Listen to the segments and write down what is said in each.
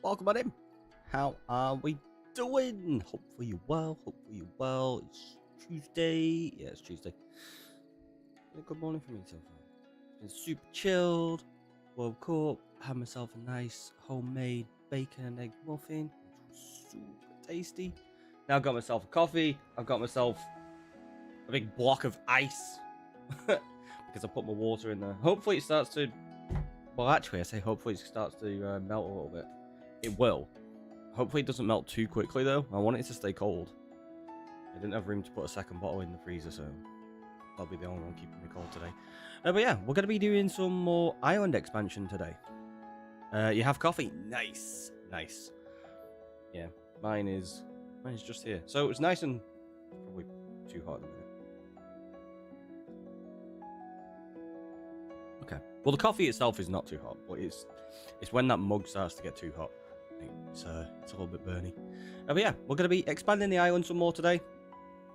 welcome on in. How are we doing? Hopefully you're well. Hopefully you're well. It's Tuesday. Yeah, it's Tuesday. Good morning for me so far. It's been super chilled. Woke up, had myself a nice homemade bacon and egg muffin, which was super tasty. Now I've got myself a coffee. I've got myself a big block of ice because I put my water in there. Hopefully it starts to... Well, actually, I say hopefully it starts to melt a little bit. It will. Hopefully it doesn't melt too quickly, though. I want it to stay cold. I didn't have room to put a second bottle in the freezer, so I'll be the only one keeping me cold today. But yeah, we're going to be doing some more island expansion today. You have coffee? Nice. Nice. Yeah, mine is just here. So it's nice and probably too hot at the minute. Okay. Well, the coffee itself is not too hot, but it's when that mug starts to get too hot. It's a little bit burny. But yeah, we're going to be expanding the island some more today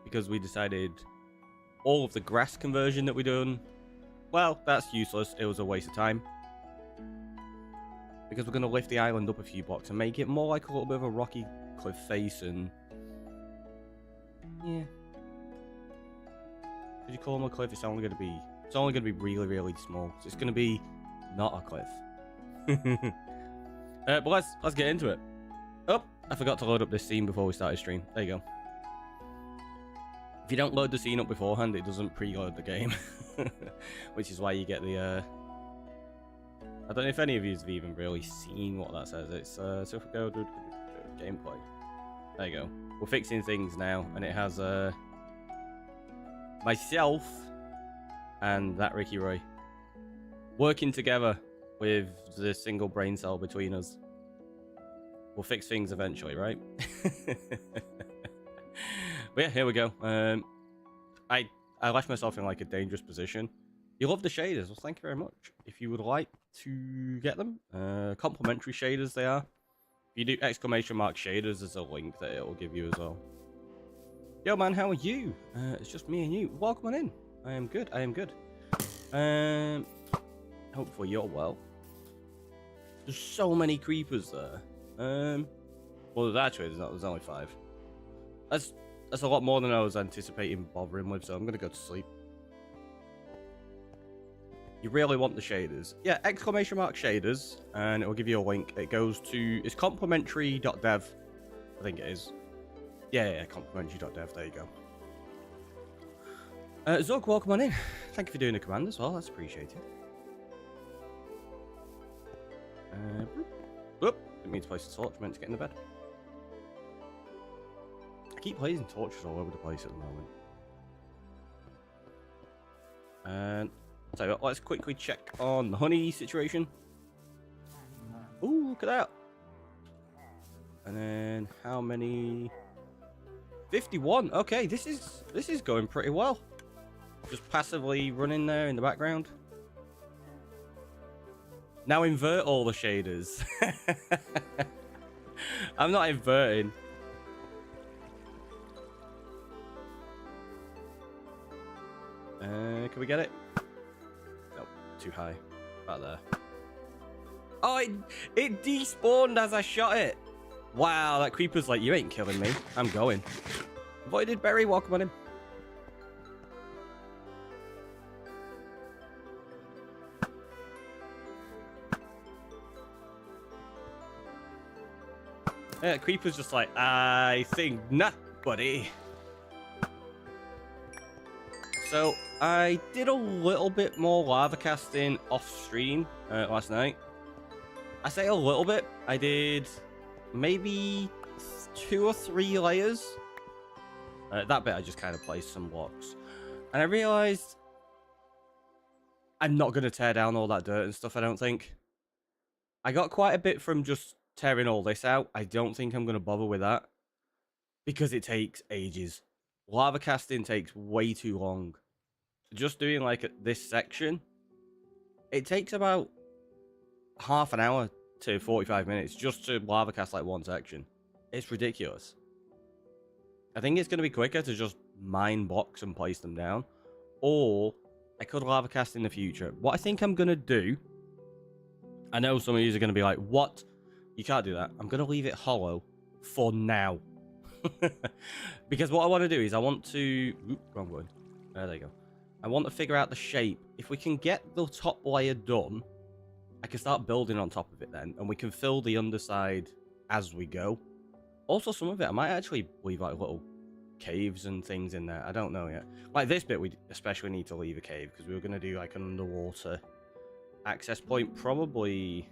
because we decided all of the grass conversion that we done, well, that's useless. It was a waste of time because we're going to lift the island up a few blocks and make it more like a little bit of a rocky cliff face. And yeah, could you call them a cliff? It's only going to be really, really small. So it's going to be not a cliff. But let's get into it. Oh, I forgot to load up this scene before we started stream. There you go. If you don't load the scene up beforehand, it doesn't preload the game, which is why you get the. I don't know if any of you have even really seen what that says. It's so if we go to gameplay, there you go. We're fixing things now, and it has myself and that Ricky Roy working together with the single brain cell between us. We'll fix things eventually, right? But yeah, here we go. I left myself in like a dangerous position. You love the shaders. Well, thank you very much. If you would like to get them, complimentary shaders they are. If you do exclamation mark shaders, there's a link that it will give you as well. Yo man, how are you? It's just me and you. Welcome on in. I am good. I am good. Hopefully you're well. There's so many creepers there. Well, there's not. There's only 5. That's a lot more than I was anticipating bothering with, so I'm gonna go to sleep. You really want the shaders? Yeah, exclamation mark shaders, and it will give you a link. It goes to it's complimentary.dev. I think it is. Yeah, complimentary.dev. There you go. Zog, welcome on in. Thank you for doing the command as well. That's appreciated. Whoop! Didn't mean to place the torch. Meant to get in the bed. I keep placing torches all over the place at the moment. And so let's quickly check on the honey situation. Ooh, look at that! And then how many? 51. Okay, this is going pretty well. Just passively running there in the background. Now invert all the shaders. I'm not inverting. Can we get it? Nope, too high. About there. Oh, it despawned as I shot it. Wow, that creeper's like, you ain't killing me. I'm going. Avoided berry, welcome on in. Yeah, creeper's just like, I think not, buddy. So, I did a little bit more lava casting off stream last night. I say a little bit. I did maybe 2 or 3 layers. That bit I just kind of placed some blocks. And I realized I'm not going to tear down all that dirt and stuff, I don't think. I got quite a bit from just tearing all this out. I don't think I'm going to bother with that because it takes ages. Lava casting takes way too long. Just doing like this section, it takes about half an hour to 45 minutes just to lava cast like one section. It's ridiculous. I think it's going to be quicker to just mine blocks and place them down, or I could lava cast in the future. What I think I'm going to do, I know some of you are going to be like, what? You can't do that. I'm going to leave it hollow for now. Because what I want to do is I want to... Oop, wrong one. There you go. I want to figure out the shape. If we can get the top layer done, I can start building on top of it then. And we can fill the underside as we go. Also, some of it, I might actually leave like little caves and things in there. I don't know yet. Like this bit, we especially need to leave a cave because we were going to do like an underwater access point. Probably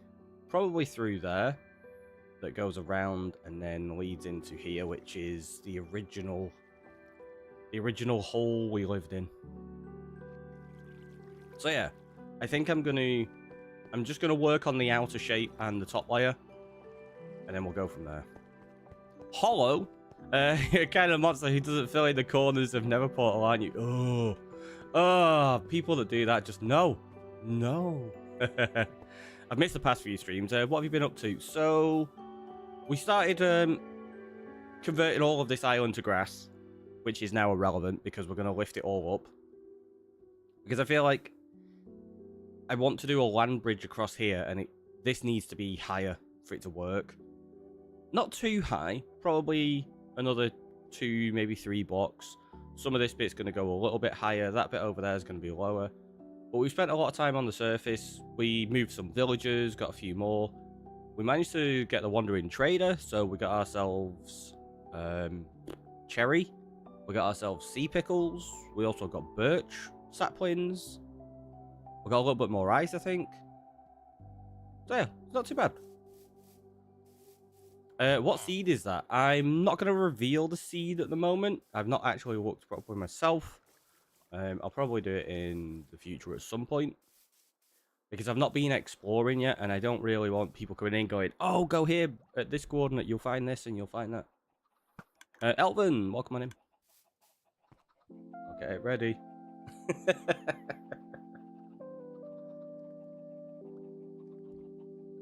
through there. That goes around and then leads into here, which is the original hole we lived in. So yeah, I think I'm just gonna work on the outer shape and the top layer, and then we'll go from there. Hollow, kind of monster who doesn't fill in the corners of Neverportal, aren't you? Oh, people that do that just no. I've missed the past few streams. What have you been up to? So we started converting all of this island to grass, which is now irrelevant because we're going to lift it all up. Because I feel like I want to do a land bridge across here, and this needs to be higher for it to work. Not too high, probably another 2, maybe 3 blocks. Some of this bit's going to go a little bit higher. That bit over there is going to be lower. But we spent a lot of time on the surface. We moved some villagers, got a few more. We managed to get the Wandering Trader, so we got ourselves cherry. We got ourselves sea pickles. We also got birch saplings. We got a little bit more ice, I think. So yeah, it's not too bad. What seed is that? I'm not going to reveal the seed at the moment. I've not actually looked properly myself. I'll probably do it in the future at some point. Because I've not been exploring yet, and I don't really want people coming in going, oh, go here at this coordinate, you'll find this and you'll find that. Elvin, welcome on in. Okay, ready.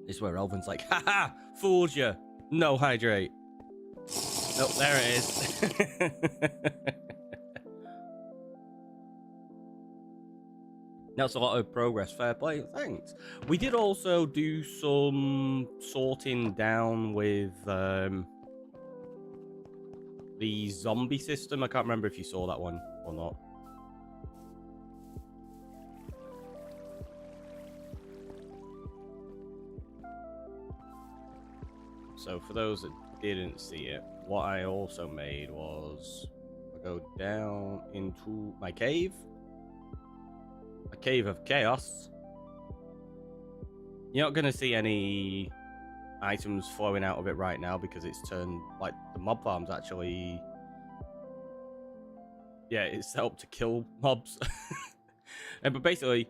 This is where Elvin's like, haha, fooled you. No hydrate. Oh, there it is. That's a lot of progress. Fair play. Thanks. We did also do some sorting down with the zombie system. I can't remember if you saw that one or not. So for those that didn't see it, what I also made was I go down into my cave. A cave of chaos. You're not going to see any items flowing out of it right now because it's turned, like, the mob farm's actually, yeah, it's set up to kill mobs. But basically,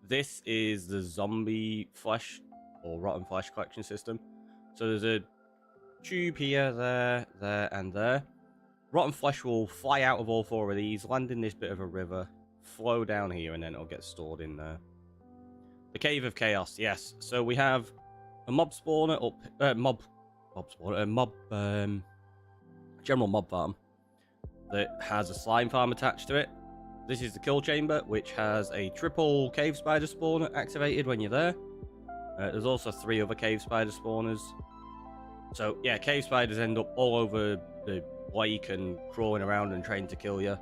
this is the zombie flesh or rotten flesh collection system. So there's a tube here, there, and there. Rotten flesh will fly out of all 4 of these, land in this bit of a river, flow down here, and then it'll get stored in there. The Cave of Chaos, yes. So we have a mob spawner up, general mob farm that has a slime farm attached to it. This is the kill chamber, which has a triple cave spider spawner activated when you're there. There's also 3 other cave spider spawners. So yeah, cave spiders end up all over the lake and crawling around and trying to kill you.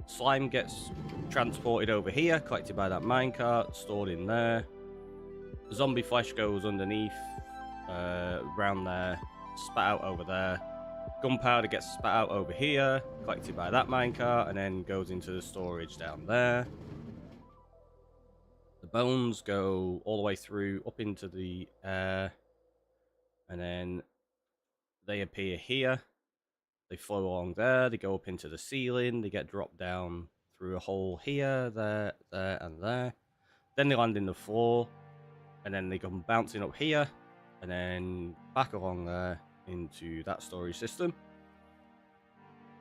Slime gets transported over here, collected by that minecart, stored in there. Zombie flesh goes underneath, around there, spat out over there. Gunpowder gets spat out over here, collected by that minecart, and then goes into the storage down there. The bones go all the way through, up into the air, and then they appear here. They flow along there, they go up into the ceiling, they get dropped down through a hole here, there, and there. Then they land in the floor, and then they come bouncing up here, and then back along there into that storage system.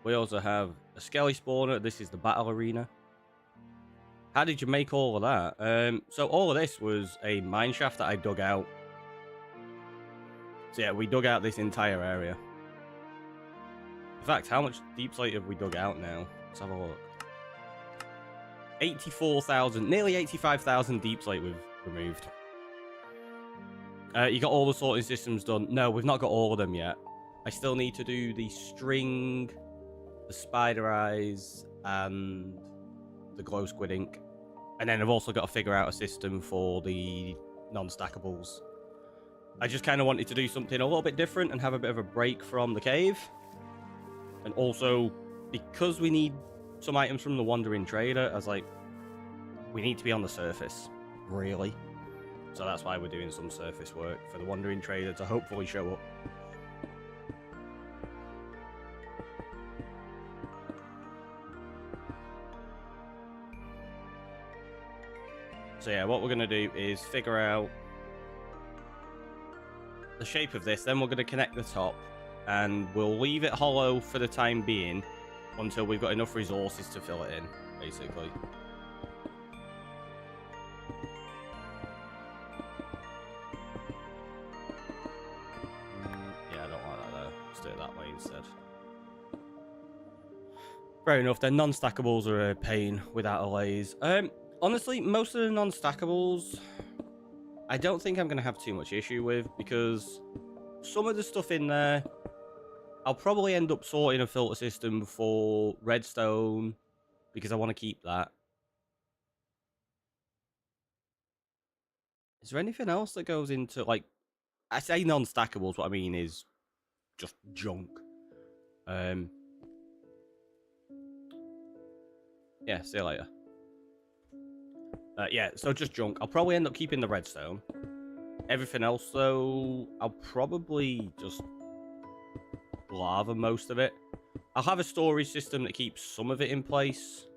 We also have a skelly spawner. This is the battle arena. How did you make all of that? So all of this was a mine shaft that I dug out. So yeah, we dug out this entire area. In fact, how much deep slate have we dug out now? Let's have a look. 84,000, nearly 85,000 deep slate we've removed. You got all the sorting systems done. No, we've not got all of them yet. I still need to do the string, the spider eyes, and the glow squid ink. And then I've also got to figure out a system for the non-stackables. I just kind of wanted to do something a little bit different and have a bit of a break from the cave. And also, because we need some items from the Wandering Trader, I was like, we need to be on the surface, really. So that's why we're doing some surface work for the Wandering Trader to hopefully show up. So yeah, what we're going to do is figure out the shape of this, then we're going to connect the top, and we'll leave it hollow for the time being until we've got enough resources to fill it in, basically. Yeah, I don't like that though. Let's do it that way instead. Fair enough, then non-stackables are a pain without allays. Honestly, most of the non-stackables, I don't think I'm going to have too much issue with, because some of the stuff in there, I'll probably end up sorting a filter system for redstone, because I want to keep that. Is there anything else that goes into, like, I say non-stackables, what I mean is just junk. Yeah, see you later. Yeah, so just junk. I'll probably end up keeping the redstone. Everything else, though, I'll probably just lava most of it. I'll have a storage system that keeps some of it in place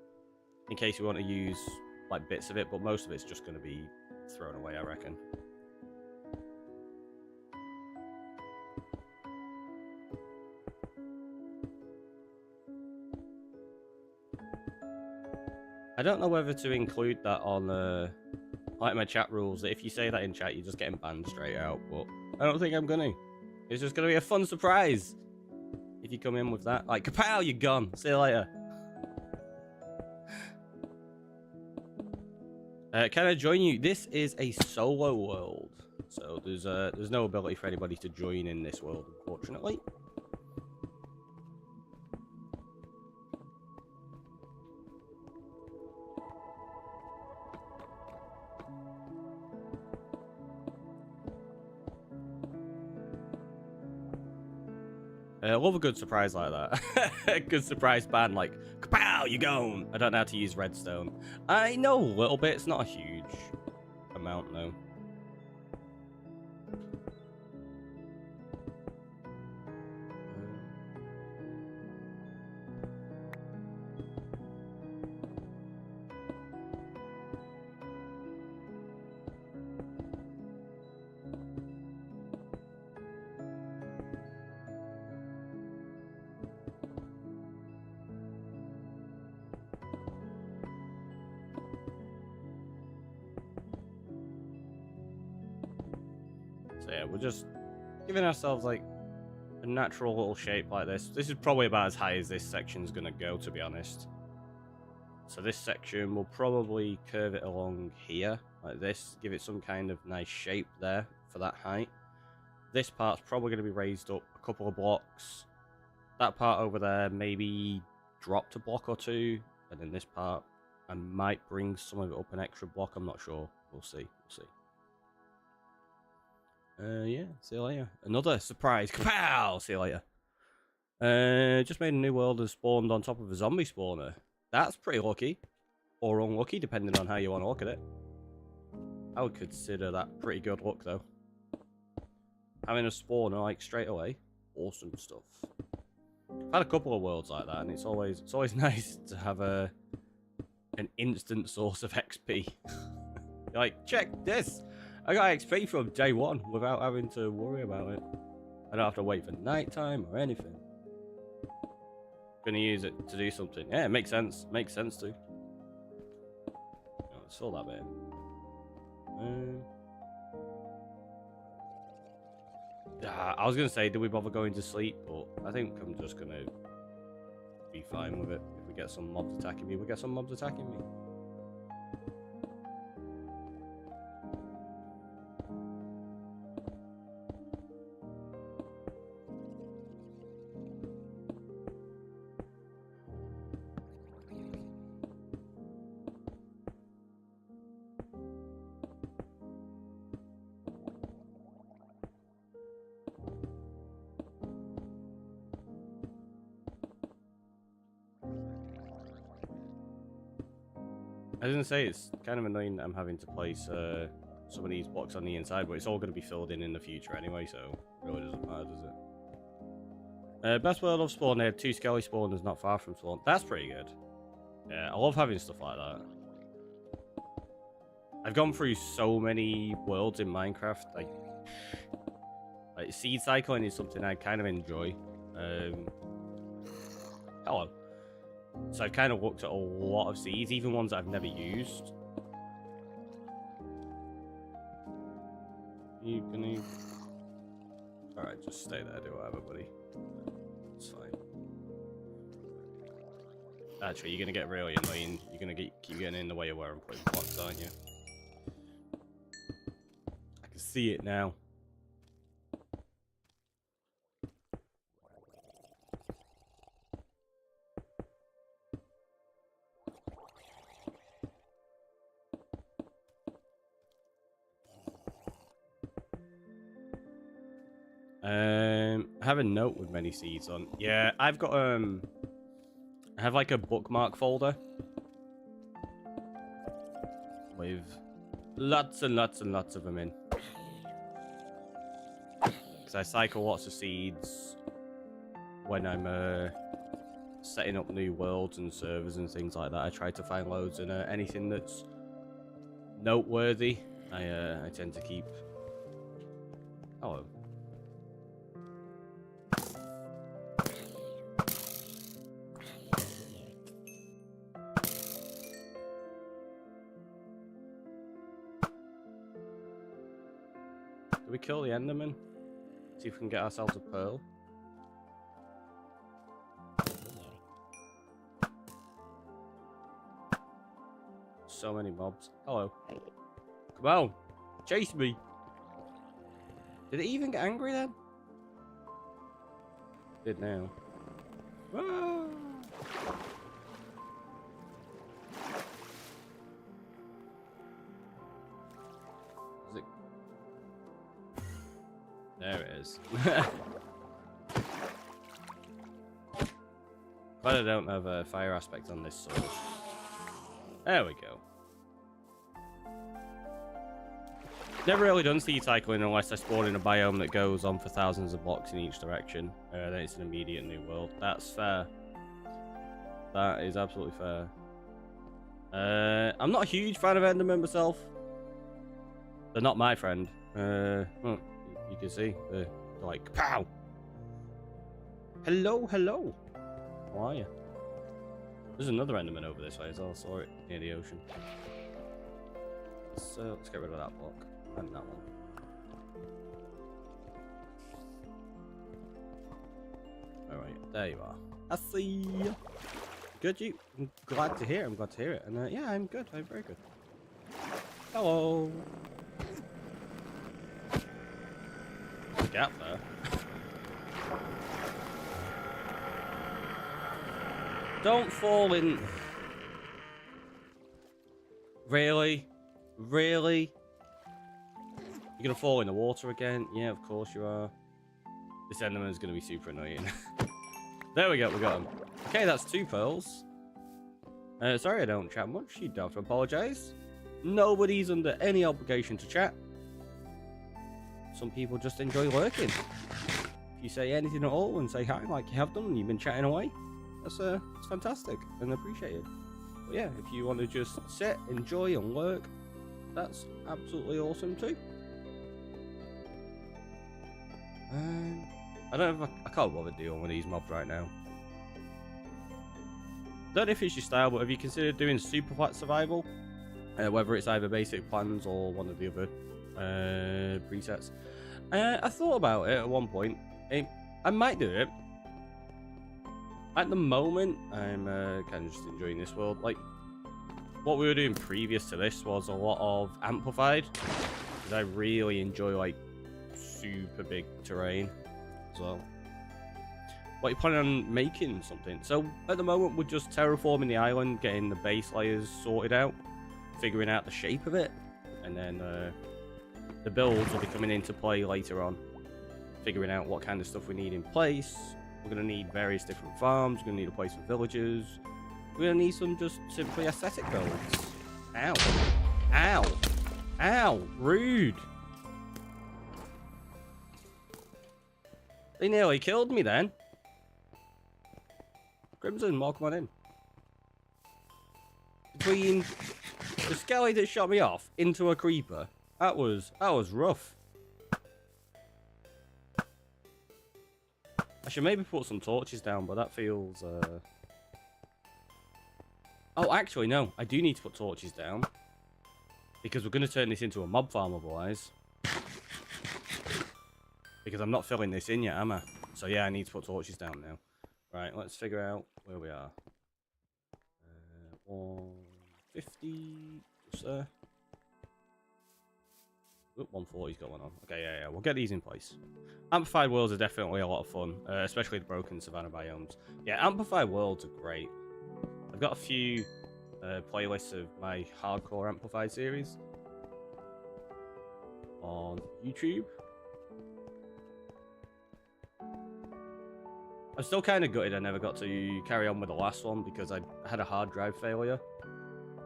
in case we want to use like bits of it, but most of it's just going to be thrown away, I reckon. I don't know whether to include that on like my chat rules, that if you say that in chat, you're just getting banned straight out, but I don't think I'm gonna. It's just gonna be a fun surprise if you come in with that. Like, kapow, you're gone. See you later. Can I join you? This is a solo world, so there's no ability for anybody to join in this world, unfortunately. I love a good surprise like that. A good surprise ban, like, kapow, you gone. I don't know how to use redstone. I know a little bit. It's not a huge amount, though. So yeah, we're just giving ourselves like a natural little shape like this. This is probably about as high as this section's gonna go, to be honest. So this section will probably curve it along here like this, give it some kind of nice shape there for that height. This part's probably going to be raised up a couple of blocks. That part over there maybe dropped a block or two, and then this part I might bring some of it up an extra block. I'm not sure. We'll see. Yeah, see you later. Another surprise. Kapow! See you later. Just made a new world and spawned on top of a zombie spawner. That's pretty lucky. Or unlucky, depending on how you want to look at it. I would consider that pretty good luck, though. Having a spawner, like, straight away. Awesome stuff. I've had a couple of worlds like that, and it's always nice to have an instant source of XP. You're like, check this! I got XP from day one without having to worry about it. I don't have to wait for nighttime or anything. Gonna use it to do something. Yeah, it makes sense. Makes sense too. Oh, saw that bit. I was gonna say, do we bother going to sleep? But I think I'm just gonna be fine with it. If we get some mobs attacking me, we get some mobs attacking me. I was gonna say, it's kind of annoying that I'm having to place some of these blocks on the inside, but it's all going to be filled in the future anyway, so it really doesn't matter, does it? Best world of spawn, they have 2 skelly spawners not far from spawn. That's pretty good. Yeah, I love having stuff like that. I've gone through so many worlds in Minecraft. Like seed cycling is something I kind of enjoy. Hello. So I've kind of looked at a lot of seeds, even ones that I've never used. You gonna... Alright, just stay there, do whatever, buddy. It's fine. Actually, you're gonna get really annoying. You're gonna keep getting in the way of where I'm putting blocks, aren't you? I can see it now. I have a note with many seeds on. Yeah, I've got I have like a bookmark folder with lots and lots and lots of them in. Because I cycle lots of seeds when I'm setting up new worlds and servers and things like that. I try to find loads, and anything that's noteworthy, I tend to keep. Hello. Do we kill the Enderman? See if we can get ourselves a pearl. So many mobs. Hello. Come on. Chase me. Did it even get angry then? Did now. Ah. Is it? There it is. Glad I don't have a fire aspect on this sword. There we go. Never really done seed cycling unless I spawn in a biome that goes on for thousands of blocks in each direction. Then it's an immediate new world. That's fair. That is absolutely fair. I'm not a huge fan of Enderman myself. They're not my friend. Well, you can see. They're like, pow! Hello, hello! How are you? There's another Enderman over this way as well. I saw it near the ocean. So let's get rid of that block. And that one. Alright, there you are. I see you. Good, you? I'm glad to hear it. I'm glad to hear it. And yeah, I'm good. I'm very good. Hello. There's a gap there. Don't fall in. Really? Really? You're gonna fall in the water again? Yeah, of course you are. This Enderman's gonna be super annoying. There we go, we got him. Okay, that's 2 pearls. Sorry I don't chat much. You don't have to apologise. Nobody's under any obligation to chat. Some people just enjoy lurking. If you say anything at all and say hi like you have done and you've been chatting away, that's fantastic and appreciated. But yeah, if you want to just sit, enjoy and lurk, that's absolutely awesome too. I don't know if I can't bother dealing with these mobs right now. Don't know if it's your style, but have you considered doing super flat survival? Whether it's either basic plans or one of the other presets. I thought about it at one point. I might do it. At the moment, I'm kind of just enjoying this world. Like, what we were doing previous to this was a lot of amplified, because I really enjoy like super big terrain as well. What are you planning on making something? So at the moment we're just terraforming the island, getting the base layers sorted out, figuring out the shape of it, and then the builds will be coming into play later on, figuring out what kind of stuff we need in place. We're going to need various different farms, we're going to need a place for villagers, we're going to need some just simply aesthetic builds. Ow. Ow. Ow. Rude. They nearly killed me then. Crimson, welcome on in. Between the skelly that shot me off into a creeper, that was rough. I should maybe put some torches down, but that feels Oh, actually, no. I do need to put torches down. Because we're going to turn this into a mob farm otherwise. Because I'm not filling this in yet, am I? So yeah, I need to put torches down now. Right, let's figure out where we are. 150. What's there? Oop, 140's going on. Okay, yeah, we'll get these in place. Amplified worlds are definitely a lot of fun, especially the broken savanna biomes. Yeah, amplified worlds are great. I've got a few playlists of my hardcore amplified series on YouTube. I'm still kind of gutted I never got to carry on with the last one because I had a hard drive failure.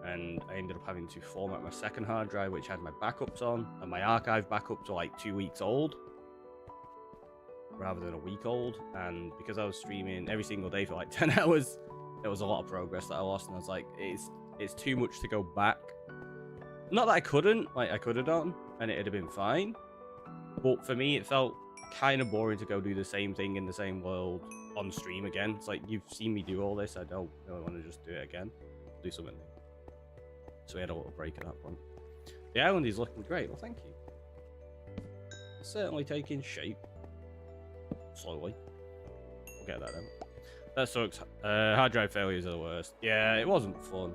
And I ended up having to format my second hard drive, which had my backups on, and my archive backups were like 2 weeks old rather than a week old. And because I was streaming every single day for like 10 hours, there was a lot of progress that I lost, and I was like, it's too much to go back. Not that I couldn't, like I could have done, and it'd have been fine. But for me, it felt kind of boring to go do the same thing in the same world on stream again. It's like, you've seen me do all this, I don't really want to just do it again. Do something new. So we had a little break at that point. The island is looking great. Well, thank you. It's certainly taking shape. Slowly. We'll get that then. That sucks. Hard drive failures are the worst. Yeah, it wasn't fun.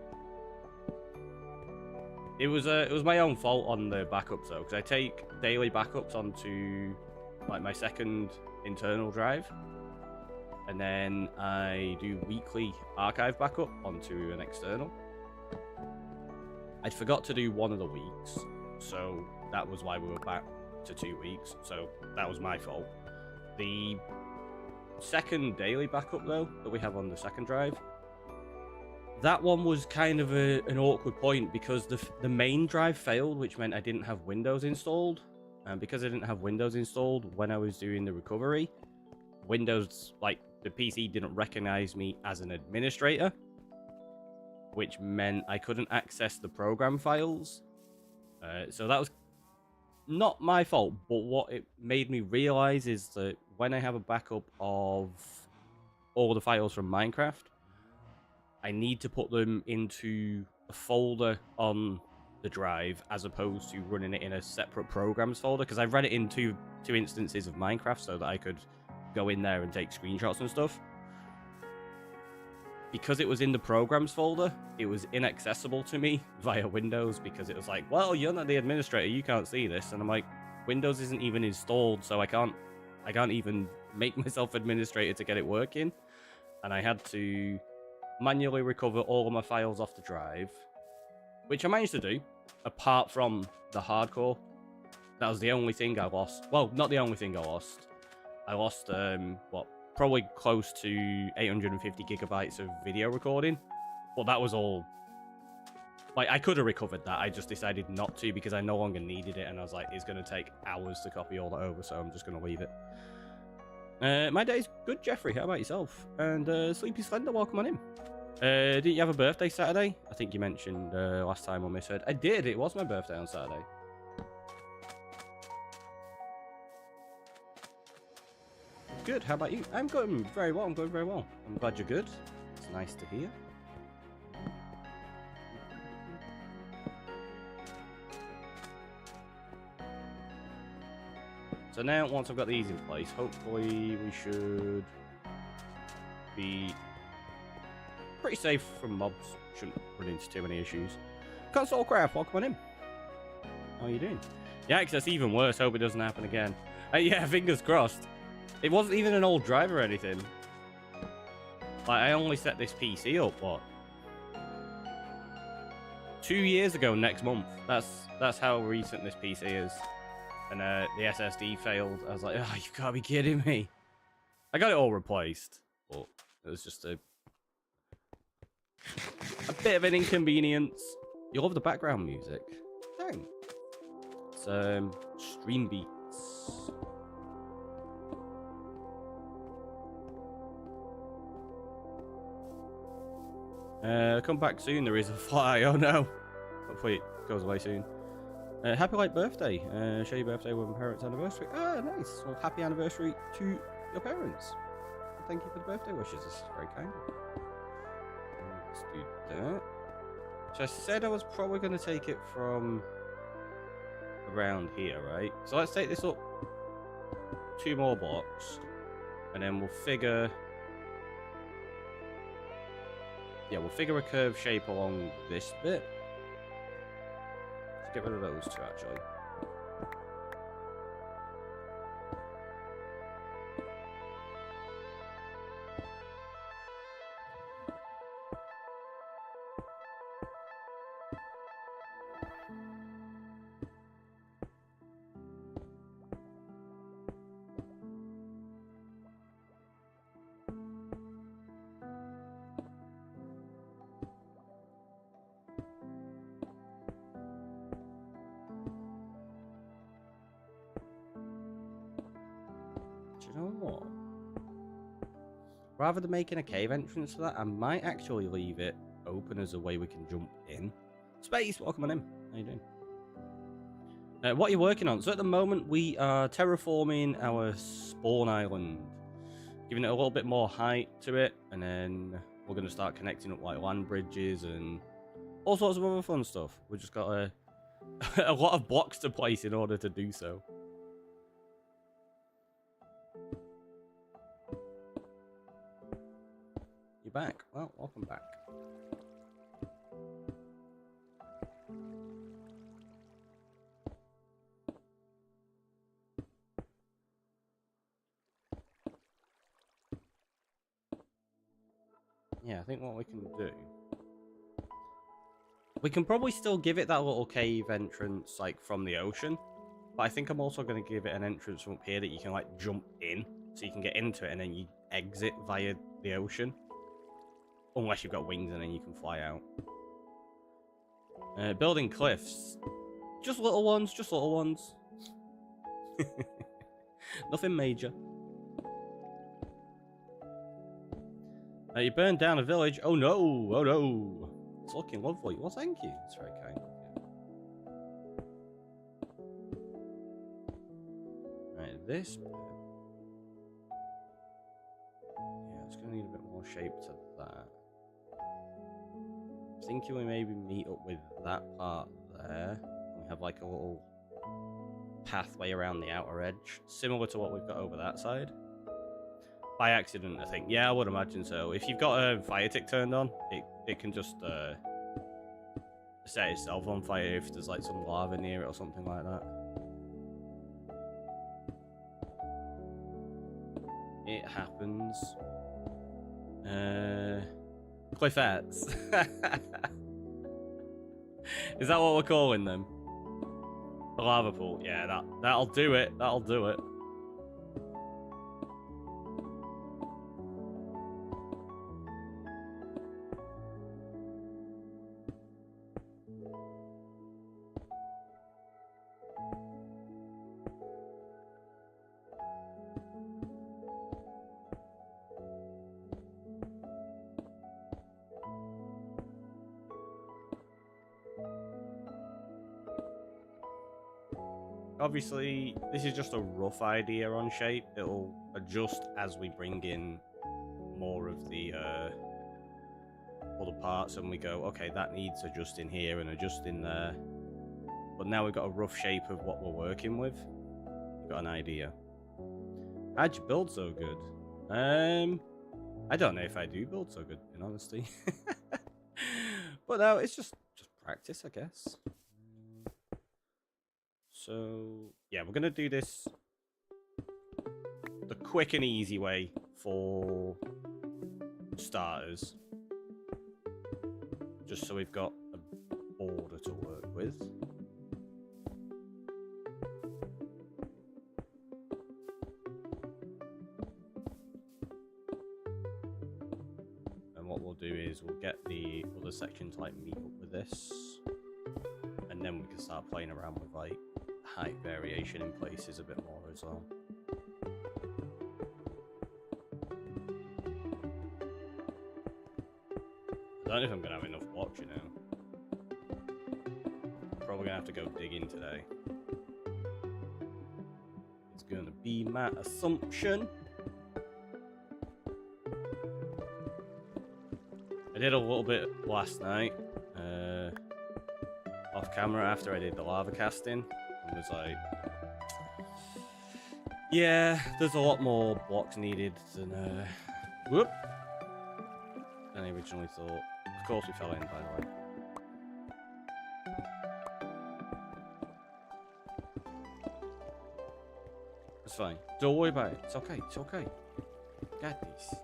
It was my own fault on the backups though, because I take daily backups onto like my second internal drive, and then I do weekly archive backup onto an external. I forgot to do one of the weeks, so that was why we were back to 2 weeks, so that was my fault. The second daily backup, though, that we have on the second drive, that one was kind of an awkward point because the main drive failed, which meant I didn't have Windows installed, and because I didn't have Windows installed when I was doing the recovery, Windows, like, the PC didn't recognize me as an administrator, which meant I couldn't access the program files. So that was not my fault, but what it made me realize is that when I have a backup of all the files from Minecraft, I need to put them into a folder on the drive as opposed to running it in a separate programs folder, because I've read it in two instances of Minecraft so that I could go in there and take screenshots and stuff. Because it was in the programs folder, it was inaccessible to me via Windows, because it was like, well, you're not the administrator, you can't see this. And I'm like, Windows isn't even installed, so I can't even make myself administrator to get it working. And I had to manually recover all of my files off the drive, which I managed to do, apart from the hardcore. That was the only thing I lost. Well, not the only thing I lost. I lost, probably close to 850 gigabytes of video recording. But that was all... Like, I could have recovered that. I just decided not to because I no longer needed it. And I was like, it's going to take hours to copy all that over, so I'm just going to leave it. My day's good, Jeffrey. How about yourself? And Sleepy Slender, welcome on in. Did you have a birthday Saturday? I think you mentioned last time on Misheard. I did. It was my birthday on Saturday. Good. How about you? I'm going very well. I'm going very well. I'm glad you're good. It's nice to hear. So now, once I've got these in place, hopefully we should be pretty safe from mobs. Shouldn't run into too many issues. Console Craft, welcome on in. How are you doing? Yeah, because that's even worse. Hope it doesn't happen again. Yeah, fingers crossed. It wasn't even an old drive or anything. Like, I only set this PC up, what? 2 years ago next month. That's how recent this PC is. And the SSD failed. I was like, oh, you've got to be kidding me. I got it all replaced, but it was just a bit of an inconvenience. You love the background music. Dang. It's stream beats. Come back soon. There is a fly. Oh no. Hopefully it goes away soon. Happy late birthday. Share your birthday with my parents' anniversary. Ah, nice. Well, happy anniversary to your parents. Thank you for the birthday wishes. This is very kind. Let's do that. So I said I was probably going to take it from around here, right? So let's take this up 2 more blocks, and then we'll figure... Yeah, we'll figure a curved shape along this bit. Let's get rid of those 2, actually. Do you know what? Rather than making a cave entrance for that, I might actually leave it open as a way we can jump in. Space, welcome on in. How you doing? What are you working on? So at the moment, we are terraforming our spawn island, giving it a little bit more height to it, and then we're going to start connecting up like land bridges and all sorts of other fun stuff. We've just got a lot of blocks to place in order to do so. You're back. Well, welcome back. Yeah, I think what we can do... We can probably still give it that little cave entrance, like, from the ocean. But I think I'm also going to give it an entrance from up here that you can, like, jump in. So you can get into it and then you exit via the ocean. Unless you've got wings and then you can fly out. Building cliffs. Just little ones, just little ones. Nothing major. You burned down a village. Oh no, oh no. It's looking lovely. Well, thank you. It's very kind of you. Right, this bit. Yeah, it's going to need a bit more shape to that. I'm thinking we maybe meet up with that part there. We have like a little pathway around the outer edge, similar to what we've got over that side. By accident, I think. Yeah, I would imagine so. If you've got a fire tick turned on, it can just set itself on fire if there's like some lava near it or something like that. It happens. Cliffettes. Is that what we're calling them? The lava pool. Yeah, that'll do it. That'll do it. Obviously, this is just a rough idea on shape. It'll adjust as we bring in more of the other parts and we go, okay, that needs adjusting here and adjusting there. But now we've got a rough shape of what we're working with. We've got an idea. How'd you build so good? I don't know if I do build so good, in honesty. But no, it's just practice, I guess. So, yeah, we're going to do this the quick and easy way for starters. Just so we've got a border to work with. And what we'll do is we'll get the other section to like meet up with this. and then we can start playing around with like height variation in places a bit more as well. I don't know if I'm gonna have enough blocks, you know. Probably gonna have to go digging today. It's gonna be my assumption. I did a little bit last night, off camera after I did the lava casting, and was like, yeah, there's a lot more blocks needed than I originally thought. Of course we fell in, by the way. It's fine. Don't worry about it. It's okay. It's okay. Got this.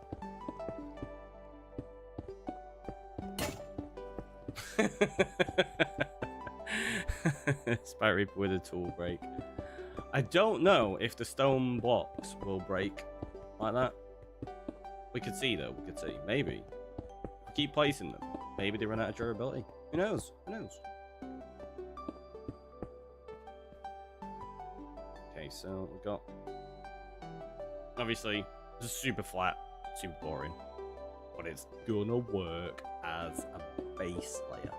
Spite Reaper with a tool break. I don't know if the stone blocks will break like that. We could see though. We could see. Maybe. If we keep placing them, maybe they run out of durability. Who knows? Who knows? Okay, so we got. Obviously, this is super flat, super boring, but it's gonna work as a base layer.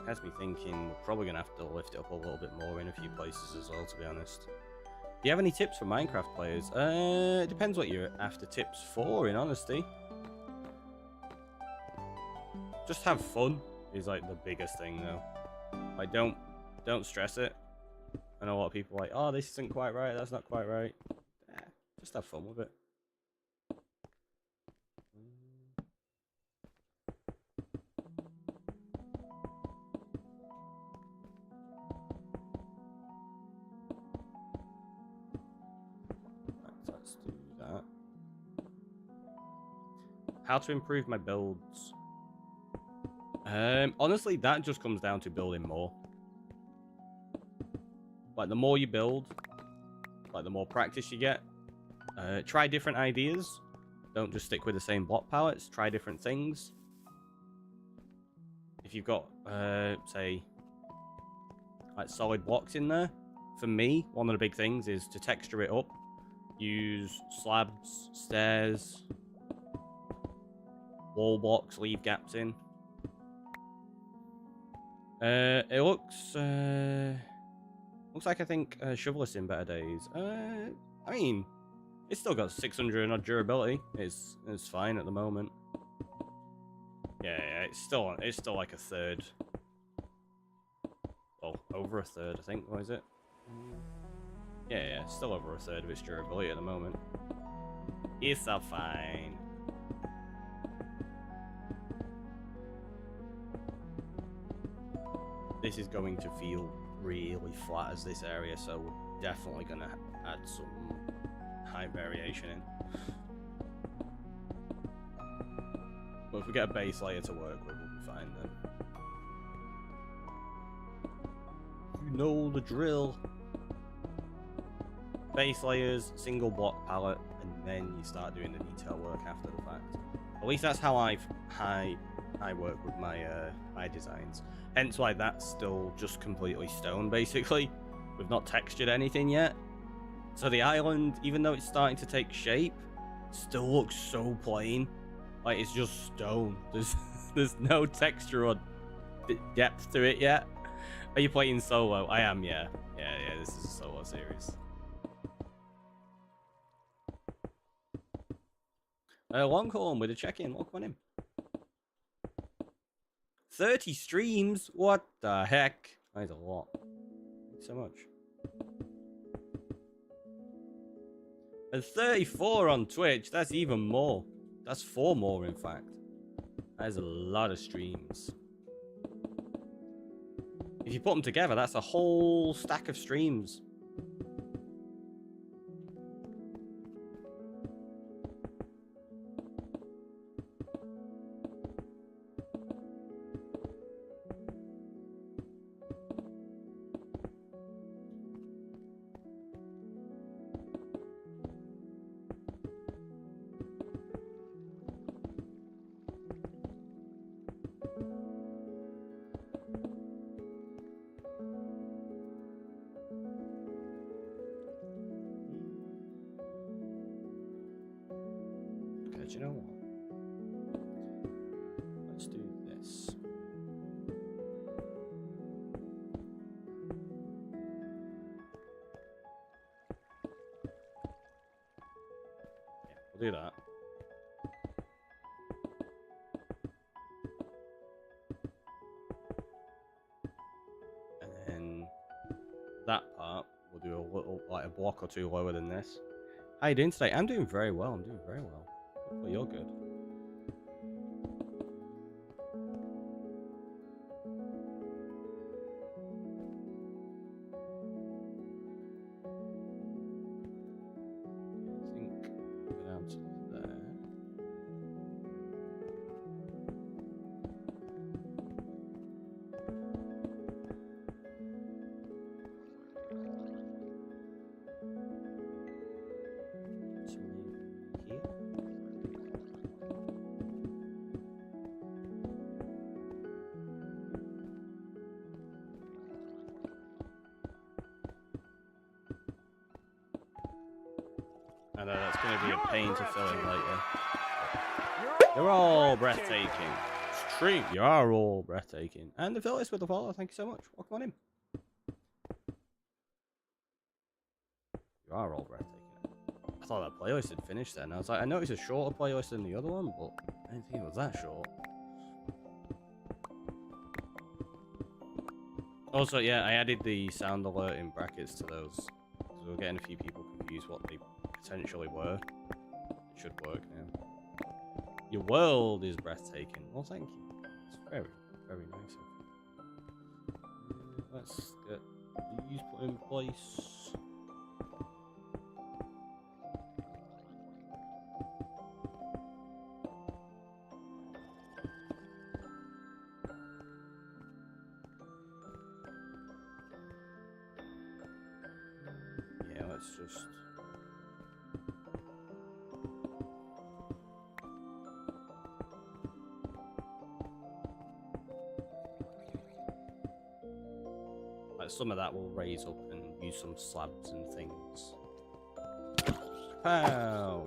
Has me thinking we're probably gonna have to lift it up a little bit more in a few places as well, to be honest. Do you have any tips for Minecraft players? It depends what you're after tips for, in honesty. Just have fun is like the biggest thing though. Like don't stress it. I know a lot of people are like, oh, this isn't quite right, that's not quite right. Just have fun with it. Let's do that. How to improve my builds? Honestly, that just comes down to building more. Like, the more you build, like, the more practice you get. Try different ideas. Don't just stick with the same block palettes. Try different things. If you've got, say, like, solid blocks in there, for me, one of the big things is to texture it up. Use slabs, stairs, wall blocks, leave gaps in. It looks like I think Shovel's in better days. I mean, it's still got 600 odd durability. It's fine at the moment. Yeah, it's still like a third. Well, over a third, I think. What is it? Yeah, it's still over a third of its durability at the moment. It's all fine. This is going to feel really flat as this area, so we're definitely going to add some height variation in. But if we get a base layer to work with, we'll be fine then. You know the drill. Base layers, single block palette, and then you start doing the detail work after the fact. At least that's how I work with my my designs. Hence why that's still just completely stone, basically. We've not textured anything yet. So the island, even though it's starting to take shape, still looks so plain. Like, it's just stone. There's no texture or depth to it yet. Are you playing solo? I am, yeah. Yeah, this is a solo series. Longhorn with a check-in. Welcome on in. 30 streams? What the heck? That is a lot. Thanks so much. And 34 on Twitch. That's even more. That's 4 more, in fact. That is a lot of streams. If you put them together, that's a whole stack of streams. But you know what? Let's do this. Yeah, we'll do that. And then that part, we'll do a little, like a block or two lower than this. How you doing today? I'm doing very well. I'm doing very well. Hopefully you're good. I think we'll go down to there. Here. I know that's going to be a pain to fill in later. You're all breathtaking. Stream, you are all breathtaking. And the Phyllis with the follow, thank you so much. Welcome on in. You are all breathtaking. I thought that playlist had finished then. I was like, I noticed a shorter playlist than the other one, but I didn't think it was that short. Also, yeah, I added the sound alert in brackets to those. Because we were getting a few people confused what they potentially were. It should work now. Your world is breathtaking. Well, thank you. It's very, very nice of you. Let's get these put in place. Yeah, let's just... some of that will raise up and use some slabs and things. Pow!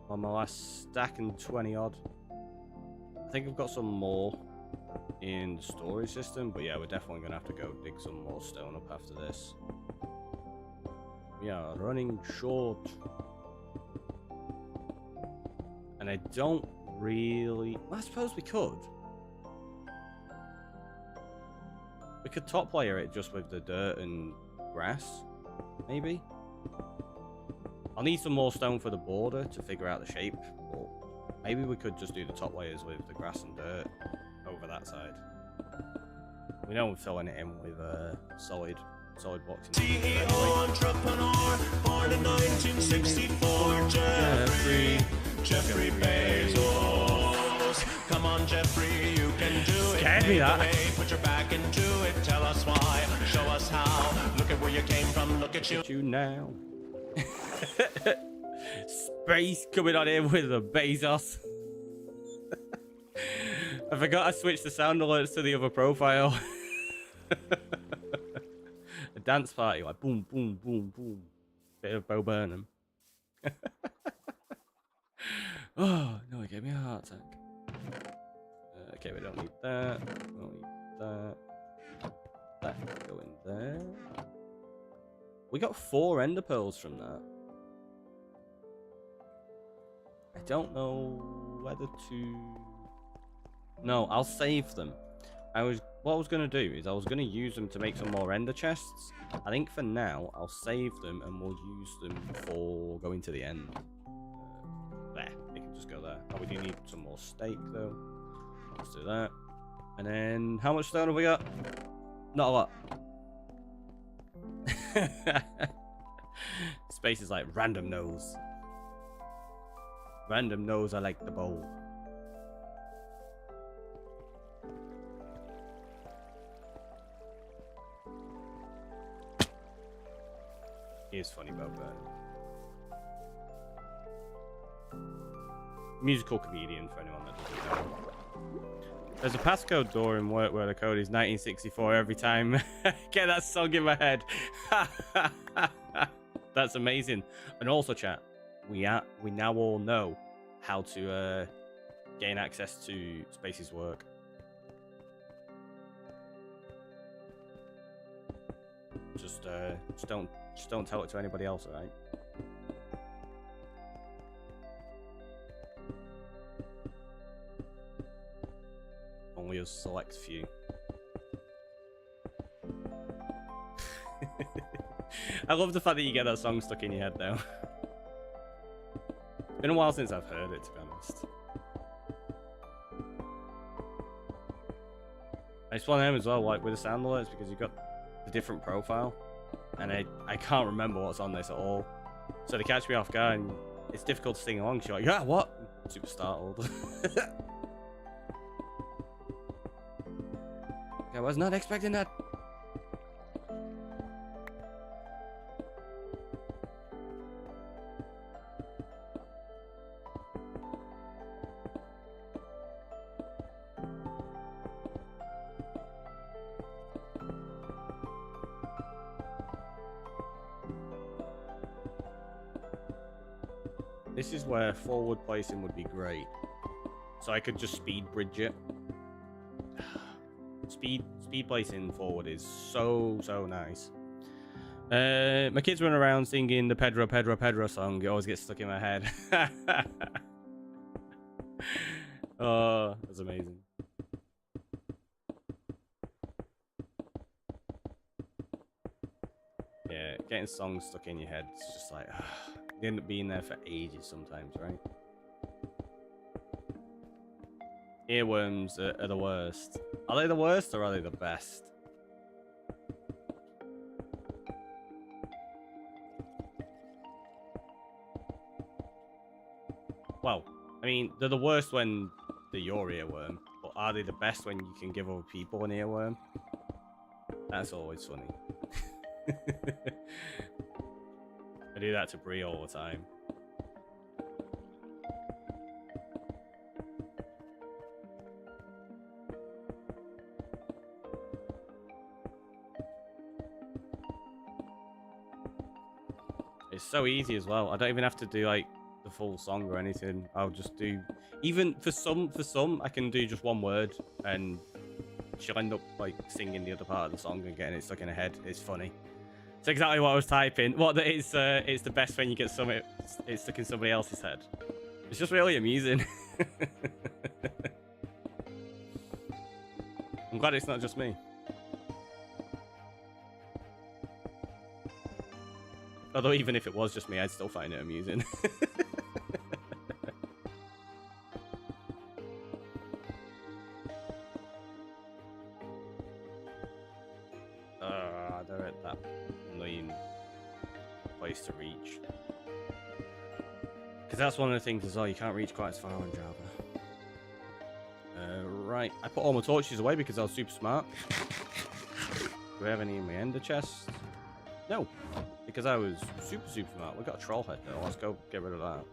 On my last stack and 20 odd. I think I've got some more in the storage system, but yeah, we're definitely gonna have to go dig some more stone up after this. We are running short. And I don't really... Well, I suppose we could. We could top layer it just with the dirt and grass, maybe. I'll need some more stone for the border to figure out the shape, but maybe we could just do the top layers with the grass and dirt over that side. We know we're filling it in with solid blocks. CEO entrepreneur, born in 1964, Jeffrey Bezos. Come on, Jeffrey, you can do it. Scared me that. Put your back into it. Tell us why. Show us how. Look at where you came from. Look at you. Look at you now. Space coming on in with the Bezos. I forgot I switched the sound alerts to the other profile. A dance party, like boom, boom, boom, boom. Bit of Bo Burnham. Oh, no, it gave me a heart attack. Okay, we don't need that. We don't need that. That can go in there. We got 4 ender pearls from that. I don't know whether to... No, I'll save them. What I was going to do is I was going to use them to make some more ender chests. I think for now, I'll save them and we'll use them for going to the end. There, they can just go there. Oh, we do need some more steak though. Let's do that. And then, how much stone have we got? Not a lot. Space is like random nose. Random nose, I like the bowl. He is funny about that. Musical comedian for anyone that doesn't know. There's a passcode door in work where the code is 1964 every time. Get that song in my head. That's amazing. And also, chat, we now all know how to gain access to Space's work. Just don't tell it to anybody else, alright? Only a select few. I love the fact that you get that song stuck in your head though. It's been a while since I've heard it, to be honest. It's one of them as well, like with the sound alerts, because you've got the different profile, and I can't remember what's on this at all. So they catch me off guard, and it's difficult to sing along. She's like, yeah, what? I'm super startled. I was not expecting that. This is where forward placing would be great. So I could just speed bridge it. Speed placing forward is so nice. My kids run around singing the Pedro song. It always gets stuck in my head. Oh, that's amazing. Yeah, getting songs stuck in your head, it's just like you end up being there for ages sometimes, right? Earworms are the worst. Are they the worst or are they the best? Well, I mean, they're the worst when they're your earworm, but are they the best when you can give other people an earworm? That's always funny. I do that to Bree all the time. It's so easy as well. I don't even have to do like the full song or anything. I'll just do, even for some I can do just one word and she'll end up like singing the other part of the song and getting it stuck in her head. It's funny. It's exactly what I was typing. It's the best when you get it's stuck in somebody else's head. It's just really amusing. I'm glad it's not just me. Although even if it was just me, I'd still find it amusing. They're at that annoying place to reach. Because that's one of the things as well, you can't reach quite as far on Java. Right, I put all my torches away because I was super smart. Do we have any in my ender chest? No. Because I was super smart. We got a troll head though. Let's go get rid of that.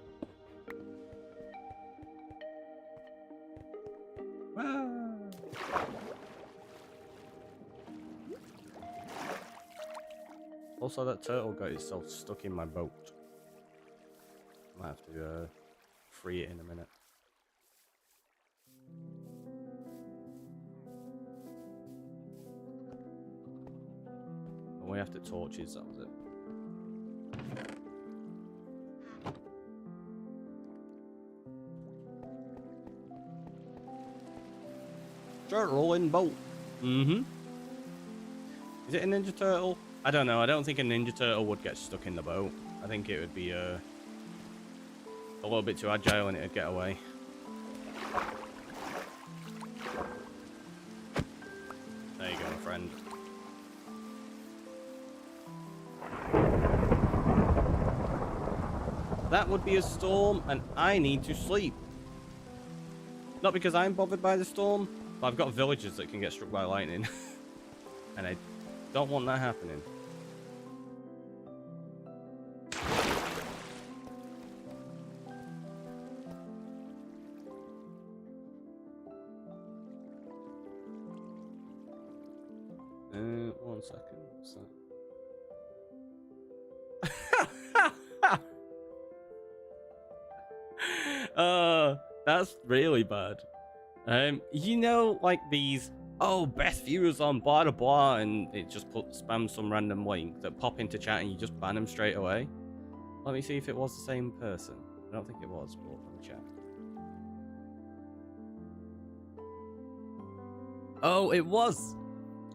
Ah. Also, that turtle got itself stuck in my boat. Might have to free it in a minute. And we have to torches, that was it. Turtle in boat. Mm-hmm. Is it a Ninja Turtle? I don't know. I don't think a Ninja Turtle would get stuck in the boat. I think it would be a little bit too agile and it'd get away. There you go, my friend. That would be a storm, and I need to sleep. Not because I'm bothered by the storm, but I've got villagers that can get struck by lightning. And I don't want that happening. second. What's that? That's really bad. You know, like these, oh, best viewers on blah blah blah, and it just spams some random link that pop into chat and you just ban them straight away. Let me see if it was the same person. I don't think it was, but let me check. Oh, it was.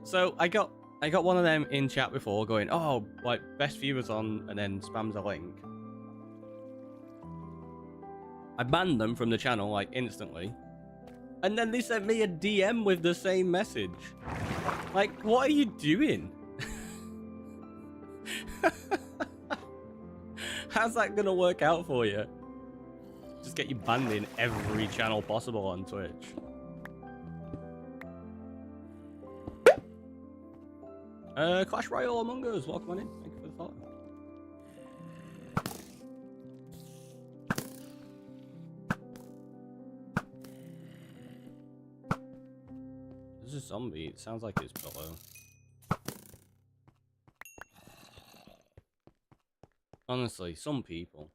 So I got one of them in chat before going, oh, like best viewers on, and then spams a link. I banned them from the channel like instantly. And then they sent me a DM with the same message. Like, what are you doing? How's that gonna work out for you? Just get you banned in every channel possible on Twitch. Clash Royale Among Us, welcome on in. Thank you for the follow. There's a zombie. It sounds like it's below. Honestly, some people.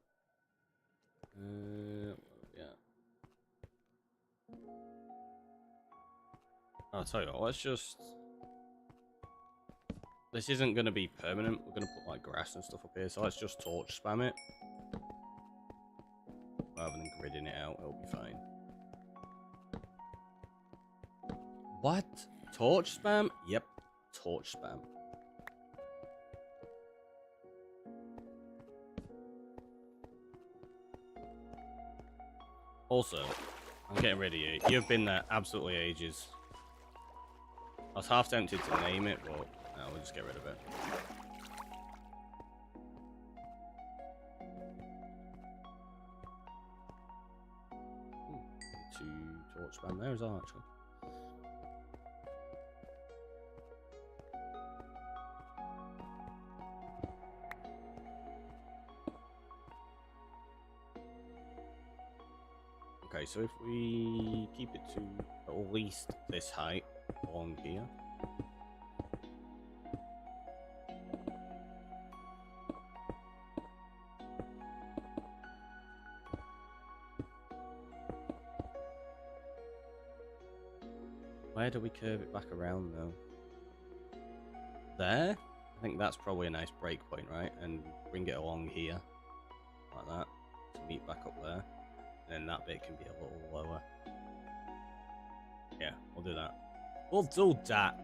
Yeah. I'll tell you what, let's just... This isn't going to be permanent. We're going to put like grass and stuff up here, so let's just torch spam it. Rather than gridding it out, it'll be fine. What? Torch spam? Yep, torch spam. Also, I'm getting rid of you. You've been there absolutely ages. I was half tempted to name it, but no, we'll just get rid of it. To torch spam there as well, actually. Okay, so if we keep it to at least this height along here. Where do we curve it back around though? There? I think that's probably a nice break point, right? And bring it along here, like that, to meet back up there. And then that bit can be a little lower. Yeah, we'll do that. We'll do that.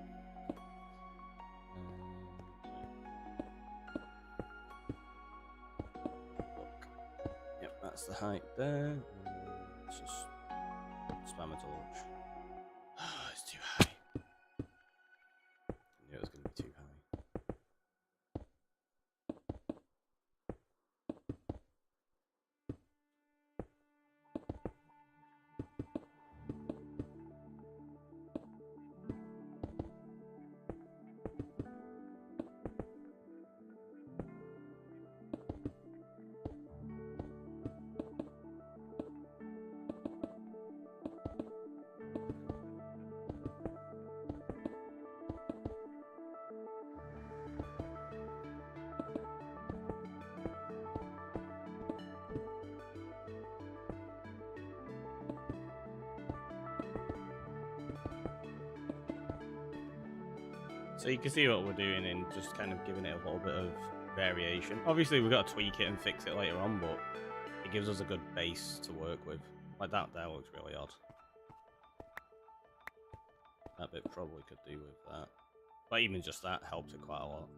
Look. Yep, that's the height there. Let's just spam a torch. It's too high. I knew it was going to be too high. So you can see what we're doing and just kind of giving it a little bit of variation. Obviously, we've got to tweak it and fix it later on, but it gives us a good base to work with. Like that there looks really odd. That bit probably could do with that. But even just that helps it quite a lot.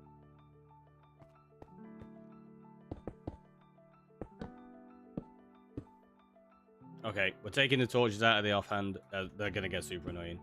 Okay, we're taking the torches out of the offhand. They're going to get super annoying.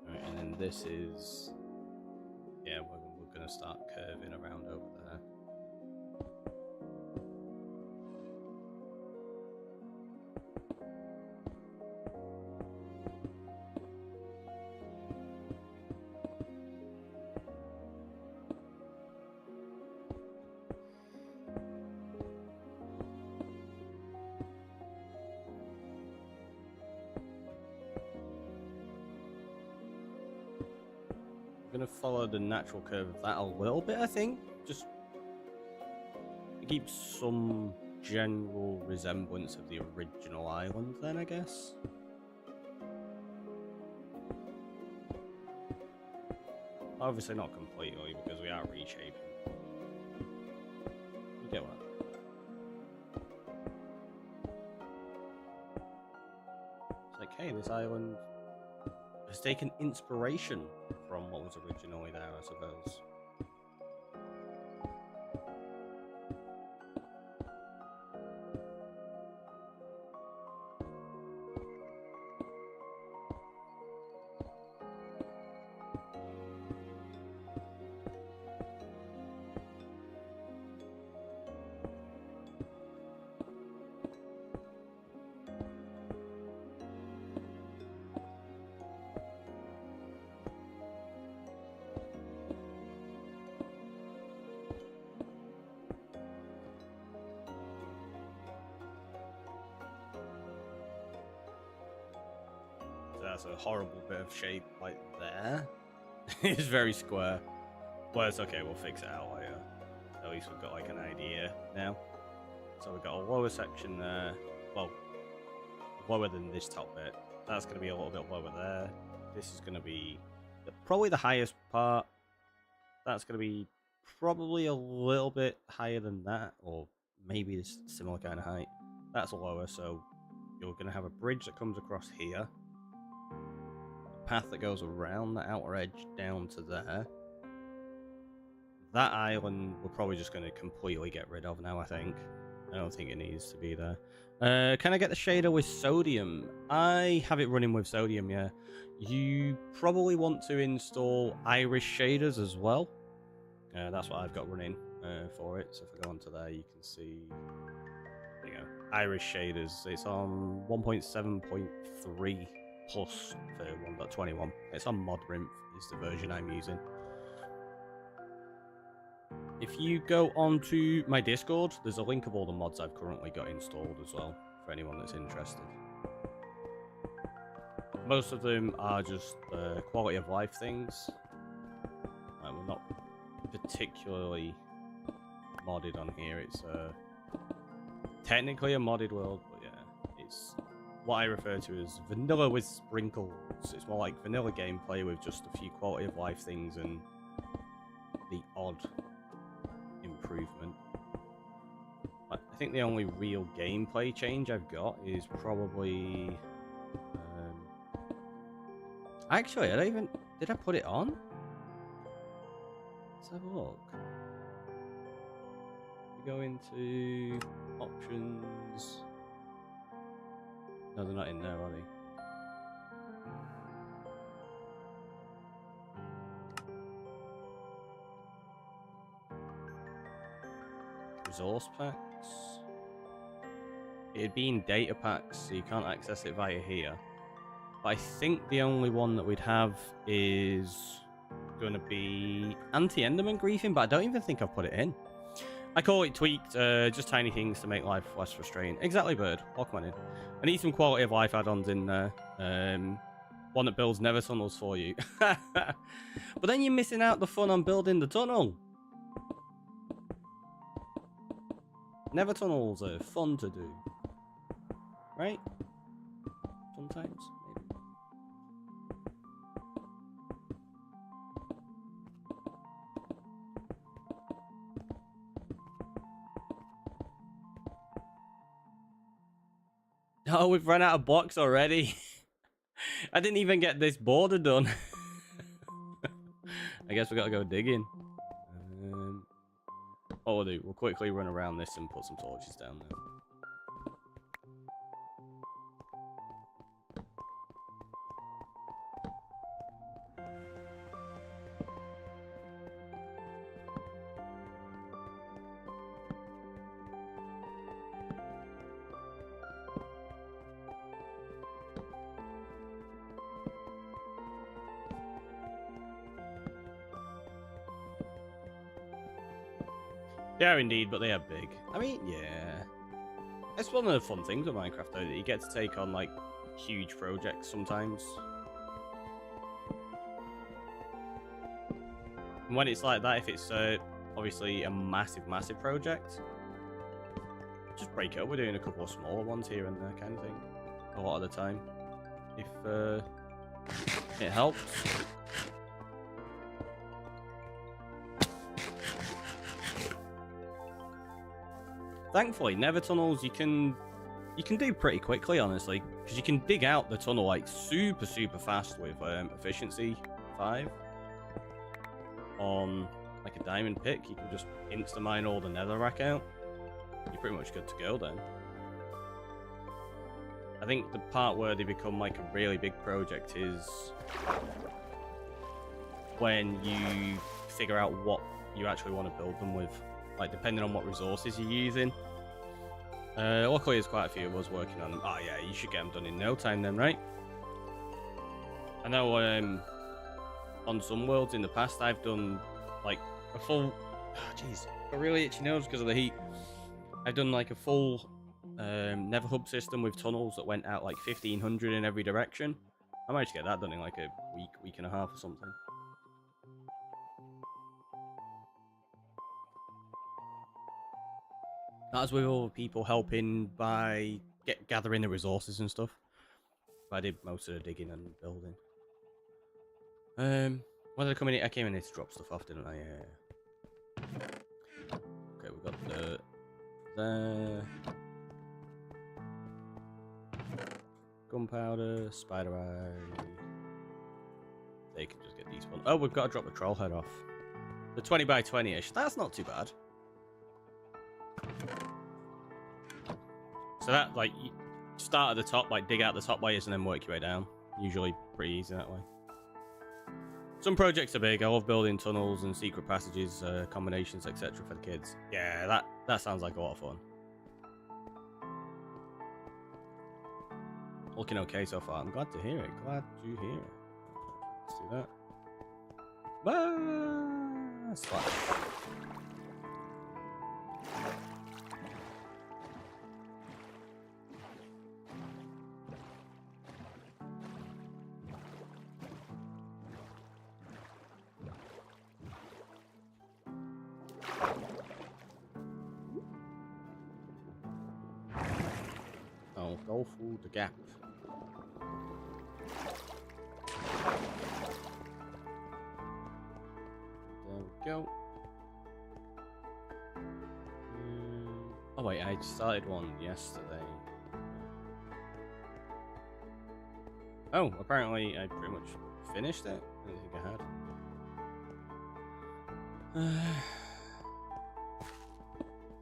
Alright, and then this is... Yeah, we're going to start curving around over there. I'm going to follow the natural curve of that a little bit, I think. Just to keep some general resemblance of the original island then, I guess. Obviously not completely, because we are reshaping. You get what? It's like, hey, this island has taken inspiration from what was originally there, I suppose. That's a horrible bit of shape right there. It's very square. Well, it's okay, we'll fix it out later. At least we've got like an idea now. So we've got a lower section there. Well, lower than this top bit. That's going to be a little bit lower there. This is going to be probably the highest part. That's going to be probably a little bit higher than that, or maybe this similar kind of height. That's lower, so you're going to have a bridge that comes across here. Path that goes around the outer edge down to there. That island we're probably just going to completely get rid of now, I think. I don't think it needs to be there. Can I get the shader with sodium? I have it running with sodium, yeah. You probably want to install iris shaders as well. That's what I've got running for it. So if I go onto there, you can see, there you go, iris shaders. It's on 1.7.3 plus for 1.21. It's on ModRinth is the version I'm using. If you go onto my Discord, there's a link of all the mods I've currently got installed as well, for anyone that's interested. Most of them are just quality of life things. We're not particularly modded on here. It's technically a modded world, but yeah, it's what I refer to as vanilla with sprinkles. It's more like vanilla gameplay with just a few quality of life things and the odd improvement. I think the only real gameplay change I've got is probably actually, I don't even... Did I put it on? Let's have a look. We go into options. No, they're not in there, are they? Resource packs. It'd be in data packs, so you can't access it via here. But I think the only one that we'd have is going to be anti-enderman griefing, but I don't even think I've put it in. I call it tweaked, just tiny things to make life less frustrating. Exactly, Bird. Welcome on in. I need some quality of life add-ons in there. One that builds nether tunnels for you. But then you're missing out the fun on building the tunnel. Nether tunnels are fun to do. Right? Sometimes. Oh, we've run out of blocks already. I didn't even get this border done. I guess we gotta go digging. what we'll do, we'll quickly run around this and put some torches down there. They are indeed, but they are big. I mean, yeah. It's one of the fun things with Minecraft, though, that you get to take on, like, huge projects sometimes. And when it's like that, if it's obviously a massive, massive project, just break it up. We're doing a couple of smaller ones here and there, kind of thing. A lot of the time. If it helps. Thankfully, nether tunnels you can do pretty quickly, honestly, because you can dig out the tunnel like super fast with efficiency 5 on like a diamond pick. You can just insta mine all the netherrack out. You're pretty much good to go then. I think the part where they become like a really big project is when you figure out what you actually want to build them with. Like, depending on what resources you're using. Luckily, there's quite a few of us working on them. Oh, yeah, you should get them done in no time then, right? I know on some worlds in the past, I've done, like, a full... Jeez, a really itchy nose because of the heat. I've done, like, a full nether hub system with tunnels that went out, like, 1,500 in every direction. I managed to get that done in, like, a week and a half or something. That's with all the people helping by gathering the resources and stuff. I did most of the digging and building. When did I come in here? I came in here to drop stuff off, didn't I? Yeah. Okay, we've got dirt there. Gunpowder, spider eye. They can just get these ones. Oh, we've got to drop the troll head off. The 20 by 20-ish. That's not too bad. So that, like, you start at the top, like, dig out the top layers and then work your way down. Usually pretty easy that way. Some projects are big. I love building tunnels and secret passages, combinations, etc. for the kids. Yeah, that sounds like a lot of fun. Looking okay so far. I'm glad to hear it. Glad to hear it. Let's do that. Splash. Oh, go through the gap. There we go. Oh wait, I started one yesterday. Oh, apparently I pretty much finished it. I didn't think I had.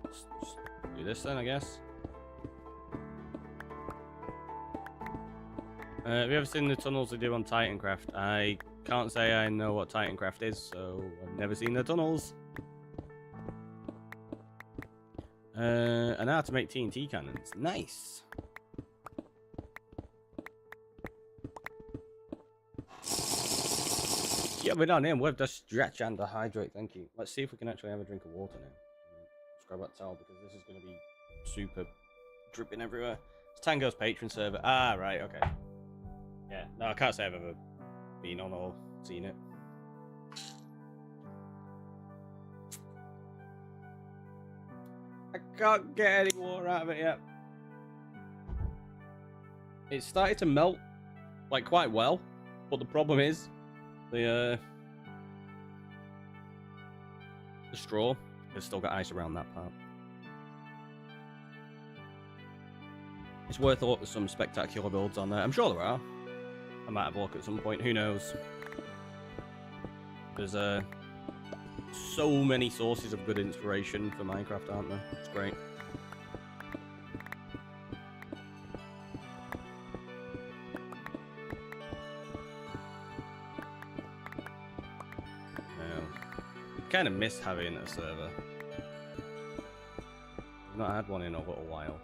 Just do this then, I guess. Have you ever seen the tunnels they do on Titancraft? I can't say I know what Titancraft is, so I've never seen the tunnels. And how to make TNT cannons. Nice. Yeah, we're done in with the stretch and the hydrate. Thank you. Let's see if we can actually have a drink of water now. Let's grab that towel because this is going to be super dripping everywhere. It's Tango's patron server. Ah, right, okay. Yeah, no, I can't say I've ever been on or seen it. I can't get any water out of it yet. It started to melt, like, quite well, but the problem is the straw has still got ice around that part. It's worth some spectacular builds on there. I'm sure there are. I might have a look at some point. Who knows? There's so many sources of good inspiration for Minecraft, aren't there? It's great. Kind of miss having a server. I've not had one in a little while.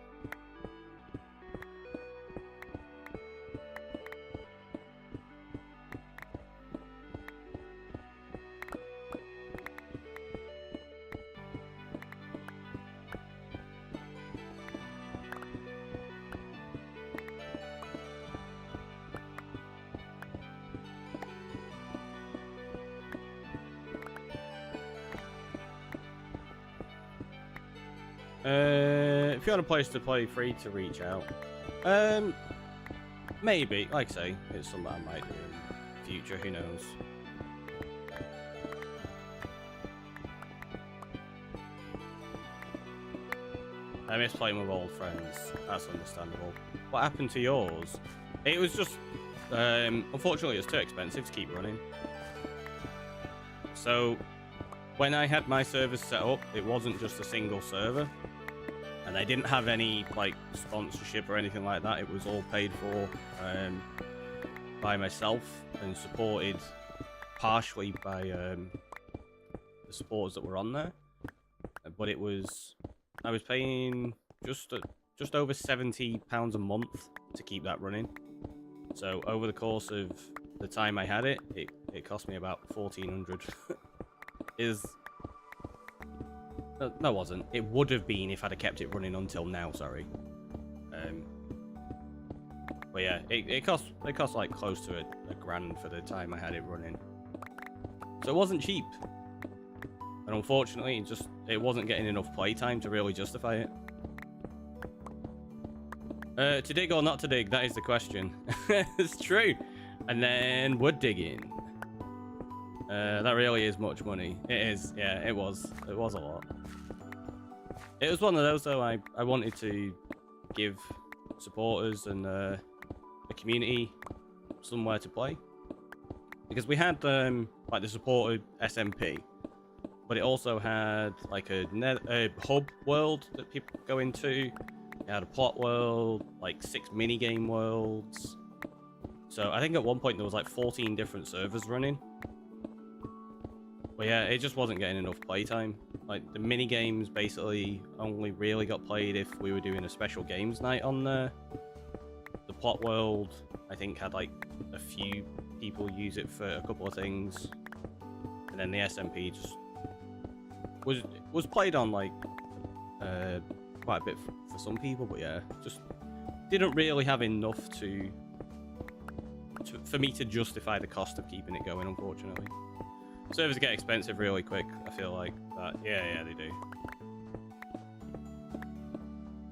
If you want a place to play, free to reach out. Maybe, like I say, it's something I might do in the future, who knows. I miss playing with old friends, that's understandable. What happened to yours? It was just, unfortunately it's too expensive to keep running. So, when I had my servers set up, it wasn't just a single server. And I didn't have any like sponsorship or anything like that. It was all paid for by myself and supported partially by the supporters that were on there. But I was paying just over £70 a month to keep that running. So over the course of the time I had it, it cost me about 1,400. No, it wasn't. It would have been if I'd have kept it running until now, sorry. But yeah, it cost like close to a grand for the time I had it running. So it wasn't cheap. And unfortunately, it wasn't getting enough playtime to really justify it. To dig or not to dig, that is the question. It's true. And then wood digging. That really is much money. It is, yeah, it was a lot. It was one of those though, I wanted to give supporters and the community somewhere to play. Because we had like the supported SMP, but it also had like a hub world that people go into. It had a plot world, like 6 minigame worlds. So I think at one point there was like 14 different servers running. But yeah, it just wasn't getting enough playtime. Like the mini games basically only really got played if we were doing a special games night on there. The plot world, I think, had like a few people use it for a couple of things, and then the SMP just was played on like quite a bit for some people. But yeah, just didn't really have enough for me to justify the cost of keeping it going, unfortunately. Servers get expensive really quick, I feel like. But yeah, they do.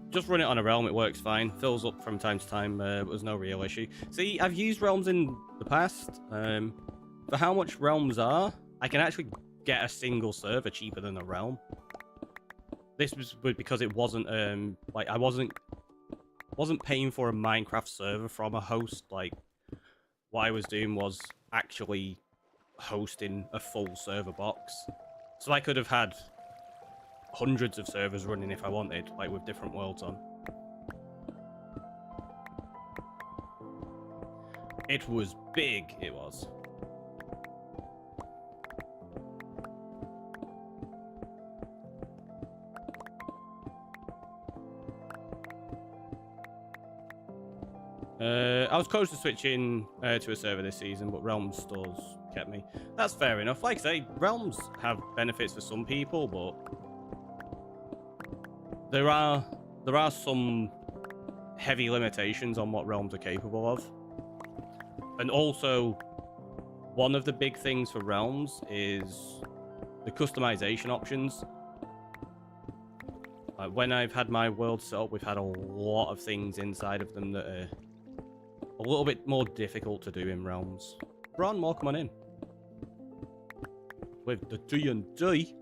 Just run it on a realm, it works fine. Fills up from time to time, there's no real issue. See, I've used realms in the past. For how much realms are, I can actually get a single server cheaper than a realm. This was because it wasn't, like, I wasn't paying for a Minecraft server from a host. Like, what I was doing was actually hosting a full server box. So I could have had hundreds of servers running if I wanted, like with different worlds on. It was big, it was. I was close to switching to a server this season, but Realms stores kept me. That's fair enough. Like I say, Realms have benefits for some people, but there are some heavy limitations on what Realms are capable of. And also, one of the big things for Realms is the customization options. Like when I've had my world set up, we've had a lot of things inside of them that are a little bit more difficult to do in Realms. Bron, more come on in. With the D&D.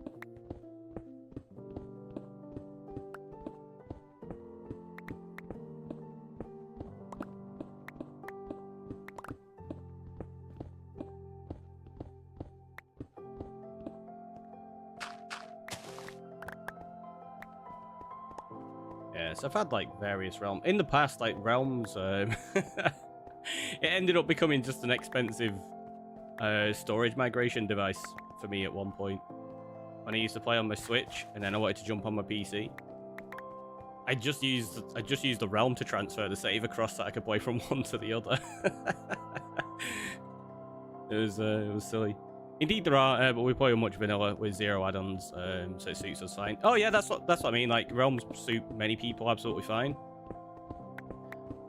Yeah, so I've had like various realms in the past. Like realms, it ended up becoming just an expensive storage migration device for me at one point. When I used to play on my Switch, and then I wanted to jump on my PC. I just used the realm to transfer the save across so I could play from one to the other. It was silly. Indeed, there are, but we play much vanilla with 0 add-ons, so it suits us fine. Oh yeah, that's what I mean. Like realms suit many people absolutely fine.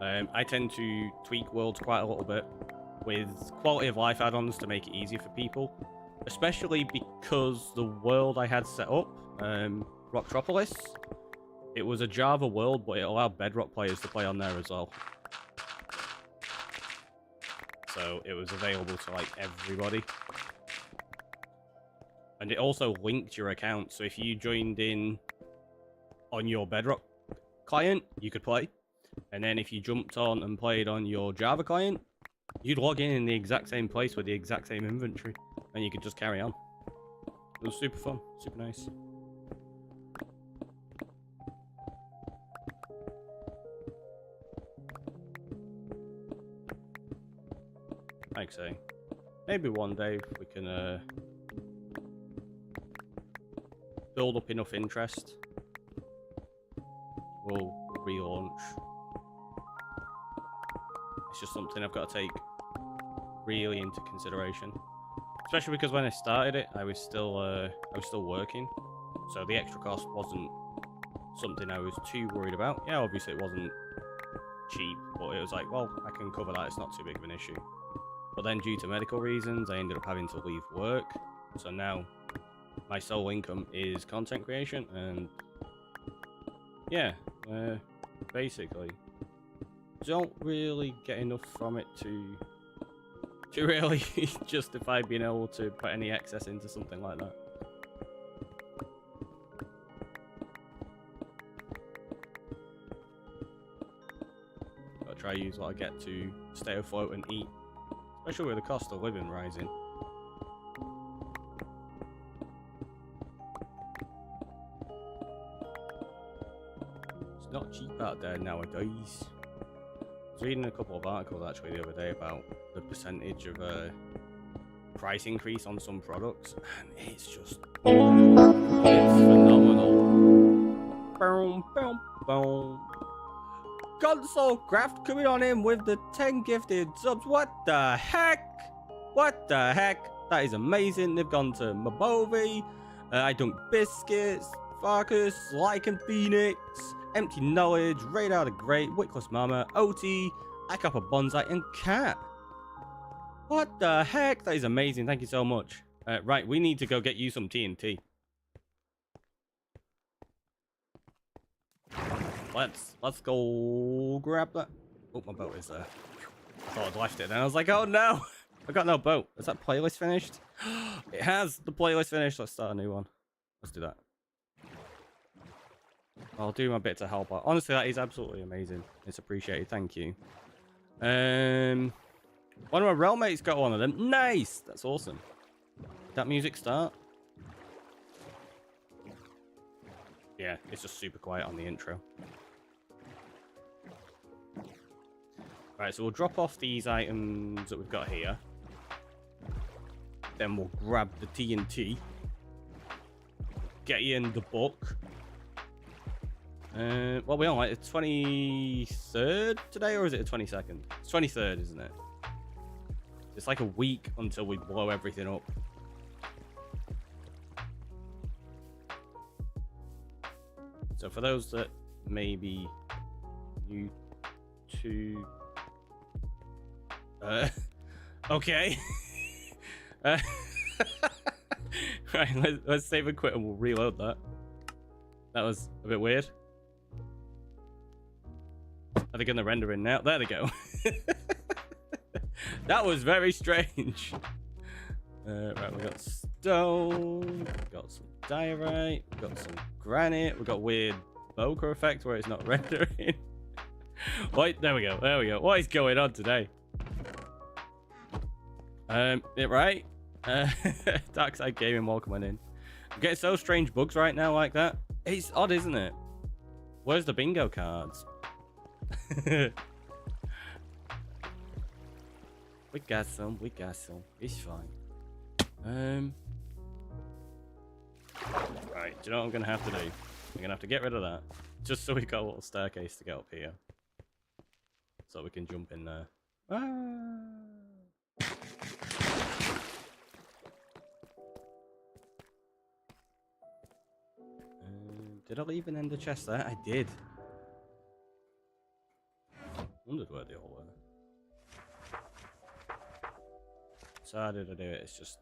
I tend to tweak worlds quite a little bit with quality of life add-ons to make it easier for people, especially because the world I had set up, Rocktropolis, it was a Java world, but it allowed Bedrock players to play on there as well. So it was available to like everybody. And it also linked your account, so if you joined in on your Bedrock client, you could play. And then if you jumped on and played on your Java client, you'd log in the exact same place with the exact same inventory, and you could just carry on. It was super fun, super nice. Like I say, maybe one day we can build up enough interest, we'll relaunch. It's just something I've got to take really into consideration, especially because when I started it, I was still working, so the extra cost wasn't something I was too worried about. Yeah, obviously it wasn't cheap, but it was like, well, I can cover that. It's not too big of an issue. But then, due to medical reasons, I ended up having to leave work, so now my sole income is content creation, and yeah, basically don't really get enough from it to really justify being able to put any excess into something like that. Gotta try to use what I get to stay afloat and eat, especially with the cost of living rising. It's not cheap out there nowadays. I was reading a couple of articles actually the other day about the percentage of price increase on some products, and it's just it's phenomenal. Boom, boom, boom. Console Craft coming on in with the 10 gifted subs. What the heck? What the heck? That is amazing. They've gone to Mabovi, I Dunk Biscuits, Farkas, Lycan Phoenix, Empty Knowledge, Radar the Great, Wickless Mama, OT, Akapa Bonsai, and Cat. What the heck? That is amazing. Thank you so much. Right, we need to go get you some TNT. Let's go grab that. Oh, my boat is there. I thought I'd left it, and I was like, oh no, I got no boat. Is that playlist finished? It has. The playlist finished. Let's start a new one. Let's do that. I'll do my bit to help out. Honestly, that is absolutely amazing. It's appreciated. Thank you. One of my realmates got one of them. Nice. That's awesome. Did that music start? Yeah, it's just super quiet on the intro. Right, so we'll drop off these items that we've got here. Then we'll grab the TNT. Get you in the book. Well, we on like the 23rd today, or is it the 22nd? It's 23rd, isn't it? It's like a week until we blow everything up. So for those that may be new to... okay. Right, let's save and quit and we'll reload that. That was a bit weird. Are they going to render in now? There they go. That was very strange. Right, we got stone, we got some diorite, we got some granite, we got weird bokeh effect where it's not rendering. Wait, there we go, there we go. What is going on today? Right? Darkside Gaming, welcome on in. I'm getting so strange bugs right now like that. It's odd, isn't it? Where's the bingo cards? We got some. We got some. It's fine. Right. Do you know what I'm gonna have to do? I'm gonna have to get rid of that, just so we got a little staircase to get up here, so we can jump in there. Ah. Did I leave an ender chest there? I did. Wondered where they all were. So how did I do it? It's just...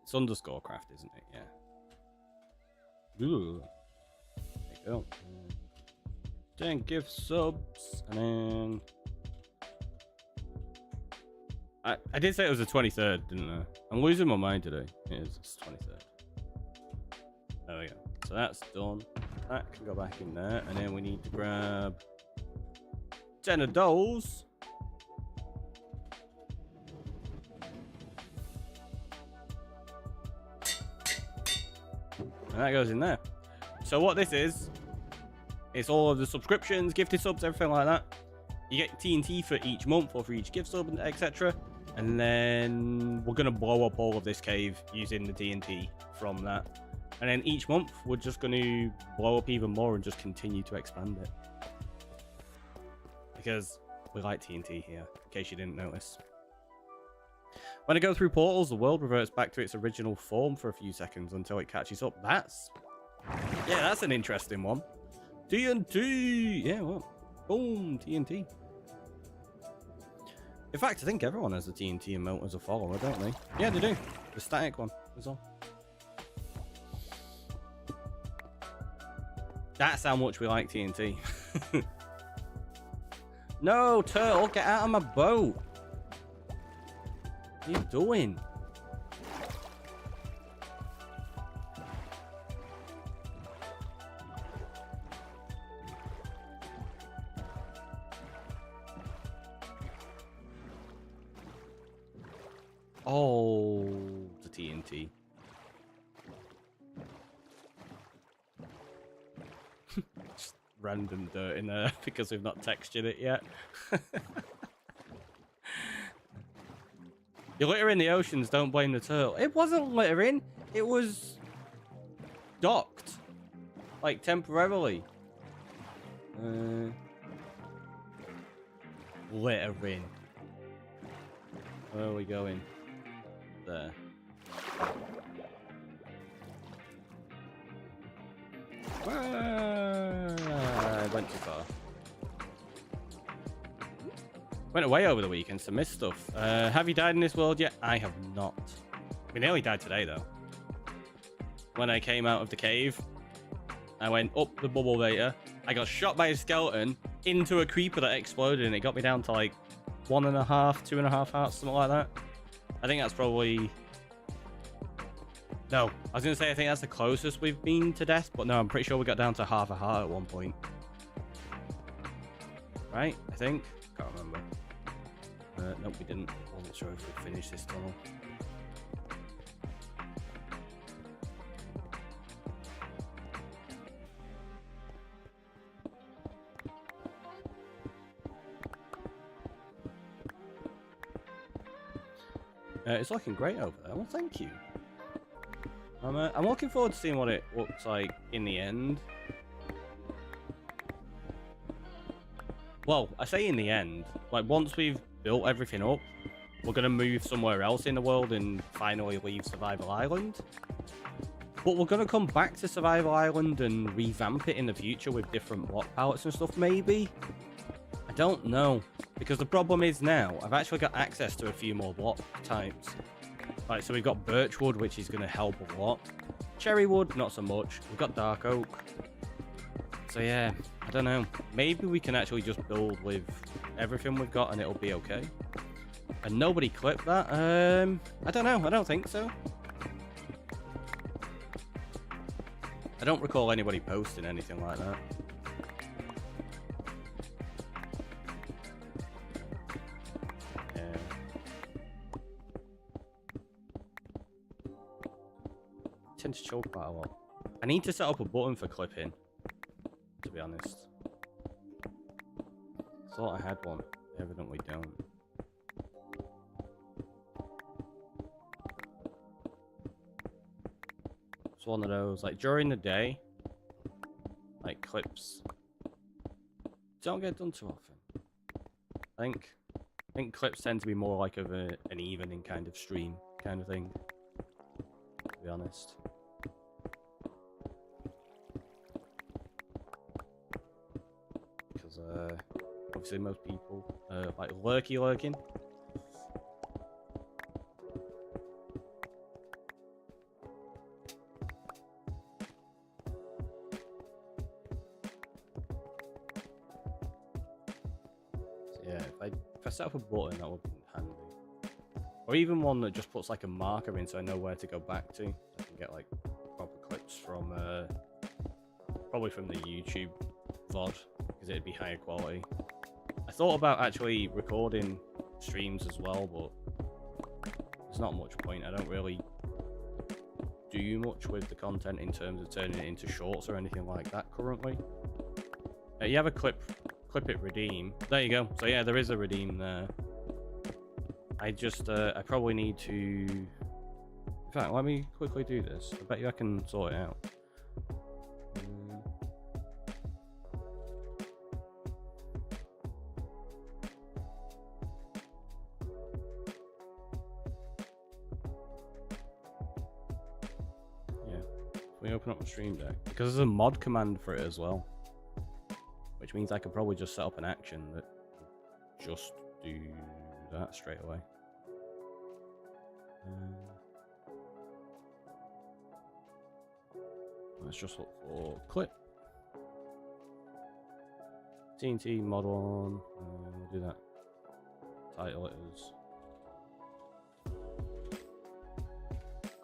It's underscore craft, isn't it? Yeah. Ooh. There you go. 10 gift subs. And then... I did say it was the 23rd, didn't I? I'm losing my mind today. It is. It's 23rd. There we go. So that's done. That can go back in there. And then we need to grab 10 of those. And that goes in there. So what this is, it's all of the subscriptions, gifted subs, everything like that. You get TNT for each month or for each gift sub, etc. And then we're going to blow up all of this cave using the TNT from that. And then each month, we're just going to blow up even more and just continue to expand it. Because we like TNT here, in case you didn't notice. When I go through portals, the world reverts back to its original form for a few seconds until it catches up. That's an interesting one. TNT! Yeah, well, boom, TNT. In fact, I think everyone has the TNT emote as a follower, don't they? Yeah, they do. The static one is all. That's how much we like TNT. No, turtle, get out of my boat. What are you doing? Oh, the TNT. Just random dirt in there because we've not textured it yet. You litter in the oceans, don't blame the turtle. It wasn't littering, it was docked. Like temporarily. Littering. Where are we going? There. I went too far. Went away over the weekend to miss stuff. Have you died in this world yet? I have not. We nearly died today, though. When I came out of the cave, I went up the bubble beta. I got shot by a skeleton into a creeper that exploded, and it got me down to like 1.5, 2.5 hearts, something like that. I think that's probably... No, I was going to say I think that's the closest we've been to death, but no, I'm pretty sure we got down to half a heart at one point. Right? I think? Can't remember. Nope, we didn't. Wasn't sure if we'd finish this tunnel. It's looking great over there. Well, thank you. I'm looking forward to seeing what it looks like in the end. Well, I say in the end. Like, once we've built everything up, we're going to move somewhere else in the world and finally leave Survival Island. But we're going to come back to Survival Island and revamp it in the future with different block palettes and stuff, maybe? I don't know. Because the problem is now, I've actually got access to a few more block types. Right, so we've got birchwood, which is going to help a lot. Cherrywood, not so much. We've got dark oak. So yeah, I don't know. Maybe we can actually just build with everything we've got and it'll be okay. And nobody clipped that? I don't know. I don't think so. I don't recall anybody posting anything like that. Tend to choke quite a lot. I need to set up a button for clipping, to be honest. Thought I had one. Evidently don't. It's one of those, like, during the day, like, clips don't get done too often. I think clips tend to be more like of an evening kind of stream kind of thing, to be honest. Because, obviously most people, like, lurking. If I set up a button, that would be handy. Or even one that just puts like a marker in so I know where to go back to. I can get like proper clips from, probably from the YouTube VOD, because it'd be higher quality. I thought about actually recording streams as well, but there's not much point. I don't really do much with the content in terms of turning it into shorts or anything like that currently. You have a clip it, redeem. There you go. So yeah, there is a redeem there. I just, I probably need to... In fact, let me quickly do this. I bet you I can sort it out. Yeah. Let me open up my stream deck. Because there's a mod command for it as well. Which means I could probably just set up an action that would just do that straight away. Let's just look for clip. TNT mod on. We'll do that. Title it as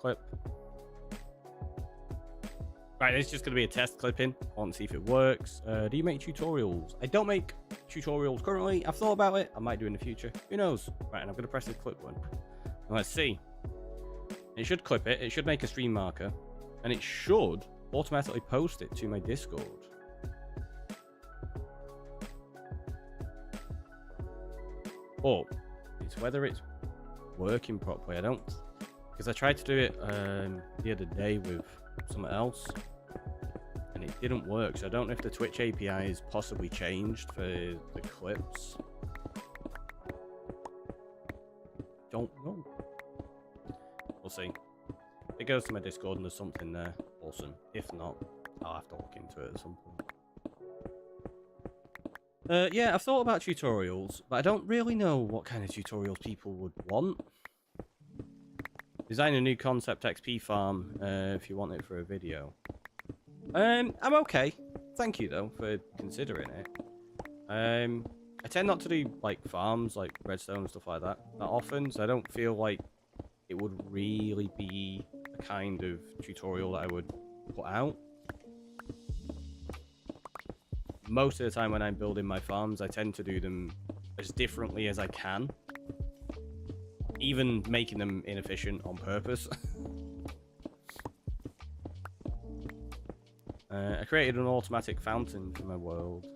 clip. Right, it's just going to be a test clipping. I want to see if it works. Do you make tutorials? I don't make tutorials currently. I've thought about it. I might do in the future. Who knows? Right, and I'm going to press the clip one. And let's see. It should clip it. It should make a stream marker. And it should automatically post it to my Discord. But it's whether it's working properly. I don't... Because I tried to do it the other day with something else and it didn't work, so I don't know if the Twitch API is possibly changed for the clips. Don't know. We'll see. If it goes to my Discord and there's something there, awesome. If not, I'll have to look into it at some point. Yeah, I've thought about tutorials, but I don't really know what kind of tutorials people would want. Design a new concept XP farm if you want it for a video. I'm okay. Thank you, though, for considering it. I tend not to do, like, farms, like redstone and stuff like that often, so I don't feel like it would really be a kind of tutorial that I would put out. Most of the time when I'm building my farms, I tend to do them as differently as I can. Even making them inefficient on purpose. I created an automatic fountain for my world.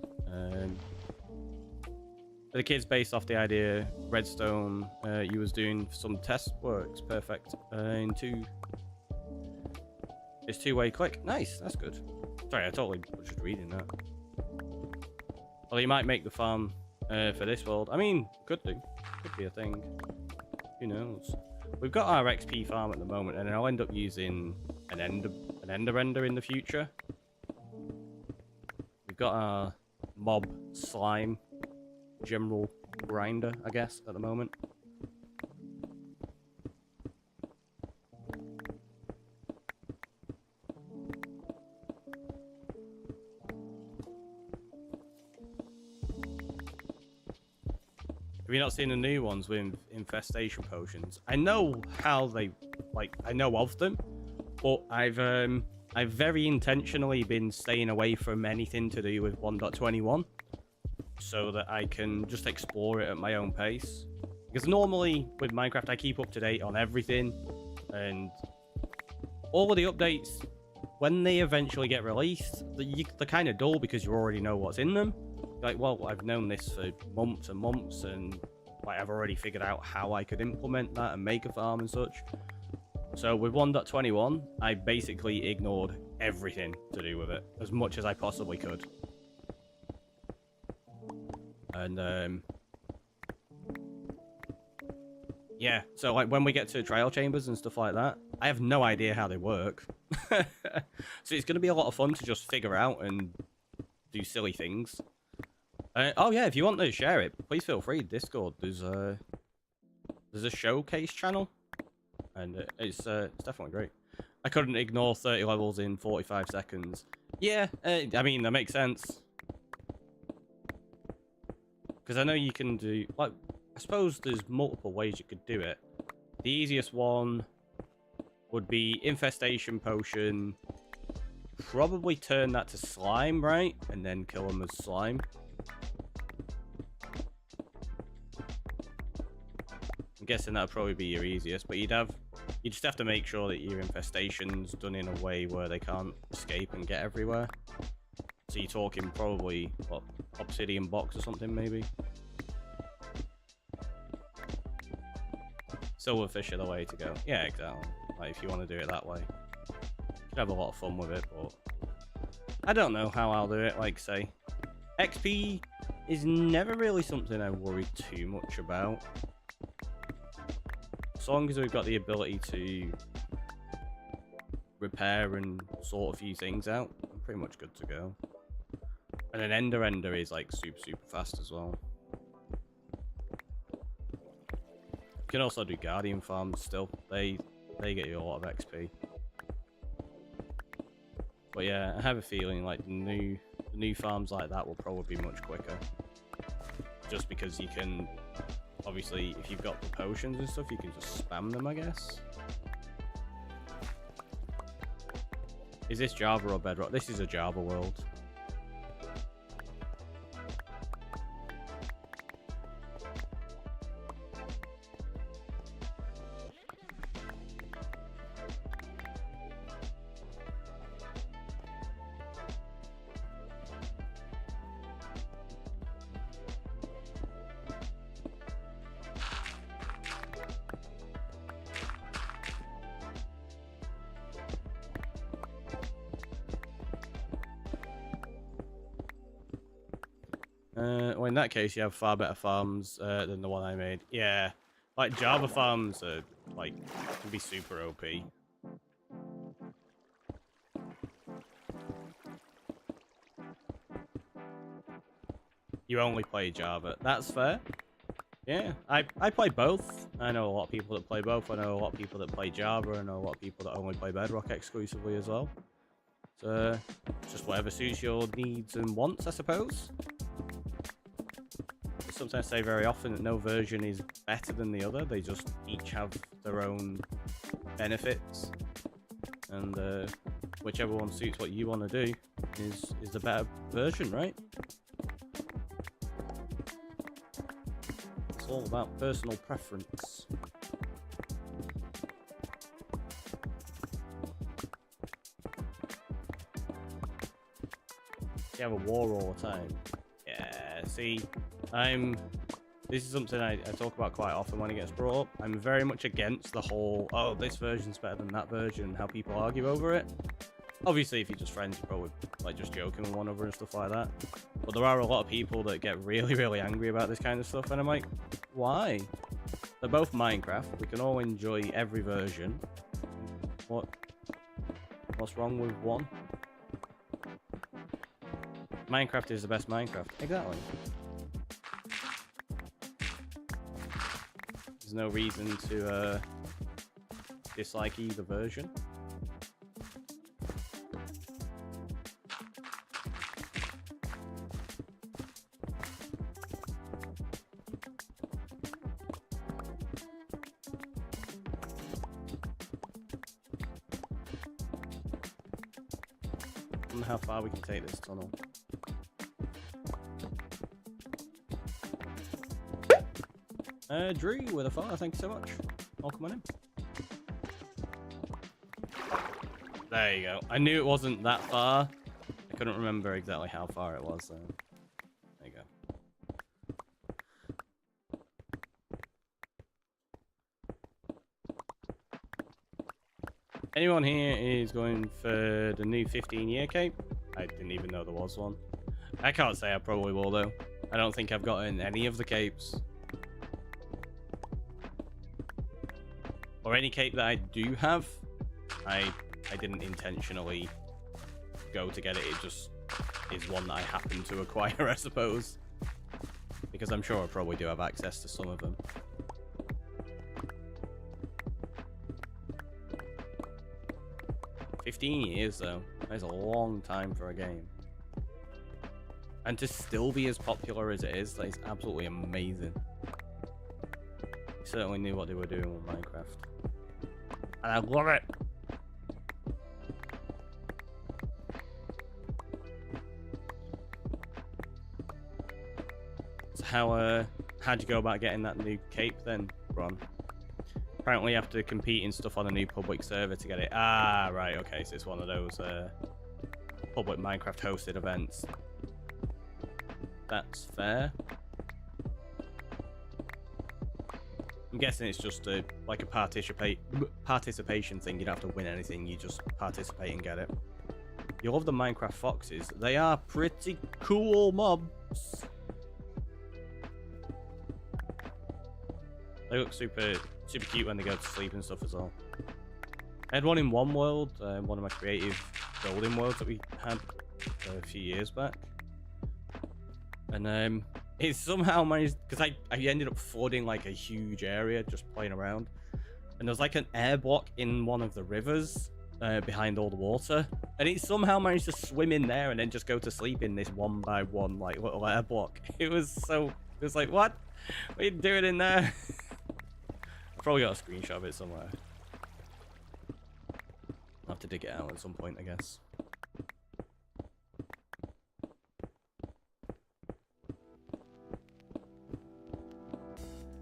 The kids based off the idea redstone you was doing some test works perfect in it's two-way click. Nice, that's good. Sorry, I totally was just reading that. Well, you might make the farm for this world. I mean, could do. Could be a thing. Who knows? We've got our XP farm at the moment, and I'll end up using an ender render in the future. We've got our mob slime general grinder, I guess, at the moment. Have you not seen the new ones with infestation potions? I know how they, like, I know of them, but I've very intentionally been staying away from anything to do with 1.21 so that I can just explore it at my own pace. Because normally with Minecraft, I keep up to date on everything, and all of the updates when they eventually get released, they're kind of dull because you already know what's in them. Like, well, I've known this for months and months, and like I've already figured out how I could implement that and make a farm and such. So with 1.21, I basically ignored everything to do with it as much as I possibly could. And yeah, so like when we get to trial chambers and stuff like that, I have no idea how they work. So it's going to be a lot of fun to just figure out and do silly things. Oh yeah, if you want to share it, please feel free. Discord, there's a showcase channel, and it's definitely great. I couldn't ignore 30 levels in 45 seconds. Yeah, I mean that makes sense. Because I know you can do, like, I suppose there's multiple ways you could do it. The easiest one would be infestation potion, probably turn that to slime, right? And then kill them as slime. I'm guessing that would probably be your easiest, but you just have to make sure that your infestation's done in a way where they can't escape and get everywhere. So you're talking probably, what, obsidian box or something, maybe? Silverfish are the way to go. Yeah, exactly. Like, if you want to do it that way. Could have a lot of fun with it, but I don't know how I'll do it, like, say. XP is never really something I worry too much about. As long as we've got the ability to repair and sort a few things out, I'm pretty much good to go. And an Ender is like super fast as well. You can also do Guardian farms still. They get you a lot of XP. But yeah, I have a feeling like the new farms like that will probably be much quicker. Just because you can, obviously, if you've got the potions and stuff, you can just spam them, I guess. Is this Java or Bedrock? This is a Java world. Well, in that case, you have far better farms than the one I made. Yeah, like Java farms are like can be super OP. You only play Java. That's fair. Yeah, I play both. I know a lot of people that play both. I know a lot of people that play Java. I know a lot of people that only play Bedrock exclusively as well. So, just whatever suits your needs and wants, I suppose. Sometimes say very often that no version is better than the other. They just each have their own benefits, and whichever one suits what you want to do is the better version, right? It's all about personal preference. You have a war all the time. Yeah, see, this is something I talk about quite often when it gets brought up. I'm very much against the whole, oh, this version's better than that version, how people argue over it. Obviously, if you're just friends, you're probably like just joking with one another and stuff like that. But there are a lot of people that get really angry about this kind of stuff, and I'm like, why? They're both Minecraft. We can all enjoy every version. What's wrong with one? Minecraft is the best Minecraft. Exactly. There's no reason to dislike either version. I wonder how far we can take this tunnel. Drew with a follow, thank you so much. Welcome on in. There you go. I knew it wasn't that far. I couldn't remember exactly how far it was, though. There you go. Anyone here is going for the new 15-year cape? I didn't even know there was one. I can't say I probably will, though. I don't think I've gotten any of the capes. Or any cape that I do have, I didn't intentionally go to get it. It just is one that I happen to acquire, I suppose. Because I'm sure I probably do have access to some of them. $15 though. That is a long time for a game. And to still be as popular as it is, that is absolutely amazing. They certainly knew what they were doing with Minecraft. And I love it! So how'd you go about getting that new cape then, Ron? Apparently you have to compete in stuff on a new public server to get it. Ah, right, okay, so it's one of those public Minecraft hosted events. That's fair. I'm guessing it's just like a participation thing. You don't have to win anything, you just participate and get it. You love the Minecraft foxes. They are pretty cool mobs. They look super cute when they go to sleep and stuff as well. I had one in one world, one of my creative building worlds that we had a few years back. And it somehow managed, because I ended up flooding like a huge area just playing around. And there was like an air block in one of the rivers behind all the water. And it somehow managed to swim in there and then just go to sleep in this 1x1 like little air block. It was like, what? What are you doing in there? Probably got a screenshot of it somewhere. I'll have to dig it out at some point, I guess.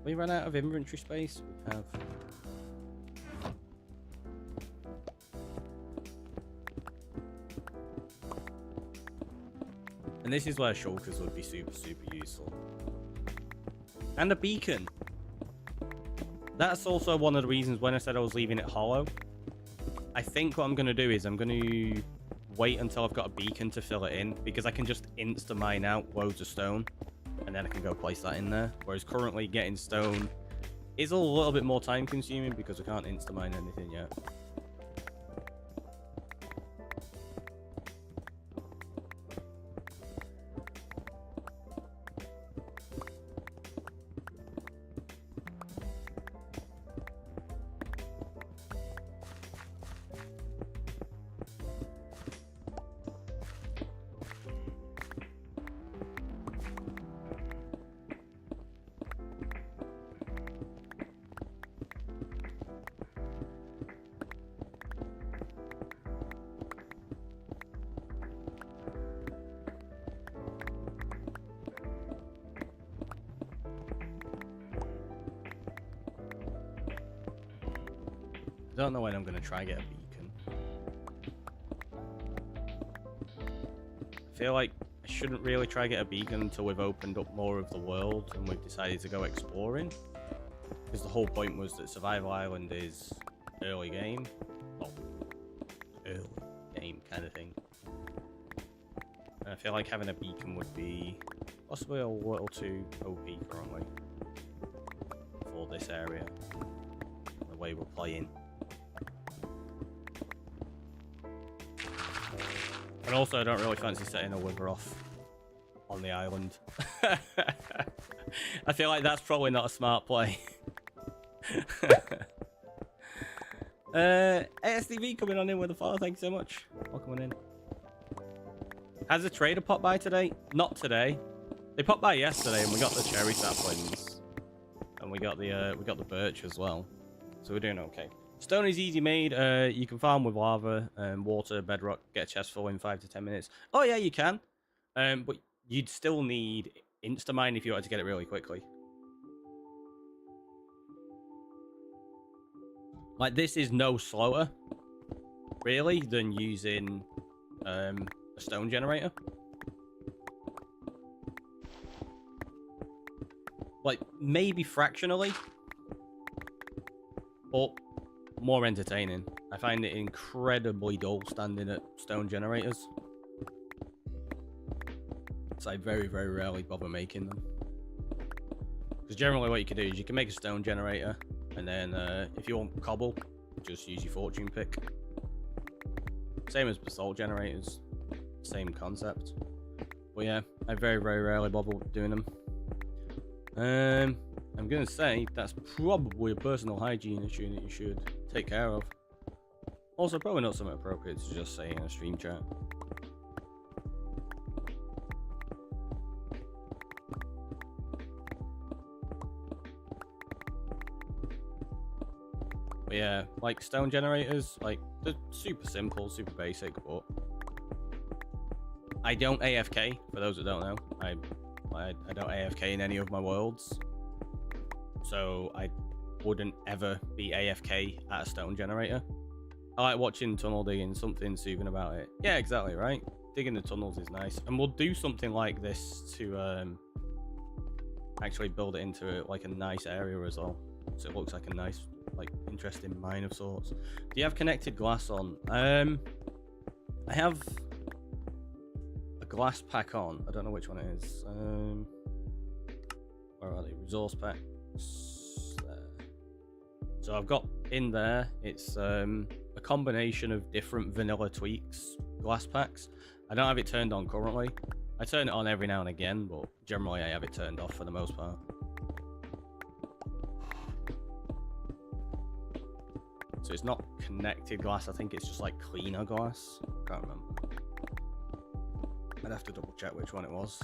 We ran out of inventory space. We have. And this is where shulkers would be super useful. And a beacon. That's also one of the reasons when I said I was leaving it hollow. I think what I'm going to do is I'm going to wait until I've got a beacon to fill it in, because I can just insta-mine out loads of stone, and then I can go place that in there. Whereas currently getting stone is a little bit more time consuming because I can't insta-mine anything yet. I don't know when I'm going to try and get a beacon. I feel like I shouldn't really try and get a beacon until we've opened up more of the world and we've decided to go exploring. Because the whole point was that Survival Island is early game. Well, early game kind of thing. And I feel like having a beacon would be possibly a little too OP currently for this area, the way we're playing. And also, I don't really fancy setting a wither off on the island. I feel like that's probably not a smart play. ASDV coming on in with a follow, thank you so much. Welcome in. Has a trader popped by today? Not today. They popped by yesterday and we got the cherry saplings. And we got the birch as well. So we're doing okay. Stone is easy made. You can farm with lava, water, bedrock, get a chest full in 5 to 10 minutes. Oh yeah, you can. But you'd still need Instamine if you wanted to get it really quickly. Like, this is no slower. really, than using a stone generator. Like, maybe fractionally, but more entertaining. I find it incredibly dull standing at stone generators. So I very, very rarely bother making them. Because generally what you can do is you can make a stone generator, and then if you want cobble, just use your fortune pick. Same as basalt generators, same concept. But yeah, I very, very rarely bother doing them. I'm gonna say that's probably a personal hygiene issue that you should take care of. Also, probably not something appropriate to just say in a stream chat. But yeah, like stone generators, like they're super simple, super basic, but I don't AFK, for those that don't know. I don't AFK in any of my worlds. So I wouldn't ever be AFK at a stone generator. I like watching tunnel digging, something soothing about it. Yeah, exactly, right? Digging the tunnels is nice. And we'll do something like this to actually build it into like a nice area as well. So it looks like a nice, like, interesting mine of sorts. Do you have connected glass on? I have a glass pack on. I don't know which one it is. Where are they? Resource packs. There. So I've got in there, it's a combination of different vanilla tweaks glass packs. I don't have it turned on currently. I turn it on every now and again, but generally I have it turned off for the most part. So it's not connected glass, I think it's just like cleaner glass. Can't remember. I'd have to double check which one it was.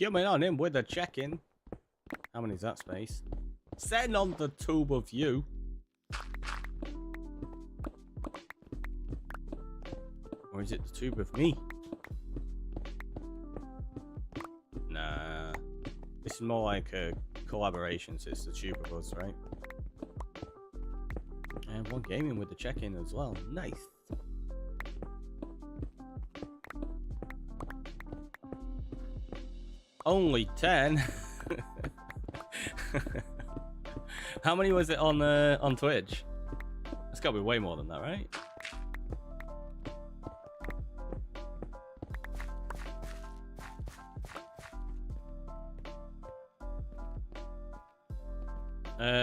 Coming on in with a check-in. How many is that space? Send on the tube of you. Or is it the tube of me? Nah. This is more like a collaboration, so it's the tube of us, right? And one gaming with the check-in as well. Nice. Only 10. How many was it on Twitch? It's got to be way more than that, right?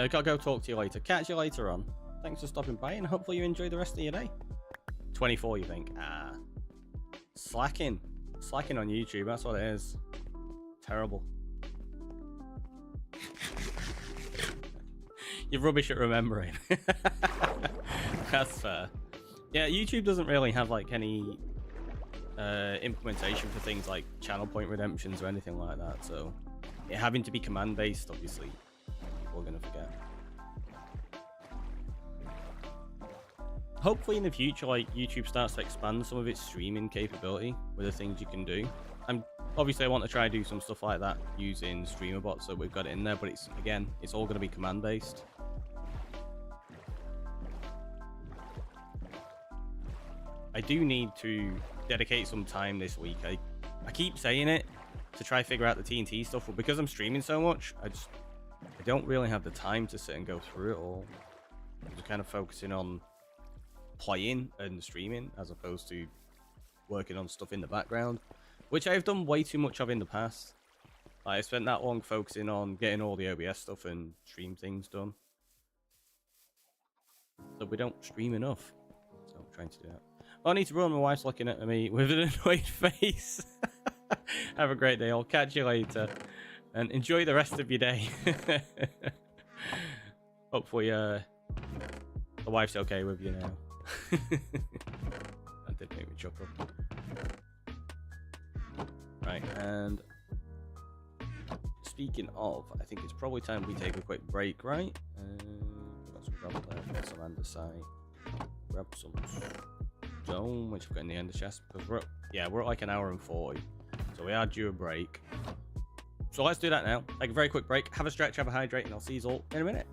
Gotta go talk to you later. Catch you later on. Thanks for stopping by, and hopefully you enjoy the rest of your day. 24, you think? Ah, slacking on YouTube. That's what it is. Terrible. You're rubbish at remembering. That's fair. Yeah, YouTube doesn't really have like any implementation for things like channel point redemptions or anything like that, so it having to be command based, obviously people are gonna forget. Hopefully in the future, like, YouTube starts to expand some of its streaming capability with the things you can do. Obviously, I want to try to do some stuff like that using streamer bots, so we've got it in there, but it's all going to be command based. I do need to dedicate some time this week. I keep saying it to try to figure out the TNT stuff, but because I'm streaming so much, I don't really have the time to sit and go through it all. I'm just kind of focusing on playing and streaming as opposed to working on stuff in the background, which I've done way too much of in the past. I spent that long focusing on getting all the OBS stuff and stream things done, so we don't stream enough. So I'm trying to do that. I need to run. My wife's looking at me with an annoyed face. Have a great day. I'll catch you later, and enjoy the rest of your day. Hopefully, the wife's okay with you now. That did make me chuckle. Right, and speaking of, I think it's probably time we take a quick break, right? Got some gravel there, got some andesite, grab some stone, which I've got in the ender chest, because we're at like an hour and 40, so we are due a break. So let's do that now. Take a very quick break, have a stretch, have a hydrate, and I'll see you all in a minute.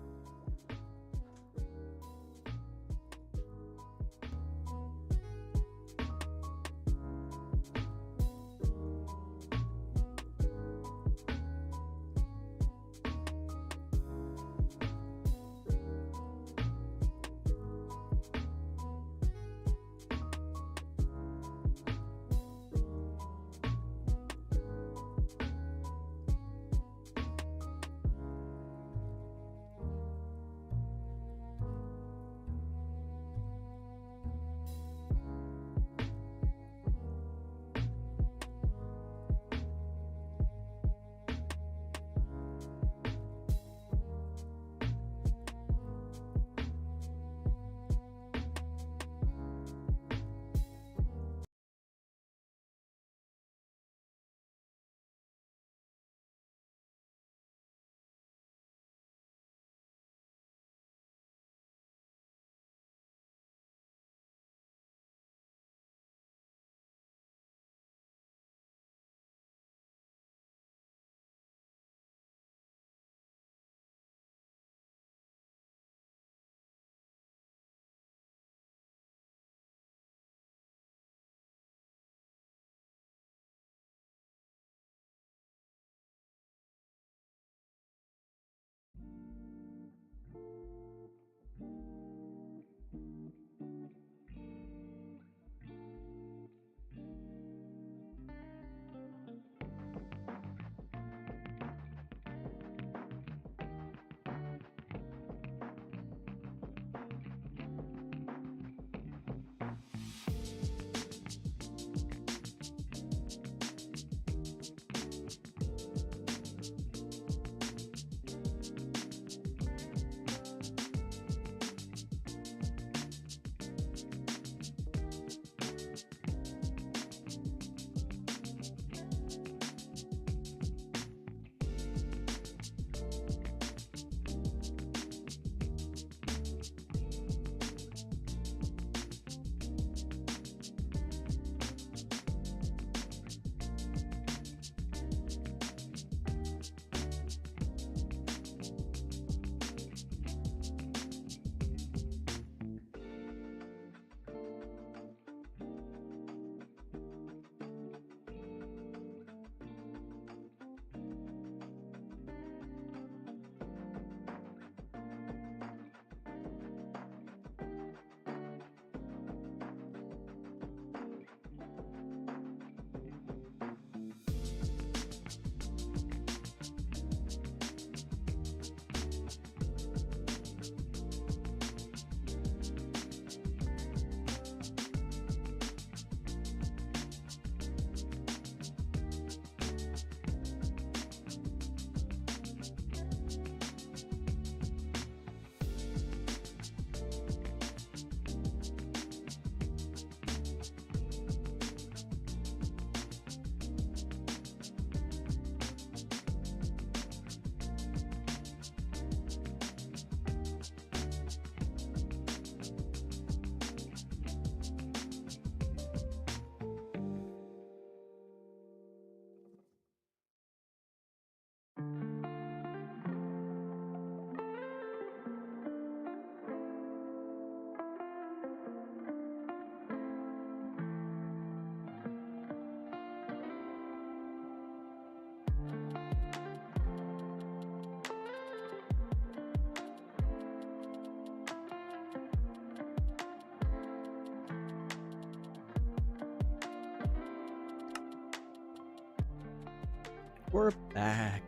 We're back.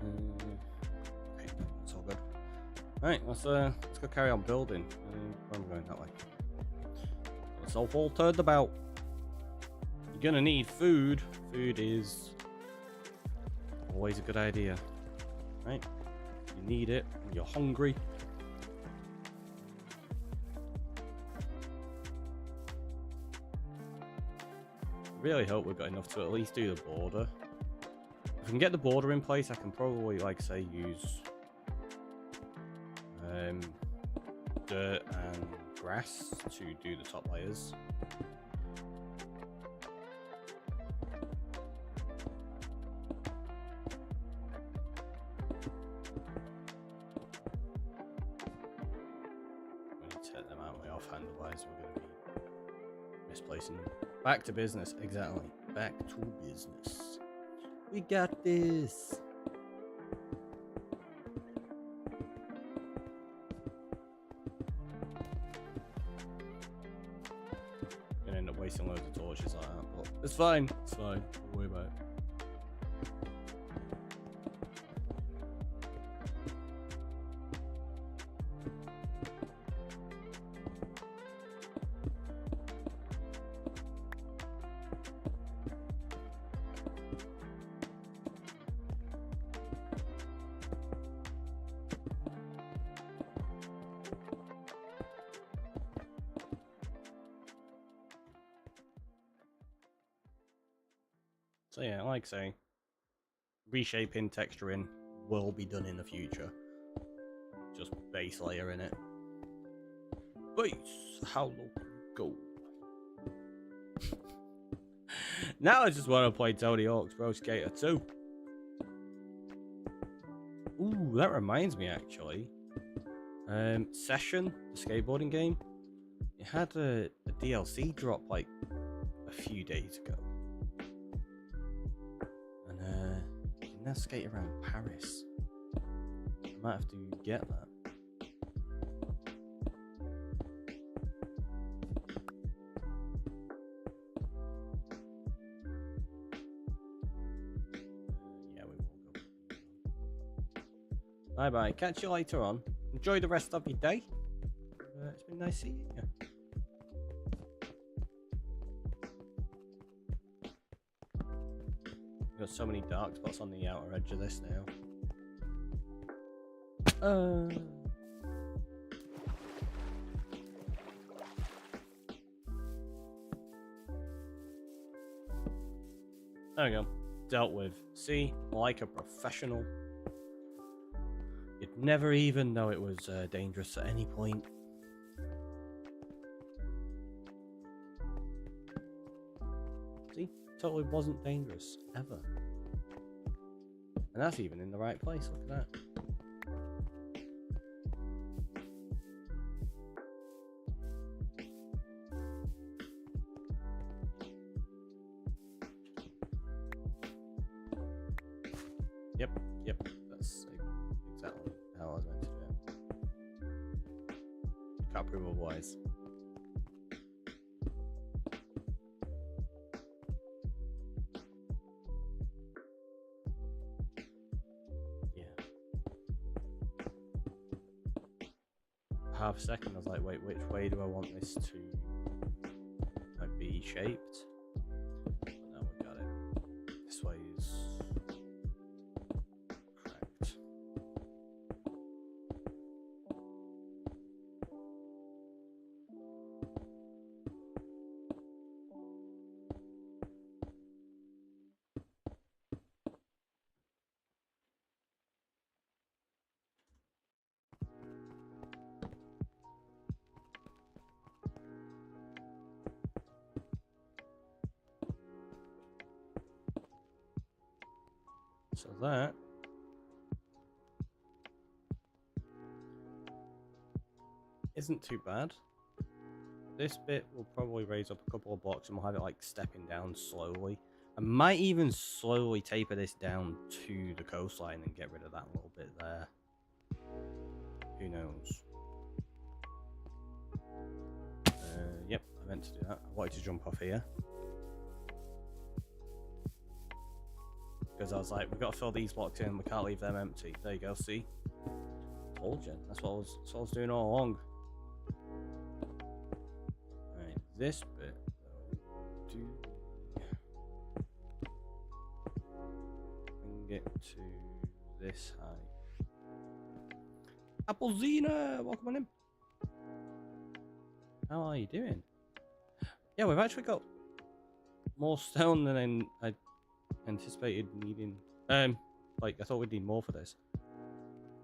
Okay, that's all good. Right, let's go carry on building. Where am I going? That way. Let's all turned about. You're gonna need food. Food is always a good idea, right? You need it when you're hungry. really hope we've got enough to at least do the border. If we can get the border in place, I can probably, like, say, use dirt and grass to do the top layers. We need to take them out way offhand, otherwise we're going to be misplacing them. Back to business, exactly. Back to business. We got this. Gonna end up wasting loads of torches like that, but it's fine. It's fine. Don't worry about it. So yeah, like say, reshaping, texturing will be done in the future. Just base layer in it. Base, how low can you go? Now I just want to play Tony Hawk's Pro Skater 2. Ooh, that reminds me actually. Session, the skateboarding game, it had a DLC drop like a few days ago. You can now skate around Paris. I might have to get that. Yeah, we will go. Bye bye. Catch you later on. Enjoy the rest of your day. It's been nice seeing you. Got so many dark spots on the outer edge of this now. There we go. Dealt with. See, like a professional. You'd never even know it was dangerous at any point. See? Totally wasn't dangerous, ever. And that's even in the right place, look at that. Yep, that's exactly how I was meant to do it. Can't prove otherwise. Half a second, I was like, wait, which way do I want this to like be shaped? But now we got it. This way is correct. So that isn't too bad. This bit will probably raise up a couple of blocks and we'll have it like stepping down slowly. I might even slowly taper this down to the coastline and get rid of that little bit there. Who knows? Yep, I meant to do that. I wanted to jump off here. Because I was like, we've got to fill these blocks in, we can't leave them empty. There you go, see? Told you. That's what I was doing all along. Right, this bit, though, bring it to this height. Applezina! Welcome on in. How are you doing? Yeah, we've actually got more stone than I anticipated needing. Like I thought we'd need more for this.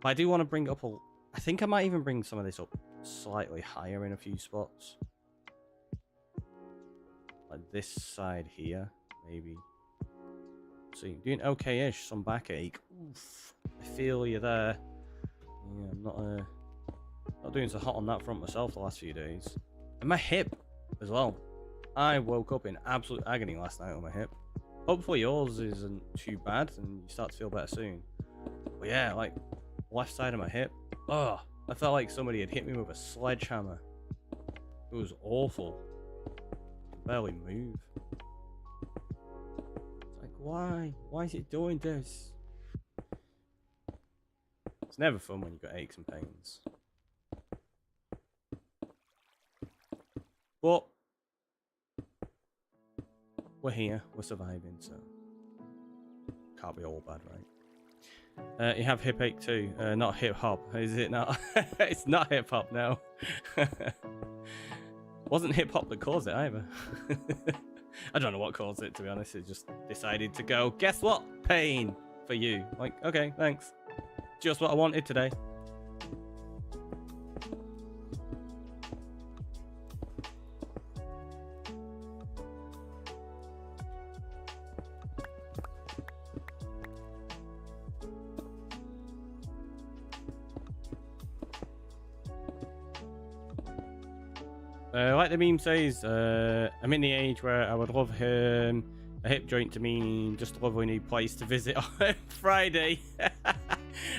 But I do want to bring up a. I think I might even bring some of this up slightly higher in a few spots. Like this side here, maybe. See, doing okay-ish. Some backache. Oof. I feel you there. Yeah, I'm not doing so hot on that front myself the last few days. And my hip as well. I woke up in absolute agony last night on my hip. Hopefully yours isn't too bad and you start to feel better soon. But yeah, like left side of my hip. Oh, I felt like somebody had hit me with a sledgehammer. It was awful. Barely move. It's like, why? Why is it doing this? It's never fun when you've got aches and pains. But we're here, we're surviving, so can't be all bad, right? You have hip ache too, not hip hop, is it not? It's not hip hop, no. Wasn't hip hop that caused it either. I don't know what caused it, to be honest. It just decided to go, guess what? Pain for you. Like, okay, thanks. Just what I wanted today. Like the meme says, I'm in the age where I would love a hip joint to mean just a lovely new place to visit on Friday.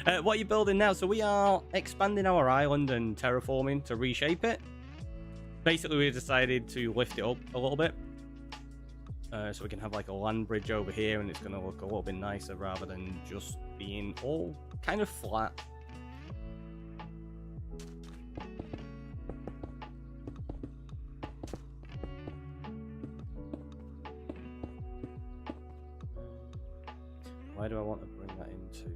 What are you building now? So we are expanding our island and terraforming to reshape it. Basically, we decided to lift it up a little bit. So we can have like a land bridge over here and it's going to look a little bit nicer rather than just being all kind of flat. Where do I want to bring that into?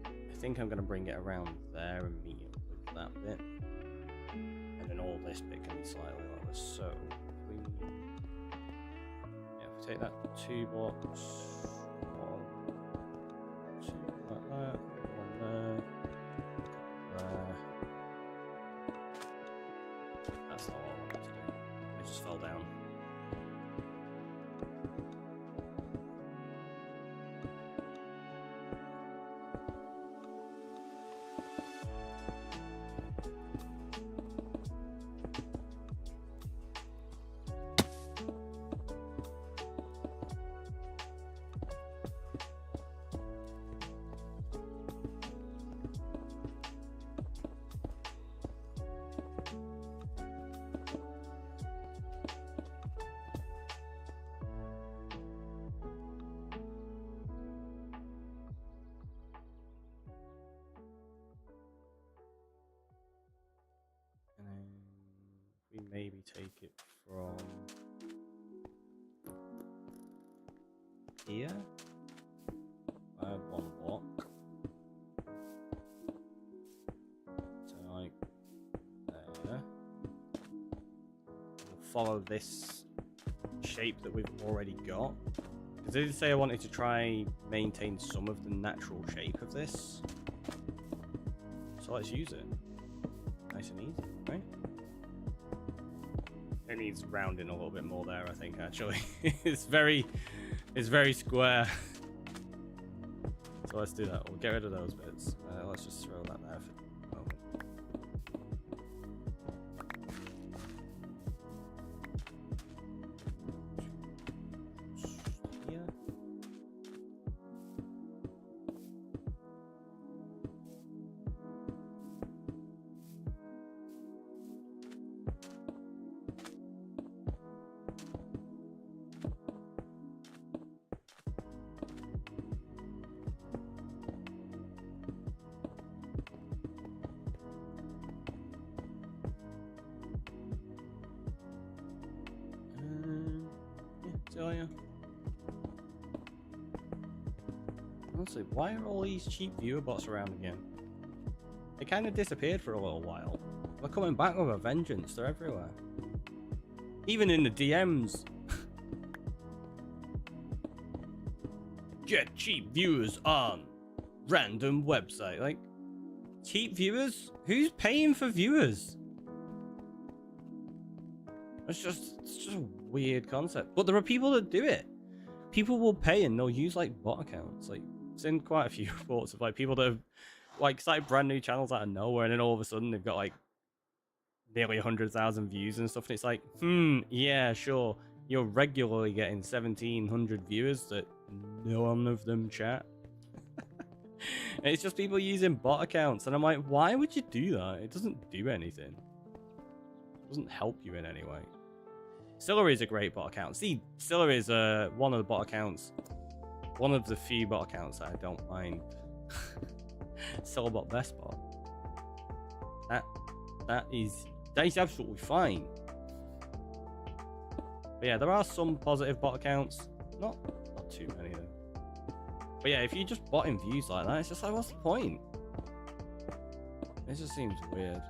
I think I'm going to bring it around there and meet it with that bit. And then all this bit can be slightly lower. So, if we take that 2 blocks, 1, 2, like that, 1 there, there. That's not what I wanted to do. It just fell down. We maybe take it from here. I have 1 block. So like there. We'll follow this shape that we've already got. Because I did say I wanted to try maintain some of the natural shape of this. So let's use it. Nice and easy, right? It needs rounding a little bit more there, I think, actually. it's very square. So let's do that. We'll get rid of those bits. Let's just throw that there for the moment. Here. Yeah. Honestly, why are all these cheap viewer bots around again? They kind of disappeared for a little while. They're coming back with a vengeance. They're everywhere. Even in the DMs. get cheap viewers on random website. Like, cheap viewers? Who's paying for viewers? It's just a weird concept. But there are people that do it. People will pay and they'll use like bot accounts. Like, it's in quite a few reports of like people that have like started brand new channels out of nowhere, and then all of a sudden they've got like nearly 100,000 views and stuff. And it's like, yeah, sure. You're regularly getting 1,700 viewers that none of them chat. And it's just people using bot accounts, and I'm like, why would you do that? It doesn't do anything. It doesn't help you in any way. Scylla is a great bot account. See, Scylla is one of the bot accounts, one of the few bot accounts that I don't mind. Scylabot best bot. That is absolutely fine. But yeah, there are some positive bot accounts. Not too many though. But yeah, if you just botting views like that, it's just like, what's the point? It just seems weird.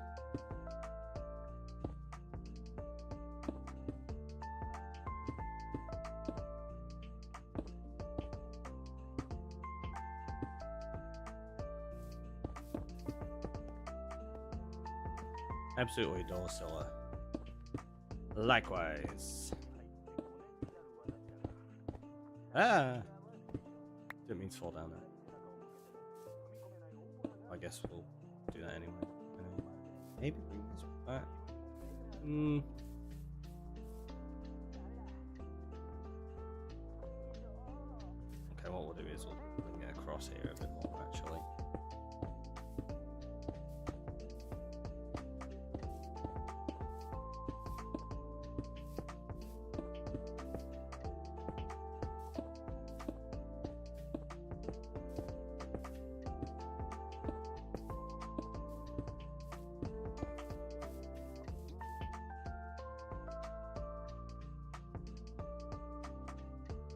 Absolutely adore Scylla. Likewise. Ah! Didn't mean to fall down there. I guess we'll do that anyway. Maybe bring this back. Okay, what we'll do is we'll bring it across here a bit more, actually.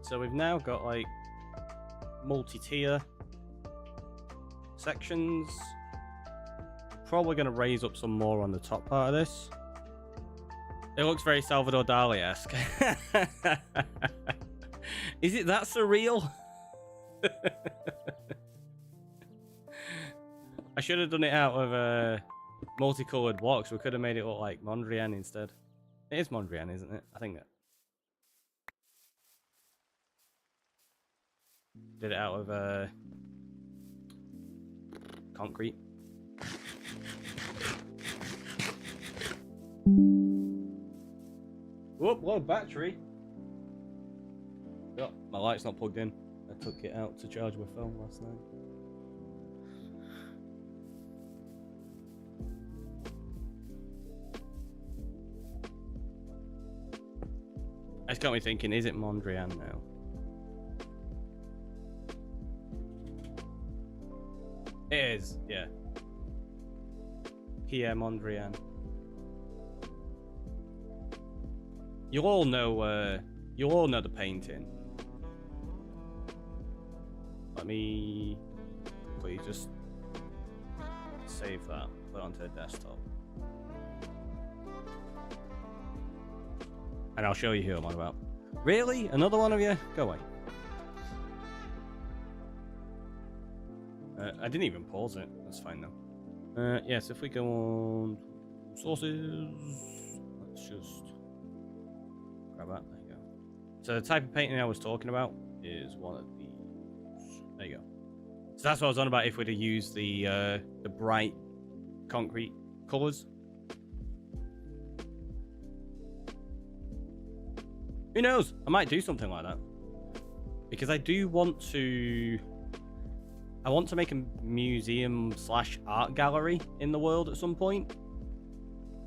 So we've now got like multi-tier sections. Probably going to raise up some more on the top part of this. It looks very Salvador Dali-esque. Is it that surreal? I should have done it out of multicolored blocks. We could have made it look like Mondrian instead. It is Mondrian, isn't it? I think that. Did it out of concrete. Whoop, low battery. Oh, my light's not plugged in. I took it out to charge my phone last night. It's got me thinking, is it Mondrian now? It is, yeah. Pierre Mondrian. You'll all know the painting. Let me please just save that, put it onto the desktop. And I'll show you who I'm on about. Really? Another one of you? Go away. I didn't even pause it. That's fine though. Yes, if we go on sources, let's just grab that. There you go. So the type of painting I was talking about is one of these. There you go. So that's what I was on about. If we'd have used the bright concrete colors. Who knows? I might do something like that because I do want to. I want to make a museum / art gallery in the world at some point,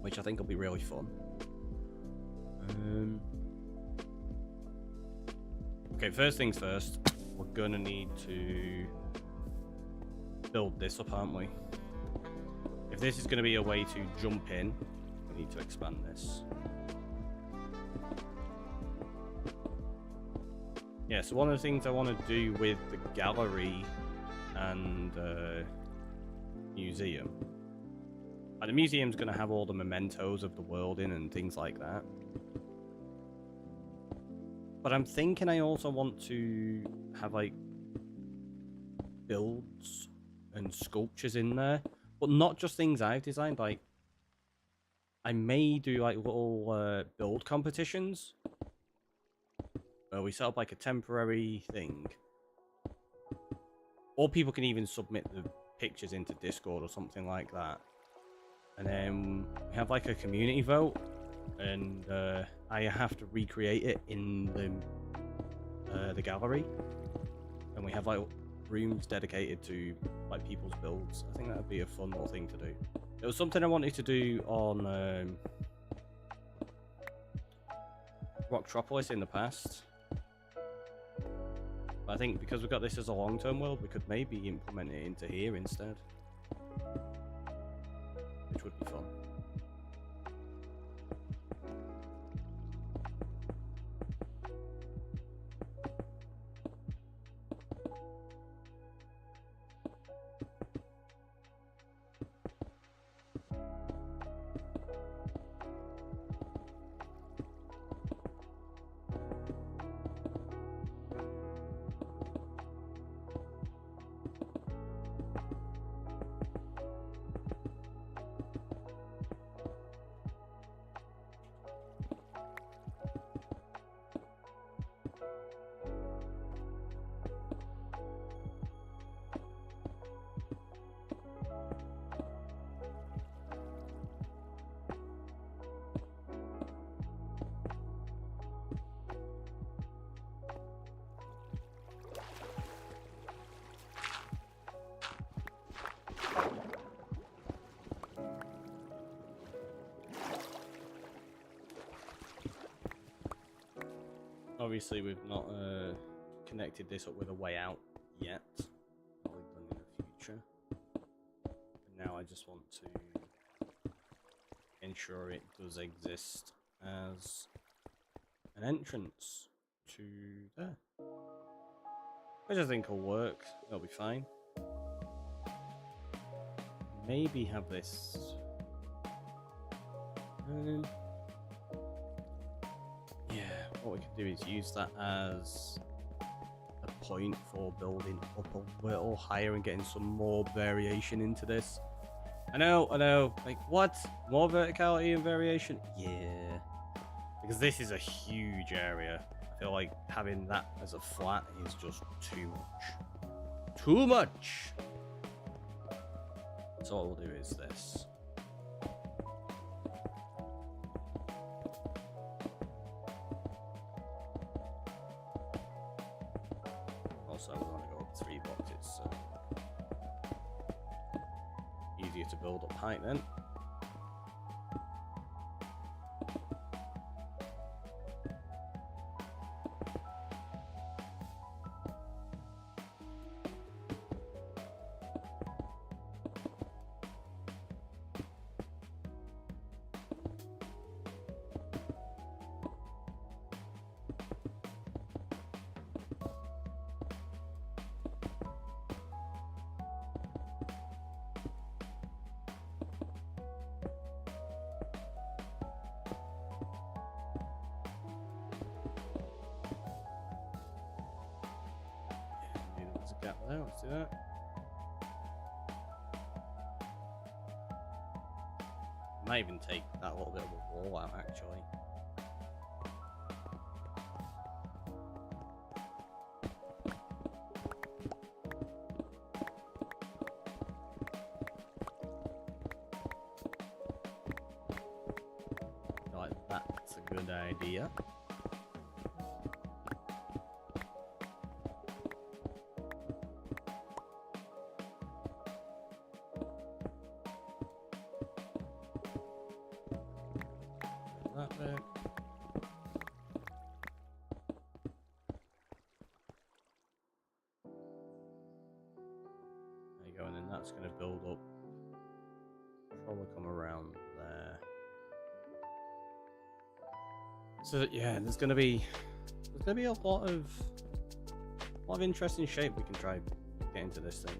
which I think will be really fun. Okay, first things first, we're gonna need to build this up, aren't we? If this is gonna be a way to jump in, we need to expand this. Yeah, so one of the things I want to do with the gallery and museum. And the museum's going to have all the mementos of the world in and things like that. But I'm thinking I also want to have like builds and sculptures in there, but not just things I've designed. Like, I may do like little build competitions where we set up like a temporary thing, or people can even submit the pictures into Discord or something like that, and then we have like a community vote, and I have to recreate it in the gallery, and we have like rooms dedicated to like people's builds. I think that would be a fun little thing to do. It was something I wanted to do on Rocktropolis in the past, but I think because we've got this as a long-term world, we could maybe implement it into here instead, which would be fun. Obviously, we've not connected this up with a way out yet. Probably done in the future. But now I just want to ensure it does exist as an entrance to there, which I think will work. That'll be fine. Maybe have this. Yeah, what we can do is use that as a point for building up a little higher and getting some more variation into this. I know, like, what? More verticality and variation? Yeah. Because this is a huge area. I feel like having that as a flat is just too much. Too much! So what we'll do is this. Also, we want to go up 3 boxes, so easier to build up height then. Gap there, let's do that. Might even take that little bit of a wall out actually. Like that's a good idea. That bit. There you go, and then that's going to build up. Probably come around there. So yeah, there's going to be a lot of interesting shape we can try get into this thing.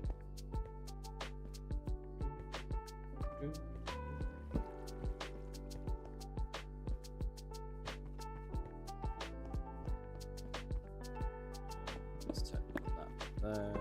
Let's take that there.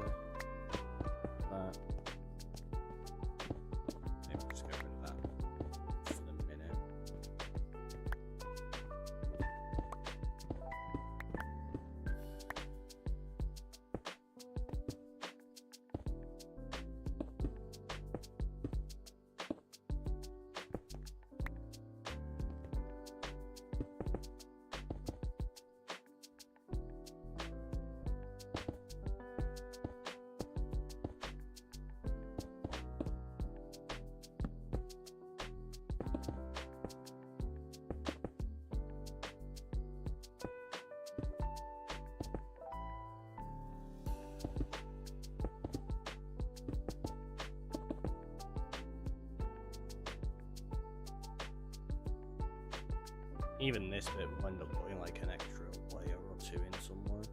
even this bit will end up putting like an extra layer or two in somewhere.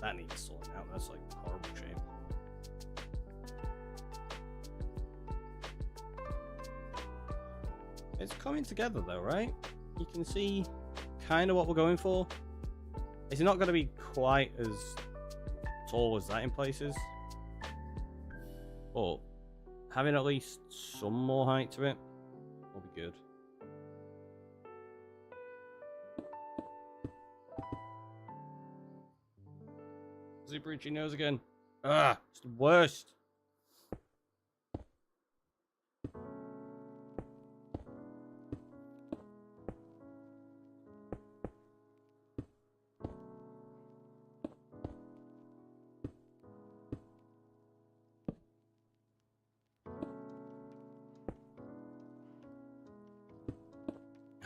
That needs sorting out. That's like horrible shape. It's coming together though, right? You can see kind of what we're going for. It's not going to be quite as tall as that in places, but having at least some more height to it will be good. Super itchy nose again. Ah, it's the worst.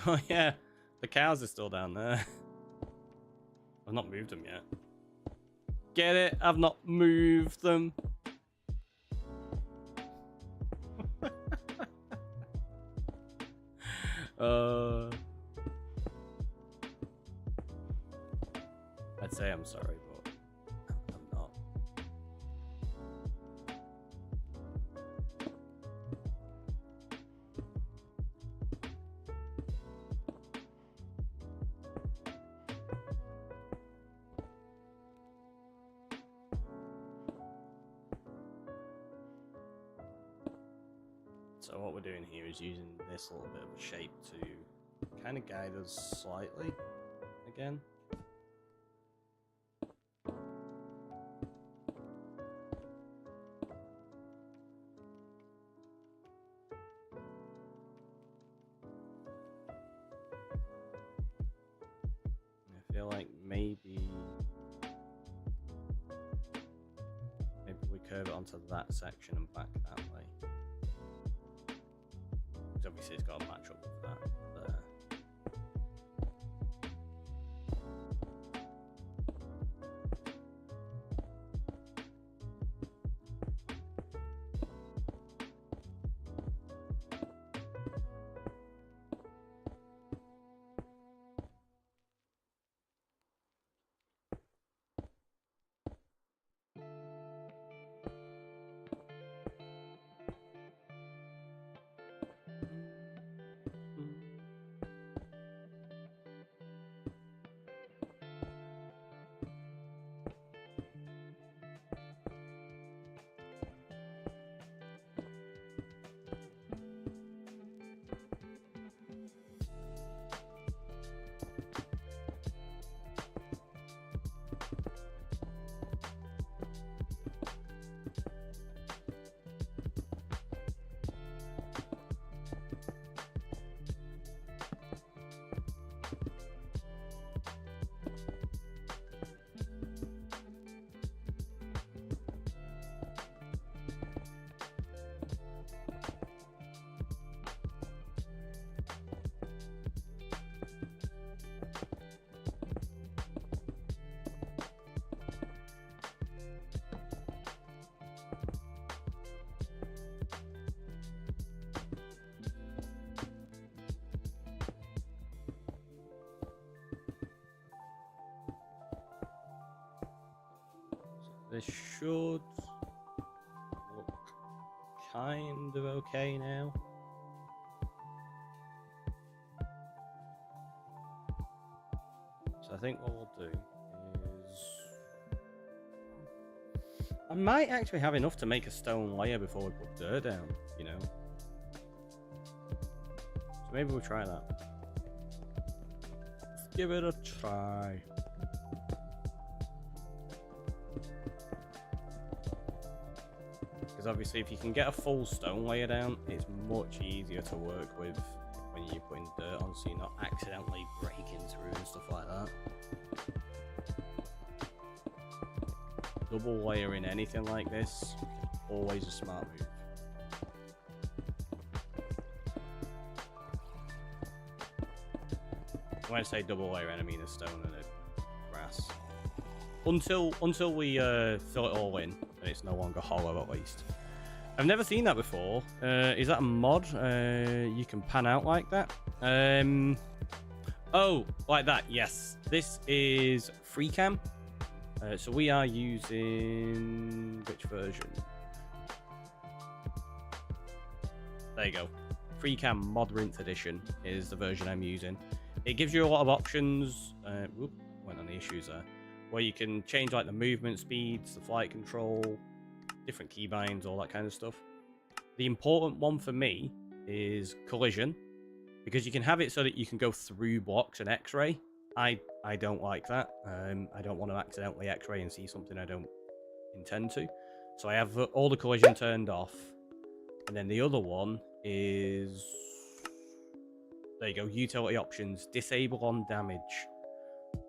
Oh yeah, the cows are still down there. I've not moved them yet. Get it? I've not moved them. I'd say I'm sorry, but I'm not. So what we're doing here is using this little bit of a shape to kind of guide us slightly again. I feel like maybe we curve it onto that section and back that way. Because obviously it's got to match up with that there. This should look kind of okay now. So I think what we'll do is I might actually have enough to make a stone layer before we put dirt down, you know. So maybe we'll try that. Let's give it a try. Obviously, if you can get a full stone layer down, it's much easier to work with when you're putting dirt on, so you're not accidentally breaking through and stuff like that. Double layering anything like this, always a smart move. When I say double layering, I mean a stone and a grass. Until we fill it all in, and it's no longer hollow at least. I've never seen that before. Is that a mod? You can pan out like that. Oh, like that. Yes. This is free cam. So we are using which version? There you go. Free cam Modrinth edition is the version I'm using. It gives you a lot of options. Whoop, went on the issues there. Where you can change like the movement speeds, the flight control, different keybinds, all that kind of stuff. The important one for me is collision, because you can have it so that you can go through blocks and X-ray. I don't like that. I don't want to accidentally X-ray and see something I don't intend to. So I have all the collision turned off. And then the other one is... There you go, utility options, disable on damage.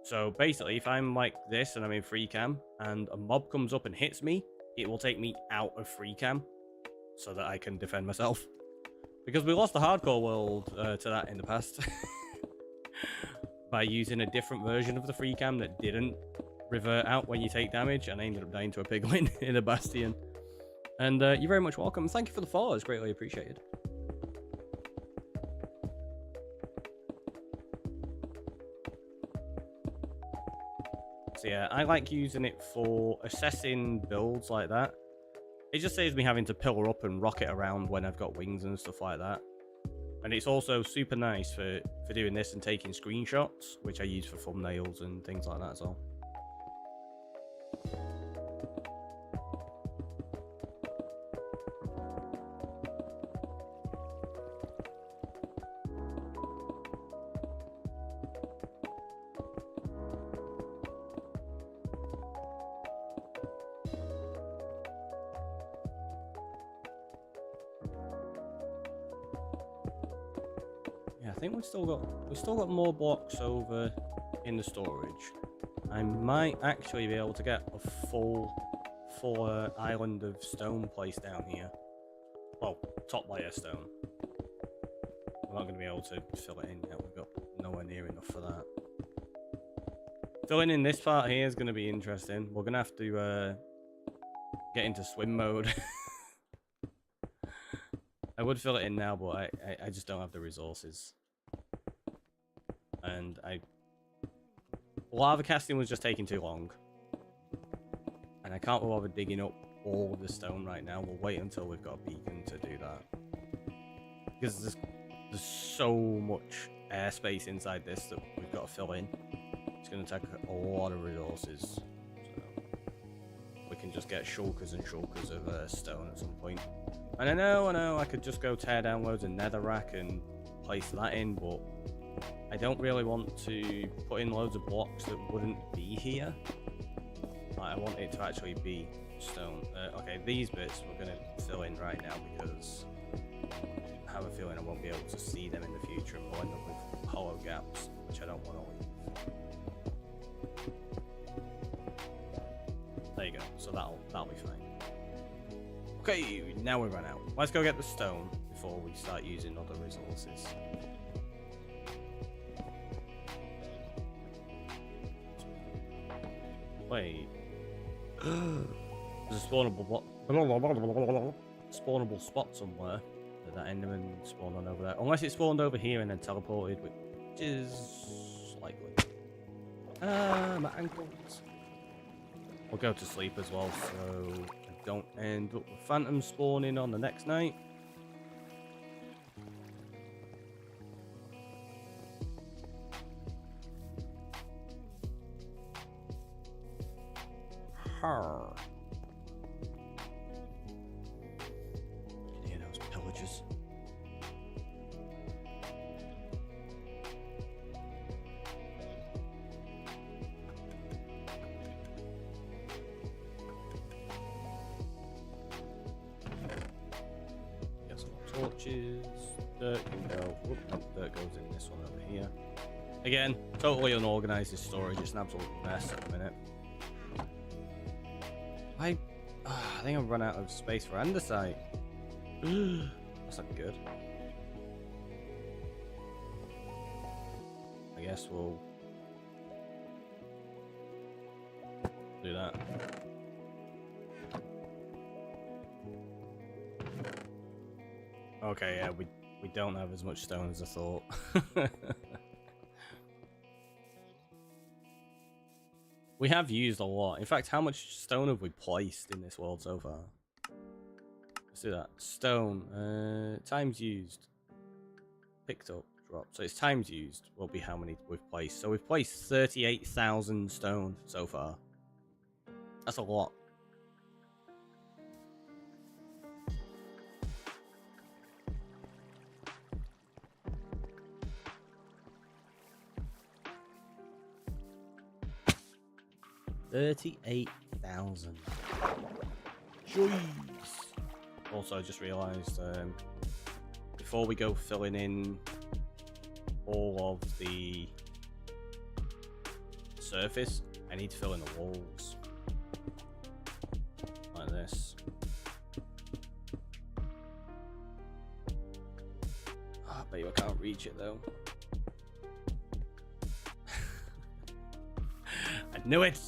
So basically, if I'm like this and I'm in free cam, and a mob comes up and hits me, it will take me out of free cam, so that I can defend myself. Because we lost the hardcore world to that in the past. By using a different version of the free cam that didn't revert out when you take damage, and I ended up dying to a piglin in a bastion. And you're very much welcome. Thank you for the follow, it's greatly appreciated. So yeah, I like using it for assessing builds like that. It just saves me having to pillar up and rocket around when I've got wings and stuff like that. And it's also super nice for doing this and taking screenshots, which I use for thumbnails and things like that as well. I think we've still got more blocks over in the storage. I might actually be able to get a full island of stone placed down here. Well, top layer stone. We're not going to be able to fill it in yet. We've got nowhere near enough for that. Filling in this part here is going to be interesting. We're going to have to get into swim mode. I would fill it in now, but I just don't have the resources. And lava casting was just taking too long. And I can't bother digging up all of the stone right now. We'll wait until we've got a beacon to do that. Because there's so much airspace inside this that we've got to fill in. It's going to take a lot of resources. So we can just get shulkers and shulkers of stone at some point. And I know, I could just go tear down loads of netherrack and place that in, but I don't really want to put in loads of blocks that wouldn't be here. Like, I want it to actually be stone. Okay, these bits we're going to fill in right now because I have a feeling I won't be able to see them in the future and we'll end up with hollow gaps, which I don't want to leave. There you go, so that'll be fine. Okay, now we've run out. Let's go get the stone before we start using other resources. Wait. There's a spawnable spot somewhere that Enderman spawned on over there. Unless it spawned over here and then teleported, which is likely. My ankles. We'll go to sleep as well, so I don't end up with phantom spawning on the next night. Har. Can you hear those pillagers? Get some torches. Dirt can go. Whoop, no, dirt goes in this one over here. Again, totally unorganized this storage. It's an absolute mess at the minute. I think I've run out of space for andesite. That's not good. I guess we'll do that. Okay, yeah, we don't have as much stone as I thought. We have used a lot. In fact, how much stone have we placed in this world so far? Let's do that. Stone. Times used. Picked up. Dropped. So it's times used will be how many we've placed. So we've placed 38,000 stone so far. That's a lot. $38,000. Jeez. Also, I just realised before we go filling in all of the surface, I need to fill in the walls like this. Oh, I bet you I can't reach it though. I knew it.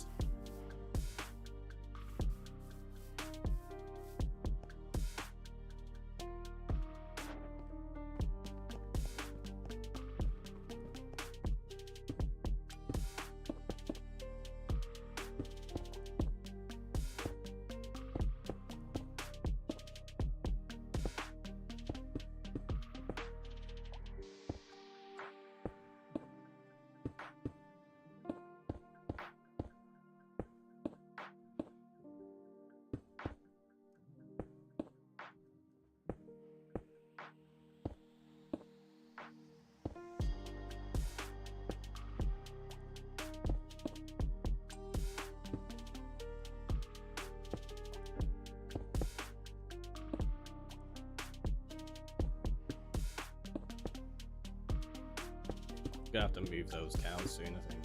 Gonna have to move those cows soon, I think.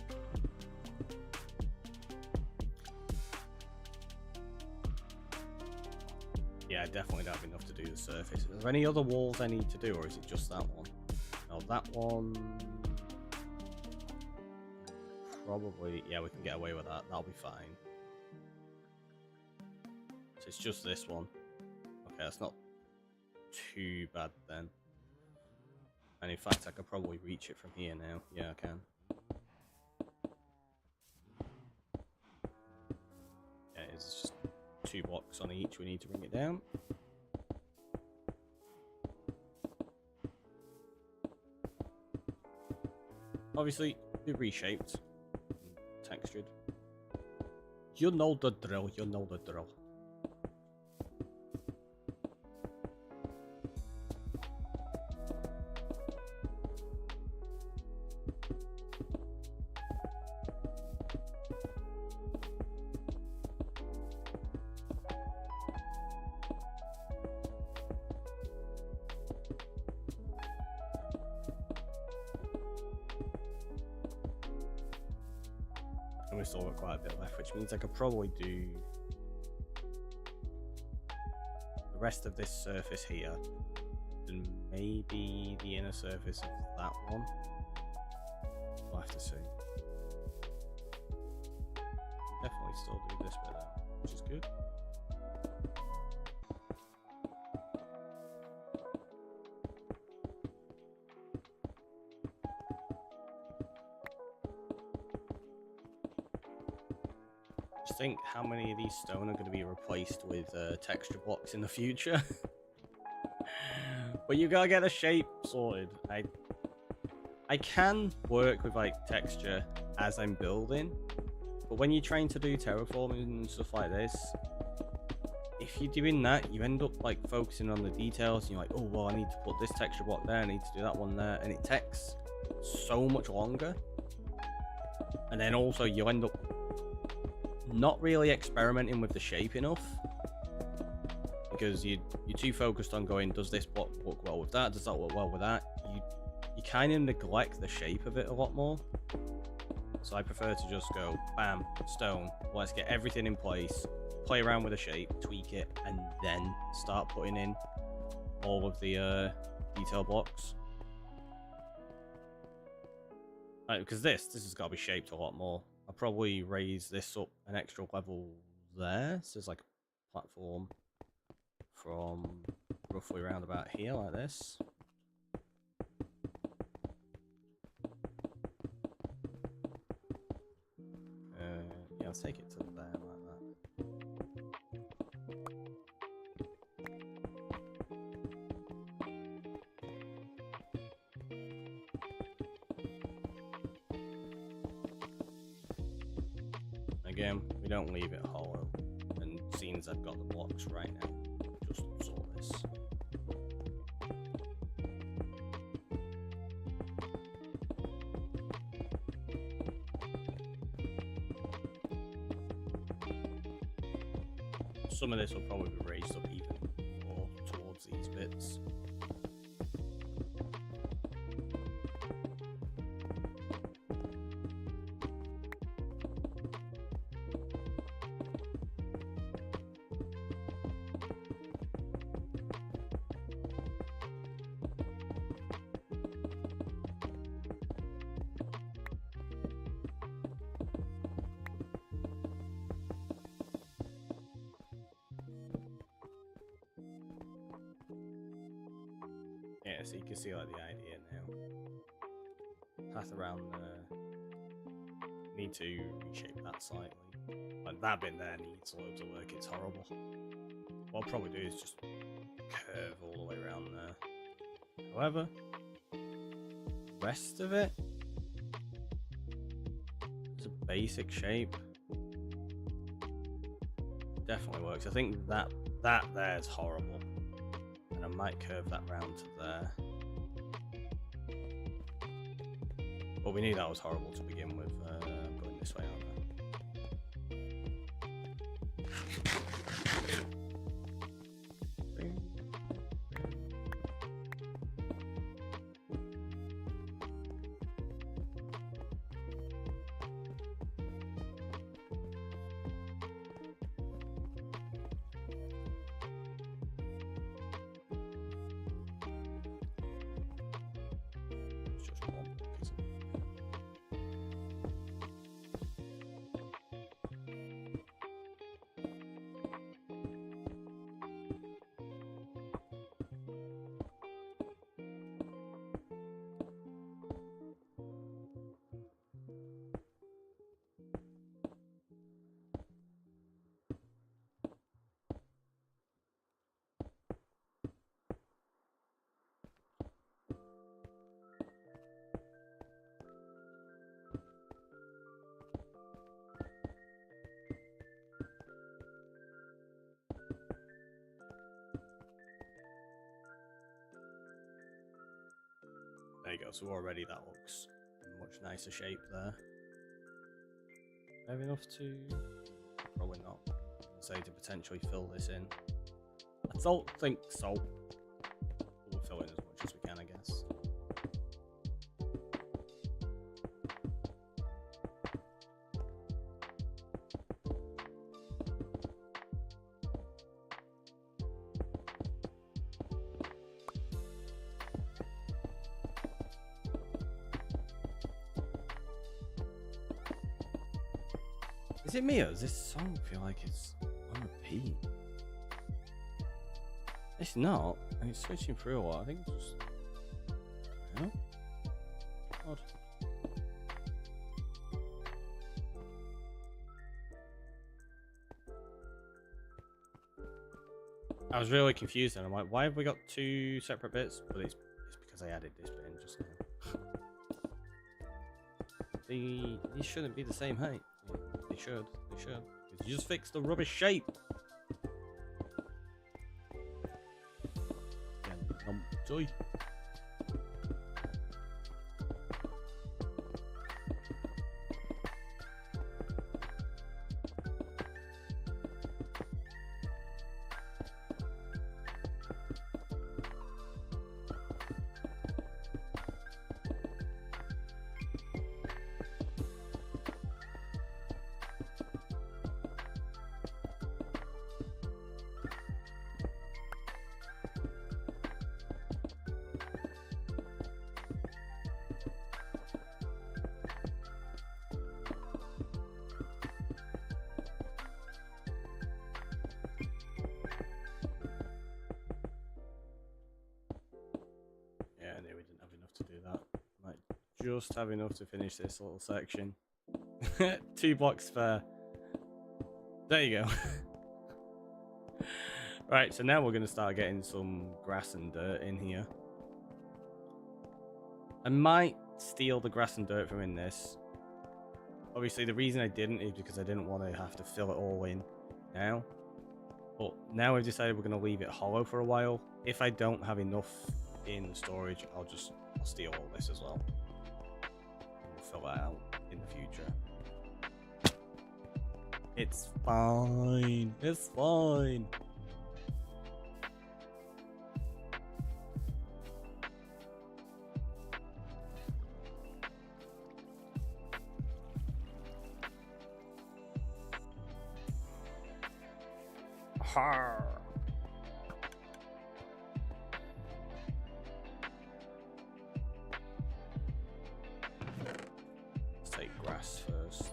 Yeah, I definitely don't have enough to do the surface. Is there any other walls I need to do, or is it just that one? No, that one... Probably... Yeah, we can get away with that. That'll be fine. So it's just this one. Okay, that's not too bad then. And in fact, I could probably reach it from here now. Yeah, I can. Yeah, it's just 2 blocks on each. We need to bring it down. Obviously, they're reshaped. Textured. You know the drill. You know the drill. And we've still got quite a bit left, which means I could probably do the rest of this surface here, and maybe the inner surface of that one. We'll have to see. Definitely still do this bit out, which is good. Just think how many of these stone are going to be replaced with texture blocks in the future. But you gotta get the shape sorted. I can work with like texture as I'm building, but when you're trying to do terraforming and stuff like this, if you're doing that, you end up like focusing on the details, and you're like, oh well, I need to put this texture block there, I need to do that one there, and it takes so much longer. And then also you end up not really experimenting with the shape enough, because you're too focused on going, does this block work well with that, does that work well with that? You kind of neglect the shape of it a lot more. So I prefer to just go bam, stone, let's get everything in place, play around with the shape, tweak it, and then start putting in all of the detail blocks. Right, because this has got to be shaped a lot more. I'll probably raise this up an extra level there, so there's like a platform from roughly around about here, like this. let's take it to there like that. Again, we don't leave it hollow, and seeing as I've got the blocks right now, just saw this. Some of this will probably be raised up even more towards these bits. Yeah, so you can see like the idea now. Path around there. Need to reshape that slightly. Like that bit there needs loads of work, it's horrible. What I'll probably do is just curve all the way around there. However, the rest of it is a basic shape. Definitely works. I think that there is horrible. And I might curve that round to there. But we knew that was horrible to begin with. I'm going this way, aren't I? There you go, so already that looks in much nicer shape there. Have enough to... probably not. Say to potentially fill this in. I don't think so. We'll fill in as much as we can, I guess. Is it me or does this song feel like it's on repeat? It's not. I mean, it's switching through a lot. I think it's just... you know? Odd. I was really confused and I'm like, why have we got two separate bits? But it's because I added this bit in just now. These shouldn't be the same height. They should. You just fix the rubbish shape. Joy. Just have enough to finish this little section. 2 blocks spare. There you go. Right, so now we're going to start getting some grass and dirt in here. I might steal the grass and dirt from in this. Obviously, the reason I didn't is because I didn't want to have to fill it all in now. But now I've decided we're going to leave it hollow for a while. If I don't have enough in the storage, I'll steal all this as well. We'll fill that out in the future. It's fine. It's fine. Har. Let's take grass first.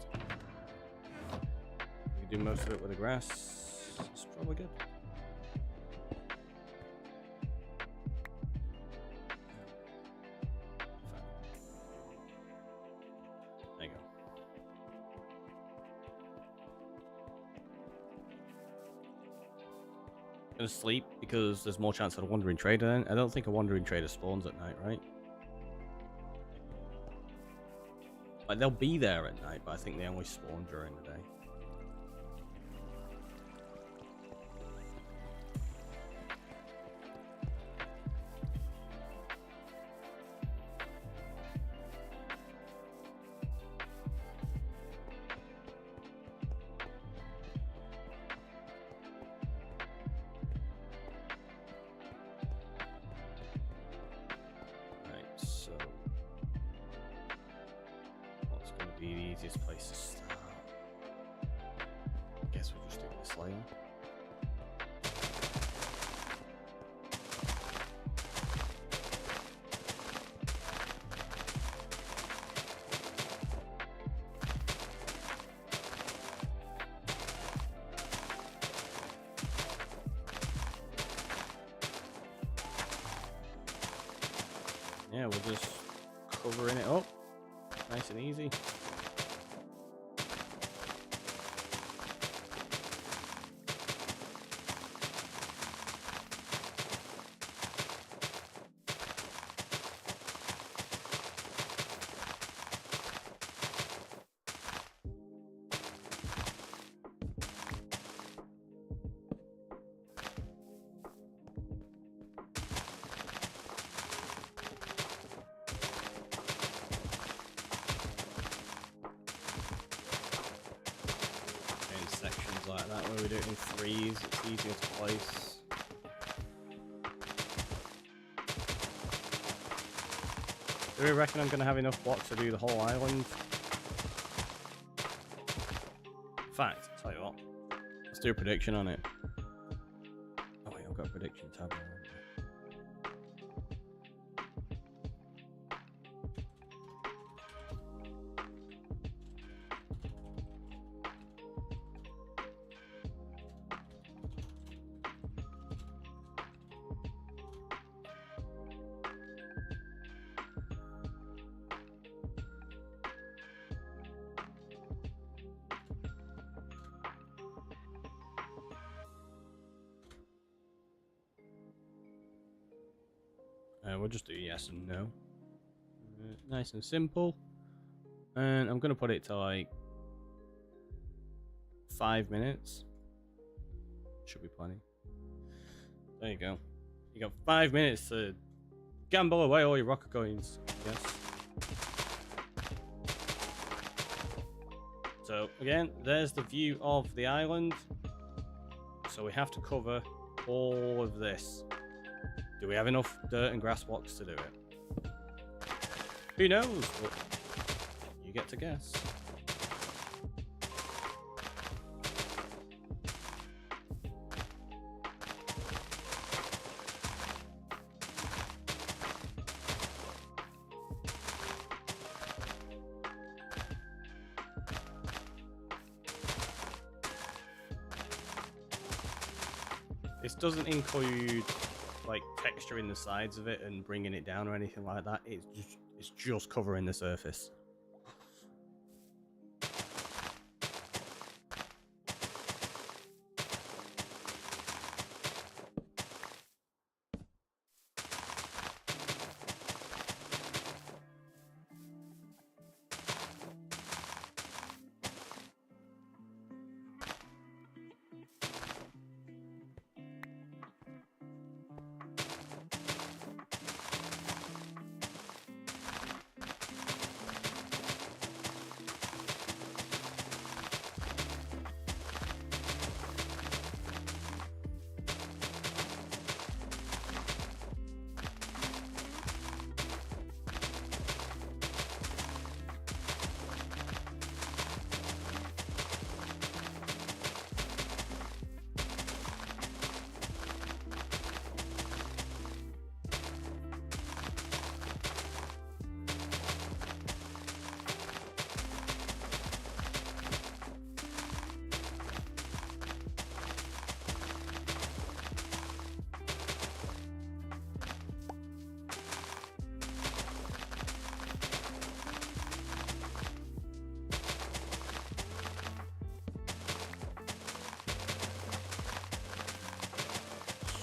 We can do most of it with the grass. It's probably good. There you go. Gonna sleep because there's more chance of a wandering trader then. I don't think a wandering trader spawns at night, right? Like, they'll be there at night, but I think they only spawn during the day. Be the easiest place to start. I guess we'll just do this layer. Yeah, we're just covering it up, nice and easy. Sections like that, where we do it in threes, it's easier to place. Do we reckon I'm going to have enough blocks to do the whole island? In fact, I'll tell you what, let's do a prediction on it. Oh wait, I've got a prediction tab on. We'll just do yes and no. Nice and simple. And I'm going to put it to like 5 minutes. Should be plenty. There you go. You got 5 minutes to gamble away all your rocket coins. Yes. So again, there's the view of the island. So we have to cover all of this. Do we have enough dirt and grass blocks to do it? Who knows? But you get to guess. This doesn't include like texturing the sides of it and bringing it down or anything like that. It's just covering the surface.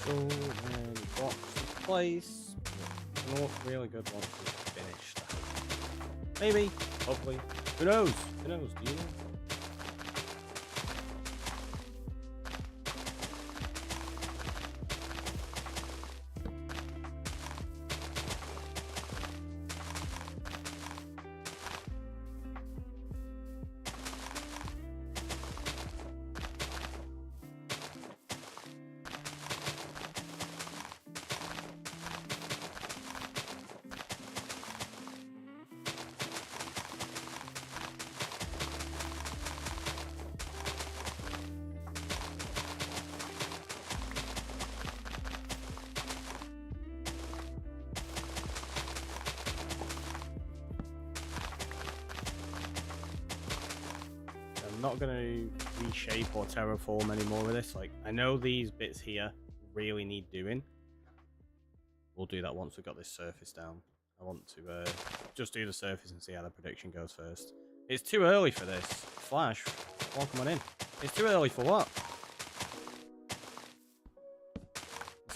Cool, and box in place. It'll look really good once it's finished. Maybe, hopefully. Who knows? Who knows? Do you know? I'm not going to reshape or terraform anymore with this. Like, I know these bits here really need doing. We'll do that once we've got this surface down. I want to just do the surface and see how the prediction goes first. It's too early for this. Flash, come on in. It's too early for what?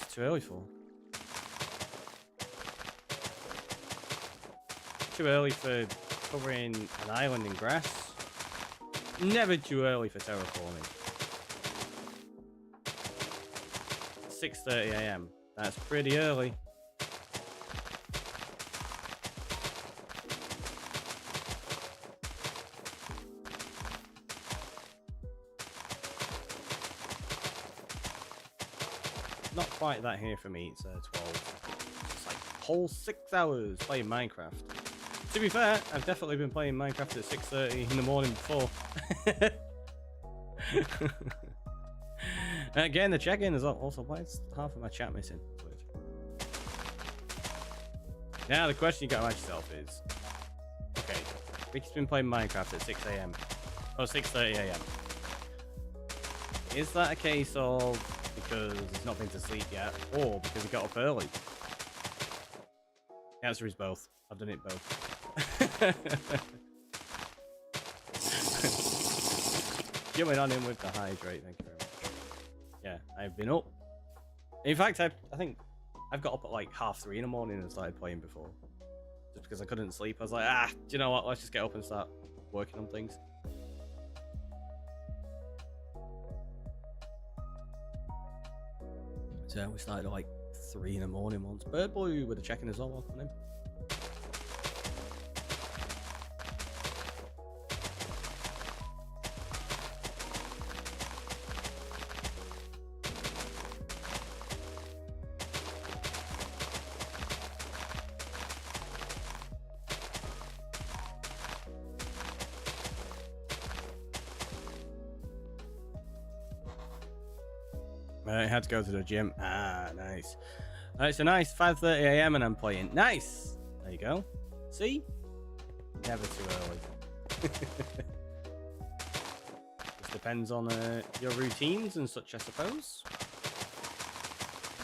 It's too early for? Too early for covering an island in grass. Never too early for terraforming. 6:30 AM. That's pretty early. Not quite that here for me. It's 12. It's like whole 6 hours playing Minecraft. To be fair, I've definitely been playing Minecraft at 6:30 in the morning before. Again, the check-in is also, why is half of my chat missing? That's weird. Now the question you gotta ask yourself is, okay, Ricky's been playing Minecraft at 6 AM. Oh, 6:30 AM. Is that a case of because he's not been to sleep yet, or because he got up early? The answer is both. I've done it both. Jumping on in with the hydrate, thank you very much. Yeah, I've been up. In fact, I think I've got up at like 3:30 in the morning and started playing before. Just because I couldn't sleep. I was like, do you know what? Let's just get up and start working on things. So we started at like 3 in the morning once. Bird Boy with a check-in as well, welcome in. I had to go to the gym. Ah, nice. It's a nice 5:30 AM and I'm playing. Nice. There you go. See? Never too early. Just depends on your routines and such, I suppose.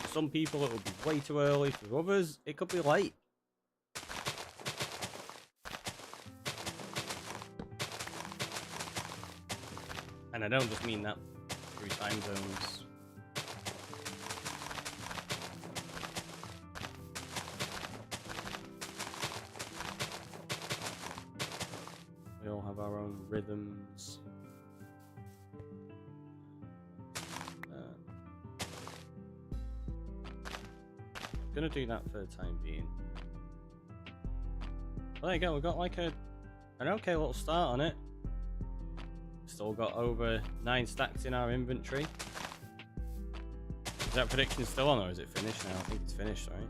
For some people it will be way too early. For others, it could be late. And I don't just mean that through time zones. We all have our own rhythms. I'm gonna do that for the time being. Well, there you go, we've got like an okay little start on it. Still got over 9 stacks in our inventory. Is that prediction still on or is it finished now? I think it's finished, right?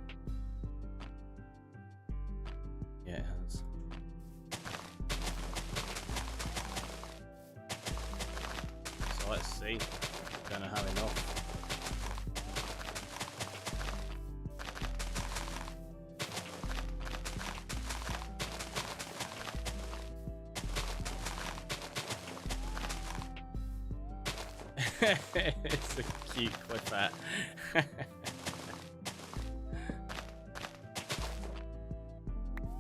Yeah, it has. So let's see if we're gonna have enough. It's a cute clip that.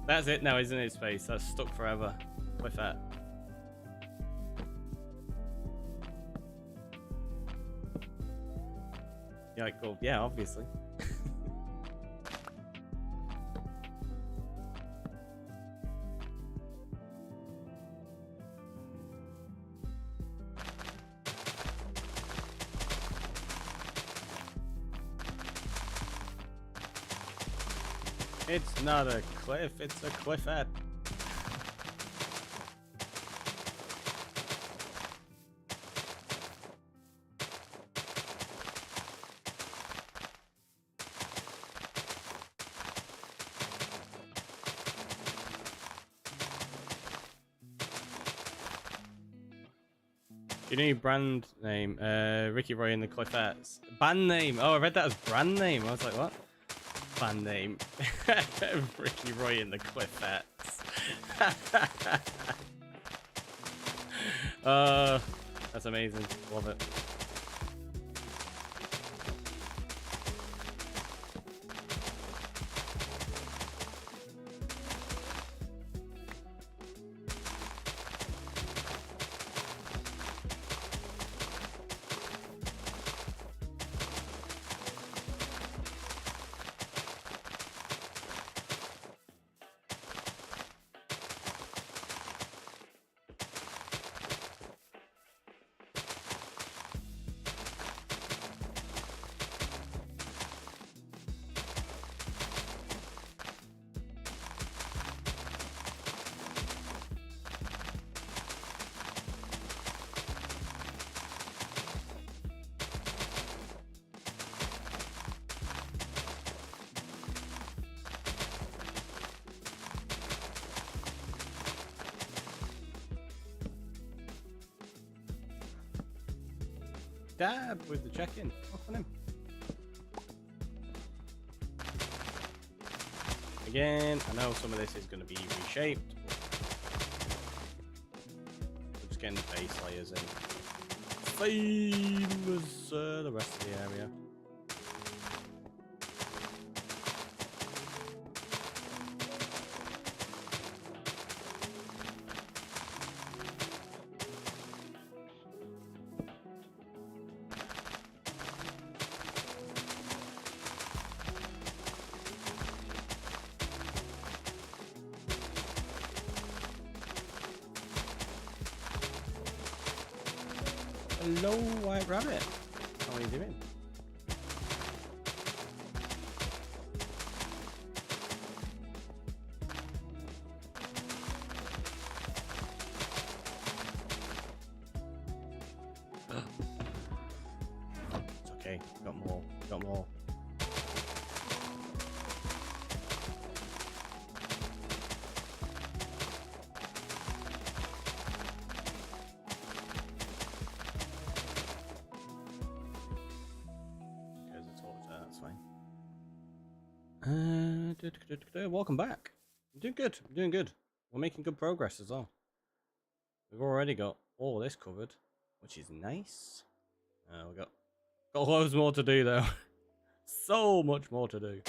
That's it now, isn't it, Space? That's stuck forever. Clip that. You're like, cool. Yeah, obviously. It's not a cliff, it's a cliffette. You know your brand name, Ricky Roy and the Cliffettes. Band name. Oh, I read that as brand name. I was like, what? Band name. Ricky Roy and the Cliffettes. That's amazing. Love it. Dab with the check-in. Off on him. Again, I know some of this is going to be reshaped. We're just getting the base layers in. Same as the rest of the area. Hello, White Rabbit. How are you doing? It's okay. Got more. Got more. Welcome back. I'm doing good. I'm doing good. We're making good progress as well. We've already got all this covered, which is nice. We've got loads more to do though. So much more to do.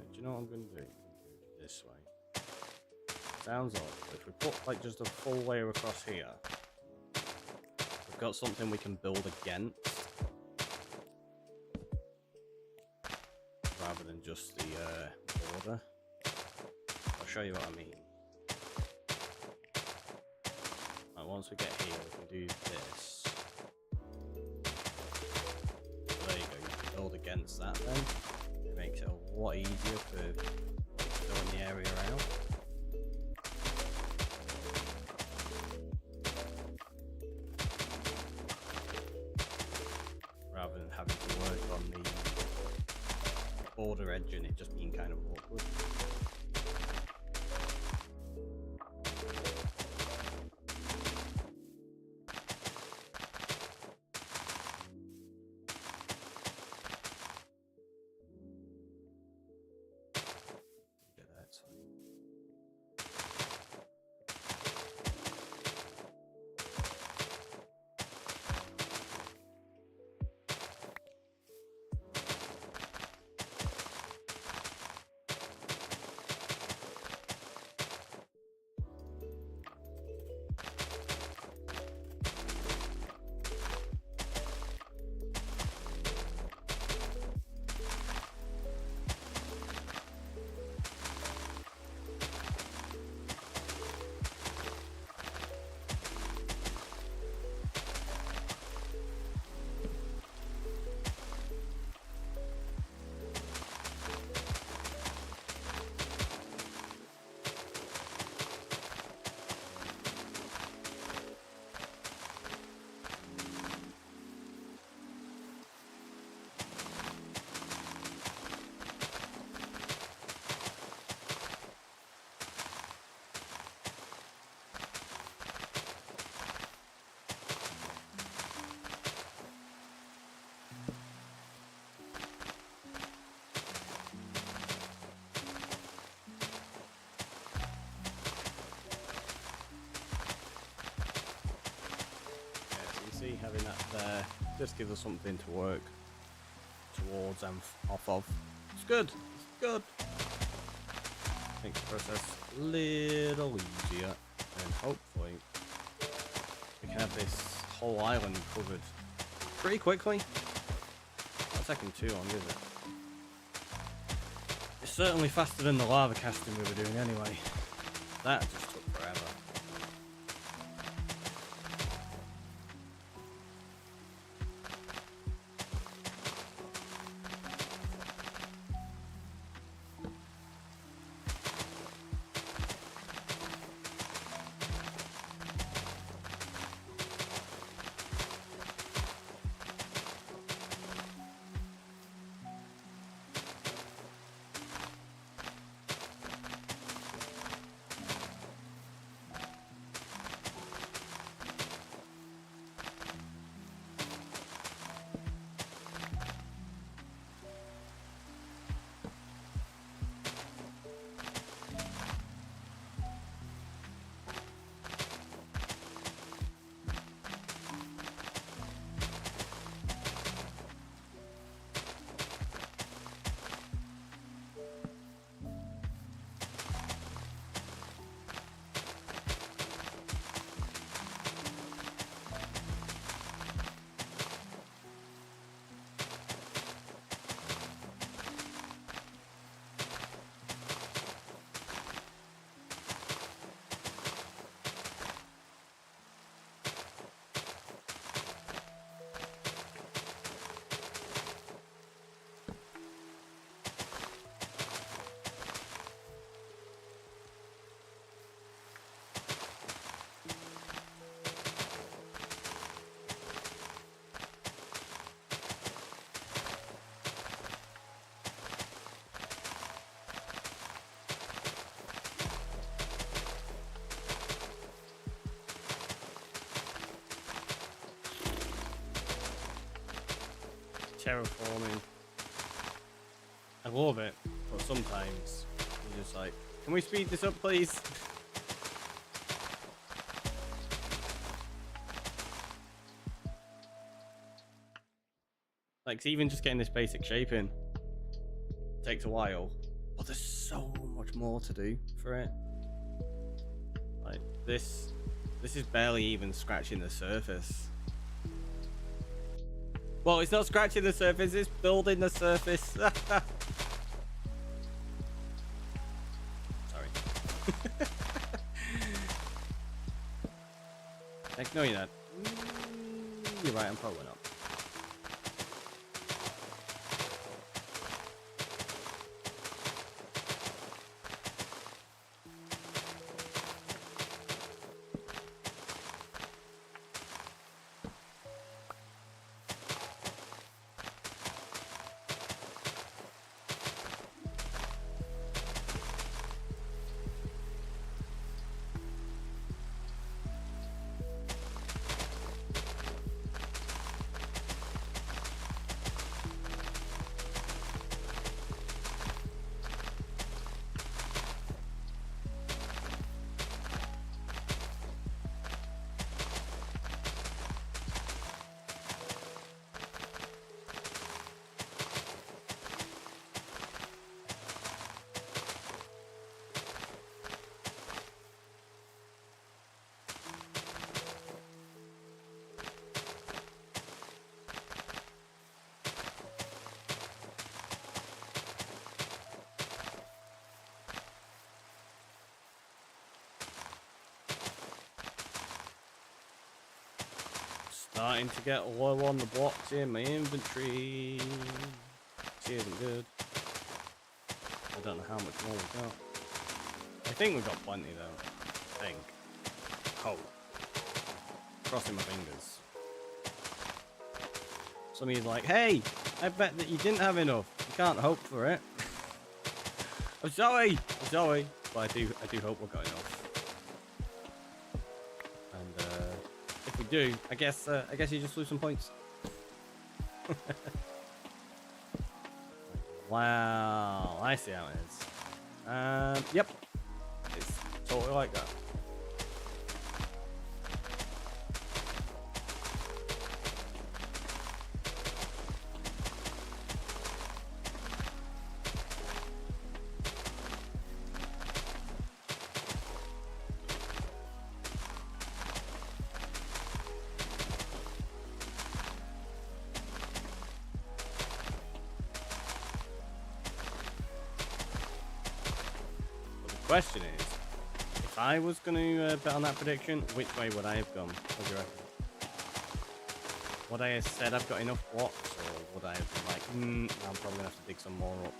Do you know what I'm going to do? This way. Sounds odd, but if we put like just a full layer across here, we've got something we can build against, rather than just the border. I'll show you what I mean. Like once we get here, we can do this. So there you go, you can build against that then. It makes it a lot easier for filling the area out. Rather than having to work on the border edge and it just being kind of awkward. that there just gives us something to work towards and off of. It's good. It's good. Makes the process a little easier, and hopefully we can have this whole island covered pretty quickly. Not taking too long, is it? It's certainly faster than the lava casting we were doing anyway. That just took forever. Terraforming. I love it, but sometimes you're just like, can we speed this up, please? Like, even just getting this basic shape in takes a while, but there's so much more to do for it. Like, this is barely even scratching the surface. Well, it's not scratching the surface, it's building the surface. Sorry. Ignore that. You're right, I'm probably not. Starting to get low on the blocks in my inventory. Which isn't good. I don't know how much more we got. I think we've got plenty though. I think. Hope. Crossing my fingers. Some of you's like, hey, I bet that you didn't have enough. You can't hope for it. I'm sorry, but I do hope we've got enough. If we do, I guess you just lose some points. Wow, I see how it is. Yep, it's totally like that. question is, if I was going to bet on that prediction, which way would I have gone? What do you reckon? Would I have said I've got enough blocks, or would I have been like, I'm probably going to have to dig some more up?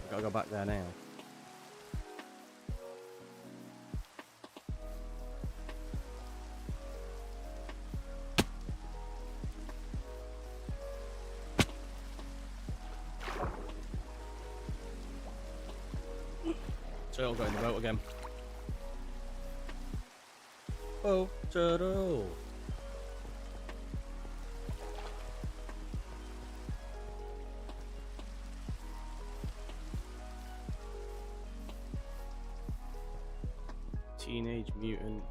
I've got to go back there now. Turtle got in the boat again. Oh, turtle! Teenage mutant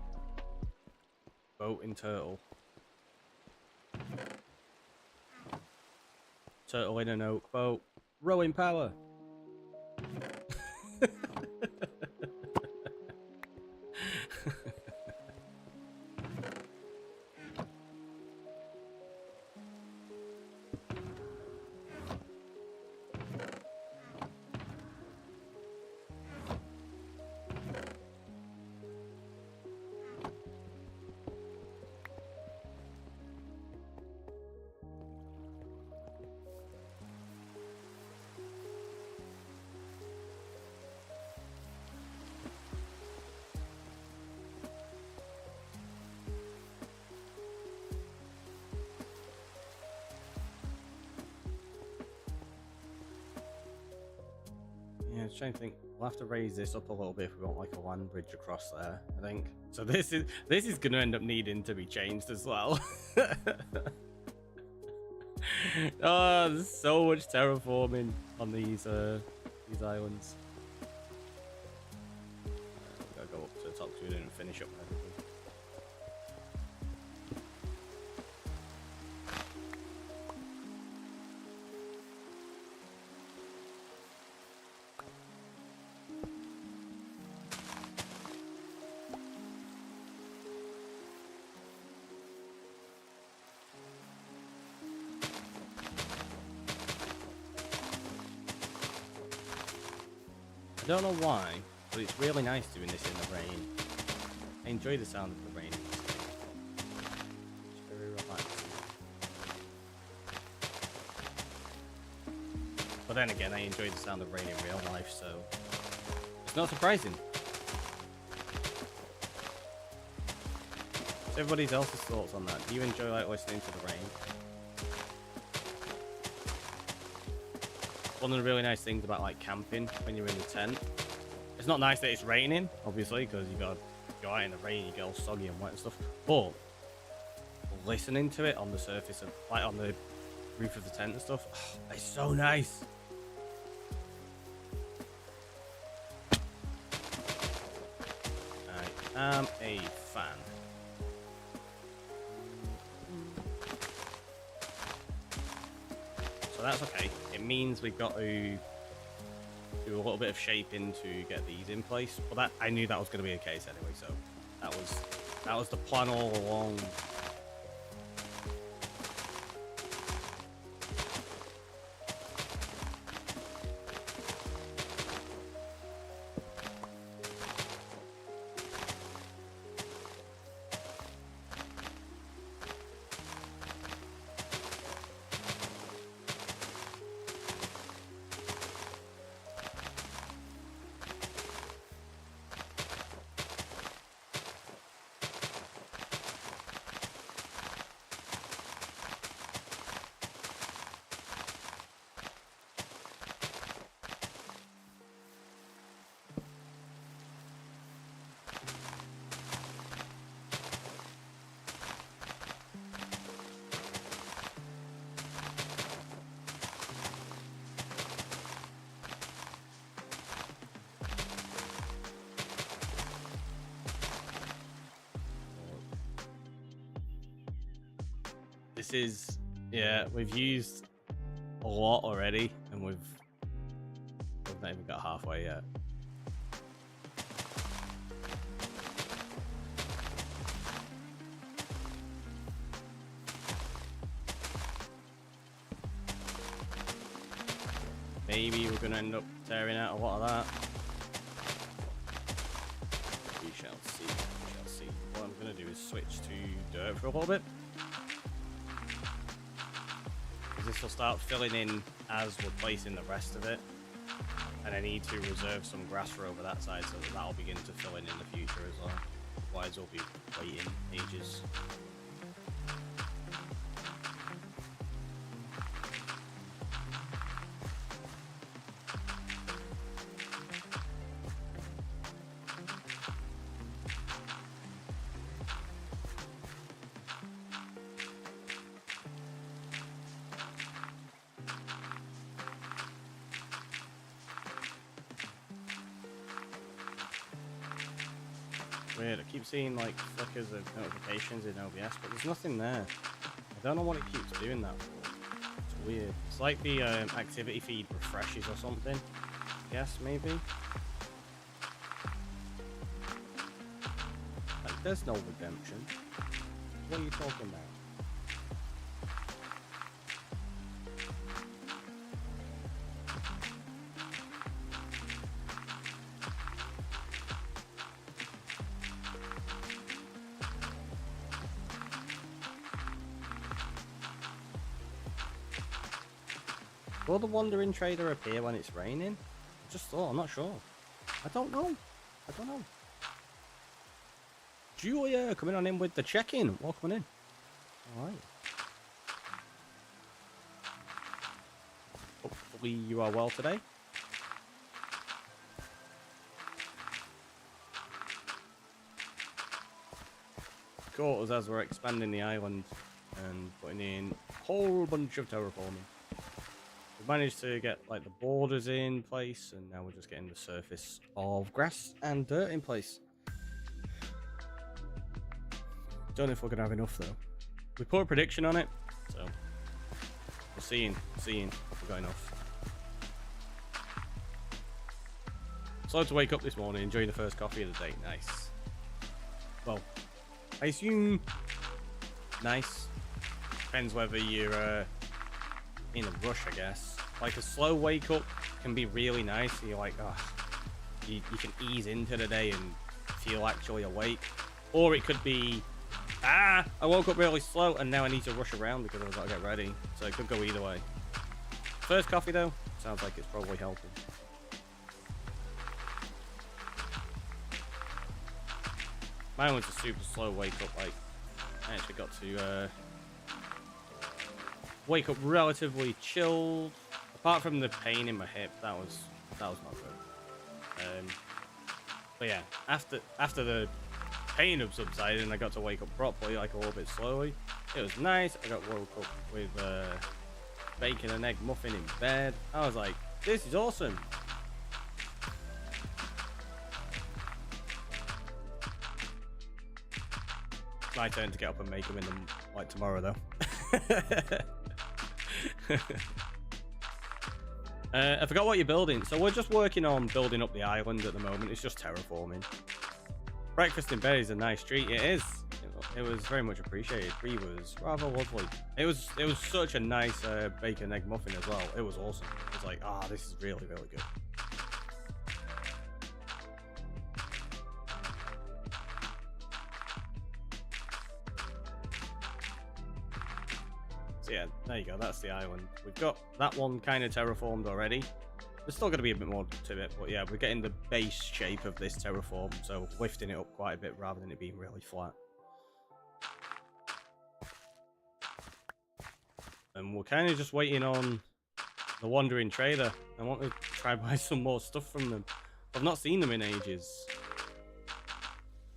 boating turtle. Turtle in an oak boat. Rowing power. Yeah, I was trying to think. We'll have to raise this up a little bit if we want like a land bridge across there, I think. So this is going to end up needing to be changed as well. Oh, there's so much terraforming on these islands. Gotta go up to the top soon and finish up everything. I don't know why, but it's really nice doing this in the rain. I enjoy the sound of the rain in this game. It's very relaxing. But then again, I enjoy the sound of rain in real life, so it's not surprising. What's everybody else's thoughts on that? Do you enjoy like listening to the rain? One of the really nice things about like camping when you're in the tent, it's not nice that it's raining, obviously, because you gotta go out in the rain, you get all soggy and wet and stuff. But listening to it on the surface of, like on the roof of the tent and stuff, it's so nice. I am a fan. So that's okay. It means we've got to do a little bit of shaping to get these in place. But that I knew that was going to be the case anyway, so that was the plan all along. This is, yeah, we've used a lot already, and we've not even got halfway yet. Maybe we're going to end up tearing out a lot of that. going to do is switch to dirt for a little bit. Because this will start filling in as we're placing the rest of it. And I need to reserve some grass for over that side so that that'll begin to fill in the future as well. Otherwise we'll be waiting ages. Weird, I keep seeing like flickers of notifications in OBS, but there's nothing there. I don't know what it keeps doing that for. It's weird. It's like the activity feed refreshes or something. I guess, maybe? Like, there's no redemption. What are you talking about? Will the wandering trader appear when it's raining? I just thought, I'm not sure. I don't know. Julia, coming on in with the check-in. Welcome in. Alright. Hopefully you are well today. Quarters as we're expanding the island and putting in a whole bunch of terraforming. We've managed to get like the borders in place, and now we're just getting the surface of grass and dirt in place. Don't know if we're gonna have enough though. We put a prediction on it, so we're seeing if we've got enough. Slow to wake up this morning, enjoying the first coffee of the day. Nice. Well, I assume nice. Depends whether you're in a rush, I guess. Like a slow wake up can be really nice. You're like, oh, you can ease into the day and feel actually awake. Or it could be, I woke up really slow and now I need to rush around because I've got to get ready. So it could go either way. First coffee though, sounds like it's probably helping. Mine was a super slow wake up. Like, I actually got to wake up relatively chilled. Apart from the pain in my hip, that was not good. But yeah, after the pain had subsided and I got to wake up properly, like a little bit slowly, it was nice. I got woke up with bacon and egg muffin in bed. I was like, this is awesome. My turn to get up and make them in them like tomorrow though. I forgot what you're building. So we're just working on building up the island at the moment. It's just terraforming. Breakfast in bed is a nice treat. It is. It was very much appreciated. Bree was rather lovely. It was such a nice bacon egg muffin as well. It was awesome. It was like, this is really, really good. So yeah, there you go. That's the island. We've got that one kind of terraformed already. There's still going to be a bit more to it, but yeah, we're getting the base shape of this terraform, so lifting it up quite a bit rather than it being really flat. And we're kind of just waiting on the wandering trader. I want to try buy some more stuff from them. I've not seen them in ages.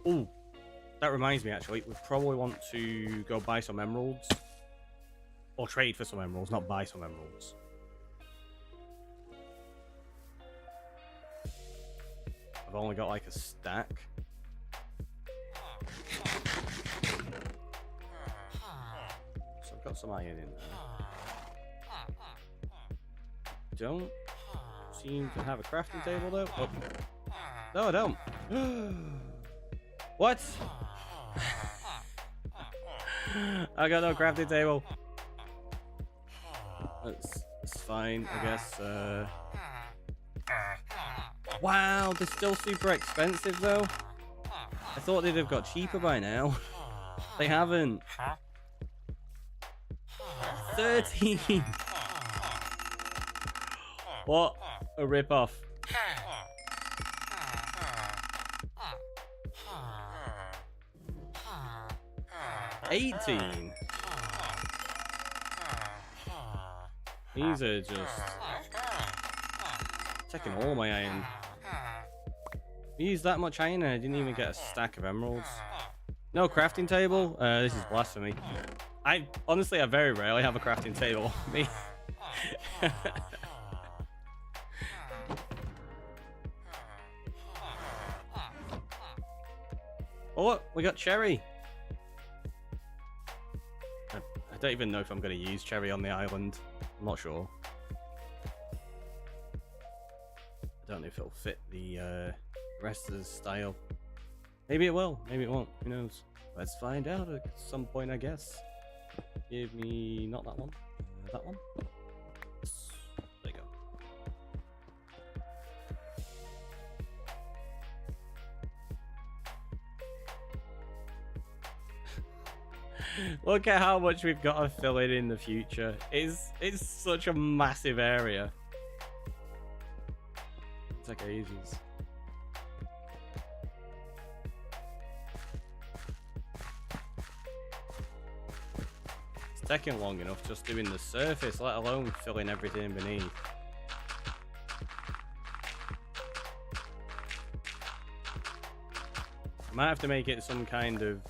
Oh, that reminds me actually, we probably want to go buy some emeralds. Or trade for some emeralds, not buy some emeralds. I've only got like a stack. So I've got some iron in there. Don't seem to have a crafting table though. Oh. No, I don't. What? I got no crafting table. That's fine, I guess. Wow, they're still super expensive though. I thought they'd have got cheaper by now. They haven't. 13. What a rip-off. 18. These are just taking all my iron. We used that much iron and I didn't even get a stack of emeralds. No crafting table? This is blasphemy. I very rarely have a crafting table. Me. Oh look, we got cherry. I don't even know if I'm going to use cherry on the island. I'm not sure. I don't know if it'll fit the rest of the style. Maybe it will, maybe it won't. Who knows? Let's find out at some point, I guess. Give me not that one. That one. There you go. Look at how much we've got to fill in the future. It's such a massive area. It's like ages. It's taking long enough just doing the surface, let alone filling everything beneath. I might have to make it some kind of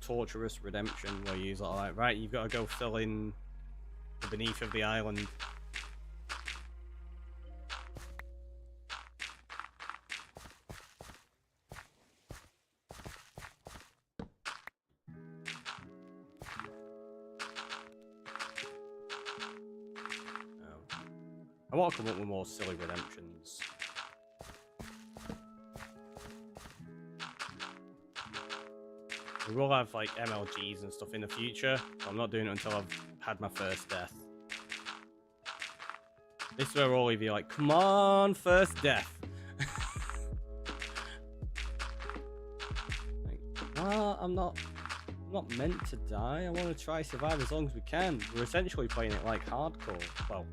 torturous redemption where you're like, right, you've got to go fill in the beneath of the island. I want to come up with more silly redemptions. We will have like MLGs and stuff in the future, but I'm not doing it until I've had my first death. This is where all of you are like, come on, first death. Like, well, I'm not meant to die. I want to try survive as long as we can. We're essentially playing it like hardcore. Well,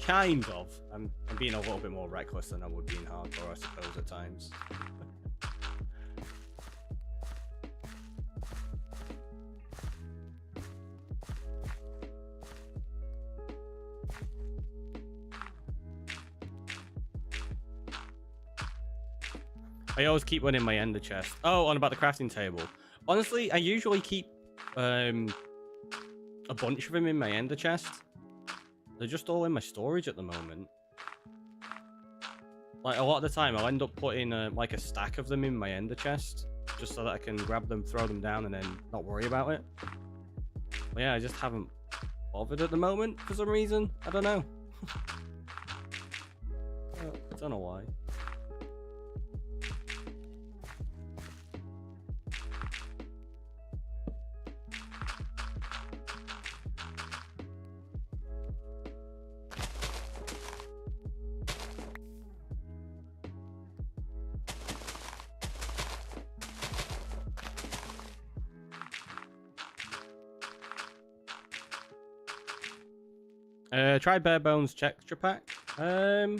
kind of. I'm being a little bit more reckless than I would be in hardcore, I suppose, at times. I always keep one in my ender chest. Oh, on about the crafting table. Honestly, I usually keep a bunch of them in my ender chest. They're just all in my storage at the moment. Like, a lot of the time, I'll end up putting like a stack of them in my ender chest, just so that I can grab them, throw them down, and then not worry about it. But yeah, I just haven't bothered at the moment for some reason. I don't know. I don't know why. Try bare bones texture pack. No,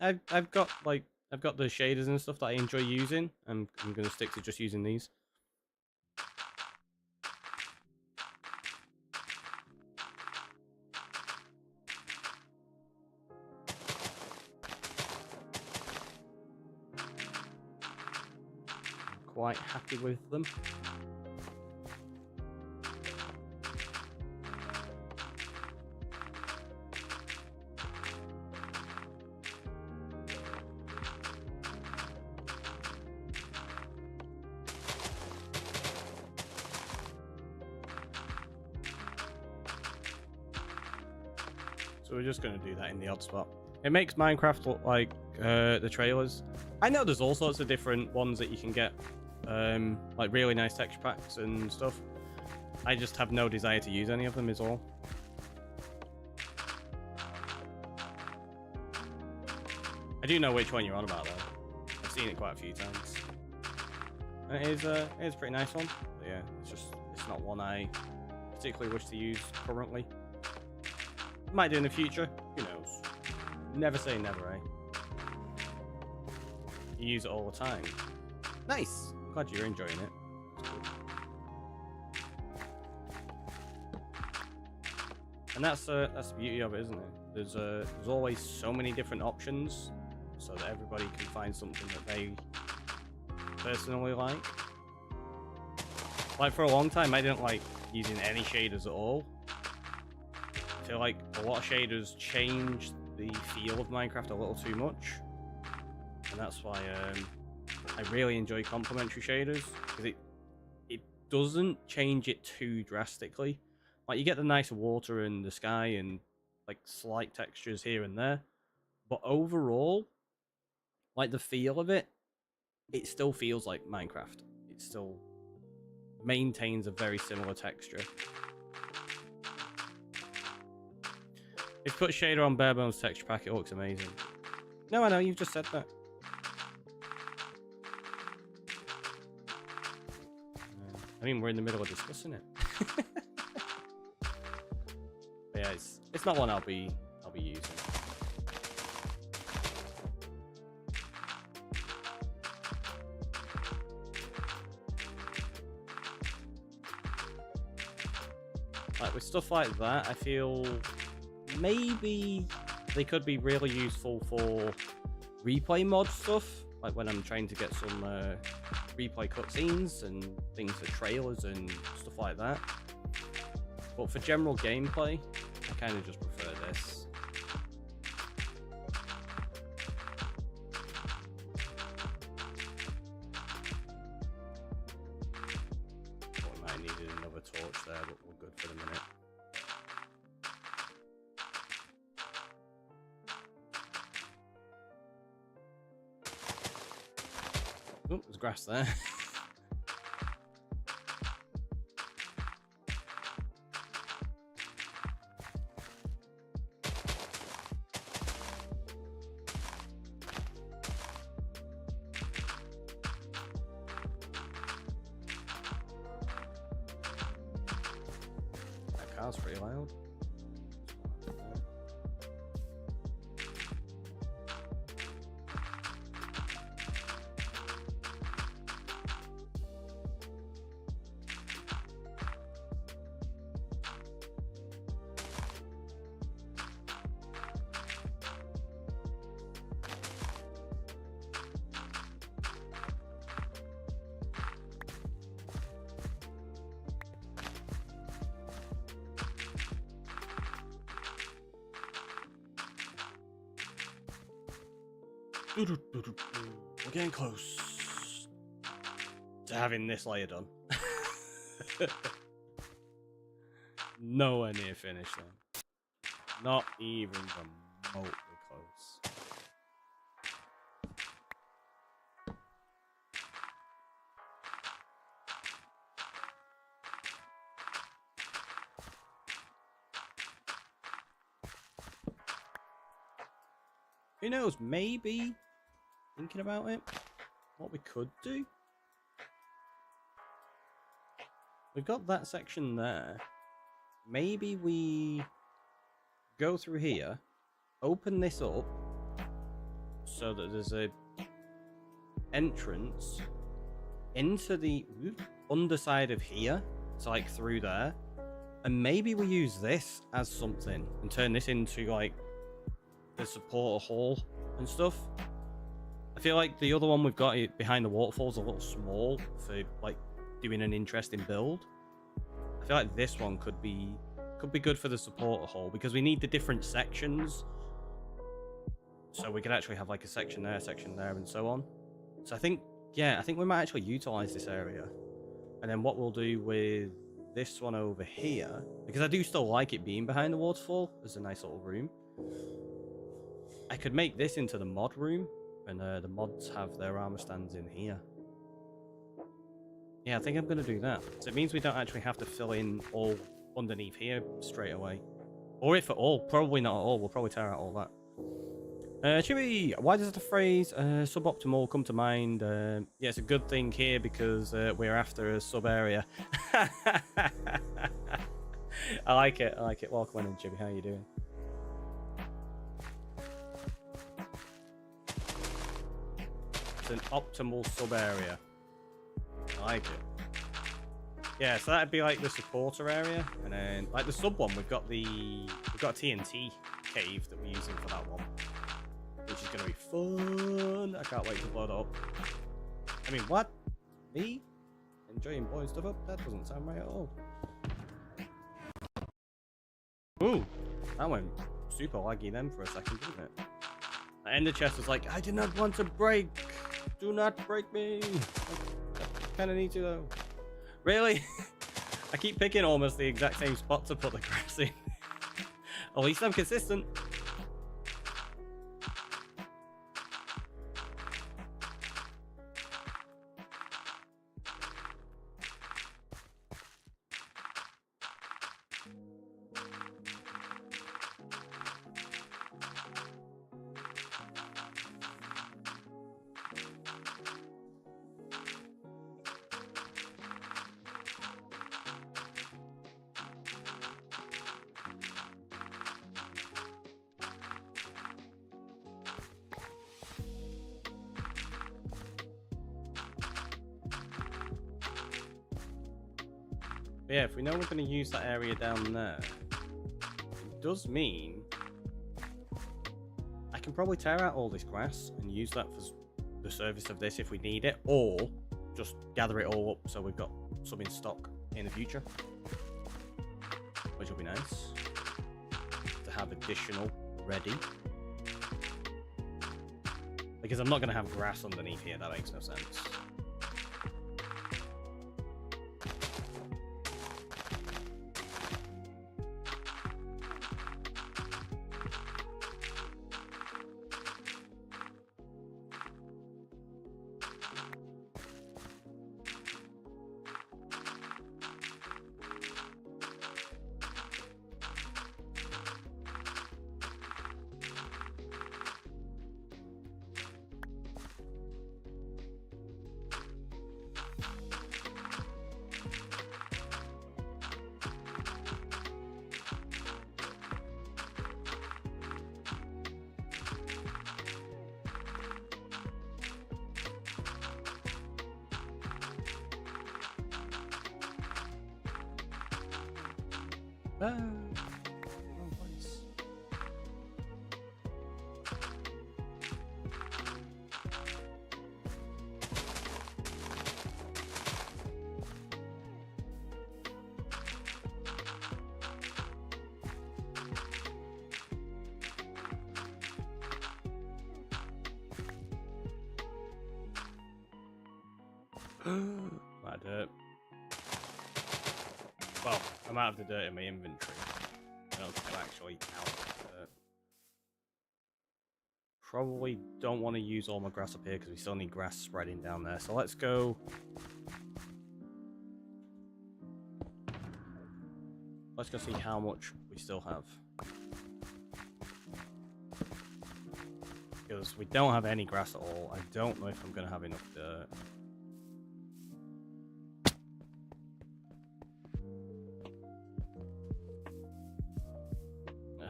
I've got the shaders and stuff that I enjoy using. I'm gonna stick to just using these. Quite happy with them. So we're just going to do that in the odd spot. It makes Minecraft look like the trailers. I know there's all sorts of different ones that you can get, like really nice texture packs and stuff. I just have no desire to use any of them is all. I do know which one you're on about though. I've seen it quite a few times. And it is a pretty nice one. But yeah, it's not one I particularly wish to use currently. Might do in the future. Who knows? Never say never, eh? You use it all the time. Nice. Glad you're enjoying it. And that's the beauty of it, isn't it? There's always so many different options, so that everybody can find something that they personally like. Like for a long time, I didn't like using any shaders at all. I feel like a lot of shaders changed the feel of Minecraft a little too much, and that's why I really enjoy complementary shaders, because it doesn't change it too drastically. Like, you get the nice water and the sky and like slight textures here and there, but overall, like the feel of it, it still feels like Minecraft. It still maintains a very similar texture. If you put shader on bare bones texture pack, it looks amazing. No, I know, you've just said that. I mean, we're in the middle of discussing it. But yeah, it's not one I'll be using. Like with stuff like that, I feel maybe they could be really useful for replay mod stuff, like when I'm trying to get some replay cutscenes and things for trailers and stuff like that. But for general gameplay, I kind of just prefer this. Oh, we might have needed another torch there, but we're good for the minute. Oh, there's grass there. That car's pretty loud. We're getting close to having this layer done. Nowhere near finished then. Not even remotely close. Who knows, maybe, thinking about it, what we could do? We've got that section there. Maybe we go through here, open this up, so that there's a entrance into the underside of here, so like through there, and maybe we use this as something and turn this into like the supporter hall and stuff. I feel like the other one we've got behind the waterfall is a little small for like doing an interesting build. I feel like this one could be good for the supporter hall, because we need the different sections, so we could actually have like a section there, and so on. So I think we might actually utilize this area, and then what we'll do with this one over here, because I do still like it being behind the waterfall as a nice little room. I could make this into the mod room, and the mods have their armor stands in here. Yeah, I think I'm going to do that. So it means we don't actually have to fill in all underneath here straight away. Or if at all, probably not at all. We'll probably tear out all that. Chibi, why does the phrase suboptimal come to mind? Yeah, it's a good thing here because we're after a sub area. I like it. I like it. Welcome in, Chibi. How you doing? It's an optimal sub area. I like it. Yeah, so that'd be like the supporter area, and then like the sub one, we've got a TNT cave that we're using for that one, which is gonna be fun. I can't wait to blow it up. I mean, what? Me? Enjoying blowing stuff up? That doesn't sound right at all. Ooh, that went super laggy then for a second, didn't it? The ender chest was like, I did not want to break. Do not break me. I kind of need to though. Really? I keep picking almost the exact same spot to put the grass in. At least I'm consistent. But yeah, if we know we're going to use that area down there, it does mean I can probably tear out all this grass and use that for the service of this if we need it, or just gather it all up so we've got some in stock in the future, which will be nice to have additional ready. Because I'm not going to have grass underneath here, that makes no sense. Wrong place. My dirt. Well, I'm out of the dirt in my inventory. I don't think I'm actually out of the dirt. Probably don't want to use all my grass up here because we still need grass spreading down there. So let's go. Let's go see how much we still have. Because we don't have any grass at all. I don't know if I'm going to have enough dirt.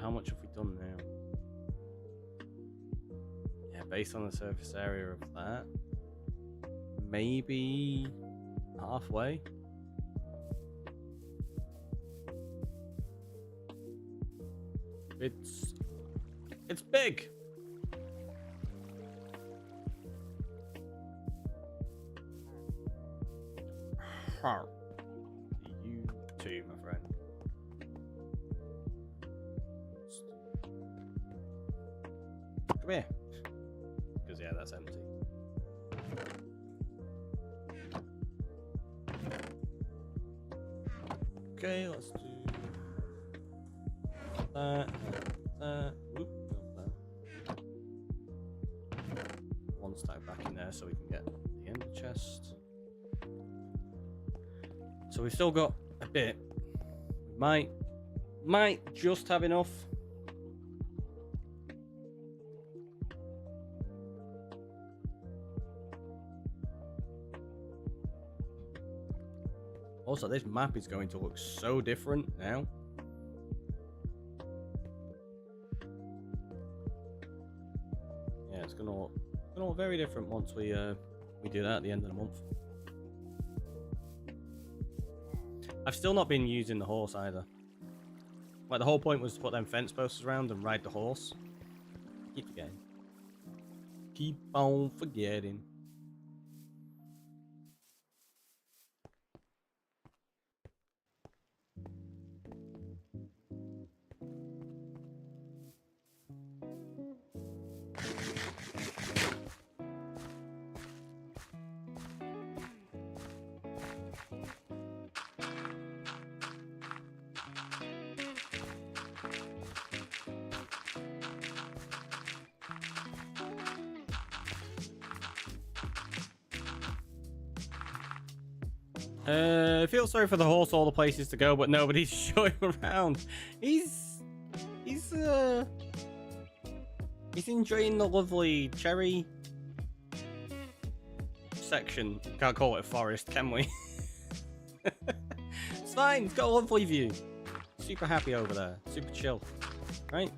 How much have we done now? Yeah, based on the surface area of that, maybe halfway. It's big. You too, my friend. Come here. Because, yeah, that's empty. Okay, let's do that. Oop, that. One stack back in there so we can get the end chest. So we've still got a bit. We might just have enough. Also, this map is going to look so different now. Yeah, it's gonna look very different once we do that at the end of the month. I've still not been using the horse either. Like, the whole point was to put them fence posts around and ride the horse. Keep forgetting. Keep on forgetting. I feel sorry for the horse, all the places to go, but nobody's showing him around. He's enjoying the lovely cherry section. Can't call it a forest, can we? It's fine. It's got a lovely view. Super happy over there. Super chill, right?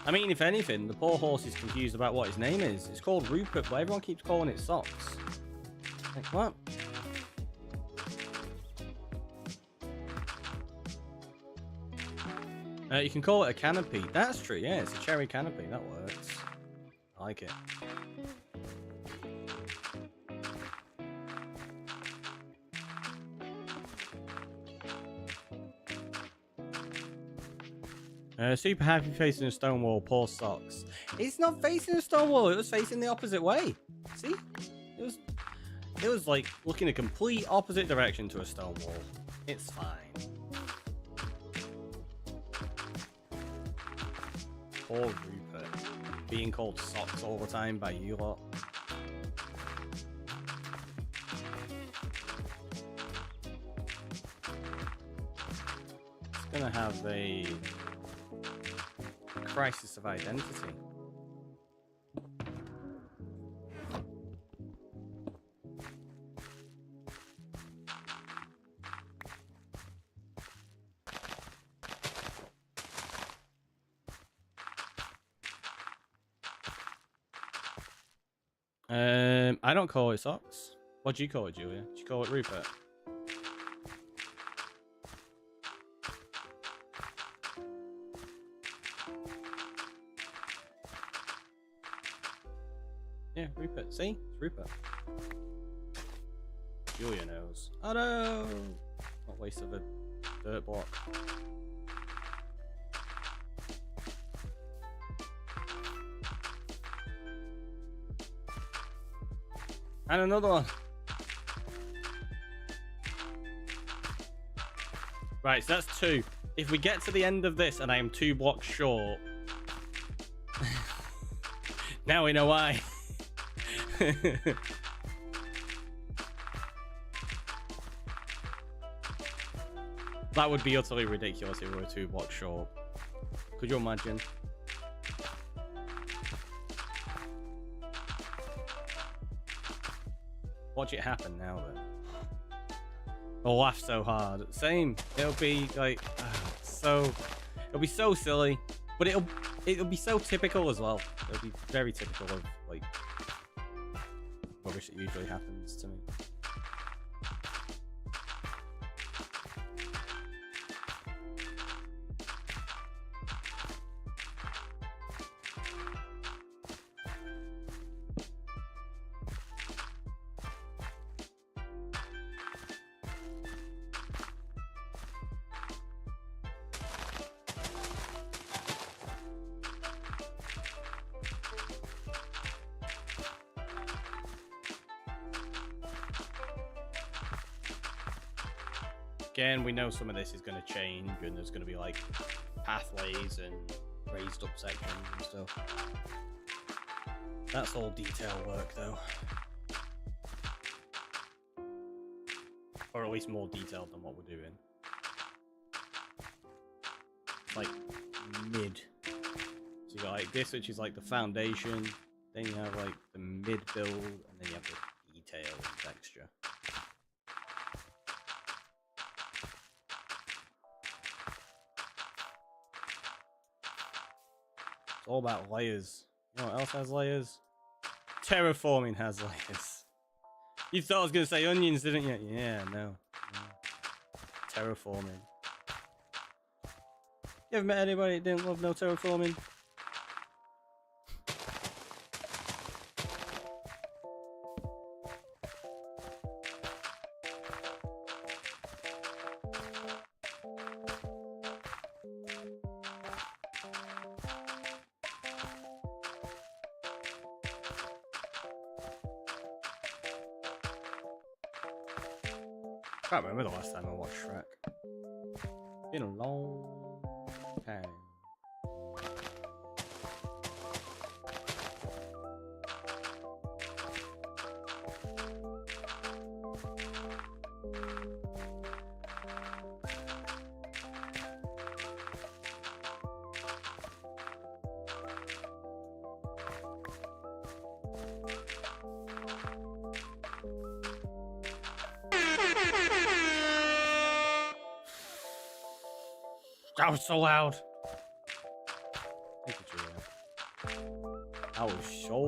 I mean, if anything, the poor horse is confused about what his name is. It's called Rupert, but everyone keeps calling it Socks. Like, what? You can call it a canopy. That's true, yeah, it's a cherry canopy. That works. I like it. Super happy facing a stone wall, poor Socks. It's not facing a stone wall, it was facing the opposite way. See? It was like looking a complete opposite direction to a stone wall. It's fine. Poor Rupert. Being called Socks all the time by you lot. It's gonna have a crisis of identity. I don't call it Socks. What do you call it, Julia? Do you call it Rupert? Yeah, Rupert. See? It's Rupert. Julia knows. Oh no! Not waste of a dirt block. And another one. Right, so that's 2. If we get to the end of this and I am 2 blocks short, now we know why. That would be utterly ridiculous if we were 2 blocks short. Could you imagine? Watch it happen now, then. I'll laugh so hard. Same. It'll be like it'll be so silly, but it'll be so typical as well. It'll be very typical of like rubbish that usually happens to me. Again, we know some of this is going to change, and there's going to be like pathways and raised up sections and stuff. That's all detail work, though. Or at least more detailed than what we're doing. Like mid. So you got like this, which is like the foundation. Then you have like the mid build, and then you have the detail and texture. It's all about layers. You know what else has layers? Terraforming has layers. You thought I was gonna say onions, didn't you? Yeah, no. Terraforming. You ever met anybody that didn't love no terraforming? I can't remember the last time I watched Shrek. Been a long time. That was so loud. Thank you, Julia. That was so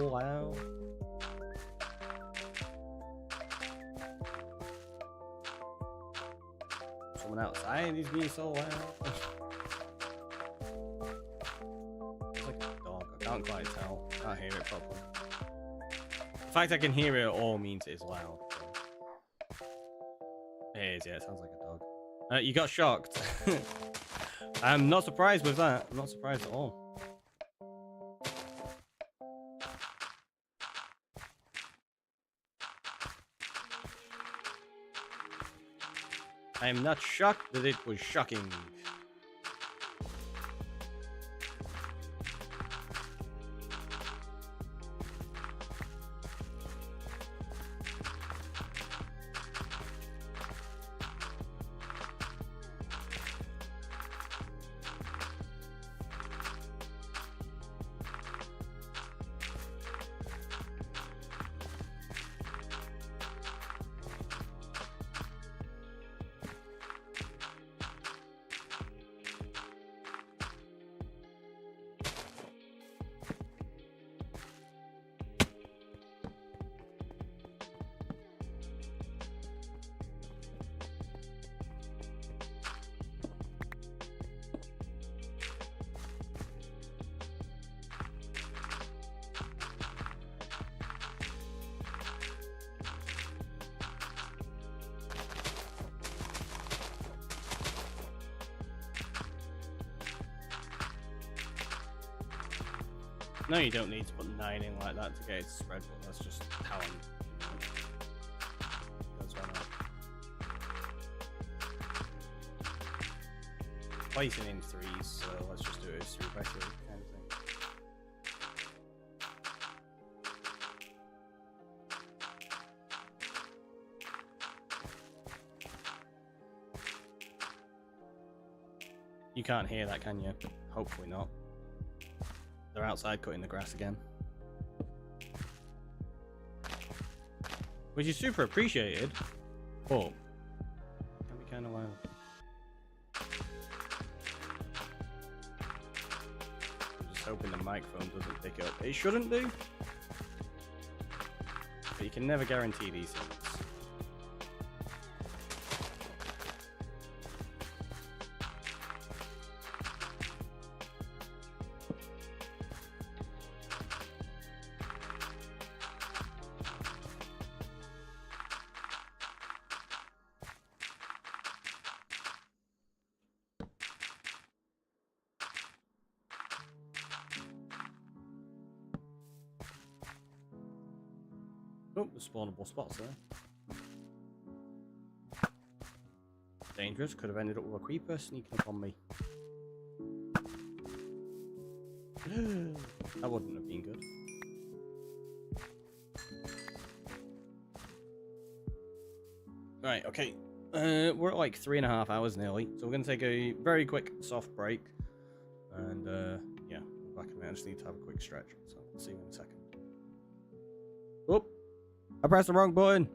loud. Someone outside is being so loud. It's like a dog. I can't quite tell. I can't hear it properly. The fact I can hear it at all means it's loud. It is, yeah, it sounds like a dog. You got shocked. I'm not surprised with that. I'm not surprised at all. I am not shocked that it was shocking. No, you don't need to put 9 in like that to get it to spread, but that's just how I'm... That's why not. Placing in 3s, so let's just do it as 3 by 3 kind of thing. You can't hear that, can you? Hopefully not. They're outside cutting the grass again. Which is super appreciated, but can be kind of loud. I'm just hoping the microphone doesn't pick up. It shouldn't do, but you can never guarantee these things. Oh, the spawnable spots there. Dangerous, could have ended up with a creeper sneaking up on me. That wouldn't have been good. Right, okay. We're at like 3.5 hours nearly, so we're going to take a very quick soft break. And yeah, we'll back in a minute. I just need to have a quick stretch. So see you in a second. Oh, I pressed the wrong button.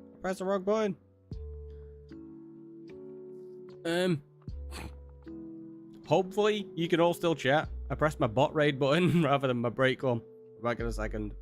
Hopefully you can all still chat. I pressed my bot raid button rather than my break one. Back in a second.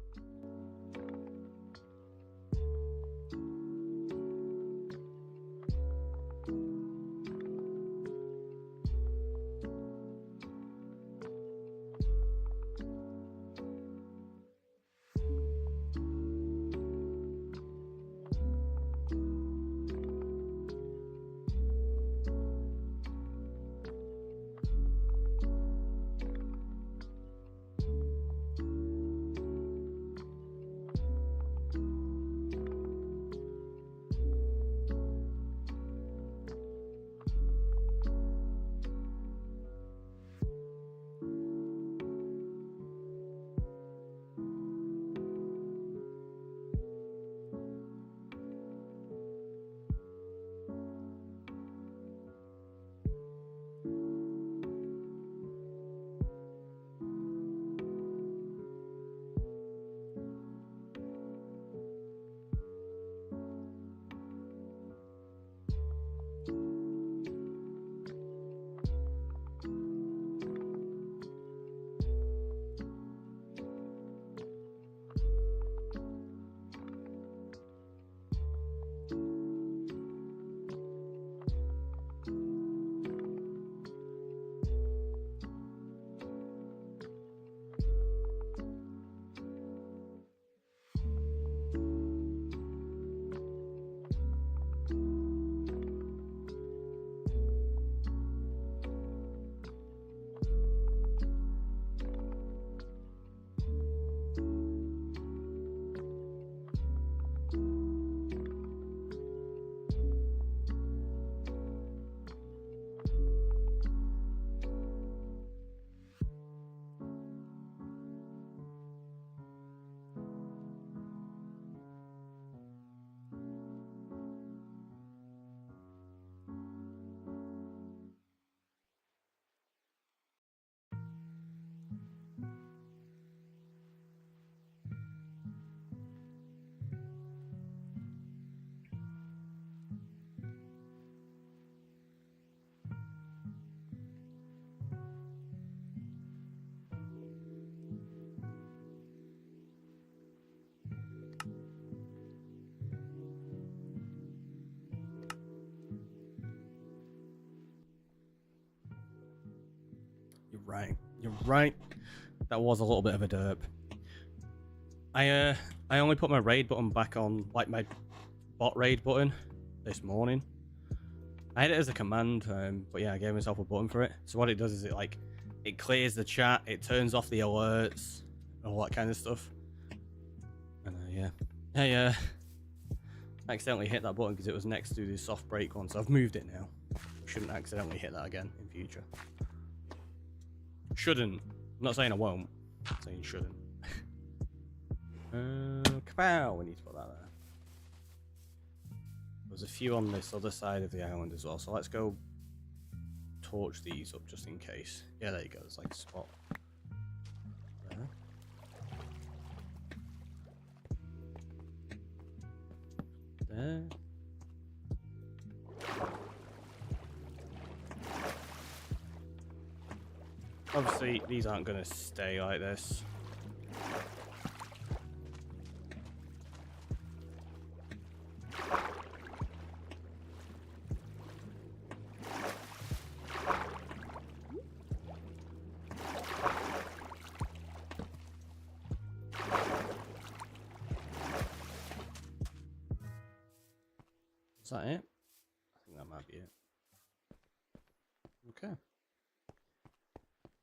You're right. That was a little bit of a derp. I only put my raid button back on, like my bot raid button, this morning. I had it as a command, but yeah, I gave myself a button for it. So what it does is it clears the chat, it turns off the alerts, all that kind of stuff. And yeah, I accidentally hit that button because it was next to the soft break one, so I've moved it now. Shouldn't accidentally hit that again in future. Shouldn't. I'm not saying I won't. I'm saying shouldn't. Kapow! We need to put that there. There's a few on this other side of the island as well, so let's go torch these up just in case. Yeah, there you go. There's like a spot there. There. Obviously, these aren't going to stay like this. Is that it? I think that might be it. Okay.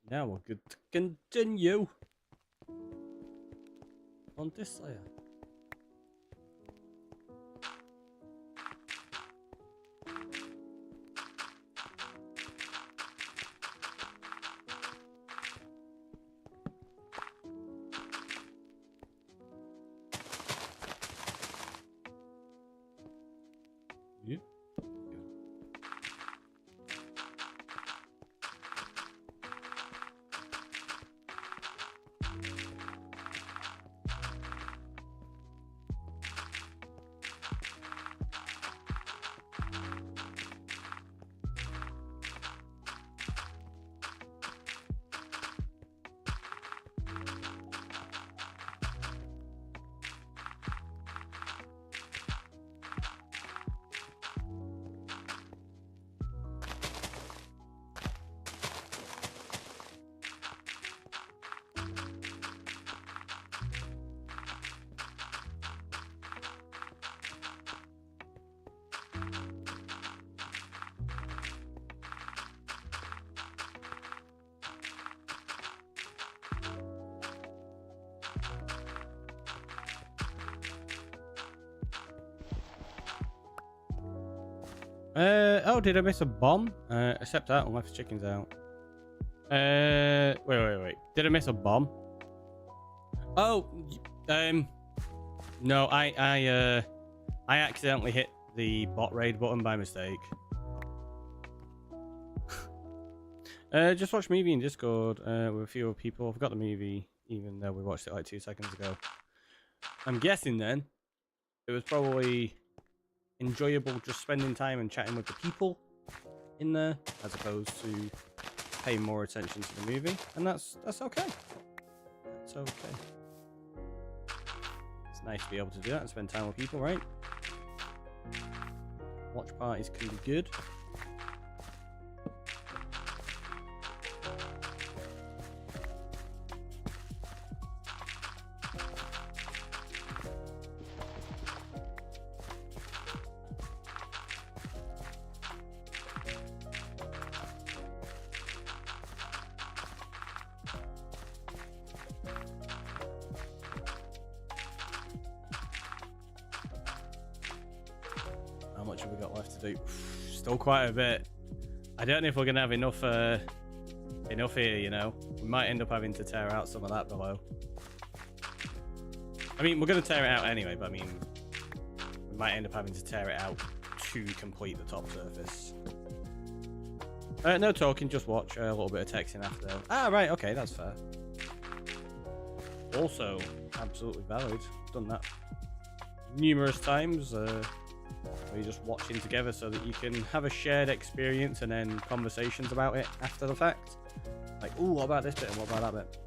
Now we're good to continue on this layer. Yep. Oh, did I miss a bomb? Except that and left the chickens out. Wait. Did I miss a bomb? Oh, no, I accidentally hit the bot raid button by mistake. Just watched movie in Discord with a few other people. I forgot the movie, even though we watched it like 2 seconds ago. I'm guessing then it was probably enjoyable just spending time and chatting with the people in there, as opposed to paying more attention to the movie, and that's okay. That's okay. It's nice to be able to do that and spend time with people, right? Watch parties can be good. How much have we got left to do? Still quite a bit. I don't know if we're gonna have enough here, you know. We might end up having to tear out some of that below. I mean, we're gonna tear it out anyway, but I mean, we might end up having to tear it out to complete the top surface. No talking, just watch. A little bit of texting after. Ah, right, okay, that's fair. Also, absolutely valid. Done that numerous times. Where you're just watching together so that you can have a shared experience and then conversations about it after the fact. Like, ooh, what about this bit and what about that bit?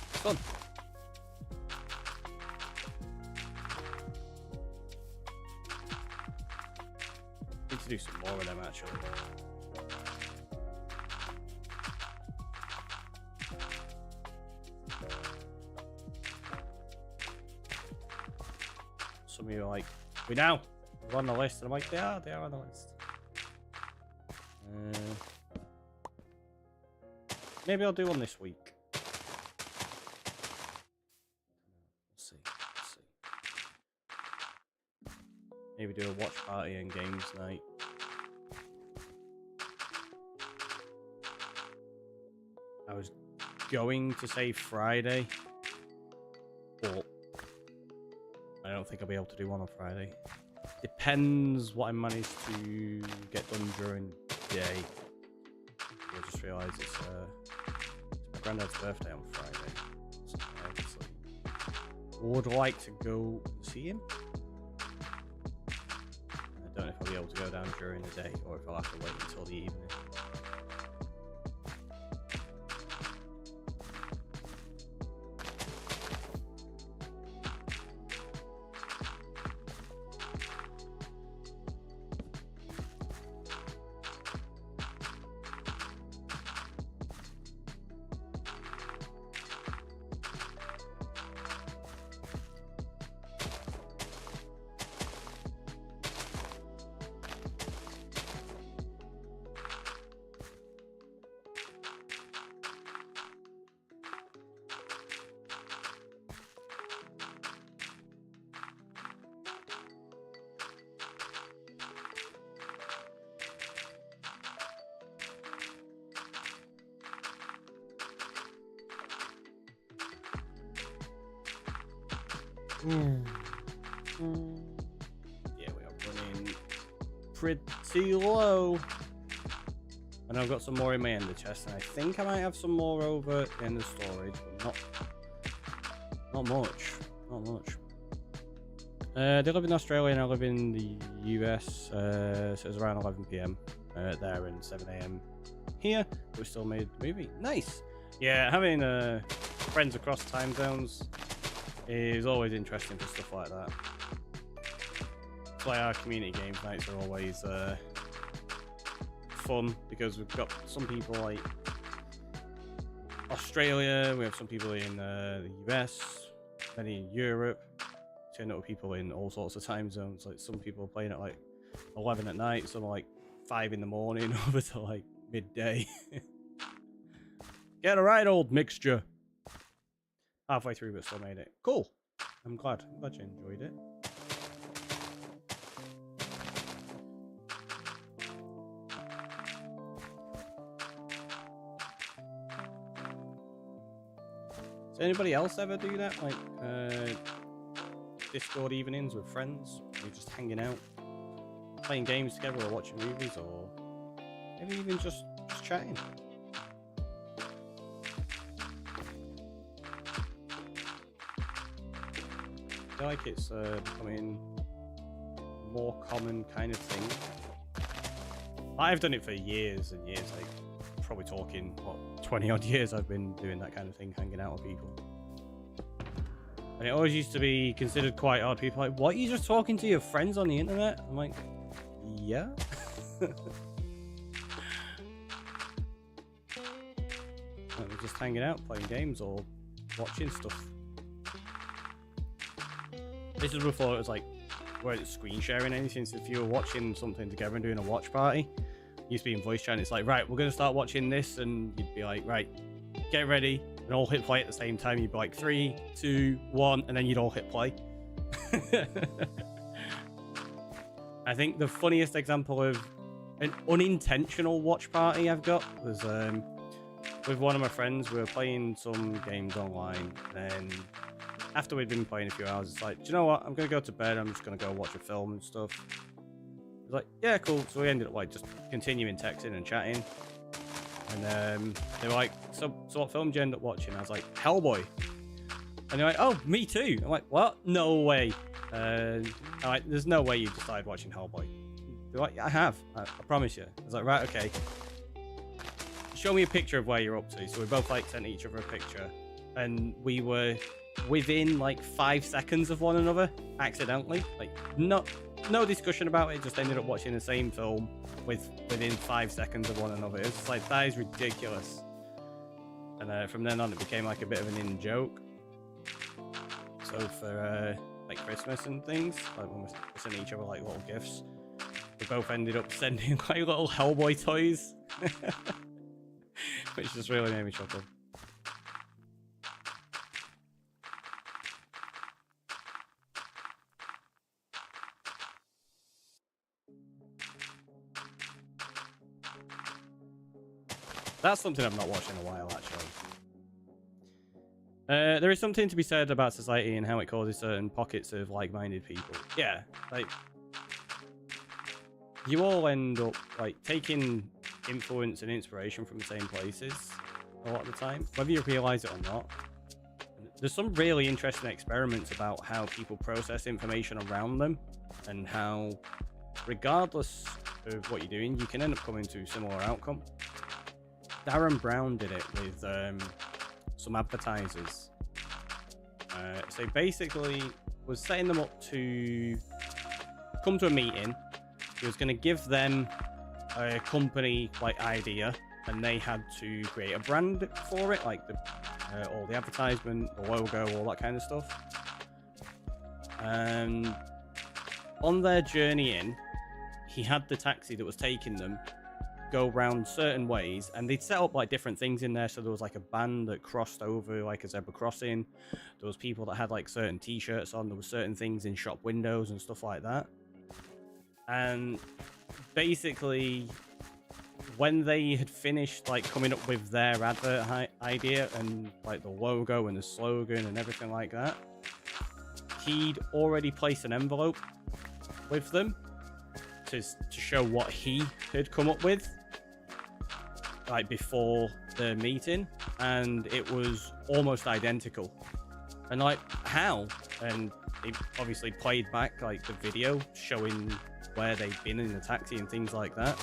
It's fun. Need to do some more of them actually. Some of you are like, we now. We're on the list, and I'm like, they are on the list. Maybe I'll do one this week. We'll see. Maybe do a watch party and games night. I was going to say Friday, but I don't think I'll be able to do one on Friday. Depends what I manage to get done during the day. I just realised it's my granddad's birthday on Friday, so I obviously would like to go see him. I don't know if I'll be able to go down during the day or if I'll have to wait until the evening. Yeah, we are running pretty low. And I've got some more in my ender chest, and I think I might have some more over in the storage, but not much. They live in Australia and I live in the US, so it was around 11 PM there and 7 AM here. We still made the movie. Nice. Yeah, having friends across time zones is always interesting for stuff like that. That's why our community games nights are always fun, because we've got some people like Australia, we have some people in the US, many in Europe, turn up with people in all sorts of time zones. Like some people are playing at like 11 at night, some like 5 in the morning over to like midday. Get a right, old mixture. Halfway through, but still made it. Cool. I'm glad you enjoyed it. Does anybody else ever do that? Like Discord evenings with friends? You're just hanging out, playing games together, or watching movies, or maybe even just chatting. I feel like it's becoming a more common kind of thing. I've done it for years and years, like probably talking, what, 20 odd years I've been doing that kind of thing, hanging out with people. And it always used to be considered quite odd. People are like, what, are you just talking to your friends on the internet? I'm like, yeah. We're just hanging out, playing games, or watching stuff. This is before it was like, weren't screen sharing anything. So if you were watching something together and doing a watch party, used to be in voice chat, and it's like, right, we're going to start watching this, and you'd be like, right, get ready, and all hit play at the same time. You'd be like 3, 2, 1, and then you'd all hit play. I think the funniest example of an unintentional watch party I've got was with one of my friends. We were playing some games online, and after we'd been playing a few hours, it's like, do you know what, I'm going to go to bed, I'm just going to go watch a film and stuff. He's like, yeah, cool. So we ended up like just continuing texting and chatting. And they were like, so what film did you end up watching? I was like, Hellboy. And they're like, oh, me too. I'm like, what? No way. I'm like, there's no way you decided watching Hellboy. They're like, I have. I promise you. I was like, right, okay. Show me a picture of where you're up to. So we both like sent each other a picture. And we were within like 5 seconds of one another, accidentally. Like, no discussion about it, just ended up watching the same film within 5 seconds of one another. It was just like, that is ridiculous. And from then on, it became like a bit of an in-joke. So for like Christmas and things, like when we're sending each other like little gifts, we both ended up sending like little Hellboy toys, which just really made me chuckle. That's something I've not watched in a while, actually. There is something to be said about society and how it causes certain pockets of like-minded people. Yeah, like, you all end up like taking influence and inspiration from the same places a lot of the time, whether you realize it or not. There's some really interesting experiments about how people process information around them, and how, regardless of what you're doing, you can end up coming to a similar outcome. Darren Brown did it with some advertisers. So basically was setting them up to come to a meeting. He was going to give them a company like idea, and they had to create a brand for it, like all the advertisement, the logo, all that kind of stuff. And on their journey in, he had the taxi that was taking them go round certain ways, and they'd set up like different things in there. So there was like a band that crossed over like a zebra crossing, there was people that had like certain t-shirts on, there were certain things in shop windows and stuff like that. And basically when they had finished like coming up with their advert idea and like the logo and the slogan and everything like that, he'd already placed an envelope with them to show what he had come up with, like before the meeting, and it was almost identical. And like, how? And it obviously played back like the video showing where they'd been in the taxi and things like that.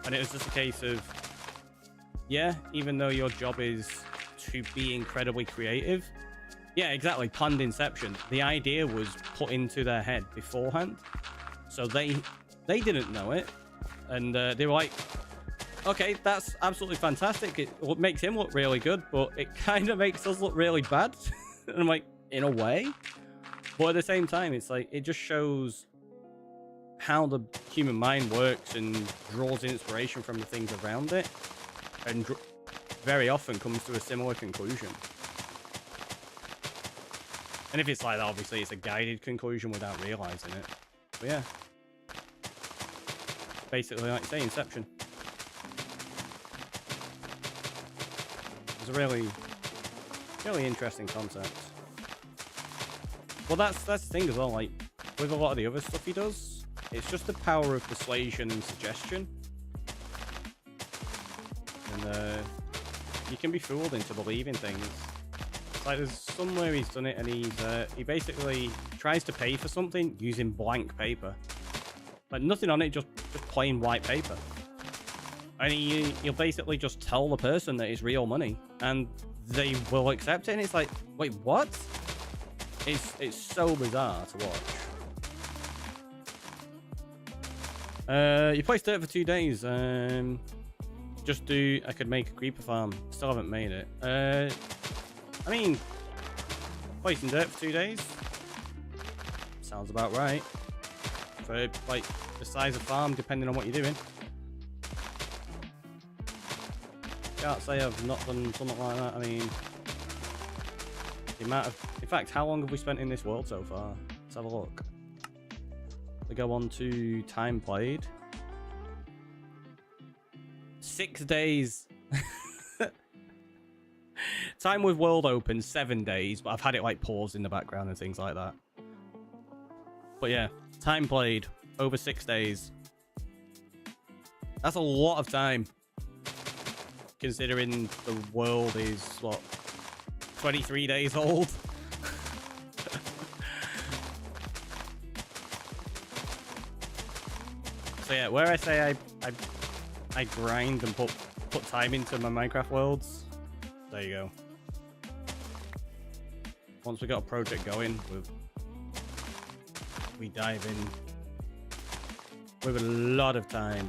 And it was just a case of, yeah, even though your job is to be incredibly creative, yeah, exactly, planned inception. The idea was put into their head beforehand, so they didn't know it, and they were like, okay, that's absolutely fantastic. It makes him look really good, but it kind of makes us look really bad. And I'm like, in a way, but at the same time, it's like, it just shows how the human mind works and draws inspiration from the things around it, and very often comes to a similar conclusion. And if it's like that, obviously it's a guided conclusion without realizing it. But yeah, basically, like say, Inception. It's a really Really interesting concept. Well, that's the thing as well. Like with a lot of the other stuff he does, it's just the power of persuasion and suggestion, and you can be fooled into believing things. It's like there's somewhere he's done it, and he basically tries to pay for something using blank paper, like nothing on it, just plain white paper. And you'll basically just tell the person that it's real money, and they will accept it. And it's like, wait, what? It's so bizarre to watch. You placed dirt for 2 days. I could make a creeper farm. Still haven't made it. I mean, placing dirt for 2 days sounds about right for like the size of farm, depending on what you're doing. Can't say I've not done something like that. I mean, the amount of... In fact, how long have we spent in this world so far? Let's have a look. We go on to time played. 6 days. Time with world open, 7 days, but I've had it like paused in the background and things like that. But yeah, time played, over 6 days. That's a lot of time, considering the world is, what, 23 days old? So yeah, where I say I grind and put time into my Minecraft worlds, there you go. Once we got a project going, we dive in with a lot of time.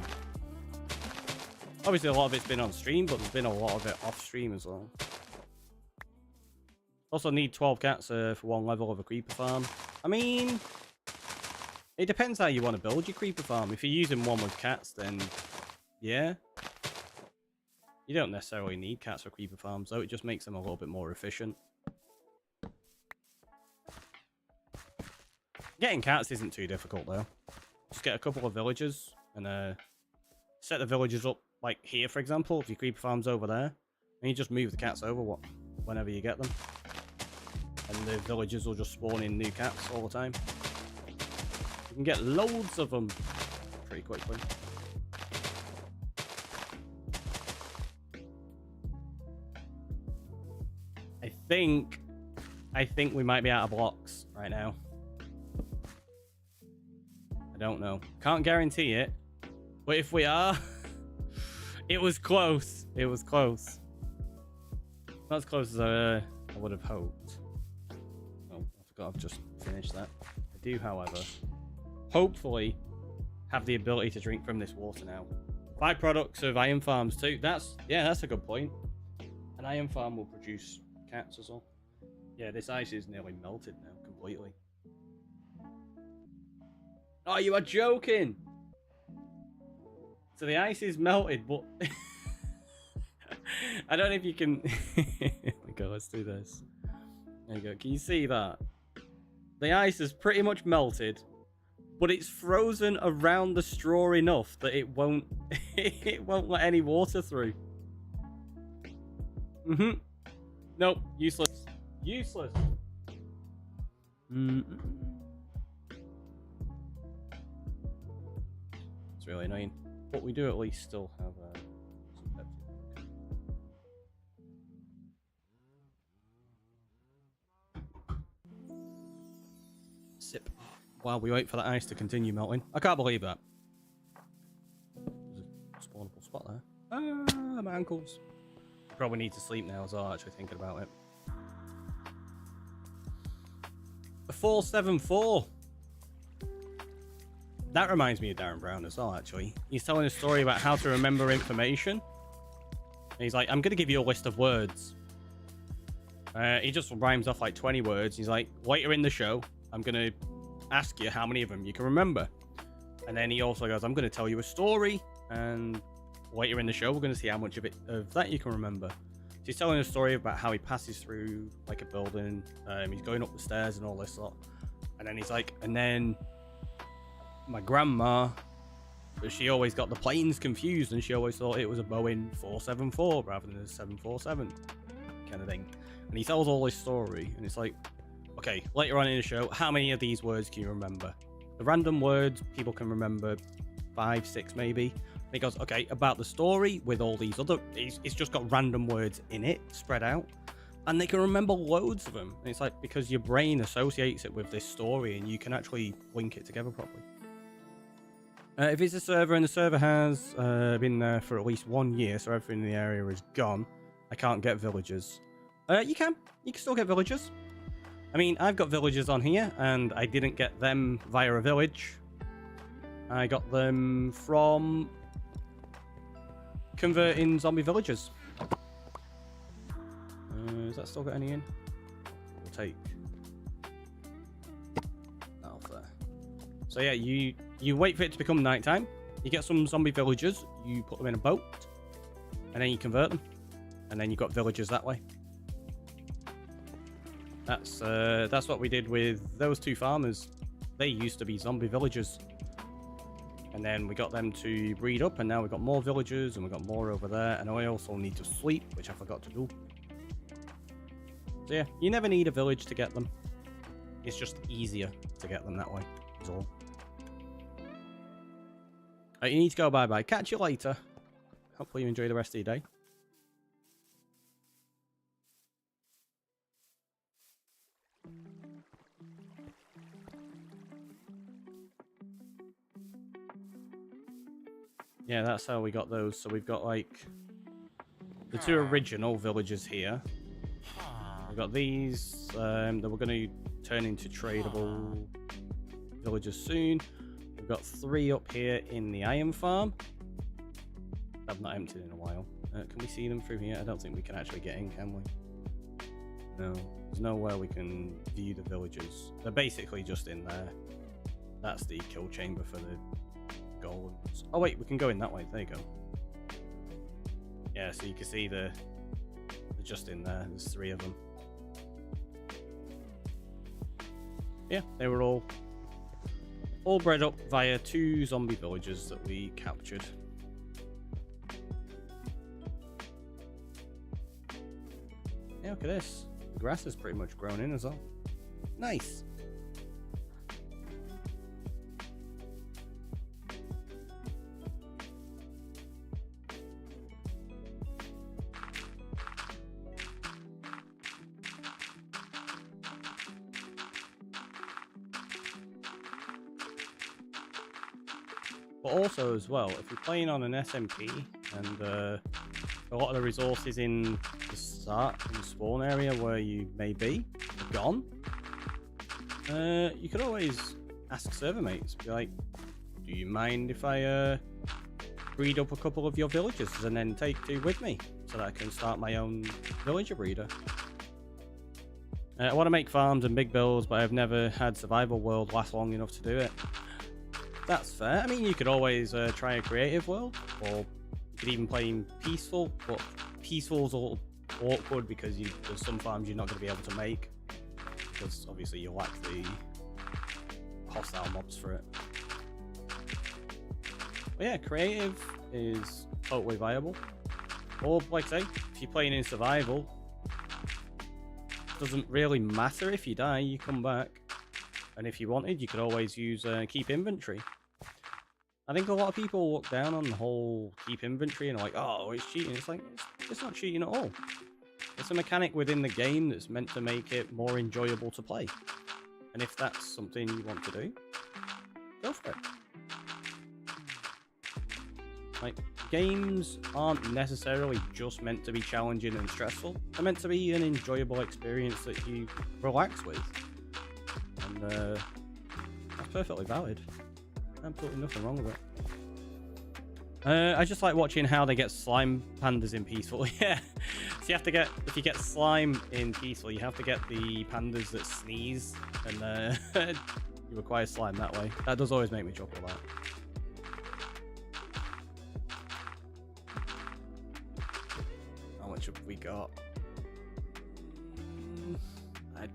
Obviously, a lot of it's been on stream, but there's been a lot of it off stream as well. Also need 12 cats for 1 level of a creeper farm. I mean, it depends how you want to build your creeper farm. If you're using one with cats, then yeah. You don't necessarily need cats for creeper farms, though. It just makes them a little bit more efficient. Getting cats isn't too difficult, though. Just get a couple of villagers and set the villagers up, like here, for example. If your creeper farm's over there, and you just move the cats over whenever you get them. And the villagers will just spawn in new cats all the time. You can get loads of them pretty quickly. I think we might be out of blocks right now. I don't know. Can't guarantee it. But if we are, it was close. It was close. Not as close as I would have hoped. Oh, I forgot I've just finished that. I do, however, hopefully have the ability to drink from this water now. Byproducts of iron farms too. That's a good point. An iron farm will produce cats as well. Yeah, this ice is nearly melted now completely. Oh, you are joking! So the ice is melted, but I don't know if you can. Okay, let's do this. There you go. Can you see that? The ice is pretty much melted, but it's frozen around the straw enough that it won't let any water through. Nope, useless. Useless. It's really annoying, but we do at least still have some Pepsi. Sip while we wait for the ice to continue melting. I can't believe that. There's a spawnable spot there. Ah, my ankles. Probably need to sleep now as well, actually thinking about it. A 474. That reminds me of Darren Brown as well, actually. He's telling a story about how to remember information. And he's like, I'm going to give you a list of words. He just rhymes off like 20 words. He's like, later in the show, I'm going to ask you how many of them you can remember. And then he also goes, I'm going to tell you a story. And later in the show, we're going to see how much of that you can remember. So he's telling a story about how he passes through like a building. He's going up the stairs and all this lot. And then he's like, and then my grandma, she always got the planes confused and she always thought it was a Boeing 474 rather than a 747 kind of thing. and he tells all his story, and it's like, okay, later on in the show, how many of these words can you remember? The random words, people can remember 5, 6 maybe. And he goes, okay, about the story with all these other, it's just got random words in it, spread out, and they can remember loads of them. And it's like, because your brain associates it with this story, and you can actually link it together properly. If it's a server and the server has been there for at least 1 year, so everything in the area is gone, I can't get villagers. You can still get villagers. I mean, I've got villagers on here, and I didn't get them via a village. I got them from converting zombie villagers. Has that still got any in? We'll take alpha. So yeah, you wait for it to become nighttime. You get some zombie villagers. You put them in a boat, and then you convert them, and then you got villagers that way. That's what we did with those 2 farmers. They used to be zombie villagers, and then we got them to breed up, and now we've got more villagers, and we've got more over there. And I also need to sleep, which I forgot to do. So yeah, you never need a village to get them. It's just easier to get them that way, is all. You need to go bye-bye. Catch you later. Hopefully you enjoy the rest of your day. Yeah, that's how we got those. So we've got like the 2 original villagers here. We've got these that we're going to turn into tradable villagers soon. We've got 3 up here in the iron farm. I've not emptied in a while. Can we see them through here? I don't think we can actually get in, can we? No, there's nowhere we can view the villagers. They're basically just in there. That's the kill chamber for the golems. Oh wait, we can go in that way. There you go. Yeah, so you can see they're just in there. There's 3 of them. Yeah, they were all bred up via 2 zombie villagers that we captured. Yeah, look at this. The grass is pretty much grown in as well. Nice. But also as well, if you're playing on an SMP and a lot of the resources in the start, in the spawn area where you may be, are gone, you could always ask server mates, be like, do you mind if I breed up a couple of your villagers and then take 2 with me so that I can start my own villager breeder? I want to make farms and big builds, but I've never had survival world last long enough to do it. That's fair. I mean, you could always try a creative world, or you could even play in peaceful, but peaceful's a little awkward because there's some farms you're not going to be able to make, because obviously you lack the hostile mobs for it. But yeah, creative is totally viable. Or, like I say, if you're playing in survival, it doesn't really matter if you die, you come back. And if you wanted, you could always use keep inventory. I think a lot of people look down on the whole keep inventory and are like, oh, it's cheating. It's like, it's not cheating at all. It's a mechanic within the game that's meant to make it more enjoyable to play. And if that's something you want to do, go for it. Like, games aren't necessarily just meant to be challenging and stressful. They're meant to be an enjoyable experience that you relax with. And that's perfectly valid. Absolutely nothing wrong with it. I just like watching how they get slime pandas in Peaceful. Yeah, so you have to get, if you get slime in Peaceful, you have to get the pandas that sneeze, and you acquire slime that way. That does always make me chuckle a lot. How much have we got?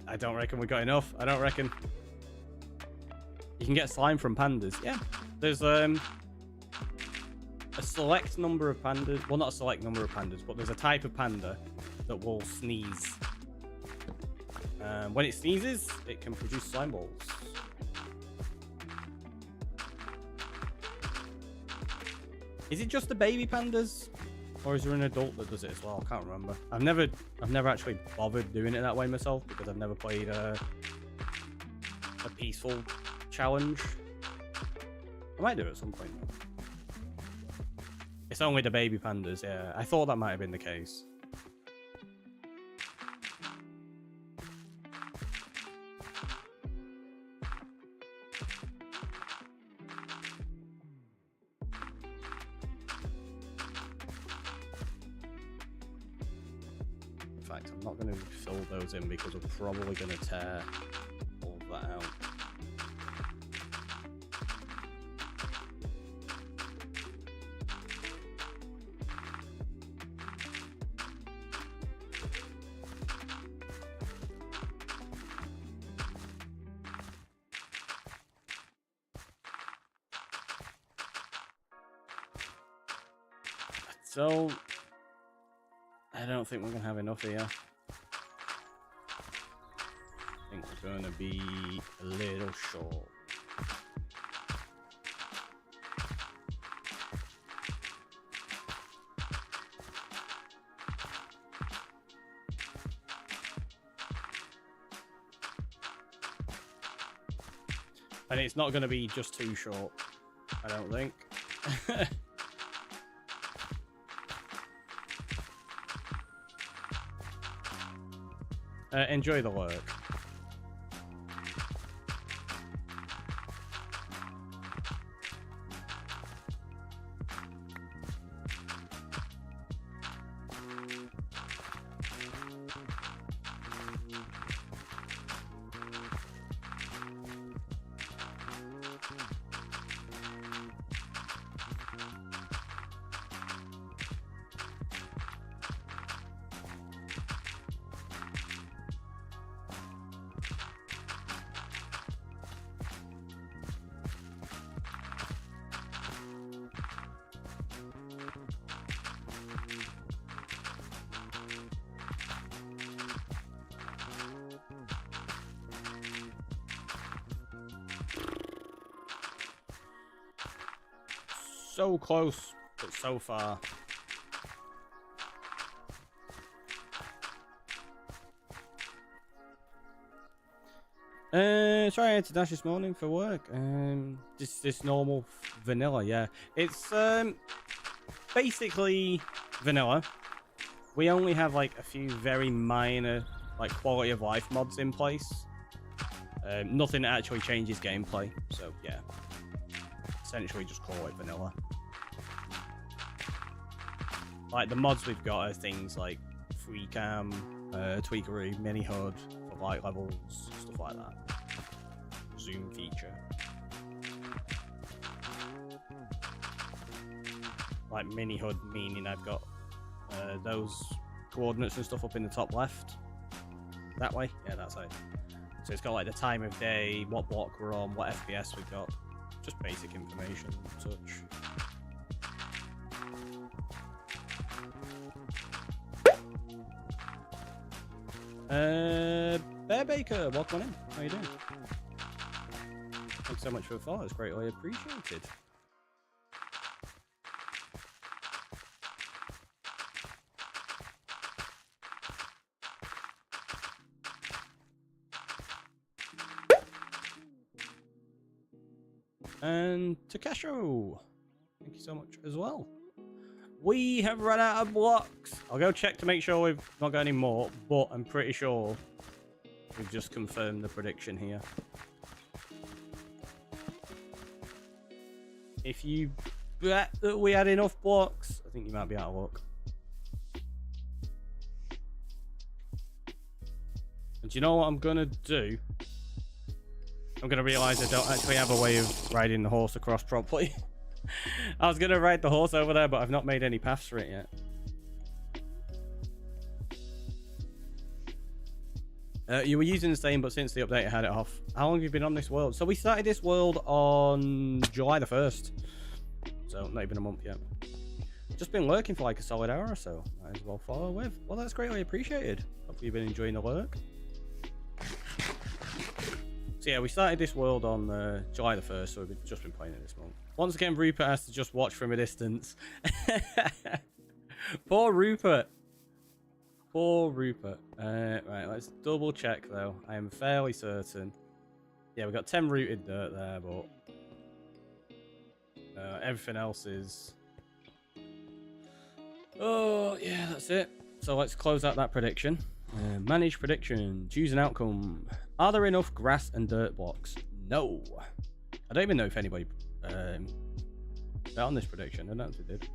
I don't reckon we got enough. I don't reckon. You can get slime from pandas. Yeah, there's a select number of pandas. Well, not a select number of pandas, but there's a type of panda that will sneeze When it sneezes, it can produce slime balls. Is it just the baby pandas, or is there an adult that does it as well? I can't remember. I've never actually bothered doing it that way myself because I've never played a peaceful challenge. I might do it at some point though. It's only the baby pandas, yeah. I thought that might have been the case. In fact, I'm not going to fill those in because we're probably going to tear all of that out. So, I don't think we're going to have enough here. I think we're going to be a little short. And it's not going to be just too short, I don't think. Enjoy the work. So close, but so far. Sorry, I had to dash this morning for work. This normal vanilla, yeah. It's basically vanilla. We only have like a few very minor like quality of life mods in place. Nothing that actually changes gameplay. So yeah, essentially just call it vanilla. Like the mods we've got are things like free cam, tweakery, mini HUD for light levels, stuff like that. Zoom feature. Like mini HUD meaning I've got those coordinates and stuff up in the top left. That way? Yeah, that's it. So it's got like the time of day, what block we're on, what FPS we've got. Just basic information, such. Bear Baker, welcome on in. How you doing? Thanks so much for the follow, it's greatly appreciated. And Takasho, thank you so much as well. We have run out of blocks. I'll go check to make sure we've not got any more, but I'm pretty sure we've just confirmed the prediction here. If you bet that we had enough blocks, I think you might be out of luck. And do you know what I'm gonna do? I'm gonna realize I don't actually have a way of riding the horse across properly. I was gonna ride the horse over there, but I've not made any paths for it yet. You were using the same, but since the update I had it off. How long have you been on this world? So we started this world on July the 1st. So not even a month yet. Just been lurking for like a solid hour or so. Might as well follow with. Well, that's greatly appreciated. Hopefully you've been enjoying the lurk. So yeah, we started this world on July the 1st, so we've just been playing it this month. Once again, Rupert has to just watch from a distance. Poor Rupert. Poor Rupert. Right, let's double check though. I am fairly certain. Yeah, we got 10 rooted dirt there, but everything else is... Oh, yeah, that's it. So let's close out that prediction. Manage prediction. Choose an outcome. Are there enough grass and dirt blocks? No. I don't even know if anybody bet on this prediction. I don't know if they did.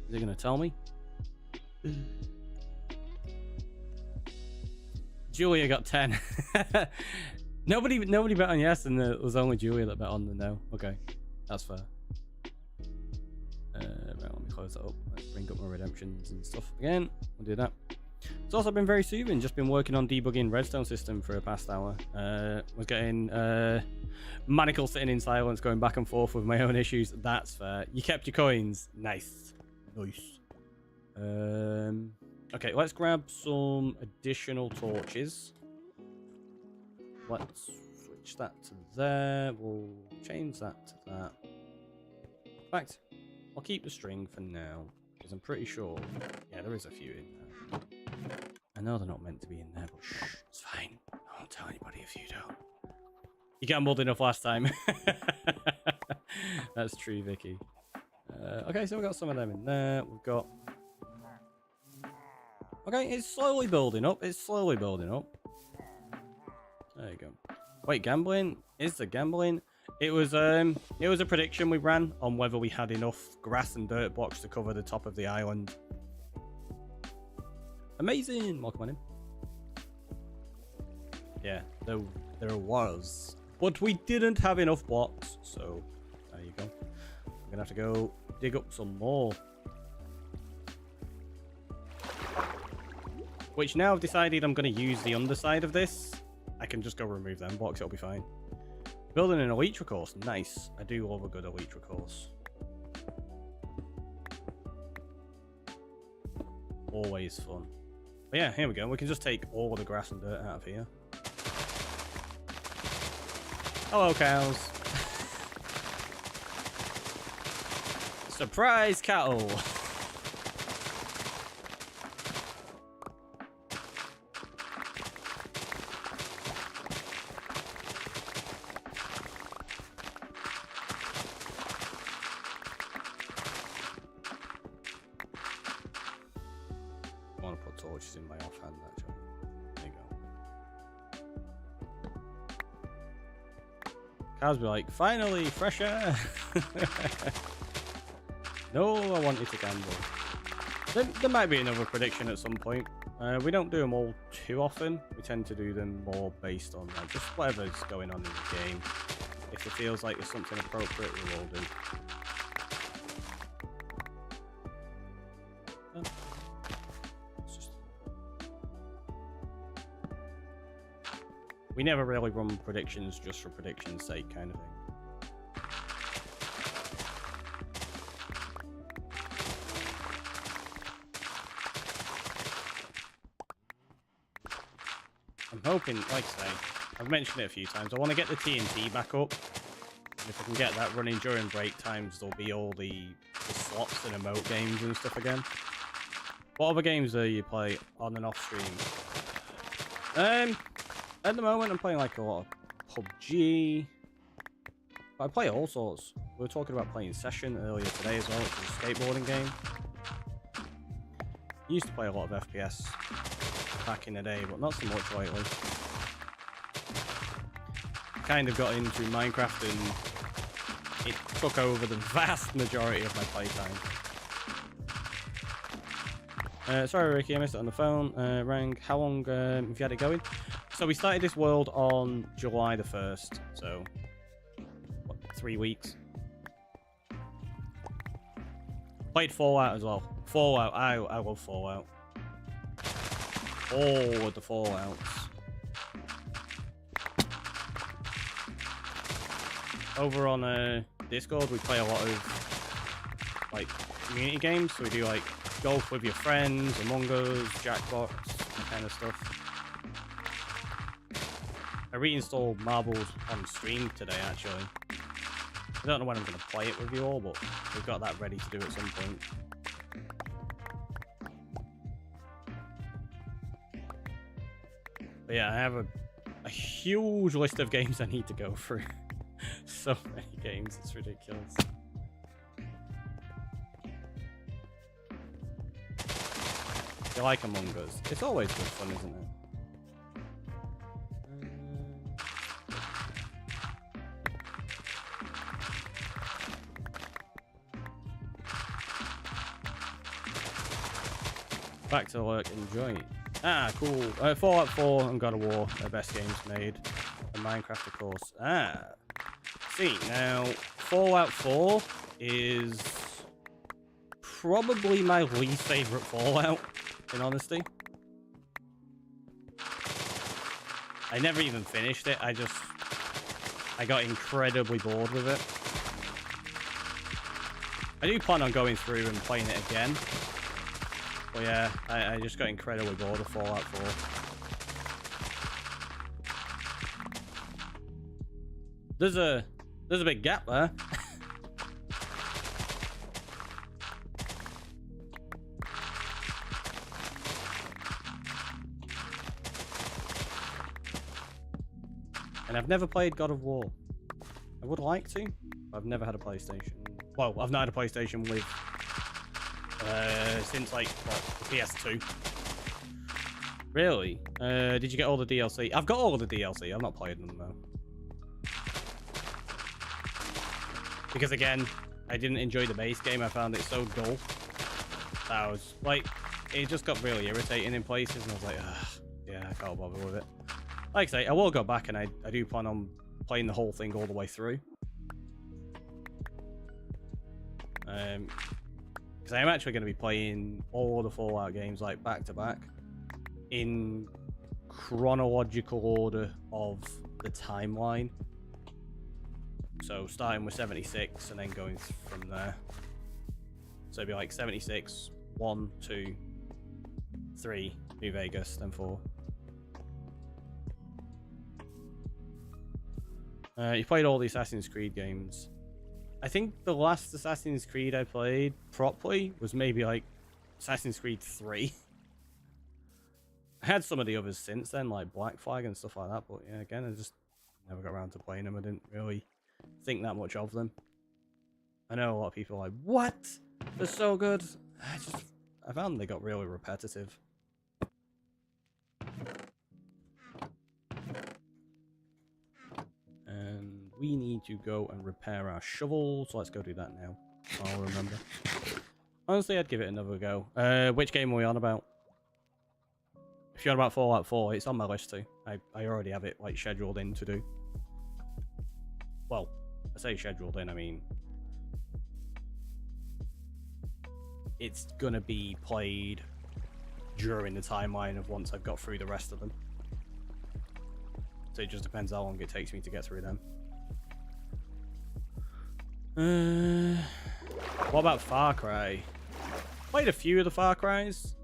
Is he going to tell me? Julia got 10. Nobody bet on yes, and it was only Julia that bet on the no. Okay, that's fair. Right, let me close that up. Let's bring up my redemptions and stuff again. We'll do that. It's also been very soothing. Just been working on debugging redstone system for the past hour. Was getting Manacle sitting in silence, going back and forth with my own issues. That's fair. You kept your coins. Nice. Nice. Okay, let's grab some additional torches. Let's switch that to there. We'll change that to that. In fact, I'll keep the string for now, because I'm pretty sure... Yeah, there is a few in there. I know they're not meant to be in there, but shh, it's fine. I won't tell anybody if you don't. You gambled enough last time. That's true, Vicky. Okay, so we've got some of them in there. We've got... Okay, it's slowly building up. It's slowly building up. There you go. Wait, gambling? Is there gambling? It was a prediction we ran on whether we had enough grass and dirt blocks to cover the top of the island. Amazing! Welcome on in. Yeah, there was. But we didn't have enough blocks, so there you go. I'm gonna have to go dig up some more. Which now I've decided I'm going to use the underside of this. I can just go remove them blocks, it'll be fine. Building an elytra course, nice. I do love a good elytra course. Always fun. But yeah, here we go. We can just take all of the grass and dirt out of here. Hello, cows. Surprise cattle. I want to put torches in my offhand, actually. There you go. Cows be like, finally, fresh air. No, I wanted to gamble. There might be another prediction at some point. We don't do them all too often. We tend to do them more based on like just whatever's going on in the game. If it feels like there's something appropriate, we will do. We never really run predictions just for prediction's sake, kind of thing. I'm hoping, like I say, I've mentioned it a few times, I want to get the TNT back up. And if I can get that running during break times, there'll be all the slots and emote games and stuff again. What other games do you play on and off stream? At the moment, I'm playing like a lot of PUBG. But I play all sorts. We were talking about playing Session earlier today as well, which is a skateboarding game. I used to play a lot of FPS back in the day, but not so much lately. Kind of got into Minecraft and it took over the vast majority of my playtime. Sorry, Ricky, I missed it on the phone. Rang. How long have you had it going? So we started this world on July the 1st, so what, 3 weeks. Played Fallout as well. Fallout, I love Fallout. All of the Fallouts. Over on Discord, we play a lot of like community games. So we do like golf with your friends, Among Us, Jackbox, kind of stuff. I reinstalled Marbles on stream today, actually. I don't know when I'm going to play it with you all, but we've got that ready to do at some point. But yeah, I have a huge list of games I need to go through. So many games, it's ridiculous. You like Among Us? It's always good fun, isn't it? Back to work, enjoy it. Ah, cool. Fallout 4 and God of War are best games made. And Minecraft, of course. Ah. See, now, Fallout 4 is probably my least favorite Fallout, in honesty. I never even finished it. I got incredibly bored with it. I do plan on going through and playing it again. But yeah, I just got incredibly bored of Fallout 4. There's a big gap there. And I've never played God of War. I would like to, but I've never had a PlayStation. Well, I've not had a PlayStation with since like what, the PS2. Really? Did you get all the DLC? I've got all of the DLC. I've not played them though. Because again, I didn't enjoy the base game. I found it so dull. That I was like, it just got really irritating in places, and I was like, ugh, yeah, I can't bother with it. Like I say, I will go back, and I do plan on playing the whole thing all the way through. Because I'm actually going to be playing all the Fallout games like back to back in chronological order of the timeline. So starting with 76 and then going from there. So it'd be like 76, 1, 2, 3, New Vegas, then 4. You played all the Assassin's Creed games. I think the last Assassin's Creed I played properly was maybe like Assassin's Creed 3. I had some of the others since then, like Black Flag and stuff like that, but yeah, again, I just never got around to playing them. I didn't really think that much of them. I know a lot of people are like, what? They're so good. I found they got really repetitive. And we need to go and repair our shovel, so let's go do that now. I'll remember. Honestly, I'd give it another go. Which game are we on about? If you're on about Fallout 4, it's on my list too. I already have it like scheduled in to do. Well, I say scheduled in, I mean it's gonna be played during the timeline of once I've got through the rest of them. So it just depends how long it takes me to get through them. What about Far Cry? Played a few of the Far Cries.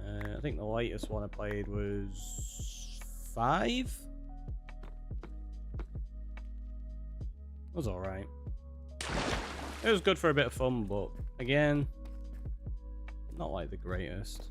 I think the latest one I played was 5. It was alright. It was good for a bit of fun, but again, not like the greatest.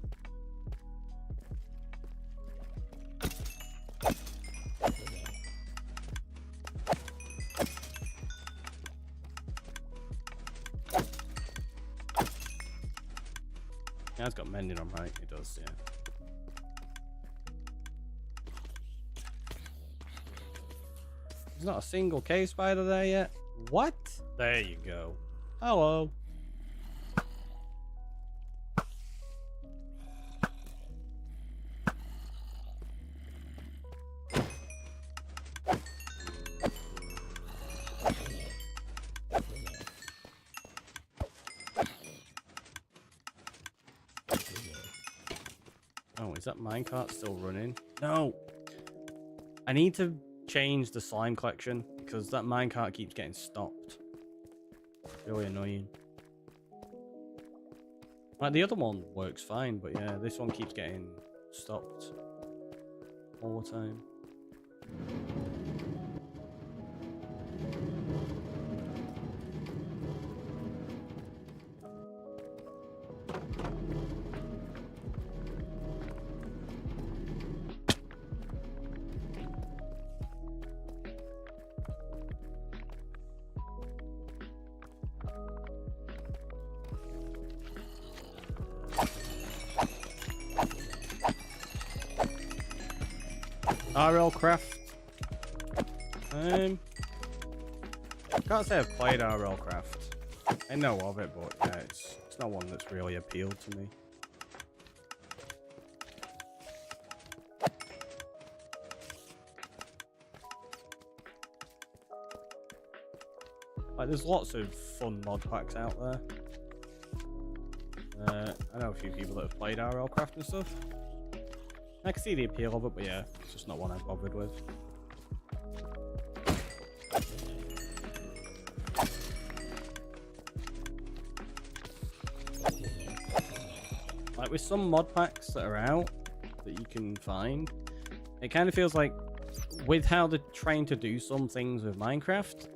Yeah, it's got mending on, right? It does, yeah. There's not a single cave spider there yet. What? There you go. Hello. Oh, is that minecart still running? No. I need to change the slime collection because that minecart keeps getting stopped. Really annoying. Like, the other one works fine, but yeah, this one keeps getting stopped all the time. RL Craft. Can't say I've played RL Craft. I know of it, but yeah, it's not one that's really appealed to me. Like, there's lots of fun mod packs out there. I know a few people that have played RL Craft and stuff. I can see the appeal of it, but yeah, it's just not one I've bothered with. Like, with some mod packs that are out that you can find, it kind of feels like with how they're trying to do some things with Minecraft,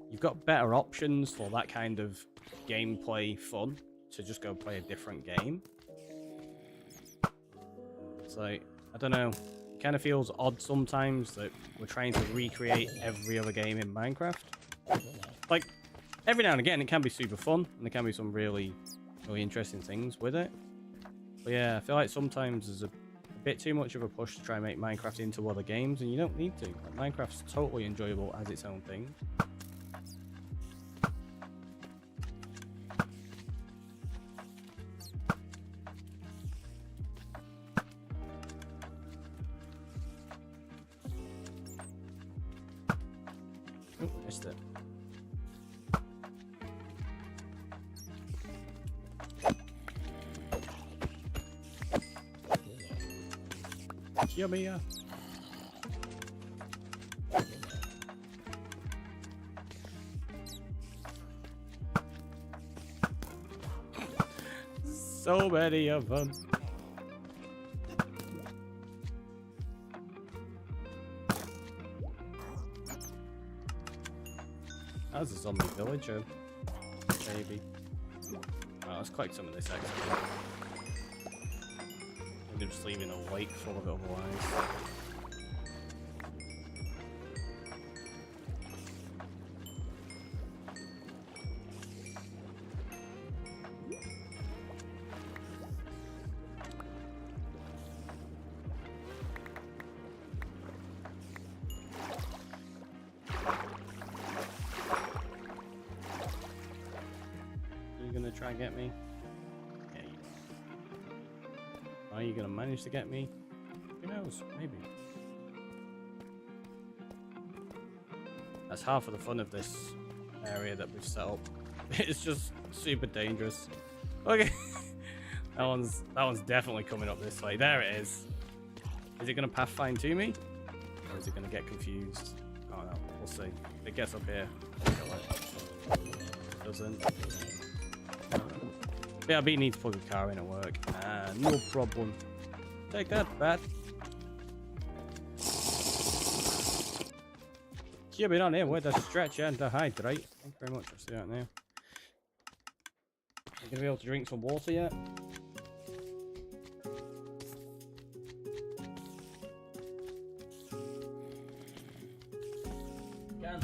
you've got better options for that kind of gameplay fun to just go play a different game. It's like, I don't know, it kind of feels odd sometimes that we're trying to recreate every other game in Minecraft. Like, every now and again it can be super fun, and there can be some really interesting things with it. But yeah, I feel like sometimes there's a bit too much of a push to try and make Minecraft into other games, and you don't need to. Like, Minecraft's totally enjoyable as its own thing. Oh, missed it. Yummy. So many of them. That's a zombie villager, maybe. Oh, let's collect some of this XP. They're just leaving a lake full of it otherwise. Are you gonna try and get me? Are you gonna manage to get me? Who knows? Maybe. That's half of the fun of this area that we've set up. It's just super dangerous. Okay. that one's definitely coming up this way. There it is. Is it gonna pathfind to me? Or is it gonna get confused? Oh no, we'll see. If it gets up here, I'll kill it. It doesn't. BRB needs to plug a car in at work. No problem. Take that, bat. You've been on here with a stretch and to hydrate. Thank you very much. I'll see that now. You gonna be able to drink some water yet? Can.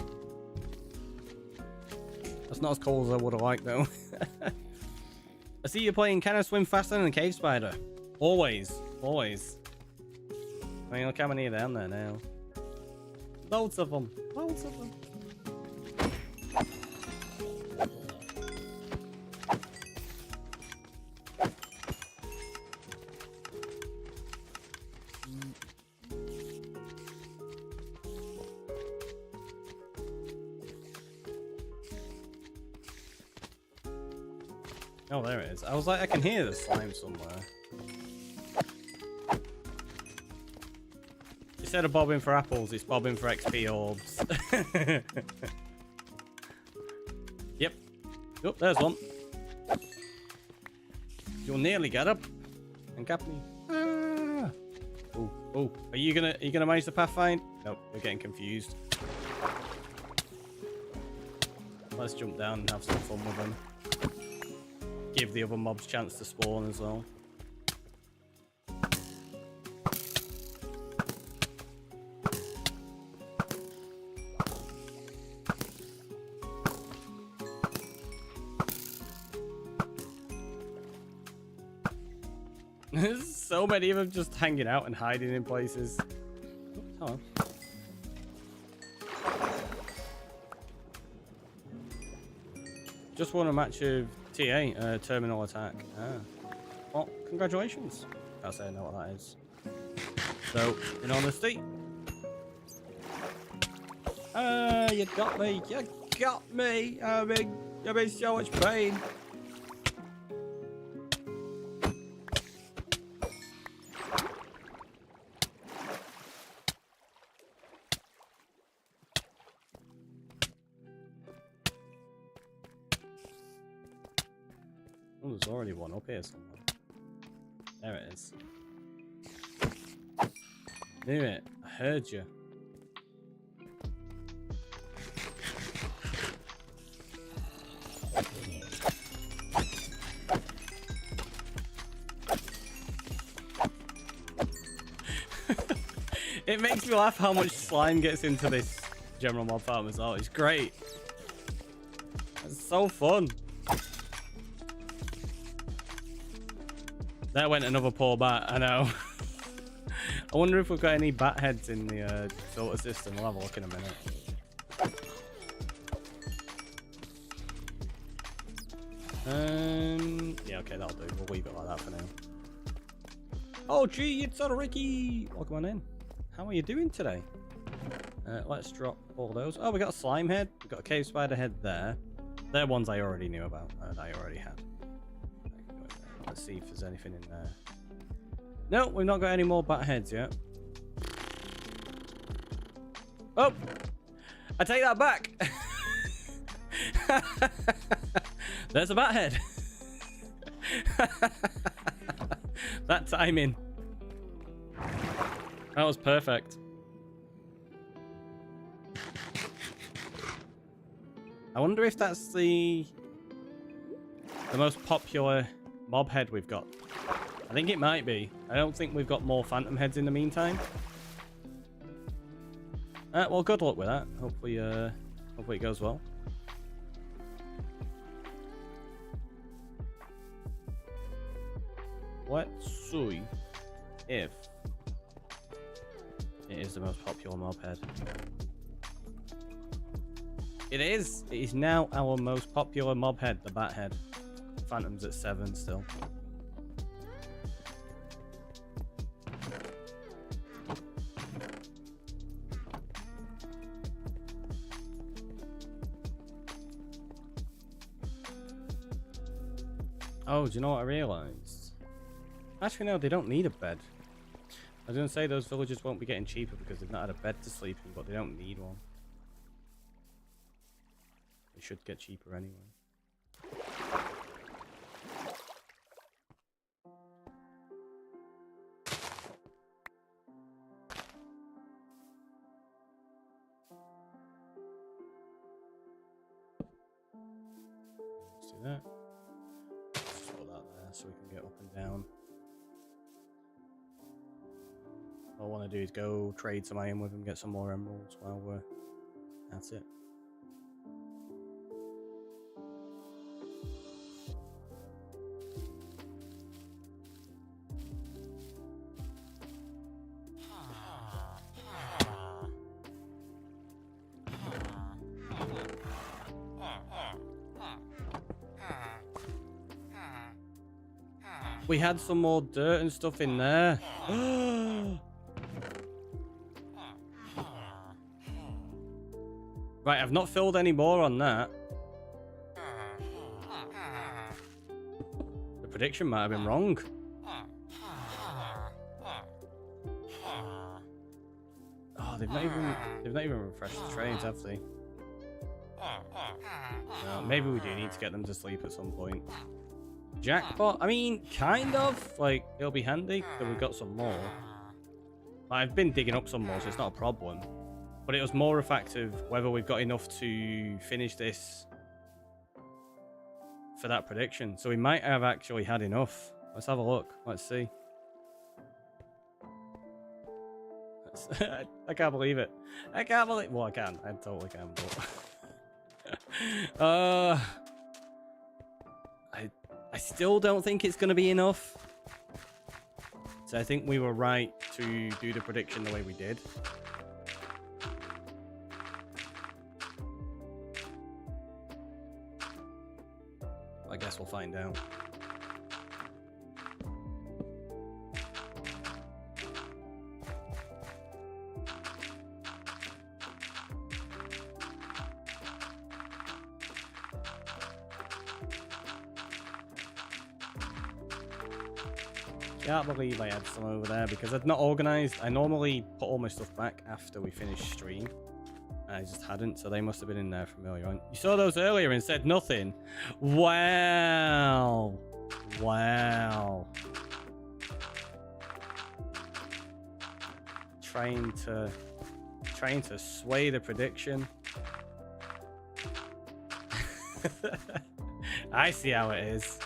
That's not as cold as I would have liked though. I see you playing Can I Swim Faster Than a Cave Spider? Always. Always. I mean, look how many are down there now. Loads of them. Loads of them. Oh, there it is. I was like, I can hear the slime somewhere. Instead of bobbing for apples, it's bobbing for XP orbs. Yep. Oh, there's one. You'll nearly get up and get me. Ah. Oh, oh. Are you gonna manage the pathfind? Nope, we're getting confused. Let's jump down and have some fun with them. Give the other mobs a chance to spawn as well. There's so many of them just hanging out and hiding in places. Oh, on. Just won a match of TA, terminal attack. Ah. Well, congratulations. Can't say I know what that is. So, in honesty. You got me. You got me. I'm in so much pain. Oh, there's already one up here somewhere. There it is. Knew it. I heard you. It makes me laugh how much slime gets into this general mob farm as well. It's great. It's so fun. There went another poor bat, I know. I wonder if we've got any bat heads in the filter system. We'll have a look in a minute. Yeah, okay, that'll do. We'll leave it like that for now. Oh, gee, it's Ricky. Welcome on in. How are you doing today? Let's drop all those. Oh, we got a slime head. We've got a cave spider head there. They're ones I already knew about. That I already had. Let's see if there's anything in there. No, we've not got any more bat heads yet. Oh! I take that back! There's a bat head. That timing. That was perfect. I wonder if that's the most popular mob head we've got. I think it might be. I don't think we've got more phantom heads in the meantime. Well, good luck with that. Hopefully it goes well. Let's see if it is the most popular mob head. It is! It is now our most popular mob head, the bat head. Phantom's at 7 still. Oh, do you know what I realised? Actually, no, they don't need a bed. I was going to say those villagers won't be getting cheaper because they've not had a bed to sleep in, but they don't need one. They should get cheaper anyway. Let's do that. Just put that there so we can get up and down. All I want to do is go trade some iron with him, get some more emeralds while we're... That's it. We had some more dirt and stuff in there. Right, I've not filled any more on that. The prediction might have been wrong. Oh, they've not even refreshed the trades, have they? No, maybe we do need to get them to sleep at some point. jackpot. I mean, kind of. Like, it'll be handy that we've got some more. I've been digging up some more, so it's not a problem. But it was more a fact of whether we've got enough to finish this for that prediction. So we might have actually had enough. Let's have a look. Let's see. I can't believe it. I can't believe. Well, I can. I totally can. But I still don't think it's going to be enough. So I think we were right to do the prediction the way we did. I guess we'll find out. Can't believe I had some over there because I'd not organized. I normally put all my stuff back after we finish stream. I just hadn't, so they must have been in there from earlier on. You saw those earlier and said nothing. Wow. Wow. Trying to sway the prediction. I see how it is.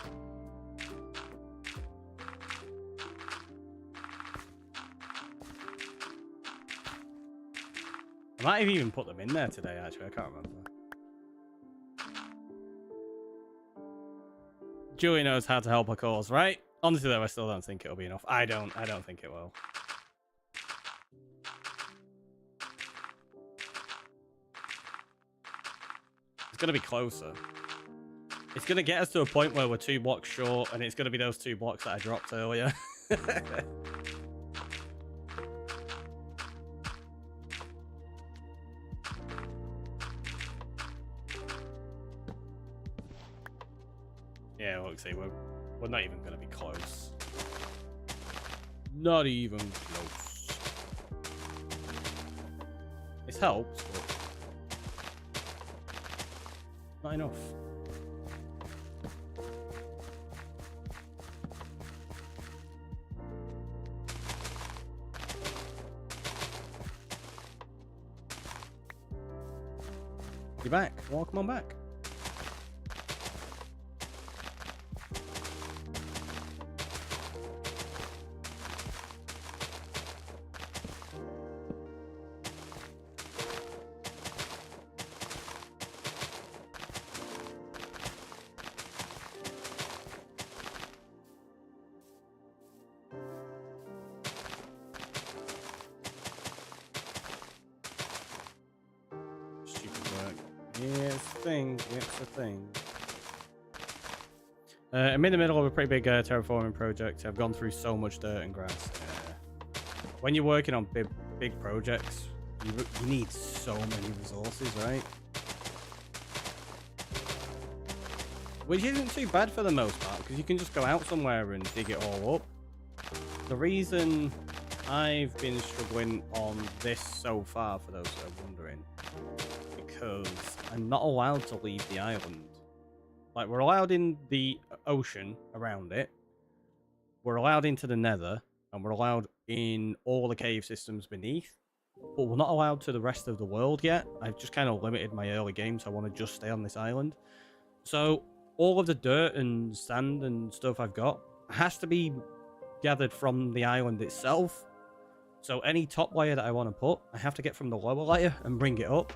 I might have even put them in there today, actually. I can't remember. Julie knows how to help her cause, right? Honestly, though, I still don't think it'll be enough. I don't think it will. It's going to be closer. It's going to get us to a point where we're 2 blocks short, and it's going to be those 2 blocks that I dropped earlier. Yeah, look, see, we're not even going to be close. Not even close. This helps, but not enough. You're back. Welcome on back. It's a thing. I'm in the middle of a pretty big terraforming project. I've gone through so much dirt and grass. When you're working on big projects, you need so many resources, right? Which isn't too bad for the most part, because you can just go out somewhere and dig it all up. The reason I've been struggling on this so far, for those that are wondering, because I'm not allowed to leave the island. Like, we're allowed in the ocean around it, we're allowed into the nether, and we're allowed in all the cave systems beneath, but we're not allowed to the rest of the world yet. I've just kind of limited my early game, so I want to just stay on this island. So all of the dirt and sand and stuff I've got has to be gathered from the island itself. So any top layer that I want to put, I have to get from the lower layer and bring it up.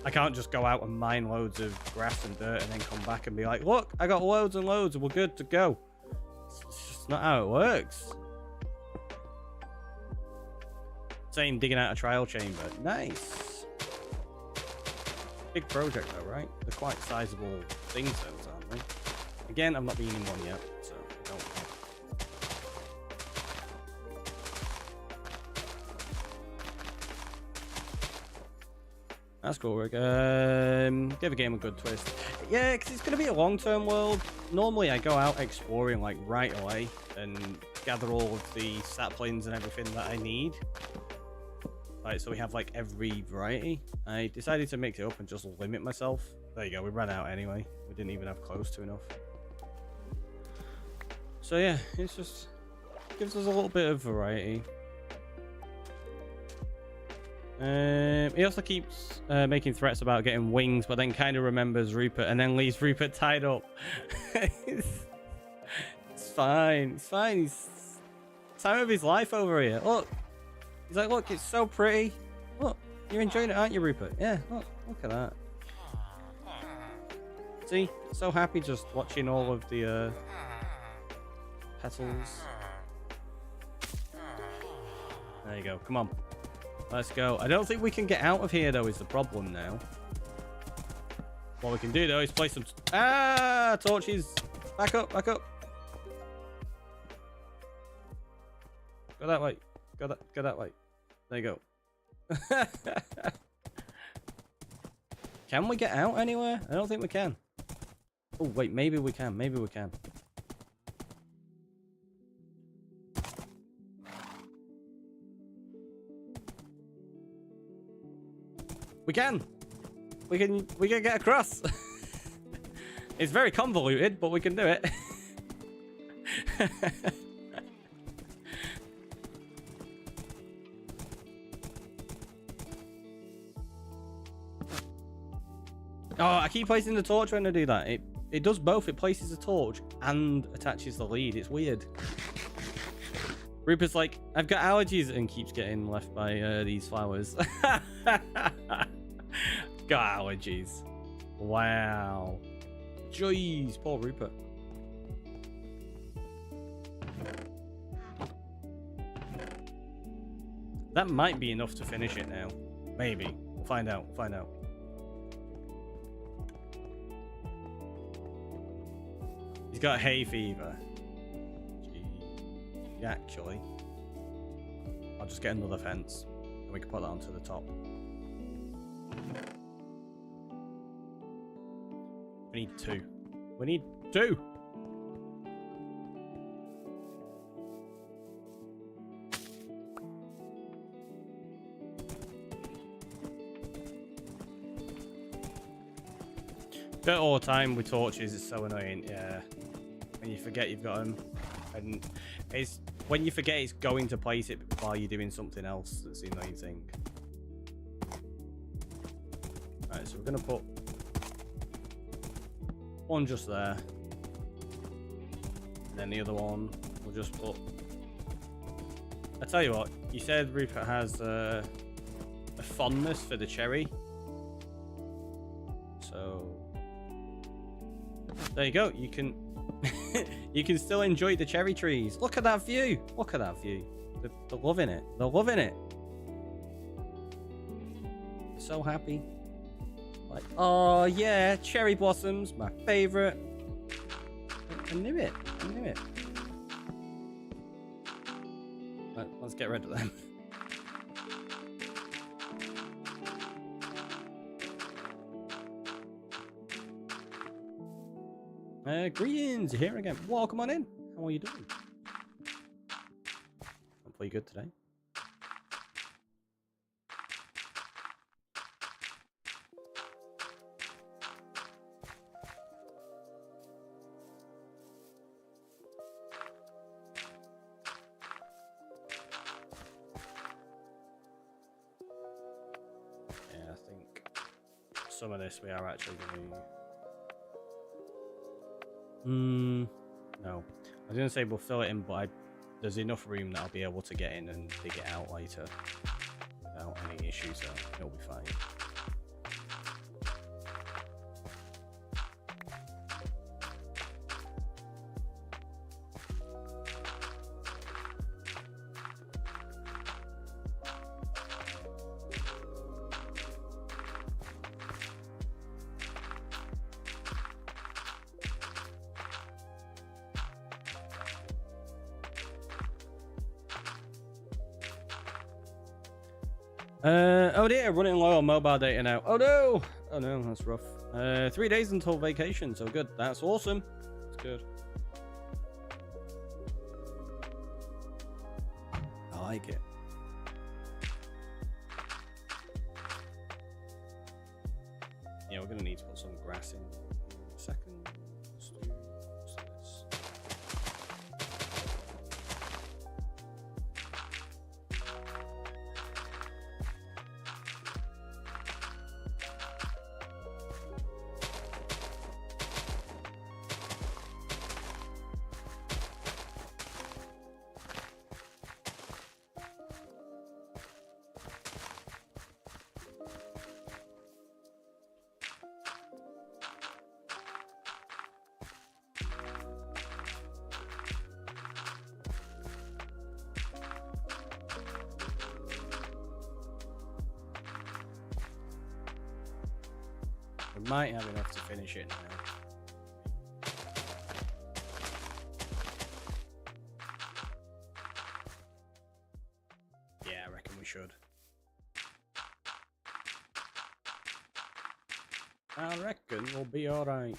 I can't just go out and mine loads of grass and dirt and then come back and be like, look, I got loads and loads and we're good to go. It's just not how it works. Same digging out a trial chamber. Nice. Big project though, right? They're quite sizable things those, aren't they? Again, I've not been in one yet, so I don't know. That's cool, Rick. Give a game a good twist. Yeah, because it's going to be a long-term world. Normally, I go out exploring, like, right away and gather all of the saplings and everything that I need. Right, so we have, like, every variety. I decided to mix it up and just limit myself. There you go, we ran out anyway. We didn't even have close to enough. So yeah, it's just gives us a little bit of variety. He also keeps making threats about getting wings, but then kind of remembers Rupert and then leaves Rupert tied up. It's fine. It's fine. He's time of his life over here. Look. He's like, look, it's so pretty. Look, you're enjoying it, aren't you, Rupert? Yeah, look at that. See? So happy just watching all of the petals. There you go. Come on. Let's go. I don't think we can get out of here, though, is the problem now. What we can do, though, is place some... torches. Back up, back up. Go that way. Go that way. There you go. Can we get out anywhere? I don't think we can. Oh, wait. Maybe we can. Maybe we can. We can. We can get across. It's very convoluted, but we can do it. Oh, I keep placing the torch when I do that. It does both. It places the torch and attaches the lead. It's weird. Rupert's like, I've got allergies, and keeps getting left by these flowers. Got allergies. Wow. Jeez, poor Rupert. That might be enough to finish it now. Maybe. We'll find out. We'll find out. He's got hay fever. Gee. Actually, I'll just get another fence and we can put that onto the top. We need two. We need two. Do it all the time with torches. It's so annoying. Yeah. When you forget you've got them, and it's when you forget it's going to place it while you're doing something else. That's the annoying thing. Right, so we're gonna put one just there, and then the other one we'll just put. I tell you what, you said Rupert has a fondness for the cherry, so there you go. You can. You can still enjoy the cherry trees. Look at that view. Look at that view. They're loving it. They're loving it. So happy. Like, oh yeah, cherry blossoms, my favorite. I knew it. I knew it. Right, let's get rid of them. Greetings, here again. Welcome on in. How are you doing? Hopefully good today. Yeah, I think some of this we are actually going to... no. I was gonna say we'll fill it in, but there's enough room that I'll be able to get in and dig it out later without any issues, so it'll be fine. Oh dear, running low on mobile data now. Oh no! Oh no, that's rough. 3 days until vacation, so good. That's awesome. That's good. I like it. Yeah, we're gonna need to put some grass in a second. Let's do this. we might have enough to finish it now. Yeah, I reckon we should. I reckon we'll be alright.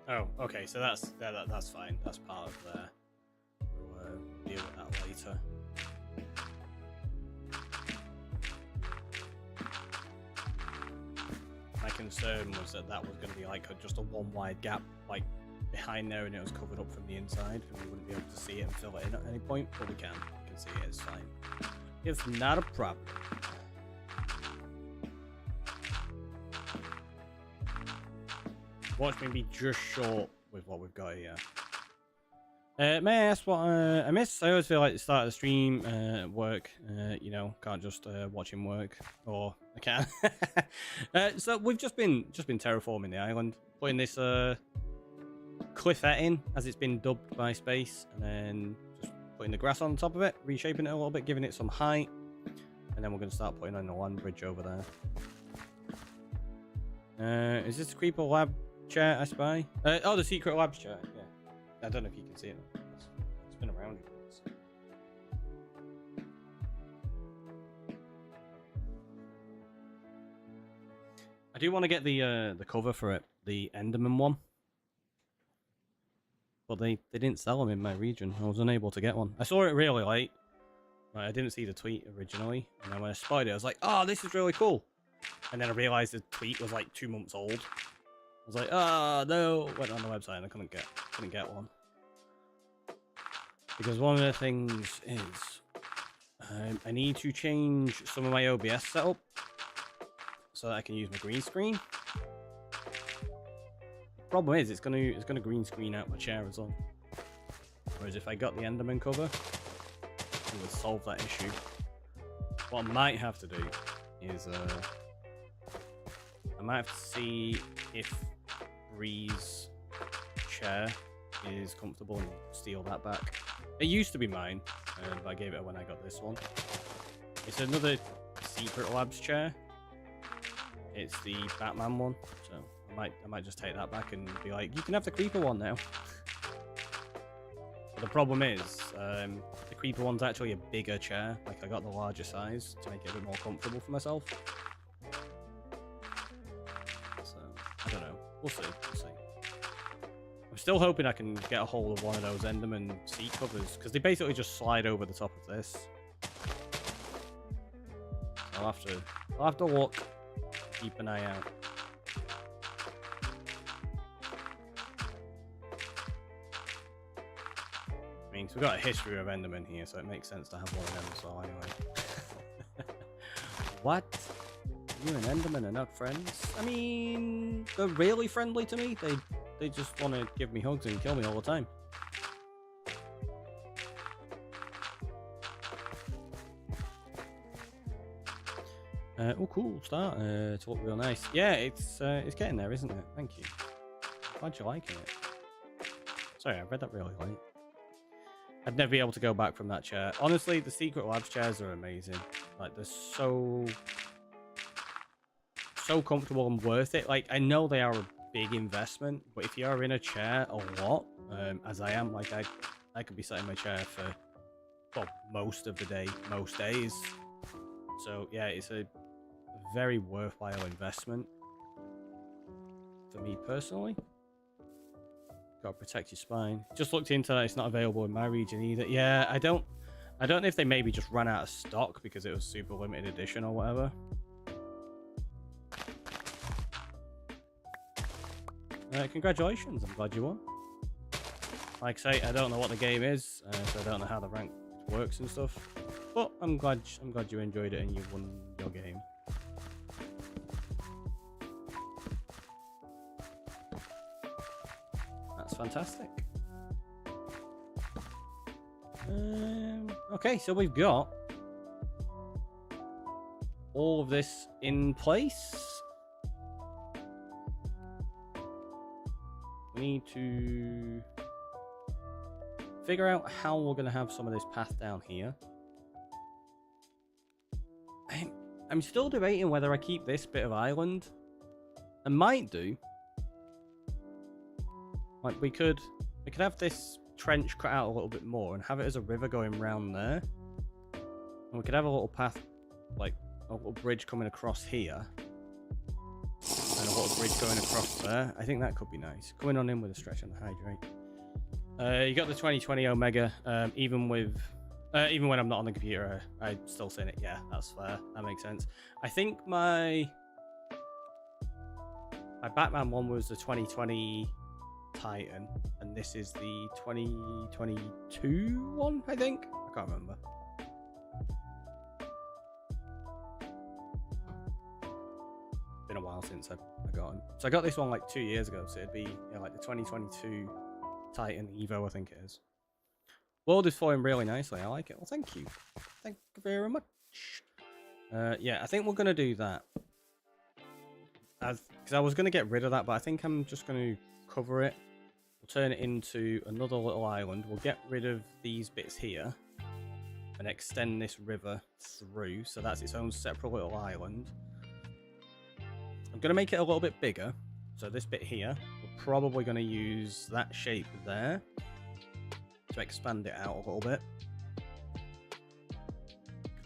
Oh, okay, so that's fine. That's part of there. We'll deal with that later. My concern was that was going to be like just a one wide gap, like behind there, and it was covered up from the inside, and we wouldn't be able to see it and fill it in at any point. But we can see it. It's fine. It's not a problem. Watch me be just short with what we've got here. May I ask what I missed? I always feel like the start of the stream work. You know, can't just watch him work, or I can. So we've just been terraforming the island, putting this cliffette in, as it's been dubbed by Space, and then just putting the grass on top of it, reshaping it a little bit, giving it some height, and then we're going to start putting on the land bridge over there. Is this the Creeper Lab chair I spy? Oh, the secret labs chair. Yeah, I don't know if you can see it. It's been around. I do want to get the cover for it, the Enderman one, but they didn't sell them in my region. I was unable to get one. I saw it really late. I didn't see the tweet originally, and then when I spotted it, I was like, "Oh, this is really cool." And then I realized the tweet was like 2 months old. I was like, "Oh no!" Went on the website and I couldn't get one, because one of the things is I need to change some of my OBS setup so that I can use my green screen. Problem is, it's gonna green screen out my chair as well. Whereas if I got the Enderman cover, it would solve that issue. What I might have to do is I might have to see if Bree's chair is comfortable and steal that back. It used to be mine, but I gave it when I got this one. It's another secret labs chair. It's the Batman one, so I might just take that back and be like, you can have the Creeper one now. But the problem is, the Creeper one's actually a bigger chair. Like, I got the larger size to make it a bit more comfortable for myself. So, I don't know. We'll see. I'm still hoping I can get a hold of one of those Enderman seat covers, because they basically just slide over the top of this. I'll have to look. Keep an eye out. I mean, so we've got a history of Enderman here, so it makes sense to have one of them as well anyway. What? You and Enderman are not friends? I mean, they're really friendly to me. They just want to give me hugs and kill me all the time. Oh, cool start to look real nice. Yeah, it's getting there, isn't it? Thank you. Glad you're liking it. Sorry, I read that really late. I'd never be able to go back from that chair. Honestly, the Secret Labs chairs are amazing. Like, they're so comfortable and worth it. Like, I know they are a big investment, but if you're in a chair a lot, as I am, like I could be sat in my chair for, well, most of the day, most days. So yeah, it's a very worthwhile investment for me personally. Gotta protect your spine. Just looked into that, it's not available in my region either. Yeah, I don't know if they maybe just ran out of stock because it was super limited edition or whatever. Congratulations, I'm glad you won. Like I say, I don't know what the game is, so I don't know how the rank works and stuff. But I'm glad you enjoyed it and you won your game. That's fantastic. Okay, so we've got all of this in place. We need to figure out how we're going to have some of this path down here. I'm still debating whether I keep this bit of island. I might do. Like we could have this trench cut out a little bit more and have it as a river going round there. And we could have a little path, like a little bridge coming across here. And a little bridge going across there. I think that could be nice. Coming on in with a stretch on the hydrate. You got the 2020 Omega, even when I'm not on the computer, I still seen it. Yeah, that's fair. That makes sense. I think my Batman one was the 2020 Titan, and this is the 2022 one, I think. I can't remember. Been a while since I got him. So I got this one like 2 years ago, so it'd be like the 2022 Titan Evo, I think it is. World is flowing really nicely. I like it. Well, thank you. Thank you very much. Yeah, I think we're going to do that. Because I was going to get rid of that, but I think I'm just going to cover it. We'll turn it into another little island. We'll get rid of these bits here and extend this river through. So that's its own separate little island. I'm going to make it a little bit bigger. So this bit here, we're probably going to use that shape there to expand it out a little bit.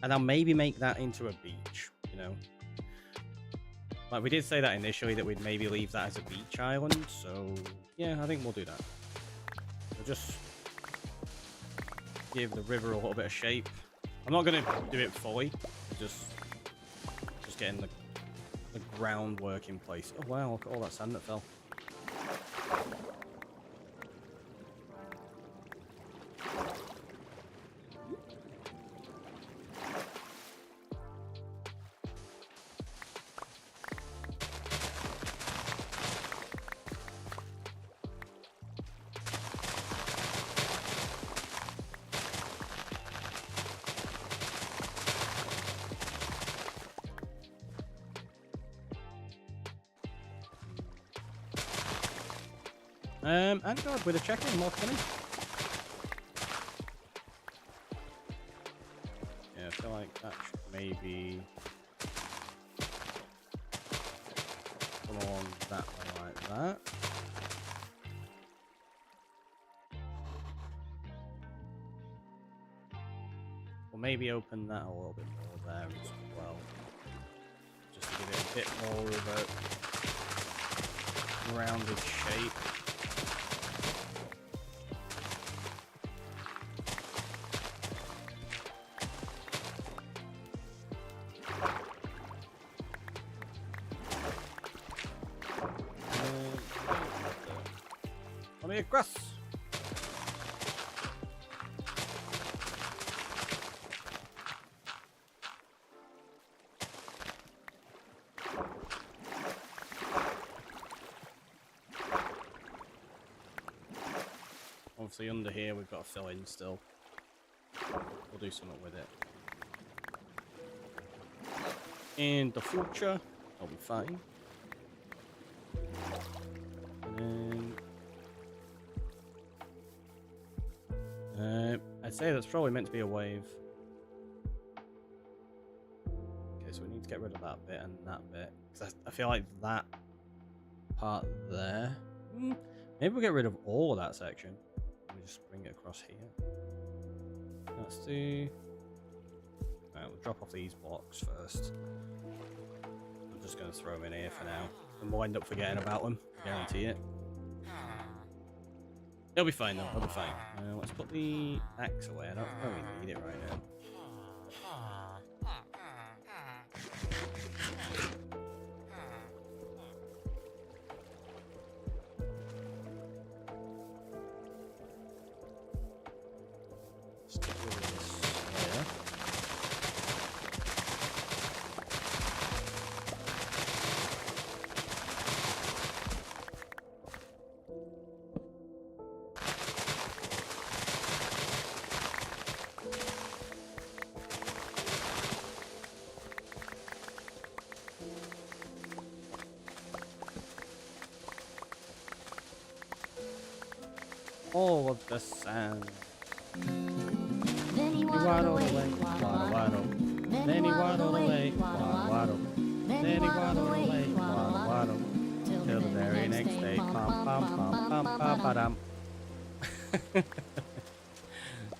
And I'll maybe make that into a beach, you know. Like we did say that initially, that we'd maybe leave that as a beach island, so yeah, I think we'll do that. We'll just give the river a little bit of shape. I'm not going to do it fully, just getting the groundwork in place. Oh wow, look at all that sand that fell. And God, with a check-in, more coming. Yeah, I feel like that should maybe come along that way like that. We'll maybe open that a little bit more there as well. Just to give it a bit more of a rounded shape. Grass. Obviously under here we've got to fill in still. We'll do something with it. In the future, I'll be fine. I'd say that's probably meant to be a wave. Okay, so we need to get rid of that bit and that bit. Because I feel like that part there... maybe we'll get rid of all of that section. Let me just bring it across here. Let's do... Alright, we'll drop off these blocks first. I'm just going to throw them in here for now. And we'll end up forgetting about them. I guarantee it. It'll be fine though, it'll be fine. Let's put the axe away, I don't really need it right now. Let's get rid of this all of the sand. Then he He waddled waddled away, away, waddle, waddle, waddle. waddle. Then he waddled away, waddle, waddle. Then he waddled away, waddle, waddle. Till the very next day, pum, pum, pum, pum, pum, ba-dum.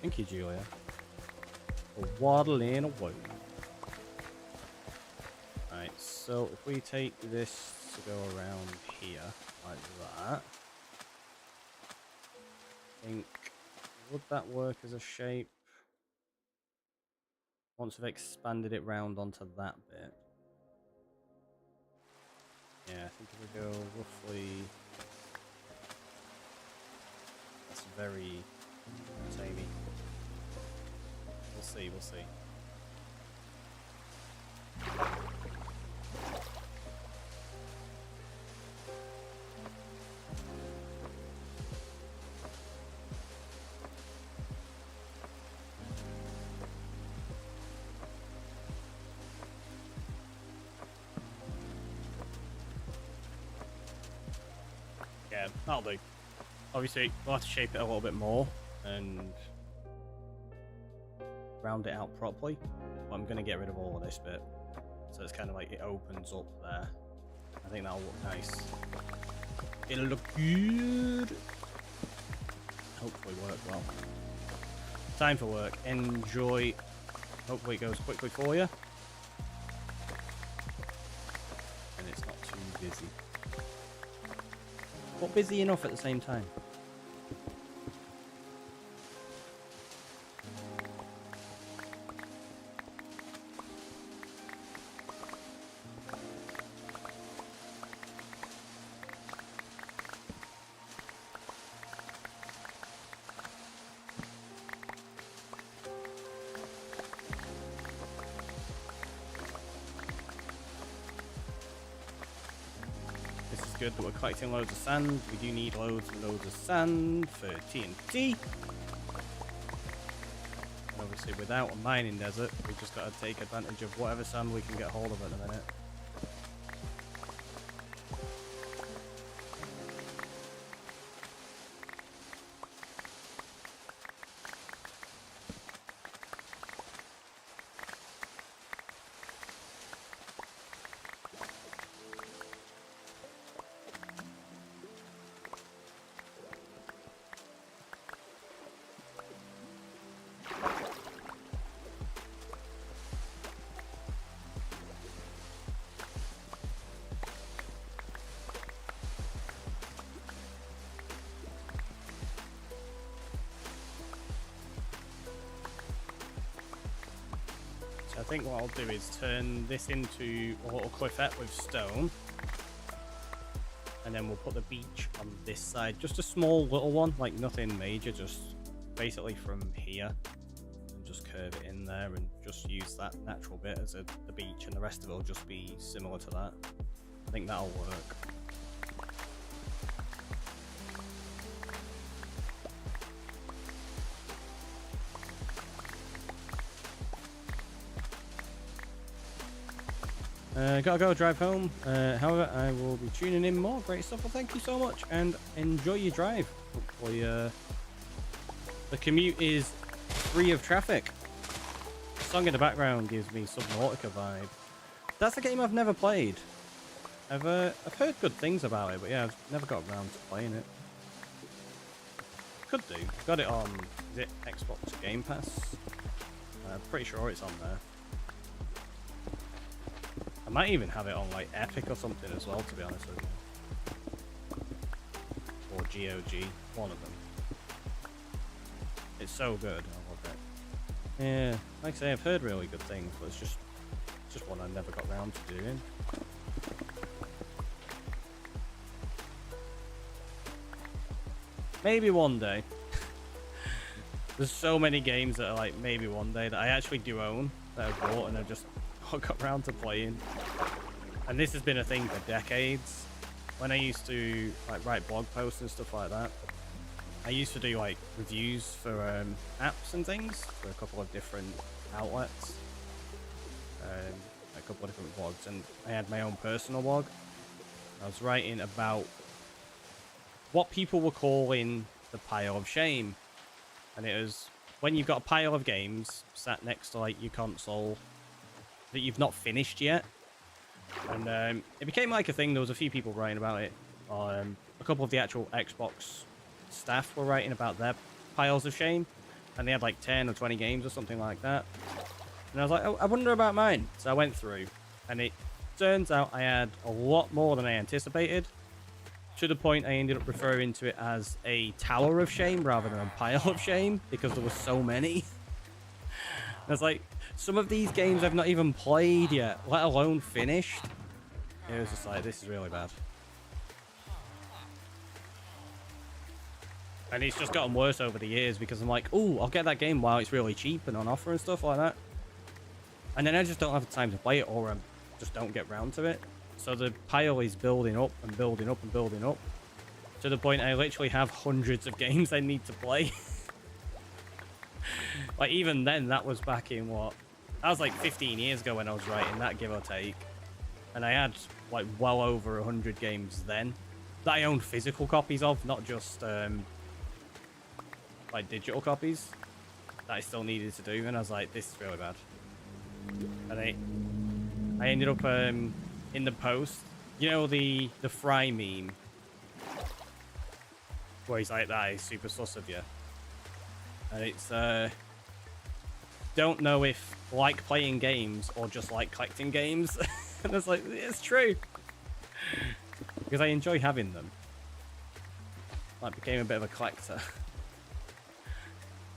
Thank you, Julia. For waddling away. Alright, so if we take this to go around here, like that, I think, would that work as a shape? Once we've expanded it round onto that bit. Yeah, I think if we go roughly... That's very samey. We'll see, we'll see. Yeah, that'll do. Obviously, we'll have to shape it a little bit more and round it out properly. But I'm going to get rid of all of this bit. So it's kind of like it opens up there. I think that'll look nice. It'll look good. Hopefully work well. Time for work. Enjoy. Hopefully it goes quickly for you. And it's not too busy. But busy enough at the same time. Good that we're collecting loads of sand. We do need loads and loads of sand for TNT. And obviously without a mining desert, we've just got to take advantage of whatever sand we can get hold of at the minute. So I think what I'll do is turn this into a little cliffette with stone. And then we'll put the beach on this side. Just a small little one, like nothing major, just basically from here. And just curve it in there and just use that natural bit as the beach, and the rest of it will just be similar to that. I think that'll work. Gotta go drive home. However, I will be tuning in more. Great stuff. Well, thank you so much and enjoy your drive. Hopefully, the commute is free of traffic. The song in the background gives me Subnautica vibe. That's a game I've never played. I've heard good things about it, but yeah, I've never got around to playing it. Could do. Got it on, is it Xbox Game Pass? I'm pretty sure it's on there. I might even have it on like Epic or something as well, to be honest with you. Or GOG, one of them. It's so good, I love it. Yeah, like I say, I've heard really good things, but it's just one I never got round to doing. Maybe one day. There's so many games that are like maybe one day that I actually do own, that I've bought and I've just not got round to playing. And this has been a thing for decades. When I used to like write blog posts and stuff like that, I used to do like reviews for apps and things for a couple of different outlets, a couple of different blogs, and I had my own personal blog. I was writing about what people were calling the pile of shame. And it was when you've got a pile of games sat next to like your console that you've not finished yet. And it became like a thing. There was a few people writing about it. A couple of the actual Xbox staff were writing about their piles of shame. And they had like 10 or 20 games or something like that. And I was like, oh, I wonder about mine. So I went through. And it turns out I had a lot more than I anticipated. To the point I ended up referring to it as a tower of shame rather than a pile of shame. Because there were so many. I was like, some of these games I've not even played yet, let alone finished. It was just like, this is really bad. And it's just gotten worse over the years because I'm like, oh, I'll get that game while it's really cheap and on offer and stuff like that. And then I just don't have the time to play it, or I just don't get round to it. So the pile is building up and building up and building up. To the point I literally have hundreds of games I need to play. Like, even then, that was back in what? That was like 15 years ago when I was writing that, give or take. And I had like well over 100 games then that I owned physical copies of, not just like digital copies that I still needed to do. And I was like, this is really bad. And I ended up in the post, you know, the Fry meme where he's like, that is super sus of you. And it's don't know if like playing games or just like collecting games. And it's like, it's true, because I enjoy having them. I became a bit of a collector.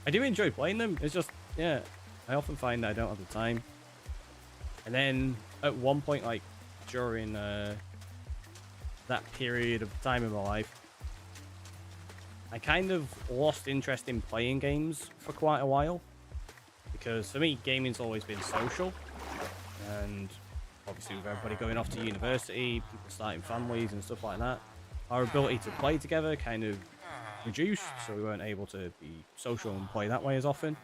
I do enjoy playing them. It's just, yeah, I often find that I don't have the time. And then at one point, like during that period of time in my life, I kind of lost interest in playing games for quite a while. Because for me, gaming's always been social. And obviously with everybody going off to university, people starting families and stuff like that, our ability to play together kind of reduced, so we weren't able to be social and play that way as often.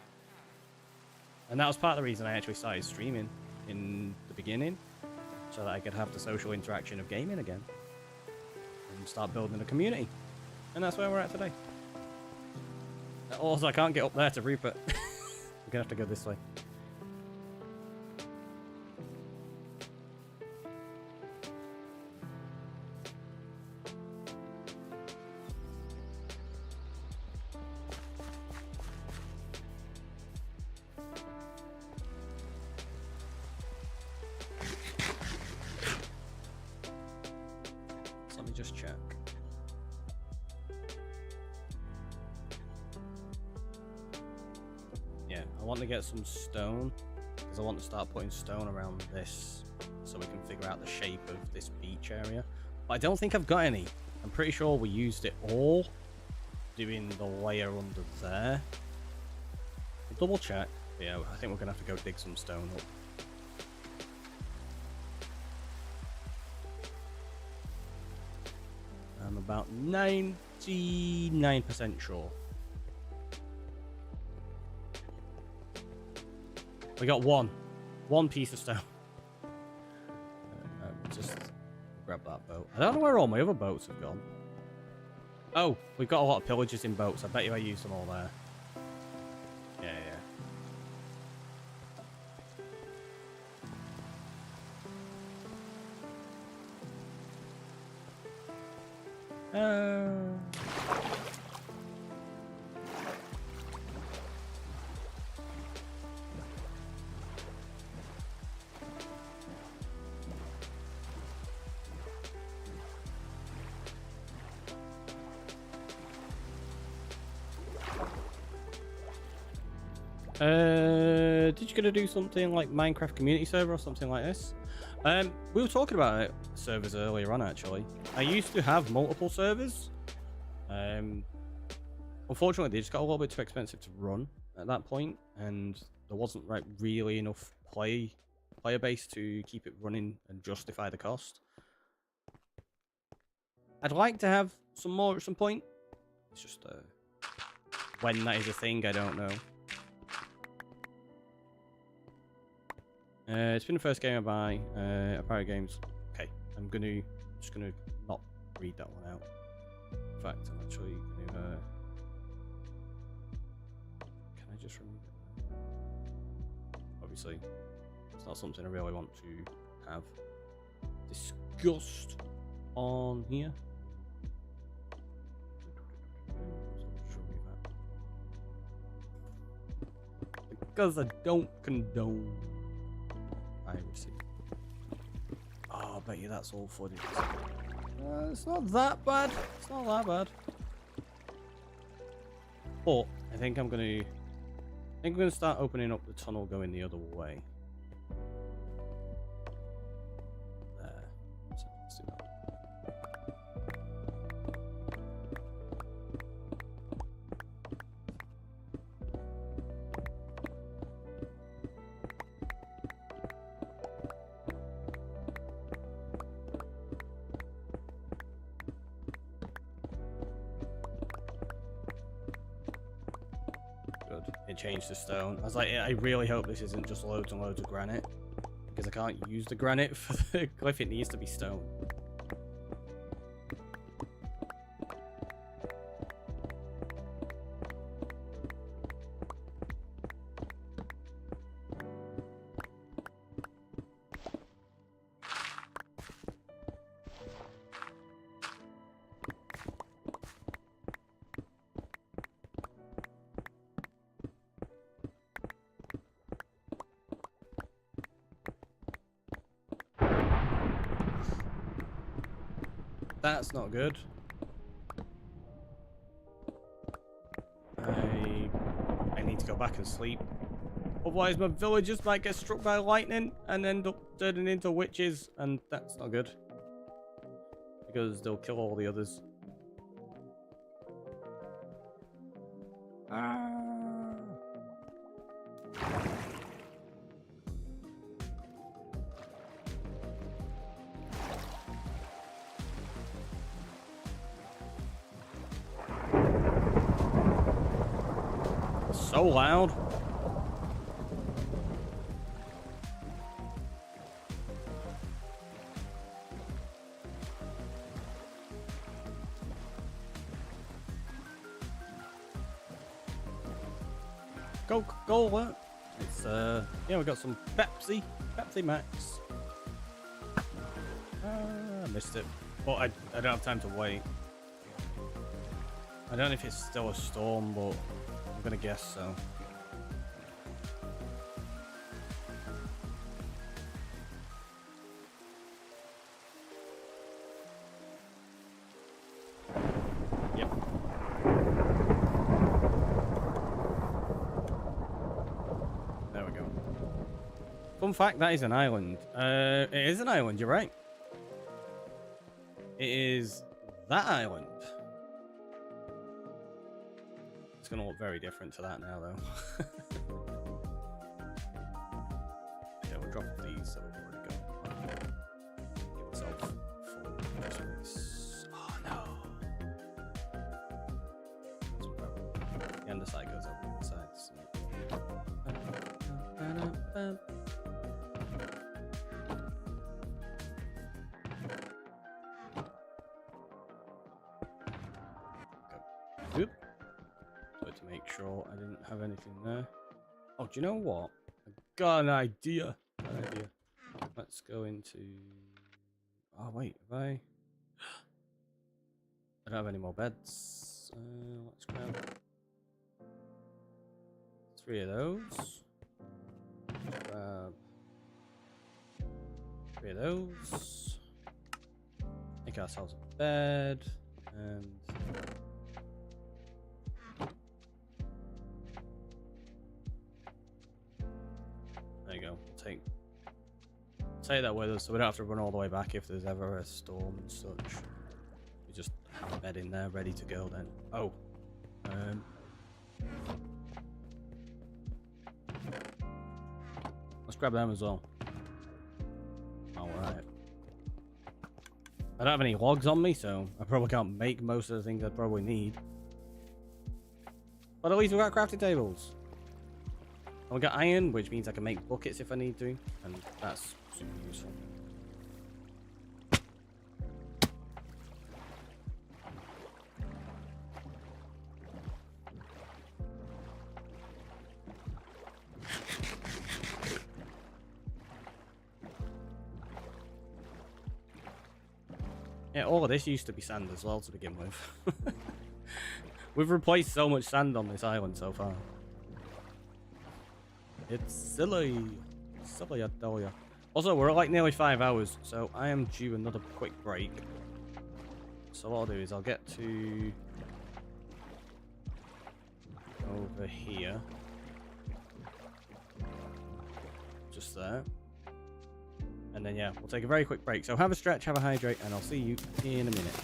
And that was part of the reason I actually started streaming in the beginning, so that I could have the social interaction of gaming again and start building a community. And that's where we're at today. Also, I can't get up there to Rupert. We're gonna have to go this way. So let me just check. I want to get some stone, because I want to start putting stone around this so we can figure out the shape of this beach area. But I don't think I've got any. I'm pretty sure we used it all doing the layer under there. I'll double check. But yeah, I think we're going to have to go dig some stone up. I'm about 99% sure. We got one piece of stone. Just grab that boat. I don't know where all my other boats have gone. Oh, we've got a lot of pillages in boats. I bet you I used them all there. Yeah. Did you gonna do something like Minecraft community server or something like this? We were talking about servers earlier on, actually. I used to have multiple servers. Unfortunately, they just got a little bit too expensive to run at that point, and there wasn't like really enough player base to keep it running and justify the cost. I'd like to have some more at some point. It's just when that is a thing, I don't know. It's been the first game I buy. Pirate Games. Okay, I'm just gonna not read that one out. In fact, I'm actually gonna just remove it. Obviously, it's not something I really want to have discussed on here. Because I don't condone piracy. Oh, I bet you that's all footage. It's not that bad. It's not that bad. But I think I'm gonna start opening up the tunnel going the other way. There. So let's do that. Good. It changed to stone. I was like, I really hope this isn't just loads and loads of granite, because I can't use the granite for the cliff. It needs to be stone. That's not good. I need to go back and sleep. Otherwise my villagers might get struck by lightning and end up turning into witches, and that's not good. Because they'll kill all the others. So loud. Coca-Cola. It's yeah, we got some Pepsi Max. I missed it, but I don't have time to wait. I don't know if it's still a storm, but I'm gonna guess so. Yep. There we go. Fun fact, that is an island. It is an island, you're right. It is that island. It's gonna look very different to that now, though. Okay, we'll drop these so we've already got. Give myself full space. Oh no! The underside goes over the inside. So. Oop. To make sure I didn't have anything there. Oh, do you know what? I've got an idea. Let's go into. Oh wait, have I? I don't have any more beds. Let's grab 3 of those. Grab 3 of those. Make ourselves a bed and. There you go. We'll take that with us so we don't have to run all the way back if there's ever a storm and such. We just have a bed in there ready to go then. Oh. Let's grab them as well. Alright. I don't have any logs on me, so I probably can't make most of the things I'd probably need. But at least we've got crafting tables. And we got iron, which means I can make buckets if I need to, and that's super useful. Yeah, all of this used to be sand as well to begin with. We've replaced so much sand on this island so far. It's silly. Silly, I tell ya. Also, we're at like nearly 5 hours, so I am due another quick break. So what I'll do is I'll get to over here. Just there. And then, yeah, we'll take a very quick break. So have a stretch, have a hydrate, and I'll see you in a minute.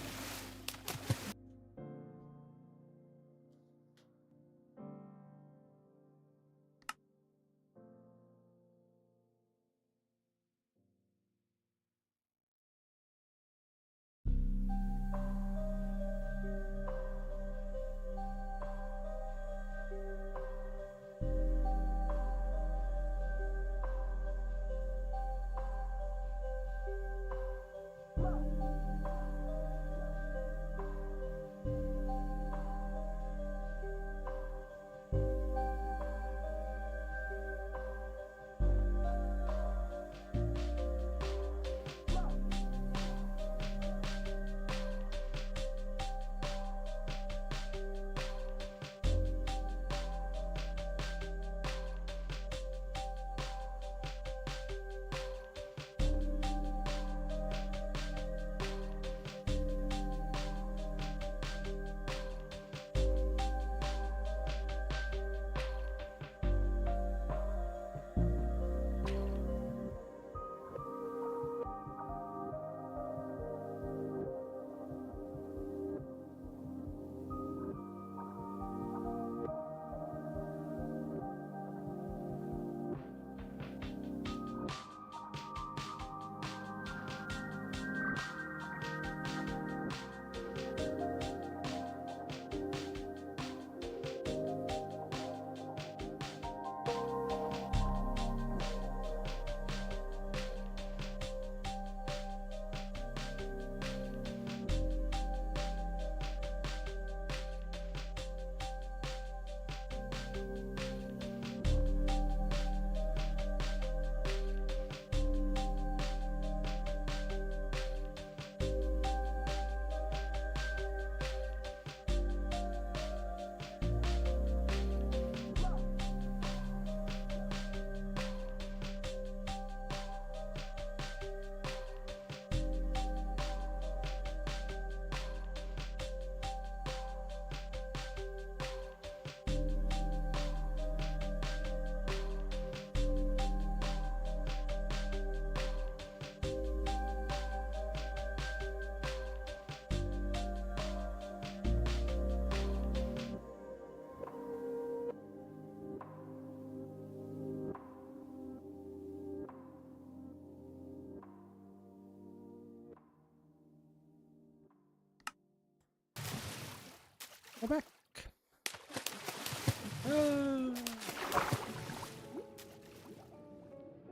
We're back.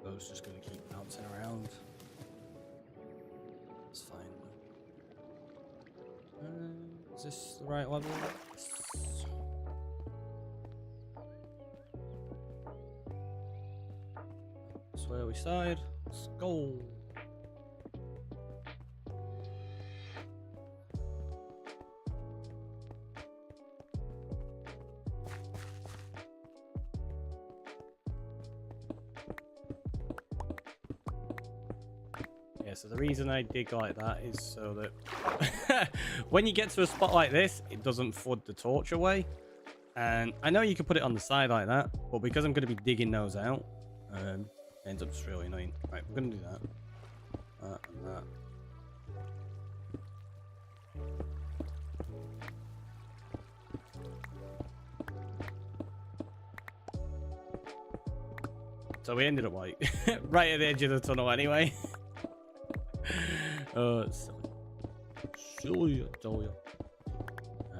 Bo's just gonna keep bouncing around. It's fine. Is this the right level? Yes. That's where we started. Let's go. So the reason I dig like that is so that when you get to a spot like this, it doesn't flood the torch away. And I know you can put it on the side like that, but because I'm going to be digging those out, it ends up just really annoying. Right, we're going to do that. That and that. So we ended up like right at the edge of the tunnel anyway. Oh, it's silly. Alright,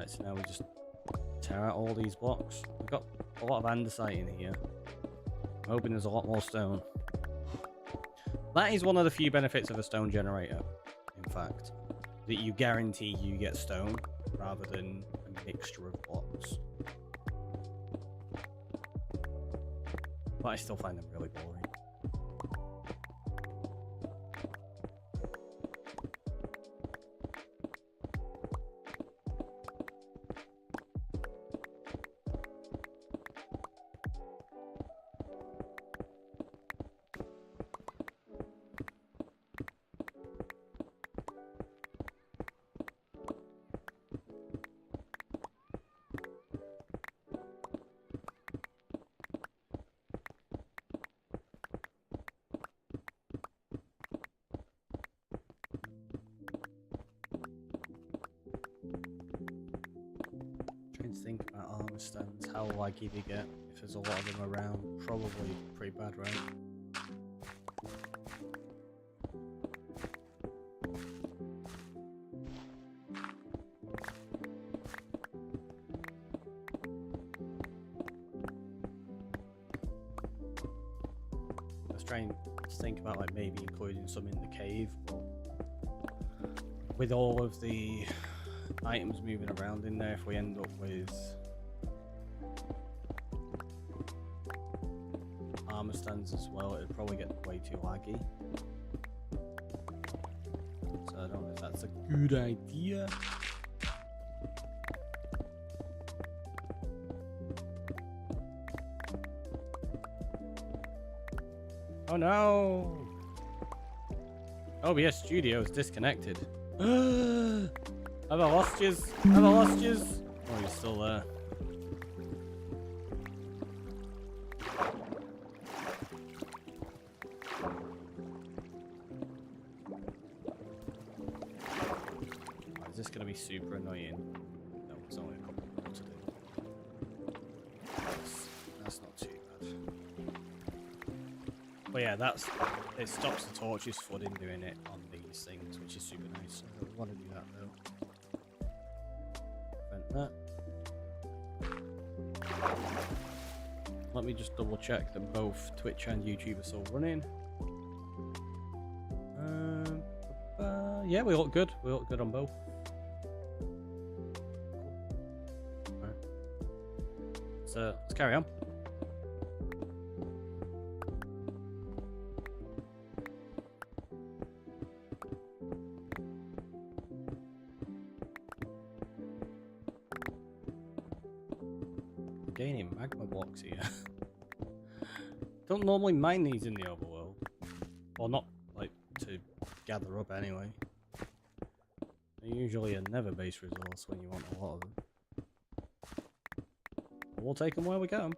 so now we just tear out all these blocks. We've got a lot of andesite in here. I'm hoping there's a lot more stone. That is one of the few benefits of a stone generator, in fact. That you guarantee you get stone, rather than a mixture of blocks. But I still find them really boring. think about armor stands. How laggy they get if there's a lot of them around. Probably pretty bad, right? Let's try and think about like maybe including some in the cave, but with all of the items moving around in there, if we end up with armor stands as well, it'd probably get way too laggy. So I don't know if that's a good idea. Oh no! OBS Studio is disconnected. Have I lost yous? Have I lost yous? Oh, you're still there. Oh, is this going to be super annoying? No, it's only a couple more to do. That's not too bad. But yeah, it stops the torches flooding doing it on these things, which is super nice. So I don't want to do that though. Prevent that. Let me just double check that both Twitch and YouTube are still running. Yeah, we look good. We look good on both. Right. So let's carry on. Gaining magma blocks here. Don't normally mine these in the overworld. Or not, like, to gather up anyway. They're usually a never base resource when you want a lot of them. But we'll take them where we get them.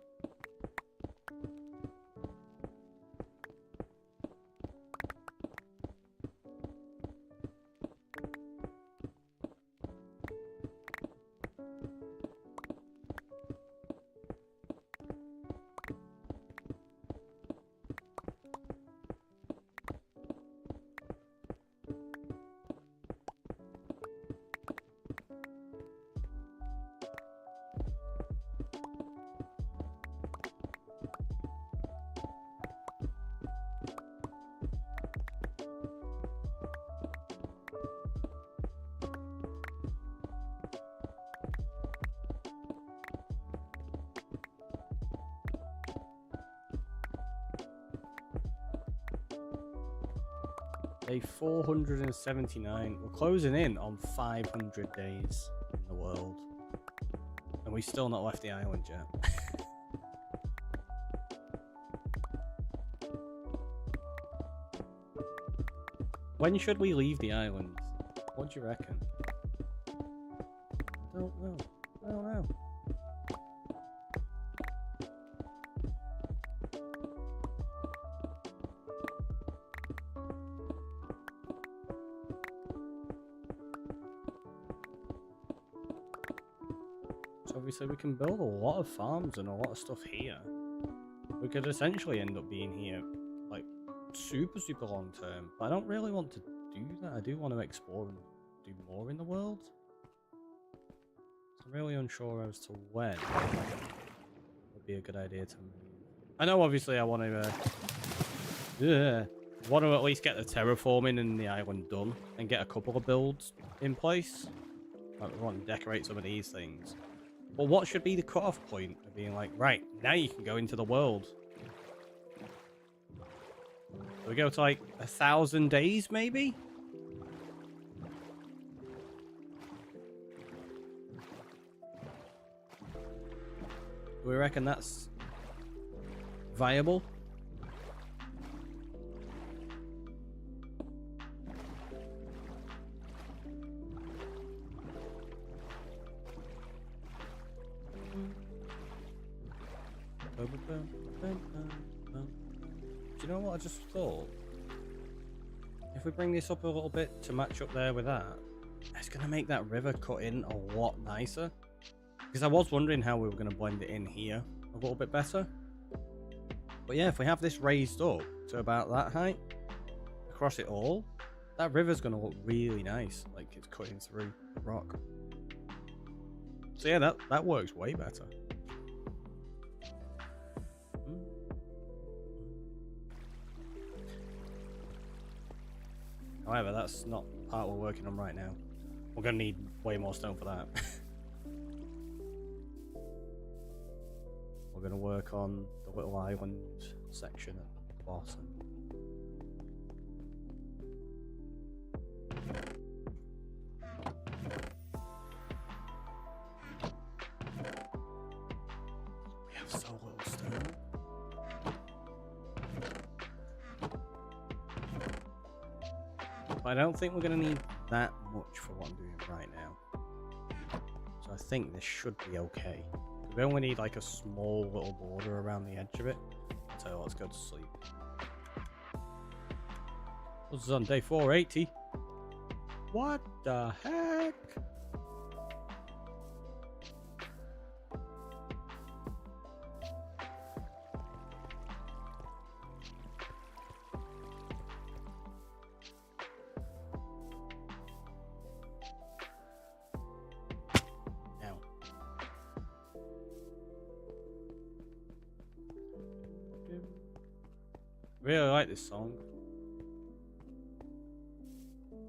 Day 479. We're closing in on 500 days in the world. And we've still not left the island yet. When should we leave the island? What do you reckon? I don't know. I don't know. So obviously we can build a lot of farms and a lot of stuff here. We could essentially end up being here like super long term, but I don't really want to do that. I do want to explore and do more in the world. So I'm really unsure as to when would be a good idea to move. I know obviously I want to at least get the terraforming and the island done and get a couple of builds in place. Like we want to decorate some of these things. But what should be the cutoff point of being like, right, now you can go into the world? Do we go to like 1,000 days, maybe? Do we reckon that's viable? Do you know what I just thought? If we bring this up a little bit to match up there with that, it's going to make that river cut in a lot nicer. Because I was wondering how we were going to blend it in here a little bit better. But yeah, if we have this raised up to about that height across it all, that river's going to look really nice, like it's cutting through the rock. So yeah, that works way better. However, that's not the part we're working on right now. We're going to need way more stone for that. We're going to work on the little island section at the bottom. We have so little stone. But I don't think we're going to need that much for what I'm doing right now. So I think this should be okay. We only need like a small little border around the edge of it. So let's go to sleep. This is on day 480. What the heck? Really like this song.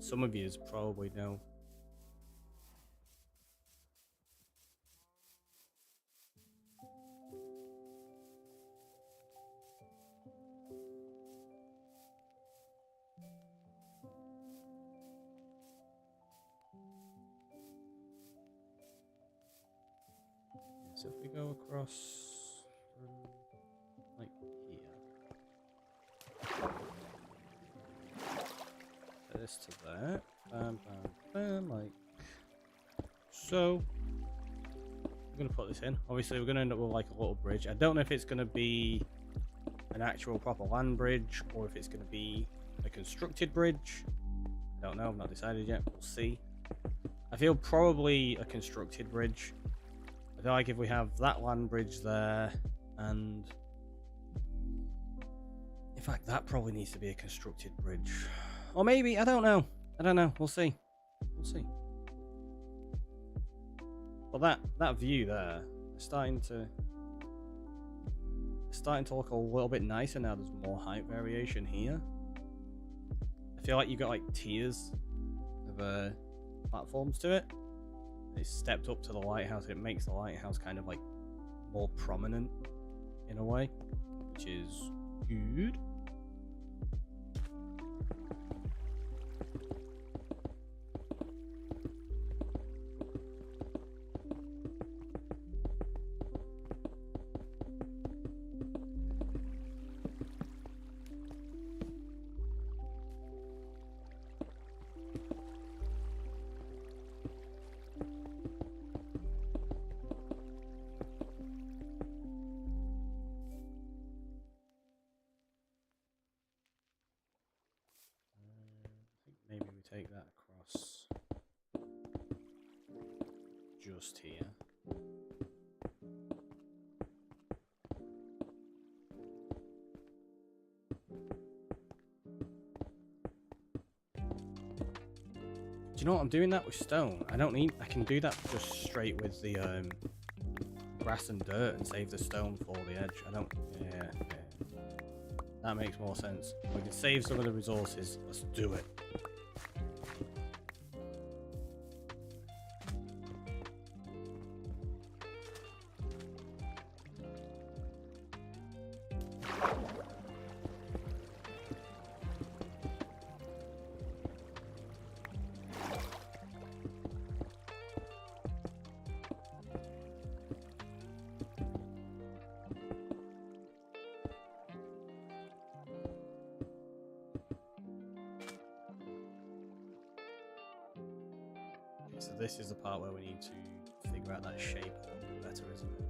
Some of you probably know. So if we go across from like here. This to that. Bam, bam, bam, like so. I'm gonna put this in. Obviously, we're gonna end up with like a little bridge. I don't know if it's gonna be an actual proper land bridge or if it's gonna be a constructed bridge. I don't know. I've not decided yet. We'll see. I feel probably a constructed bridge. I feel like if we have that land bridge there, and in fact, that probably needs to be a constructed bridge. Or maybe, I don't know. I don't know. We'll see. We'll see. But that view there is starting to look a little bit nicer now. There's more height variation here. I feel like you got like tiers of platforms to it. It's stepped up to the lighthouse. It makes the lighthouse kind of like more prominent in a way, which is good. Maybe we take that across just here. Do you know what? I'm doing that with stone. I can do that just straight with the grass and dirt and save the stone for the edge. Yeah. That makes more sense. We can save some of the resources. Let's do it. So this is the part where we need to figure out that shape a little bit better, isn't it?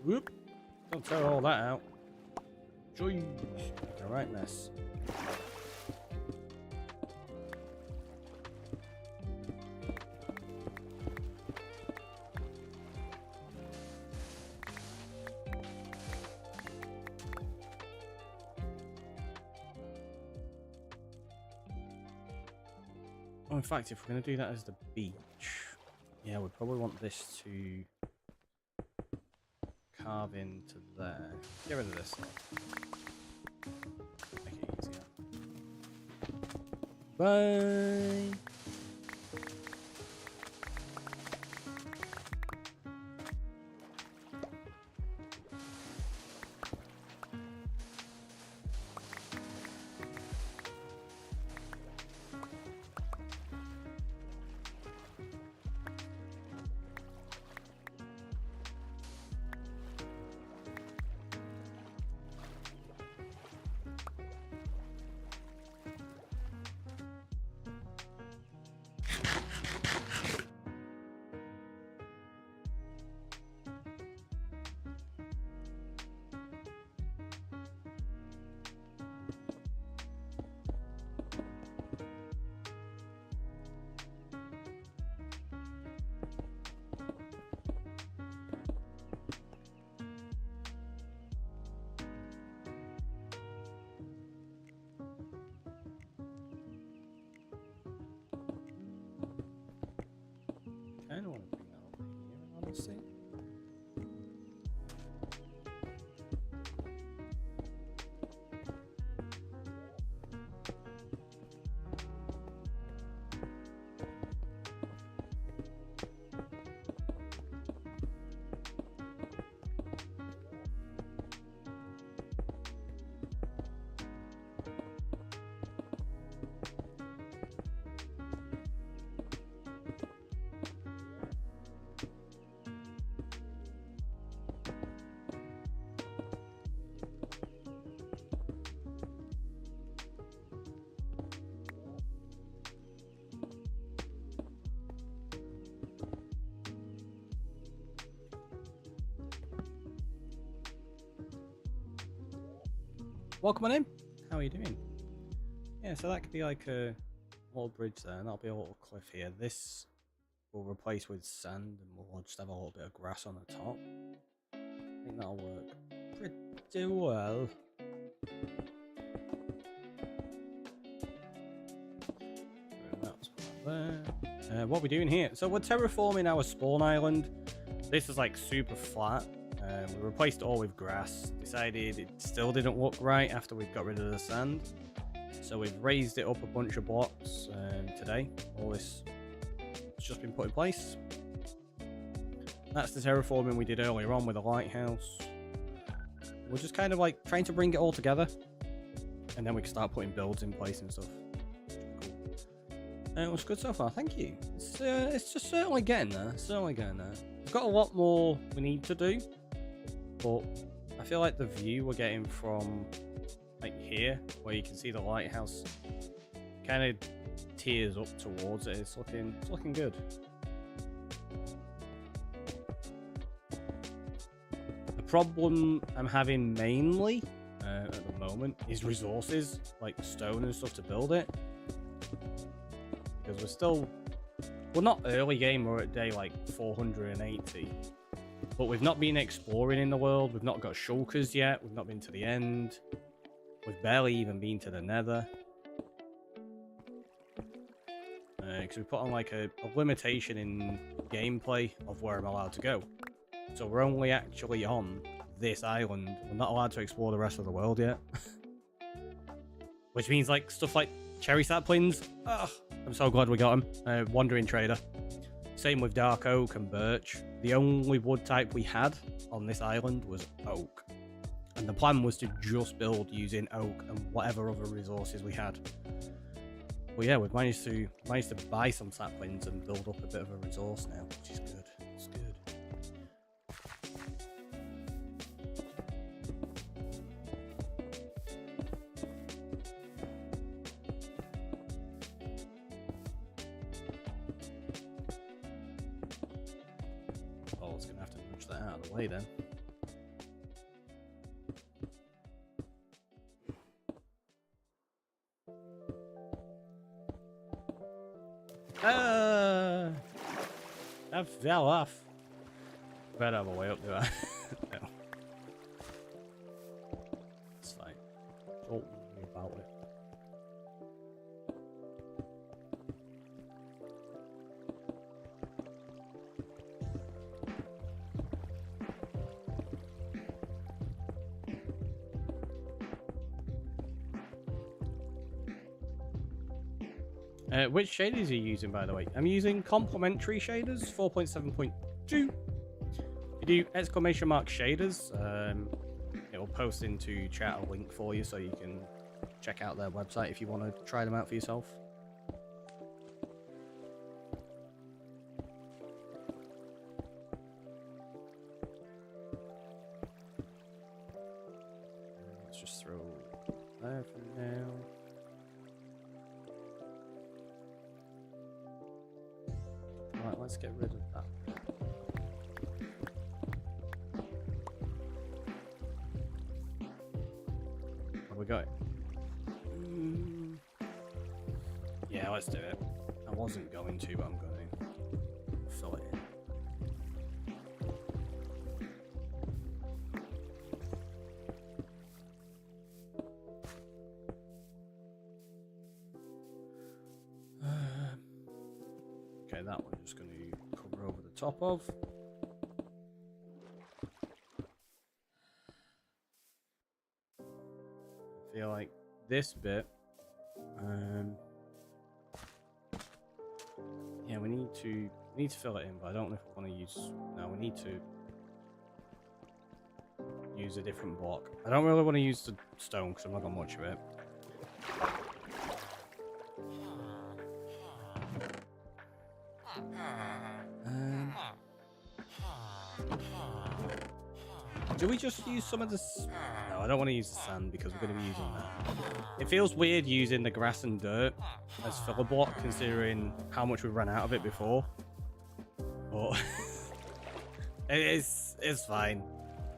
Whoop. Don't tear all that out. Join. All right, mess. Oh, in fact, if we're going to do that as the beach, yeah, we'd probably want this to carve into there. Get rid of this. Make it easier. Bye! I don't want to bring that over here, honestly. Welcome on in. How are you doing? Yeah, so that could be like a little bridge there, and that'll be a little cliff here. This will replace with sand, and we'll just have a little bit of grass on the top. I think that'll work pretty well. That's there. What are we doing here? So we're terraforming our spawn island. This is like super flat. We replaced it all with grass, decided it still didn't look right after we've got rid of the sand. So we've raised it up a bunch of blocks today. All this has just been put in place. That's the terraforming we did earlier on with the lighthouse. We're just kind of like trying to bring it all together. And then we can start putting builds in place and stuff. Cool. It was good so far, thank you. It's just certainly getting there, We've got a lot more we need to do. But I feel like the view we're getting from like here, where you can see the lighthouse, kind of tears up towards it. It's looking good. The problem I'm having mainly at the moment is resources, like stone and stuff to build it, because we're not early game. We're at day like 480. But we've not been exploring in the world. We've not got shulkers yet. We've not been to the end. We've barely even been to the nether. Because we put on like a limitation in gameplay of where I'm allowed to go. So we're only actually on this island. We're not allowed to explore the rest of the world yet. Which means like stuff like cherry saplings. Oh, I'm so glad we got them. Wandering trader. Same with dark oak and birch. The only wood type we had on this island was oak. And the plan was to just build using oak and whatever other resources we had. But yeah, we've managed to buy some saplings and build up a bit of a resource now, which is good. It's good. Oh, I was gonna have to nudge that out of the way then. I fell off. Better have a way up, do I? No. It's fine. Don't worry about it. Which shaders are you using, by the way? I'm using complementary shaders, 4.7.2. If you do exclamation mark shaders, it will post into chat a link for you so you can check out their website if you want to try them out for yourself. Let's just throw there for now. Right, let's get rid of that. Where we going? Yeah, let's do it. I wasn't going to, but I'm going to fill it in. Okay, that one just going to cover over the top of. I feel like this bit, yeah, we need to fill it in, but I don't know if we want to use. No, we need to use a different block. I don't really want to use the stone because I'm not got much of it. Do we just use some of this? No, I don't want to use the sand because we're going to be using that. It feels weird using the grass and dirt as filler block considering how much we ran out of it before. But it's fine.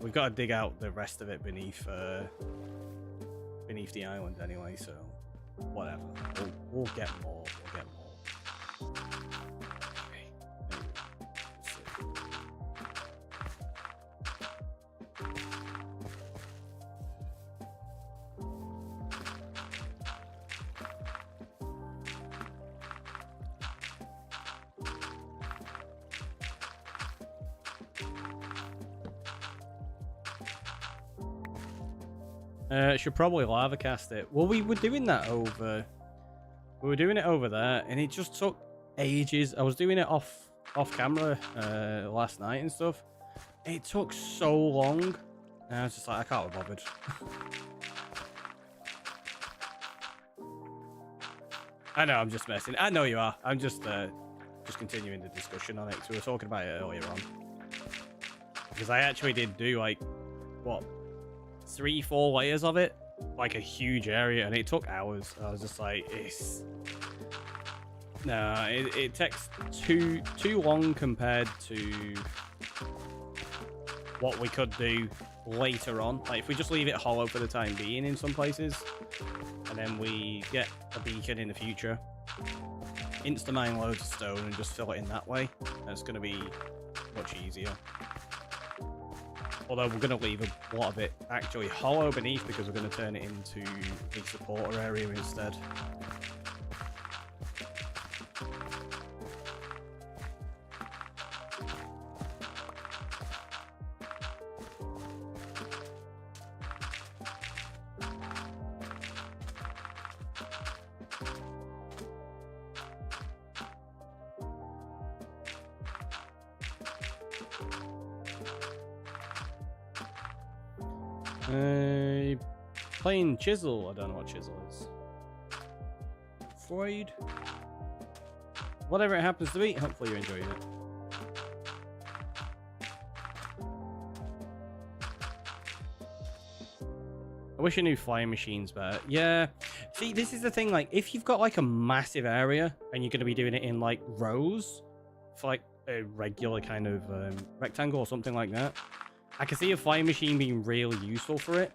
We've got to dig out the rest of it beneath the island anyway, so whatever. We'll get more. We'll get more. Okay. Let's see. Should probably lava cast it. Well, we were doing that over. We were doing it over there, and it just took ages. I was doing it off camera last night and stuff. It took so long, and I was just like, I can't be bothered. I know, I'm just messing. I know you are. I'm just continuing the discussion on it. So we were talking about it earlier on, because I actually did do like what 3-4 layers of it, like a huge area, and it took hours. I was just like, it takes too long compared to what we could do later on. Like if we just leave it hollow for the time being in some places, and then we get a beacon in the future, insta mine loads of stone and just fill it in that way, that's going to be much easier. Although we're going to leave a lot of it actually hollow beneath because we're going to turn it into a supporter area instead. Plain chisel. I don't know what chisel is. Freud. Whatever it happens to be, hopefully you're enjoying it. I wish I knew flying machines better. Yeah. See, this is the thing. Like, if you've got like a massive area and you're going to be doing it in like rows for like a regular kind of rectangle or something like that, I can see a flying machine being really useful for it.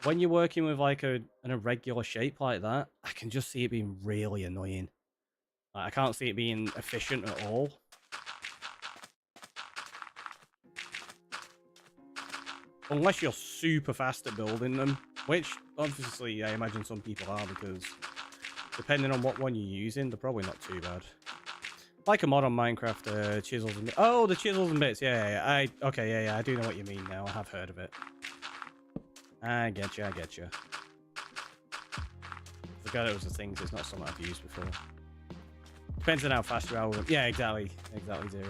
When you're working with like an irregular shape like that, I can just see it being really annoying. Like, I can't see it being efficient at all. Unless you're super fast at building them, which obviously I imagine some people are, because depending on what one you're using, they're probably not too bad. Like a mod on Minecraft, chisels and bits. Oh, the chisels and bits. Yeah. Okay, yeah. I do know what you mean now. I have heard of it. I get you. Forgot it was a thing, so it's not something I've used before. Depends on how fast you are with it. Yeah, exactly 0.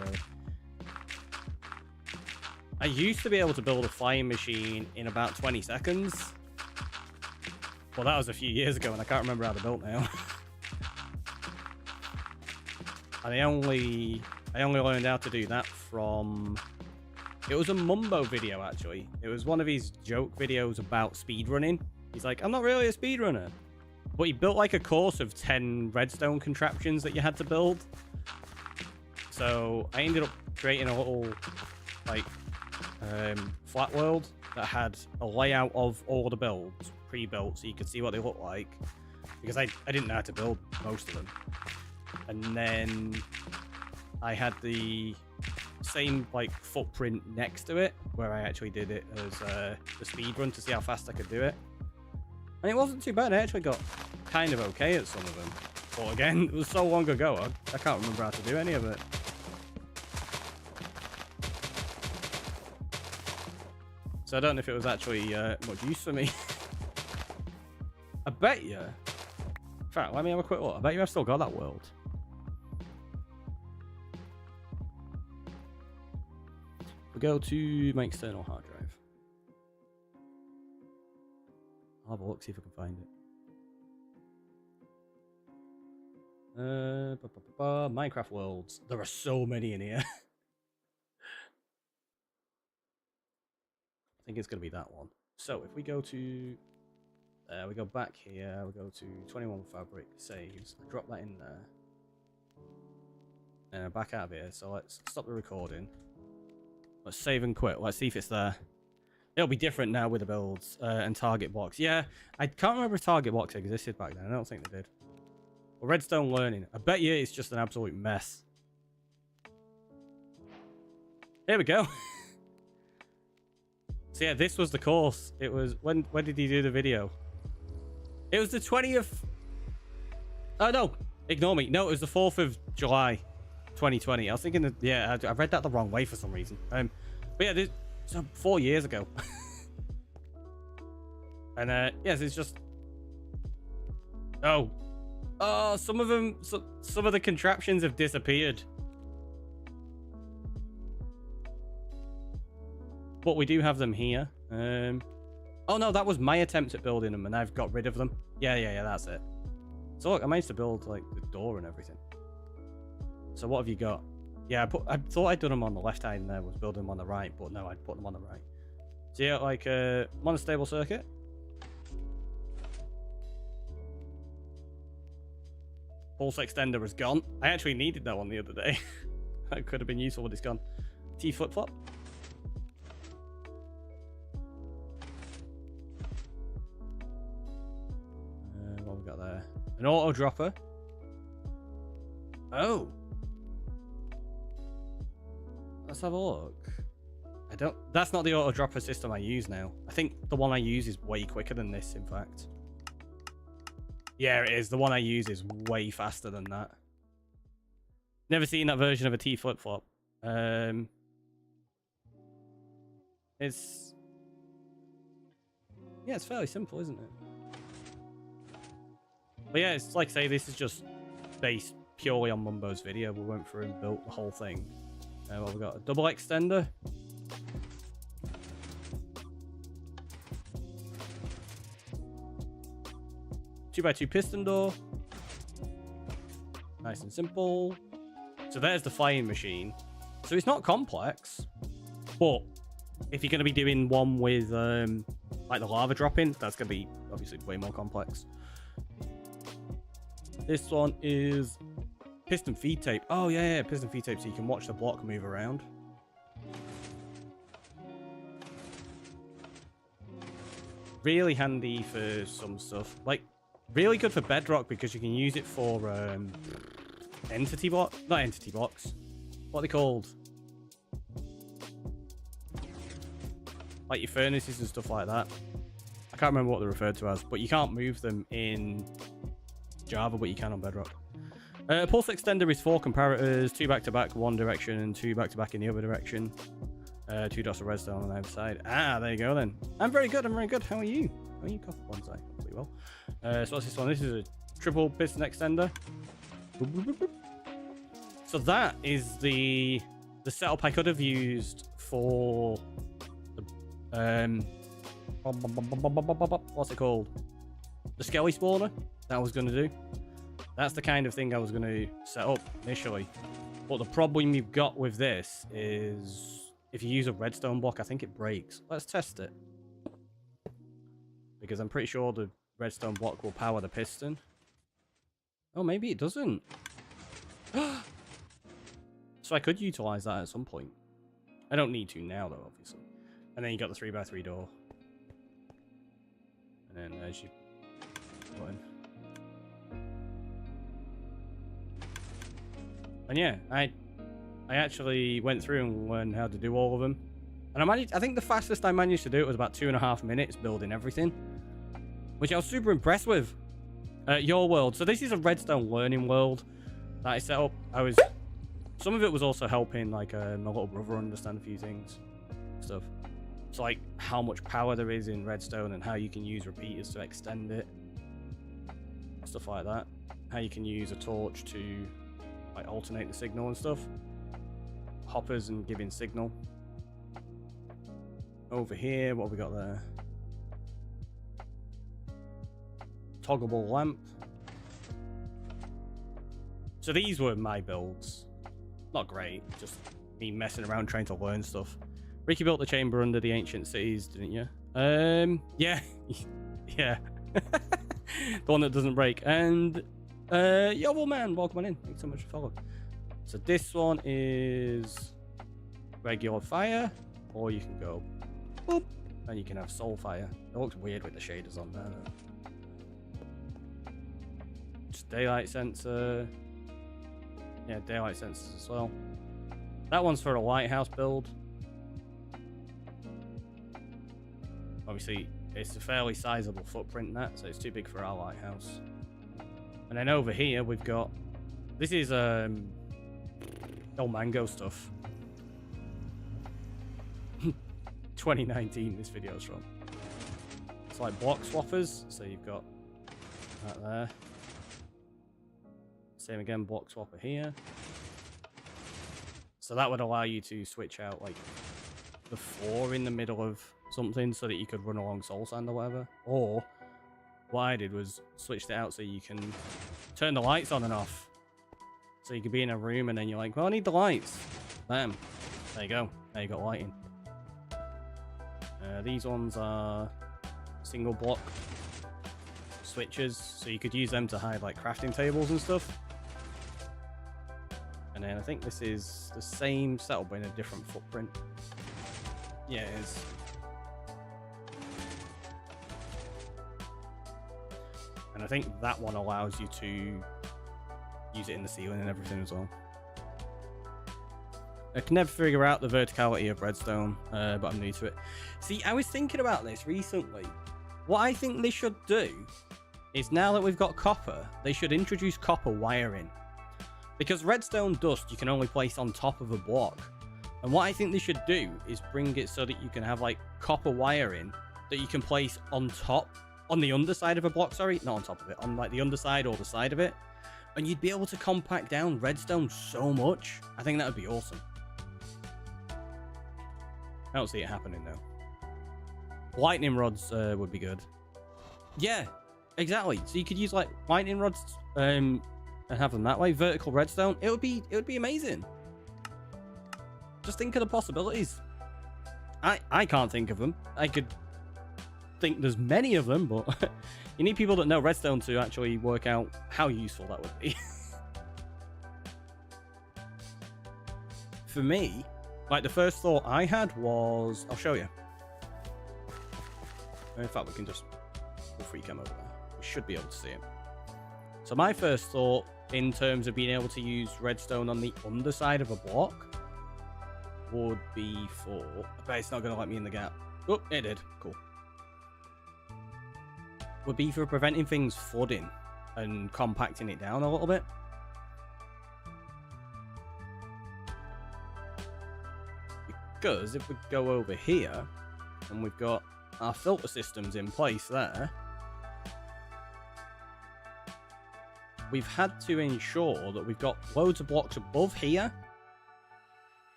I used to be able to build a flying machine in about 20 seconds. Well, that was a few years ago, and I can't remember how they're built now. And I only learned how to do that from... It was a Mumbo video, actually. It was one of his joke videos about speedrunning. He's like, I'm not really a speedrunner. But he built like a course of 10 redstone contraptions that you had to build. So I ended up creating a little, like, flat world that had a layout of all the builds pre-built so you could see what they look like. Because I didn't know how to build most of them. And then I had the same like footprint next to it where I actually did it as the speed run to see how fast I could do it. And it wasn't too bad. I actually got kind of okay at some of them. But again, it was so long ago, I can't remember how to do any of it. So I don't know if it was actually much use for me. I bet you. In fact, let me have a quick look. I bet you I've still got that world. We go to my external hard drive. I'll have a look, see if I can find it. Minecraft worlds. There are so many in here. I think it's going to be that one. So if we go to... we go back here, we go to 21 fabric, saves, drop that in there. And I'm back out of here, so let's stop the recording. Let's save and quit. Let's see if it's there. It'll be different now with the builds and target blocks. Yeah, I can't remember if target blocks existed back then. I don't think they did. Well, redstone learning. I bet you it's just an absolute mess. Here we go. So yeah, this was the course. It was... When did he do the video? It was the 20th... Oh, no. Ignore me. No, it was the 4th of July, 2020. I was thinking that... Yeah, I read that the wrong way for some reason. But yeah, so 4 years ago. And, yes, it's just... Oh, some of them... Some of the contraptions have disappeared. But we do have them here. Oh no, that was my attempt at building them, and I've got rid of them. Yeah, that's it. So look, I managed to build like the door and everything. So what have you got? Yeah, I thought I'd done them on the left hand there, was building them on the right, but no, I'd put them on the right. So yeah, like a monostable circuit. Pulse extender is gone. I actually needed that one the other day. That could have been useful, but it's gone. T flip-flop. What we got there? An auto dropper. Oh. Let's have a look. That's not the auto dropper system I use now. I think the one I use is way quicker than this, in fact. Yeah, it is. The one I use is way faster than that. Never seen that version of a T flip-flop. It's... Yeah, it's fairly simple, isn't it? But yeah, it's like, say, this is just based purely on Mumbo's video. We went through and built the whole thing. Well, we've got a double extender. Two by two piston door. Nice and simple. So there's the flying machine. So it's not complex, but if you're going to be doing one with like the lava dropping, that's going to be obviously way more complex. This one is piston feed tape. Oh yeah, piston feed tape, so you can watch the block move around. Really handy for some stuff. Like, really good for bedrock because you can use it for entity block, not entity blocks. What are they called? Like your furnaces and stuff like that. I can't remember what they're referred to as, but you can't move them in Java, but you can on Bedrock. Pulse extender is 4 comparators, 2 back-to-back, 1 direction, and 2 back-to-back in the other direction. 2 dots of redstone on the other side. Ah, there you go then. I'm very good. How are you? How are you, Copper Bonsai? Pretty well. So what's this one? This is a triple piston extender. So that is the setup I could have used for the what's it called? The Skelly spawner that I was going to do. That's the kind of thing I was going to set up initially. But the problem you've got with this is if you use a redstone block, I think it breaks. Let's test it. Because I'm pretty sure the redstone block will power the piston. Oh, maybe it doesn't. So I could utilize that at some point. I don't need to now, though, obviously. And then you got the 3x3 door. And then there's your button. And yeah, I actually went through and learned how to do all of them. And I think the fastest I managed to do it was about 2.5 minutes building everything. Which I was super impressed with. Your world. So this is a redstone learning world that I set up. Some of it was also helping like my little brother understand a few things. Stuff. So like how much power there is in redstone and how you can use repeaters to extend it. Stuff like that. How you can use a torch to like alternate the signal and stuff. Hoppers and giving signal. Over here, what have we got there? Toggleable lamp. So these were my builds. Not great, just me messing around trying to learn stuff. Ricky built the chamber under the ancient cities, didn't you? Yeah. Yeah. The one that doesn't break. And yo, man, welcome on in. Thanks so much for following. So this one is regular fire, or you can go boop, and you can have soul fire. It looks weird with the shaders on there, though. Just daylight sensor. Yeah, daylight sensors as well. That one's for a lighthouse build. Obviously, it's a fairly sizable footprint, that, so it's too big for our lighthouse. And then over here, we've got... This is old mango stuff. 2019, this video's from. It's like block swappers, so you've got that there. Same again, block swapper here. So that would allow you to switch out like the 4 in the middle of something so that you could run along soul sand or whatever. Or what I did was switched it out so you can turn the lights on and off. So you could be in a room and then you're like, well, I need the lights. Bam. There you go. Now you got lighting. These ones are single block switches, so you could use them to hide like crafting tables and stuff. And then I think this is the same setup but in a different footprint. Yeah, it is. And I think that one allows you to use it in the ceiling and everything as well. I can never figure out the verticality of redstone, but I'm new to it. See, I was thinking about this recently. What I think they should do is, now that we've got copper, they should introduce copper wiring. Because redstone dust you can only place on top of a block. And what I think they should do is bring it so that you can have like copper wiring that you can place on top, on the underside of a block, sorry, not on top of it, on like the underside or the side of it. And you'd be able to compact down redstone so much. I think that would be awesome. I don't see it happening though. Lightning rods would be good. Yeah, exactly. So you could use like lightning rods and have them that way. Vertical redstone. It would be amazing. Just think of the possibilities. I can't think of them. I could think there's many of them, but you need people that know redstone to actually work out how useful that would be. For me, like the first thought I had was, I'll show you. In fact, we can just go free cam over there. We should be able to see it. So my first thought in terms of being able to use redstone on the underside of a block would be for... I bet it's not going to let me in the gap. Oh, it did. Cool. Would be for preventing things flooding and compacting it down a little bit. Because if we go over here, and we've got our filter systems in place there, we've had to ensure that we've got loads of blocks above here.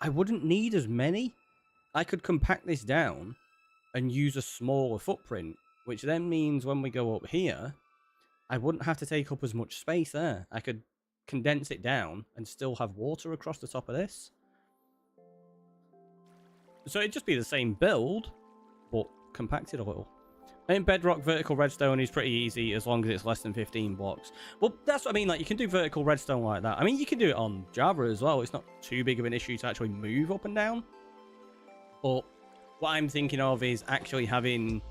I wouldn't need as many. I could compact this down and use a smaller footprint, which then means when we go up here, I wouldn't have to take up as much space there. I could condense it down and still have water across the top of this. So it'd just be the same build, but compacted a little. In Bedrock, vertical redstone is pretty easy as long as it's less than 15 blocks. Well, that's what I mean. Like, you can do vertical redstone like that. I mean, you can do it on Java as well. It's not too big of an issue to actually move up and down. But what I'm thinking of is actually having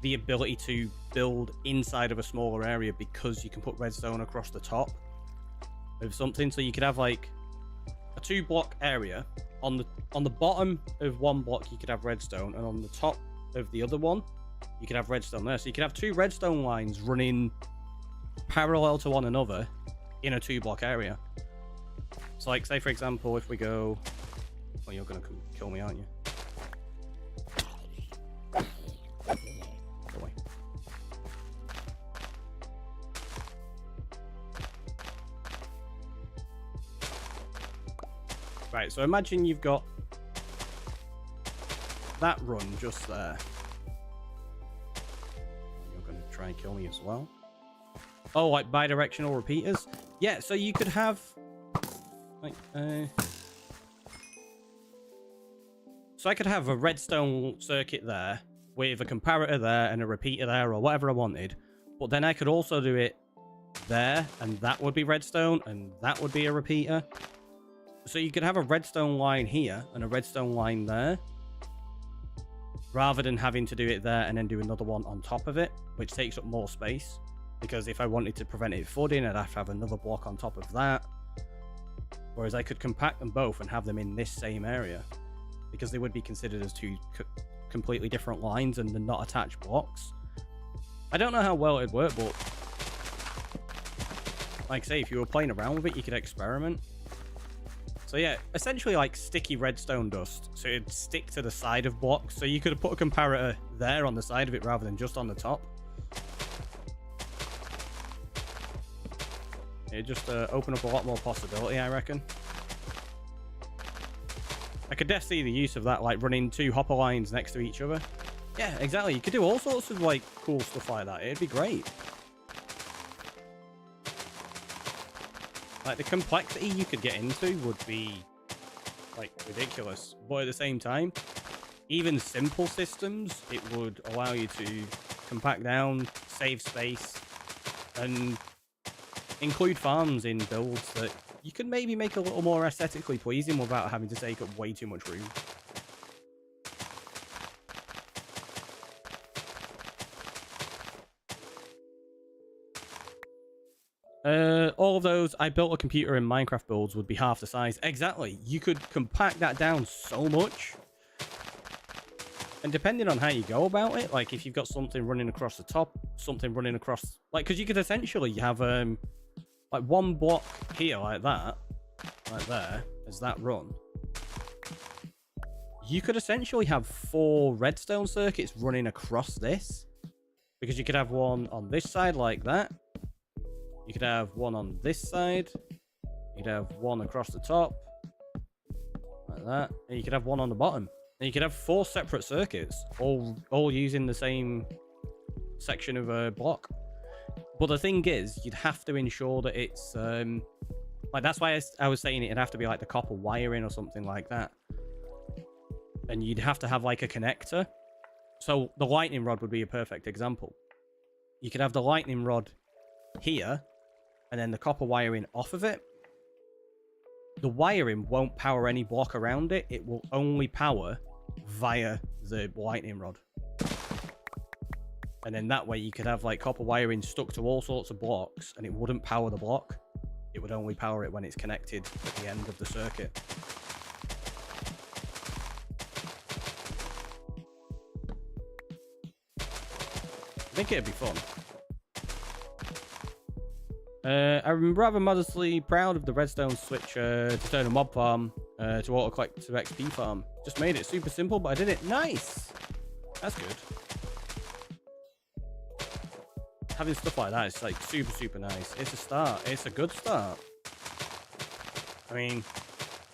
the ability to build inside of a smaller area because you can put redstone across the top of something. So you could have like a 2-block area. On the bottom of one block, you could have redstone, and on the top of the other one, you could have redstone there. So you could have 2 redstone lines running parallel to one another in a 2-block area. So, like, say for example, if we go, well, you're gonna kill me, aren't you? Go away. Right, so imagine you've got that run just there. You're going to try and kill me as well. Oh, like bidirectional repeaters? Yeah, so you could have... like, so I could have a redstone circuit there with a comparator there and a repeater there or whatever I wanted. But then I could also do it there, and that would be redstone, and that would be a repeater. So you could have a redstone line here and a redstone line there, rather than having to do it there and then do another one on top of it, which takes up more space. Because if I wanted to prevent it flooding, I'd have to have another block on top of that. Whereas I could compact them both and have them in this same area, because they would be considered as 2 completely different lines and they're not attached blocks. I don't know how well it'd work, but like say, if you were playing around with it, you could experiment. So yeah, essentially like sticky redstone dust. So it'd stick to the side of blocks. So you could have put a comparator there on the side of it rather than just on the top. It'd just open up a lot more possibility, I reckon. I could definitely see the use of that, like running 2 hopper lines next to each other. Yeah, exactly. You could do all sorts of like cool stuff like that. It'd be great. Like, the complexity you could get into would be, like, ridiculous. But at the same time, even simple systems, it would allow you to compact down, save space, and include farms in builds that you could maybe make a little more aesthetically pleasing without having to take up way too much room. All of those, I built a computer in Minecraft builds would be half the size. Exactly. You could compact that down so much. And depending on how you go about it, like if you've got something running across the top, something running across, like, because you could essentially have like 1 block here like that, like there, as that run. You could essentially have 4 redstone circuits running across this, because you could have one on this side like that. You could have one on this side. You could have one across the top, like that, and you could have one on the bottom. And you could have 4 separate circuits, all using the same section of a block. But the thing is, you'd have to ensure that it's like, that's why I was saying it'd have to be like the copper wiring or something like that. And you'd have to have like a connector. So the lightning rod would be a perfect example. You could have the lightning rod here, and then the copper wiring off of it. The wiring won't power any block around it. It will only power via the lightning rod. And then that way you could have like copper wiring stuck to all sorts of blocks, and it wouldn't power the block. It would only power it when it's connected at the end of the circuit. I think it'd be fun. I'm rather modestly proud of the redstone switch to turn a mob farm to auto collect to XP farm. Just made it super simple, but I did it. Nice! That's good. Having stuff like that is like super nice. It's a start. It's a good start. I mean,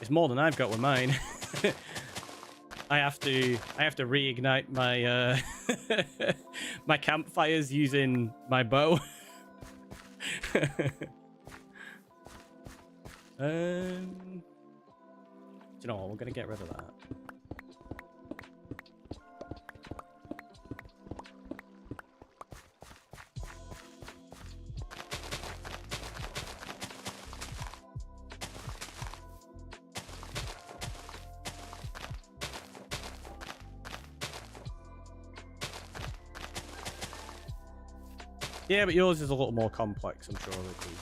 it's more than I've got with mine. I have to reignite my my campfires using my bow. Do you know what? We're gonna get rid of that. Yeah, but yours is a little more complex, I'm sure it is.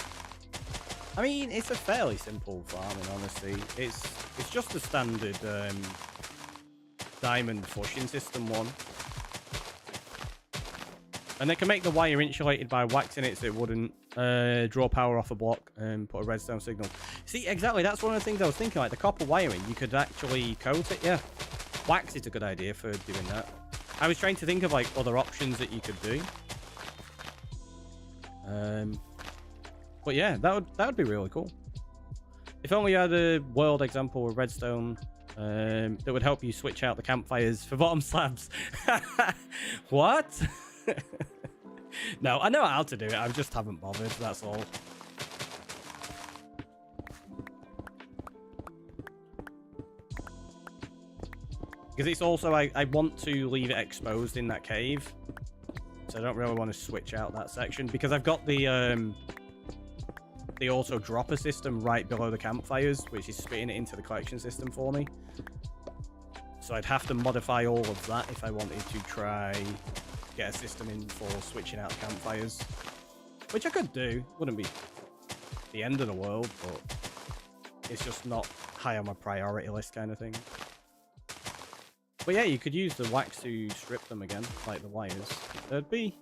I mean, it's a fairly simple farming, honestly. It's just a standard diamond flushing system one. And they can make the wire insulated by waxing it so it wouldn't draw power off a block and put a redstone signal. See, exactly, that's one of the things I was thinking, like the copper wiring, you could actually coat it, yeah. Wax is a good idea for doing that. I was trying to think of like other options that you could do. But yeah, that would be really cool. If only you had a world example of redstone that would help you switch out the campfires for bottom slabs. What? No, I know how to do it. I just haven't bothered. That's all. Because it's also I want to leave it exposed in that cave. So I don't really want to switch out that section because I've got the auto dropper system right below the campfires, which is spitting it into the collection system for me. So I'd have to modify all of that if I wanted to try get a system in for switching out the campfires, which I could do. Wouldn't be the end of the world, but it's just not high on my priority list kind of thing. But yeah, you could use the wax to strip them again, like the wires. There'd be...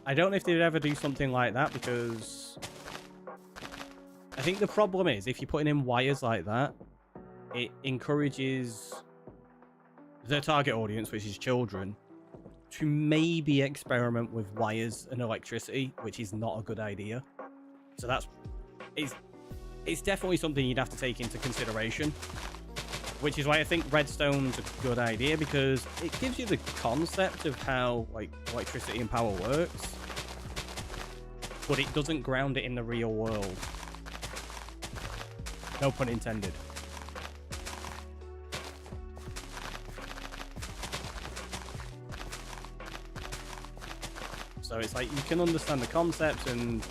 I don't know if they'd ever do something like that, because... I think the problem is, if you're putting in wires like that, it encourages the target audience, which is children, to maybe experiment with wires and electricity, which is not a good idea. So that's... It's definitely something you'd have to take into consideration. Which is why I think redstone's a good idea, because it gives you the concept of how like electricity and power works, but it doesn't ground it in the real world. No pun intended. So it's like you can understand the concepts and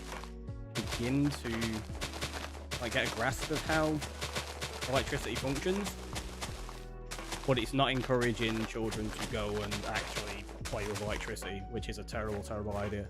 begin to like get a grasp of how electricity functions. But it's not encouraging children to go and actually play with electricity, which is a terrible, terrible idea.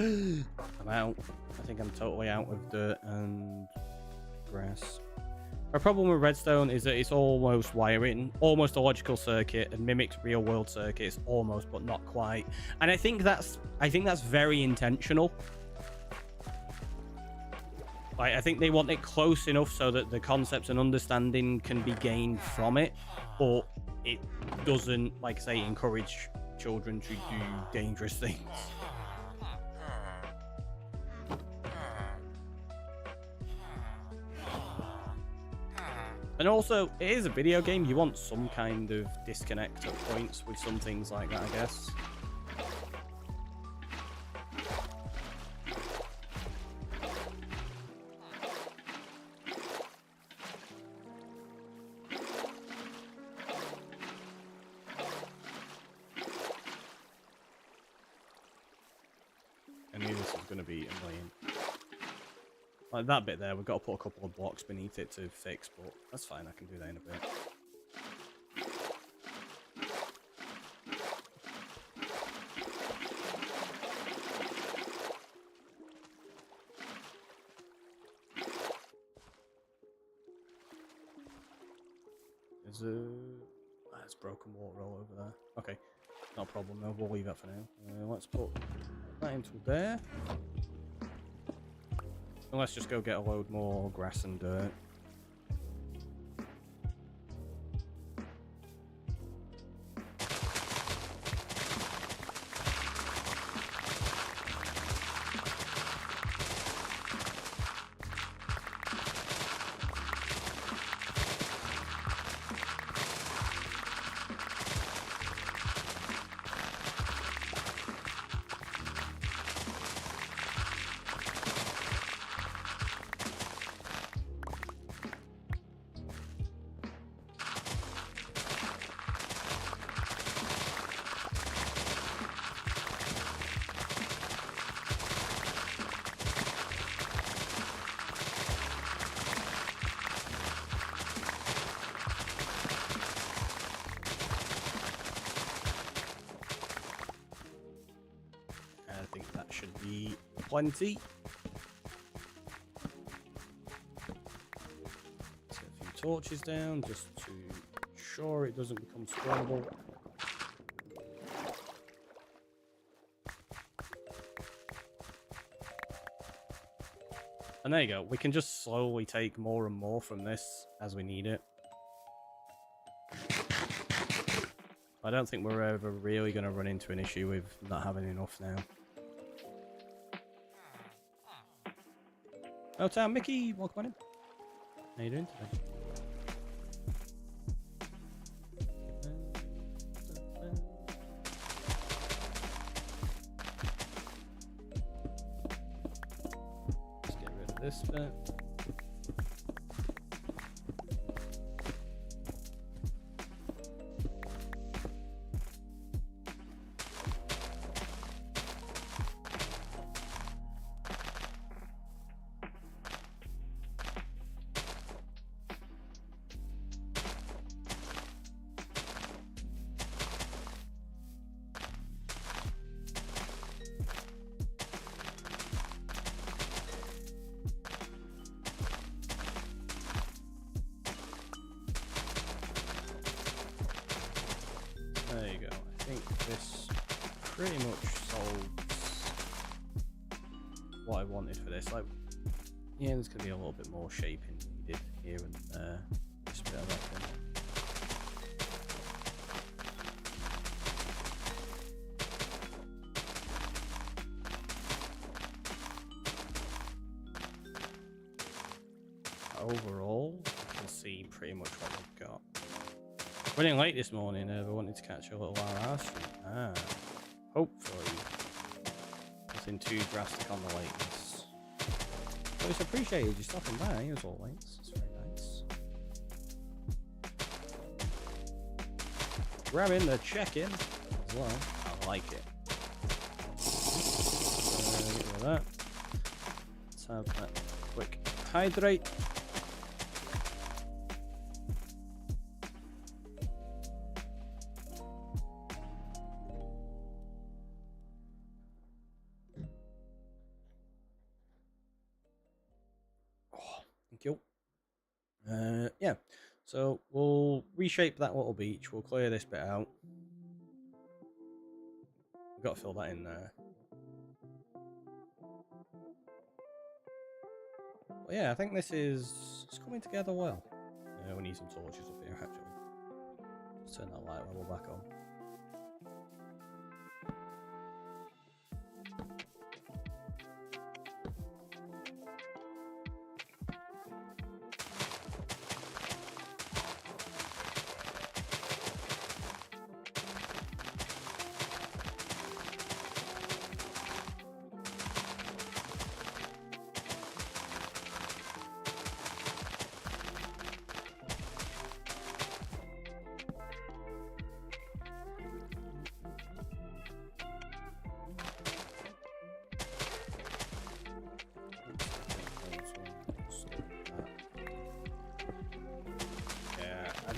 I'm out. I think I'm totally out of dirt and grass. My problem with redstone is that it's almost wiring, almost a logical circuit, and mimics real world circuits almost, but not quite. And I think that's very intentional. Like, I think they want it close enough so that the concepts and understanding can be gained from it, but it doesn't, like I say, encourage children to do dangerous things. And also, it is a video game. You want some kind of disconnect at points with some things like that, I guess. going to be annoying. Like that bit there, we've got to put a couple of blocks beneath it to fix, but that's fine, I can do that in a bit. There's broken water all over there. Okay, not a problem though, we'll leave that for now. Let's put that into there. And let's just go get a load more grass and dirt. Should be plenty. Set a few torches down just to ensure it doesn't become spawnable. And there you go. We can just slowly take more and more from this as we need it. I don't think we're ever really going to run into an issue with not having enough now. Oh, Town Mickey, welcome on in. How you doing today? Let's get rid of this bit. There you go. I think this pretty much solves what I wanted for this. Like, yeah, there's gonna be a little bit more shaping needed here and there. Just a bit of that thing. Overall, you can see pretty much what we've got. Running late this morning, but wanted to catch a little RR stream. Hopefully nothing too drastic on the lateness. But it's appreciated you stopping by as always. It's very nice. Grabbing the check-in as well. I like it. Get rid of that. Let's have that quick hydrate. Yeah, so we'll reshape that little beach. We'll clear this bit out. We've got to fill that in there. But yeah, I think this is coming together well. We need some torches up here, actually. Let's turn that light level back on.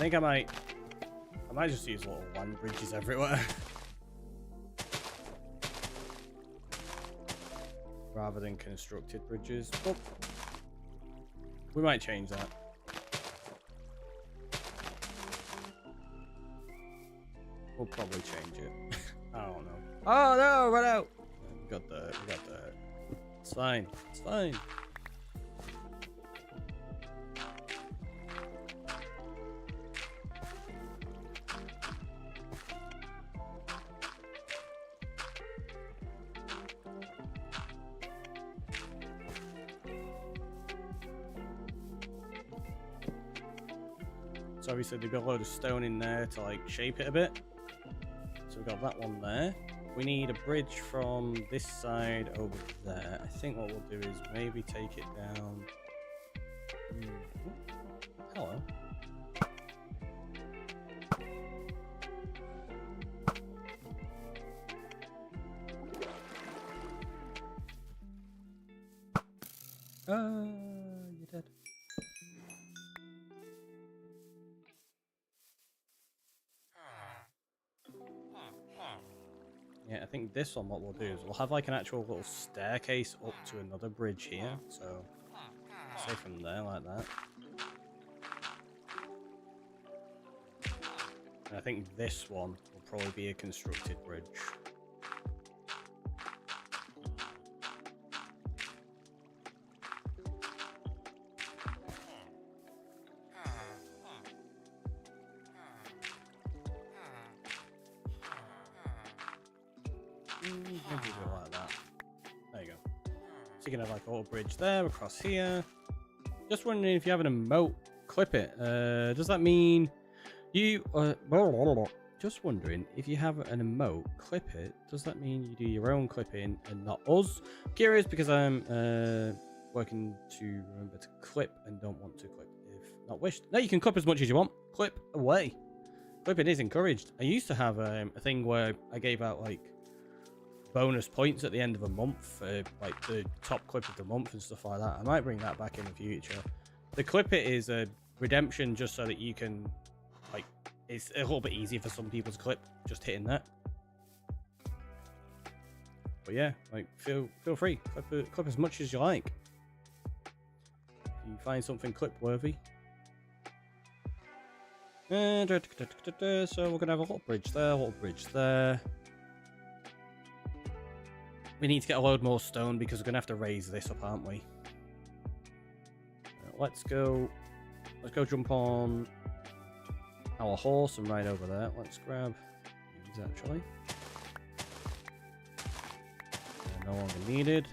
think I might just use little land bridges everywhere. Rather than constructed bridges. Oh. We might change that. We'll probably change it. I don't know. Oh no, run out! We got that. It's fine. It's fine. So obviously there'll be a load of stone in there to like shape it a bit. So we've got that one there. We need a bridge from this side over there. I think what we'll do is maybe take it down. Hello. You're dead. Yeah, I think this one, what we'll do is we'll have like an actual little staircase up to another bridge here. So, say from there like that. And I think this one will probably be a constructed bridge. Maybe do it like that. There you go. So you can have like a little bridge there across here. Just wondering if you have an emote, clip it. Does that mean you? Just wondering if you have an emote, clip it. Does that mean you do your own clipping and not us? Curious because I'm working to remember to clip and don't want to clip if not wished. No, you can clip as much as you want. Clip away. Clipping is encouraged. I used to have a thing where I gave out like bonus points at the end of a month, like the top clip of the month and stuff like that. I might bring that back in the future. The clip it is a redemption just so that you can, like, it's a little bit easier for some people to clip just hitting that. But yeah, like feel free, clip as much as you like. If you find something clip worthy. So we're gonna have a little bridge there, a little bridge there. We need to get a load more stone because we're going to have to raise this up, aren't we? Let's go jump on our horse and ride over there. Let's grab these actually. They're no longer needed.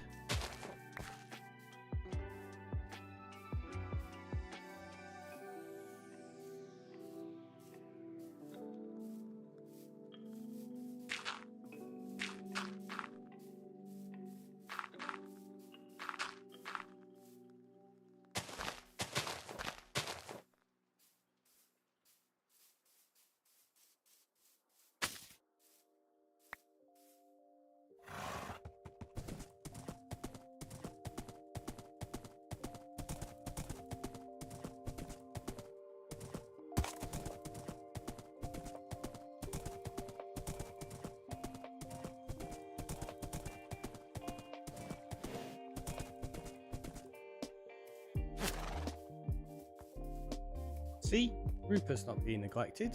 See, Rupert's not being neglected,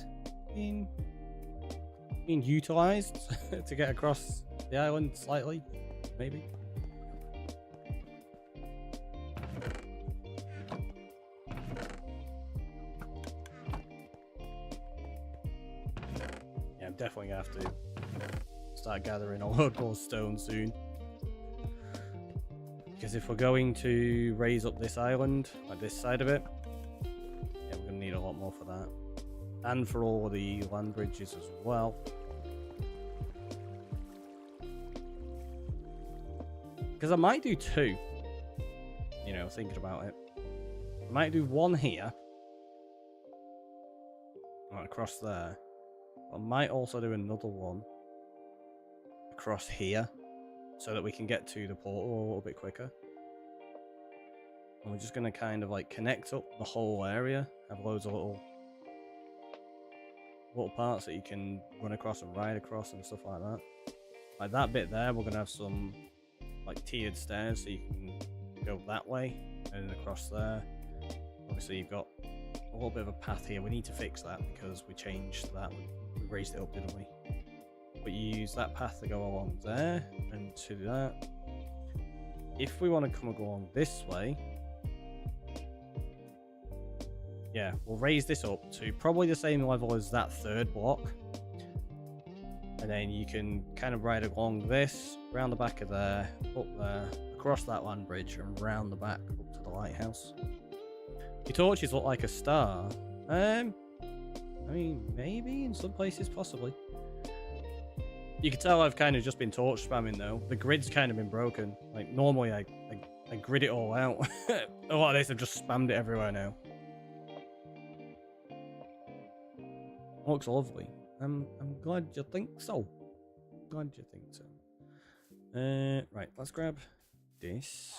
being utilised to get across the island slightly, maybe. Yeah, I'm definitely gonna have to start gathering a lot more stone soon. Because if we're going to raise up this island, like this side of it, need a lot more for that, and for all the land bridges as well. Because I might do two, you know, thinking about it. I might do one here, right across there. But I might also do another one across here, so that we can get to the portal a little bit quicker. And we're just going to kind of like connect up the whole area, have loads of little little parts that you can run across and ride across and stuff like that. Like that bit there, we're gonna have some like tiered stairs so you can go that way and across there. Obviously you've got a little bit of a path here. We need to fix that because we changed that. We raised it up, didn't we? But you use that path to go along there and to that. If we want to come along this way, yeah, we'll raise this up to probably the same level as that third block. And then you can kind of ride along this, round the back of there, up there, across that land bridge, and round the back up to the lighthouse. Your torches look like a star. I mean, maybe in some places, possibly. You can tell I've kind of just been torch spamming though. The grid's kind of been broken. Like normally I grid it all out. A lot of this I've just spammed it everywhere now. Looks lovely. I'm glad you think so. Glad you think so. Right, let's grab this.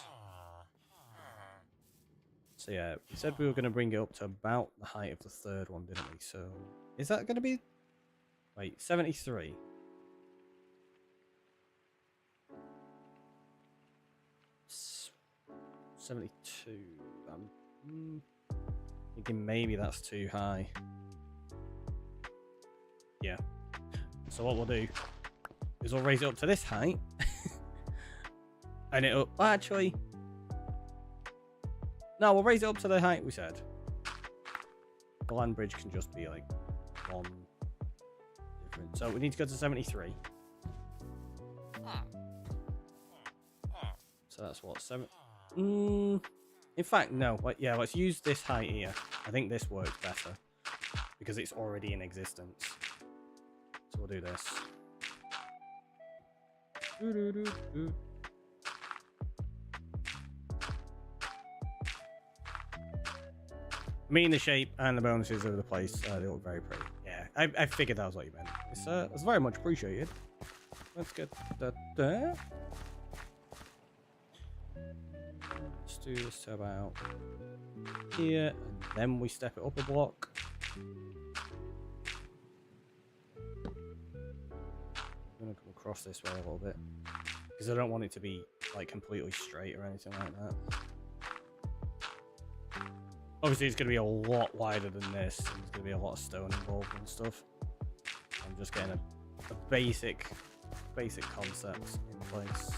So yeah, we said we were going to bring it up to about the height of the third one, didn't we? So is that going to be... Wait, 73. S 72. I'm thinking maybe that's too high. Yeah. So what we'll do is we'll raise it up to this height. And it'll... Actually... No, we'll raise it up to the height we said. The land bridge can just be like one different. So we need to go to 73. So that's what, 7... in fact, no. Yeah, let's use this height here. I think this works better. Because it's already in existence. So we'll do this. I mean, the shape and the bonuses of the place, they look very pretty. Yeah, I figured that was what you meant. It's very much appreciated. Let's get that there. Let's do this to about here, and then we step it up a block. I'm gonna come across this way a little bit because I don't want it to be like completely straight or anything like that. Obviously, it's going to be a lot wider than this. And there's going to be a lot of stone involved and stuff. I'm just getting a basic concept in place.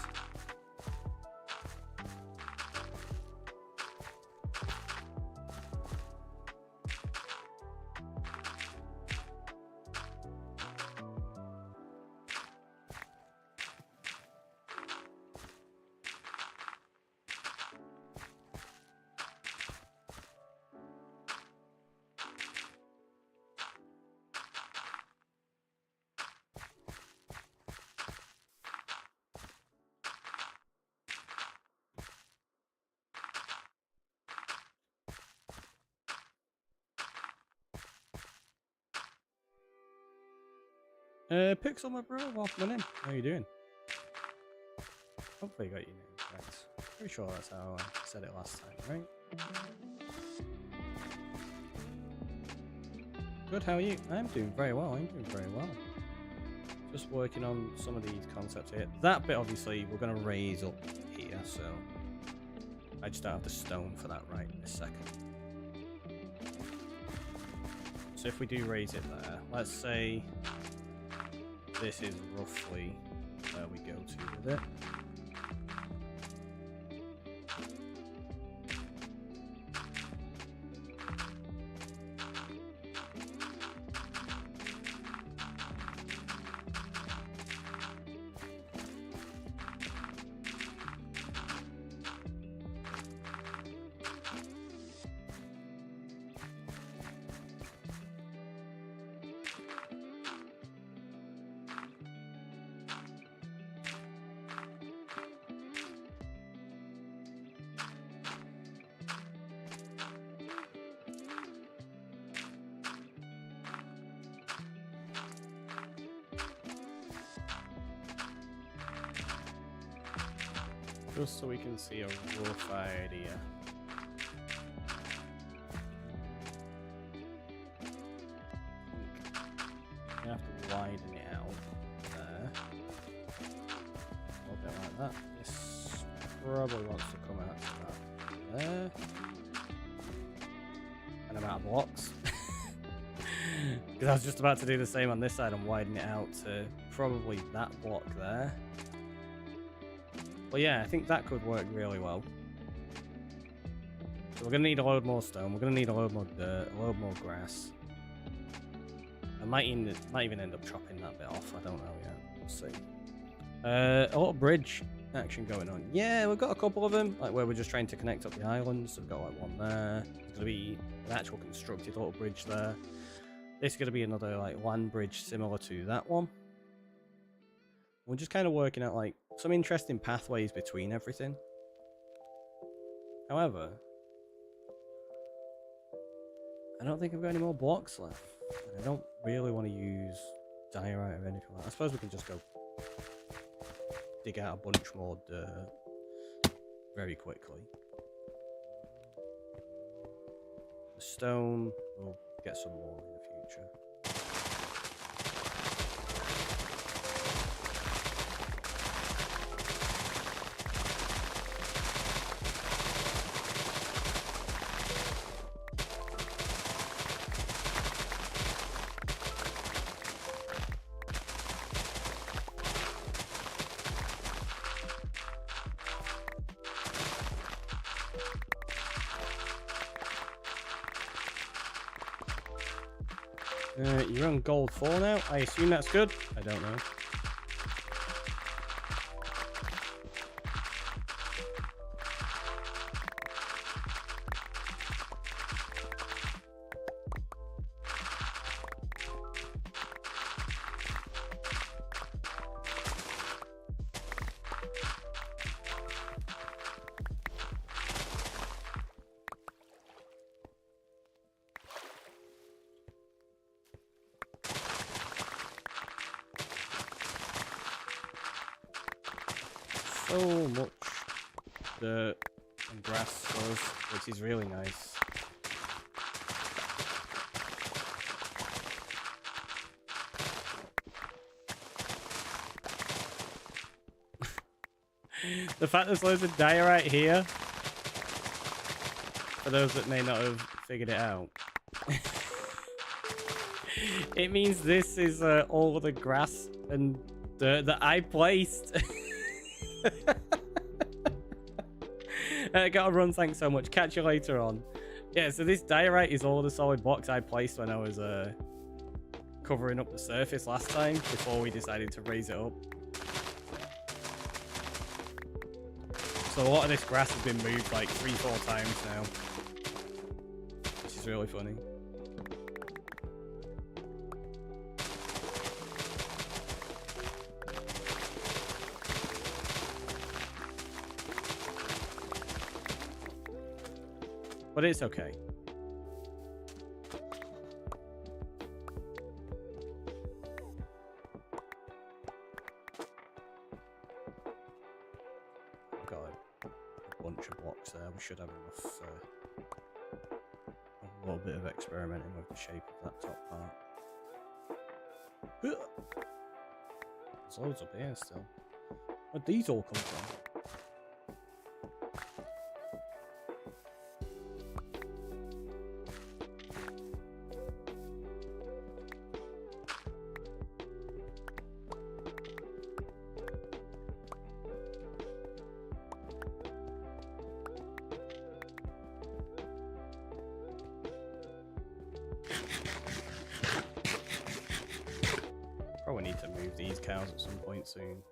Pixel, my bro, welcome in. How you doing? Hopefully you got your name right. Pretty sure that's how I said it last time, right? Good, how are you? I'm doing very well, Just working on some of these concepts here. That bit, obviously, we're going to raise up here, so I just don't have the stone for that right in a second. So if we do raise it there, let's say this is roughly where we go to with it. Just so we can see a rough idea. widen it out there. A little bit like that. This probably wants to come out to that there. And I'm out of blocks. Because I was just about to do the same on this side and widen it out to probably that block there. But yeah, I think that could work really well. So we're going to need a load more stone, we're going to need a load more dirt, a load more grass. I might even end up chopping that bit off, I don't know yet, we'll see. A lot of bridge action going on. Yeah, we've got a couple of them, like where we're just trying to connect up the islands. So we've got like one there, there's going to be an actual constructed little bridge there. This is going to be another like land bridge similar to that one. We're just kind of working out like some interesting pathways between everything. However, I don't think I've got any more blocks left. And I don't really want to use diorite or anything like that. I suppose we can just go dig out a bunch more dirt very quickly. The stone, we'll get some more in the future. You're on gold 4 now. I assume that's good. I don't know. So much dirt and grass for us, which is really nice. The fact there's loads of diorite here, for those that may not have figured it out, it means this is all of the grass and dirt that I placed. Gotta run, thanks so much. Catch you later on. Yeah, so this diorite is all the solid blocks I placed when I was covering up the surface last time before we decided to raise it up. So a lot of this grass has been moved like 3-4 times now, which is really funny. But it's okay. Got a bunch of blocks there. We should have enough. A little bit of experimenting with the shape of that top part. There's loads up here still. Where'd these all come from? Probably need to move these cows at some point soon.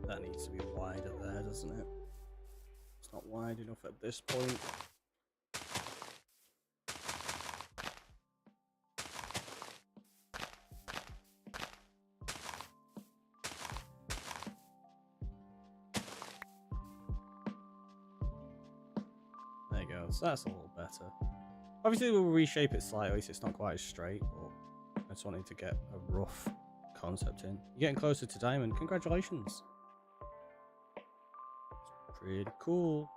That needs to be wider there, doesn't it? It's not wide enough at this point. There you go, so that's a little better. Obviously we'll reshape it slightly so it's not quite as straight, but I just wanted to get a rough concept in. You're getting closer to diamond, congratulations! It's pretty cool.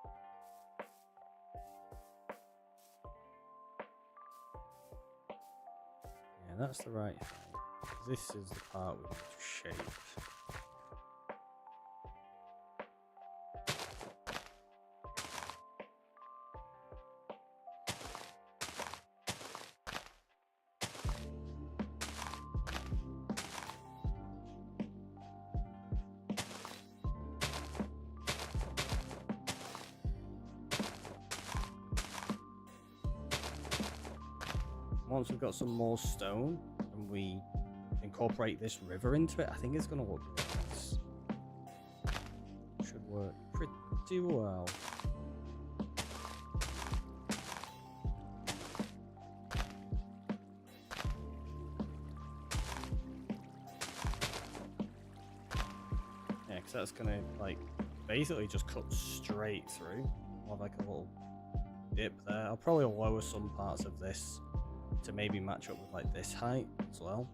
Yeah, that's the right height. This is the part we need to shape. Once we've got some more stone and we incorporate this river into it, I think it's going to look nice. Should work pretty well. Yeah, because that's going to like basically just cut straight through. More like a little dip there. I'll probably lower some parts of this to maybe match up with like this height as well.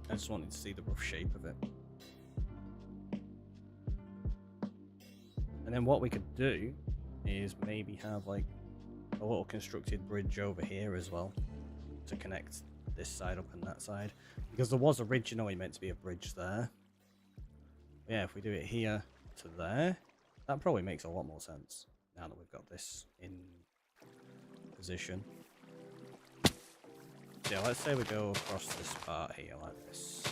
I just wanted to see the rough shape of it. And then what we could do is maybe have like a little constructed bridge over here as well to connect this side up and that side, because there was originally meant to be a bridge there. Yeah, if we do it here to there, that probably makes a lot more sense now that we've got this in position. Yeah, let's say we go across this part here like this.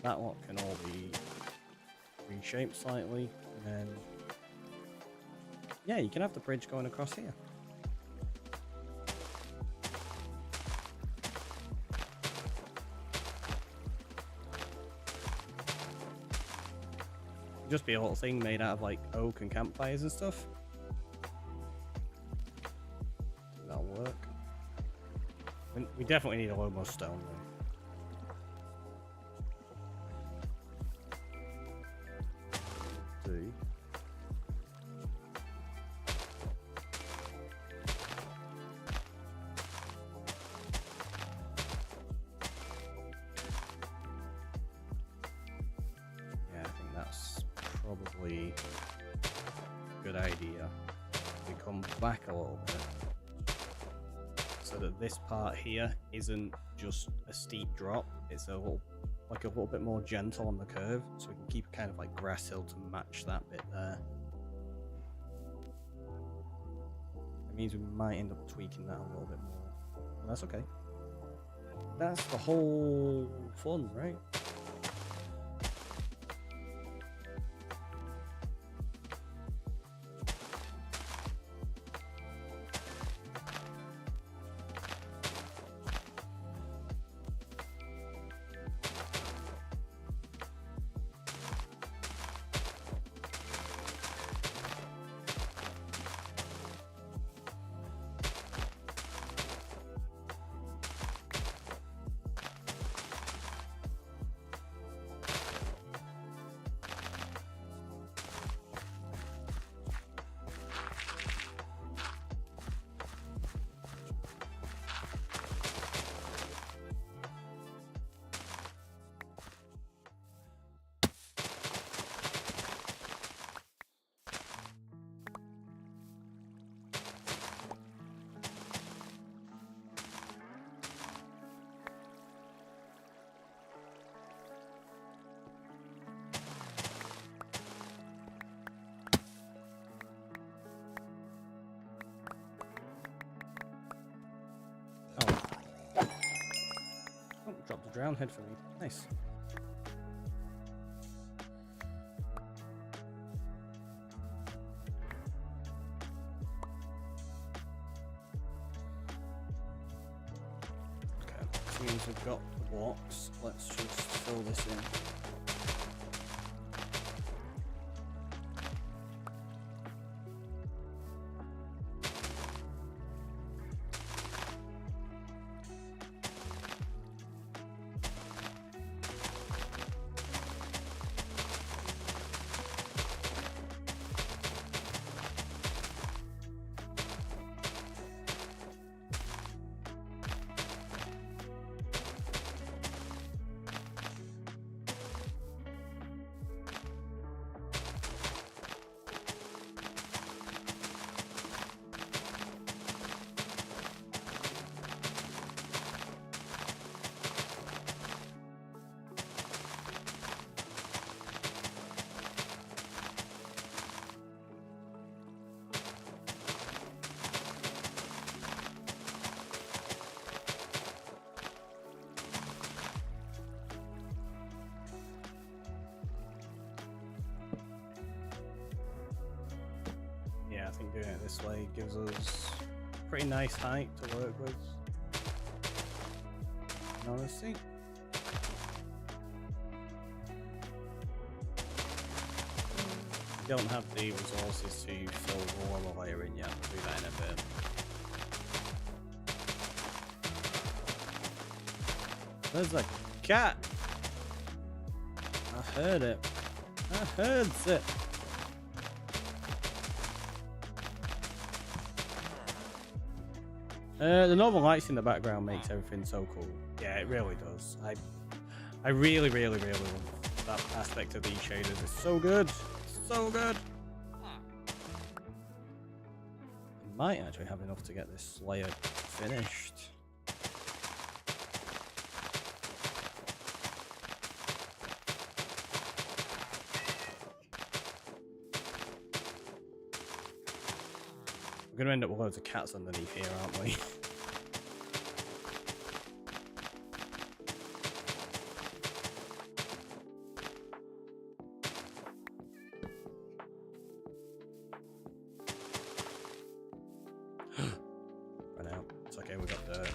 That one can all be reshaped slightly, and then yeah, you can have the bridge going across here. Just be a little thing made out of like oak and campfires and stuff. That'll work. And we definitely need a load more stone though. Do. Yeah, I think that's probably a good idea. We come back a little bit so that this part here isn't just a steep drop, it's a little bit more gentle on the curve, so we can keep kind of like grass hill to match that bit there. It means we might end up tweaking that a little bit more, but that's okay. That's the whole fun, right? Oh, dropped a drown head for me. Nice. means we've got the blocks. Let's just fill this in. Yeah, I think doing it this way gives us pretty nice height to work with. In honesty. We don't have the resources to fill the lower layer in yet. We'll do that in a bit. There's a cat! I heard it. I heard it. The northern lights in the background makes everything so cool. Yeah, it really does. I really love that aspect of these shaders. It's so good. So good. I might actually have enough to get this layer finished. We're going to end up with loads of cats underneath here, aren't we? Run out. It's okay, we got dirt.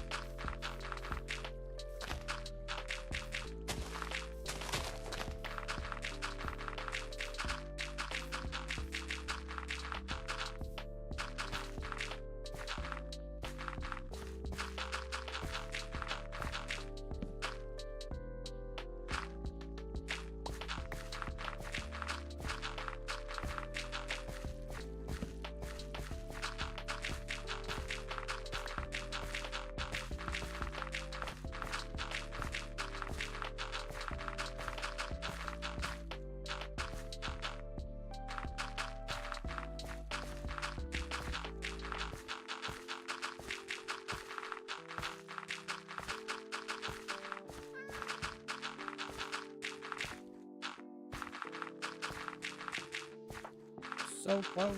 So close.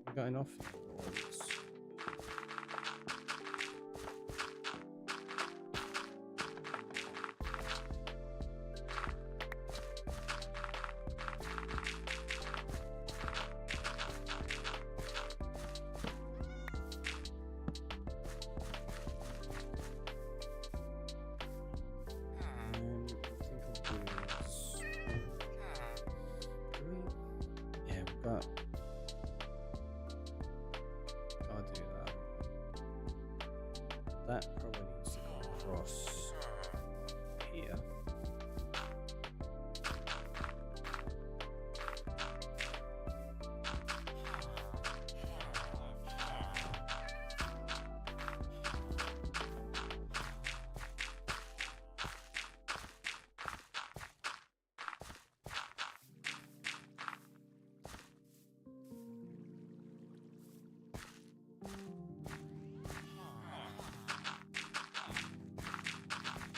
We got enough. I'll do that. That probably needs to go across here.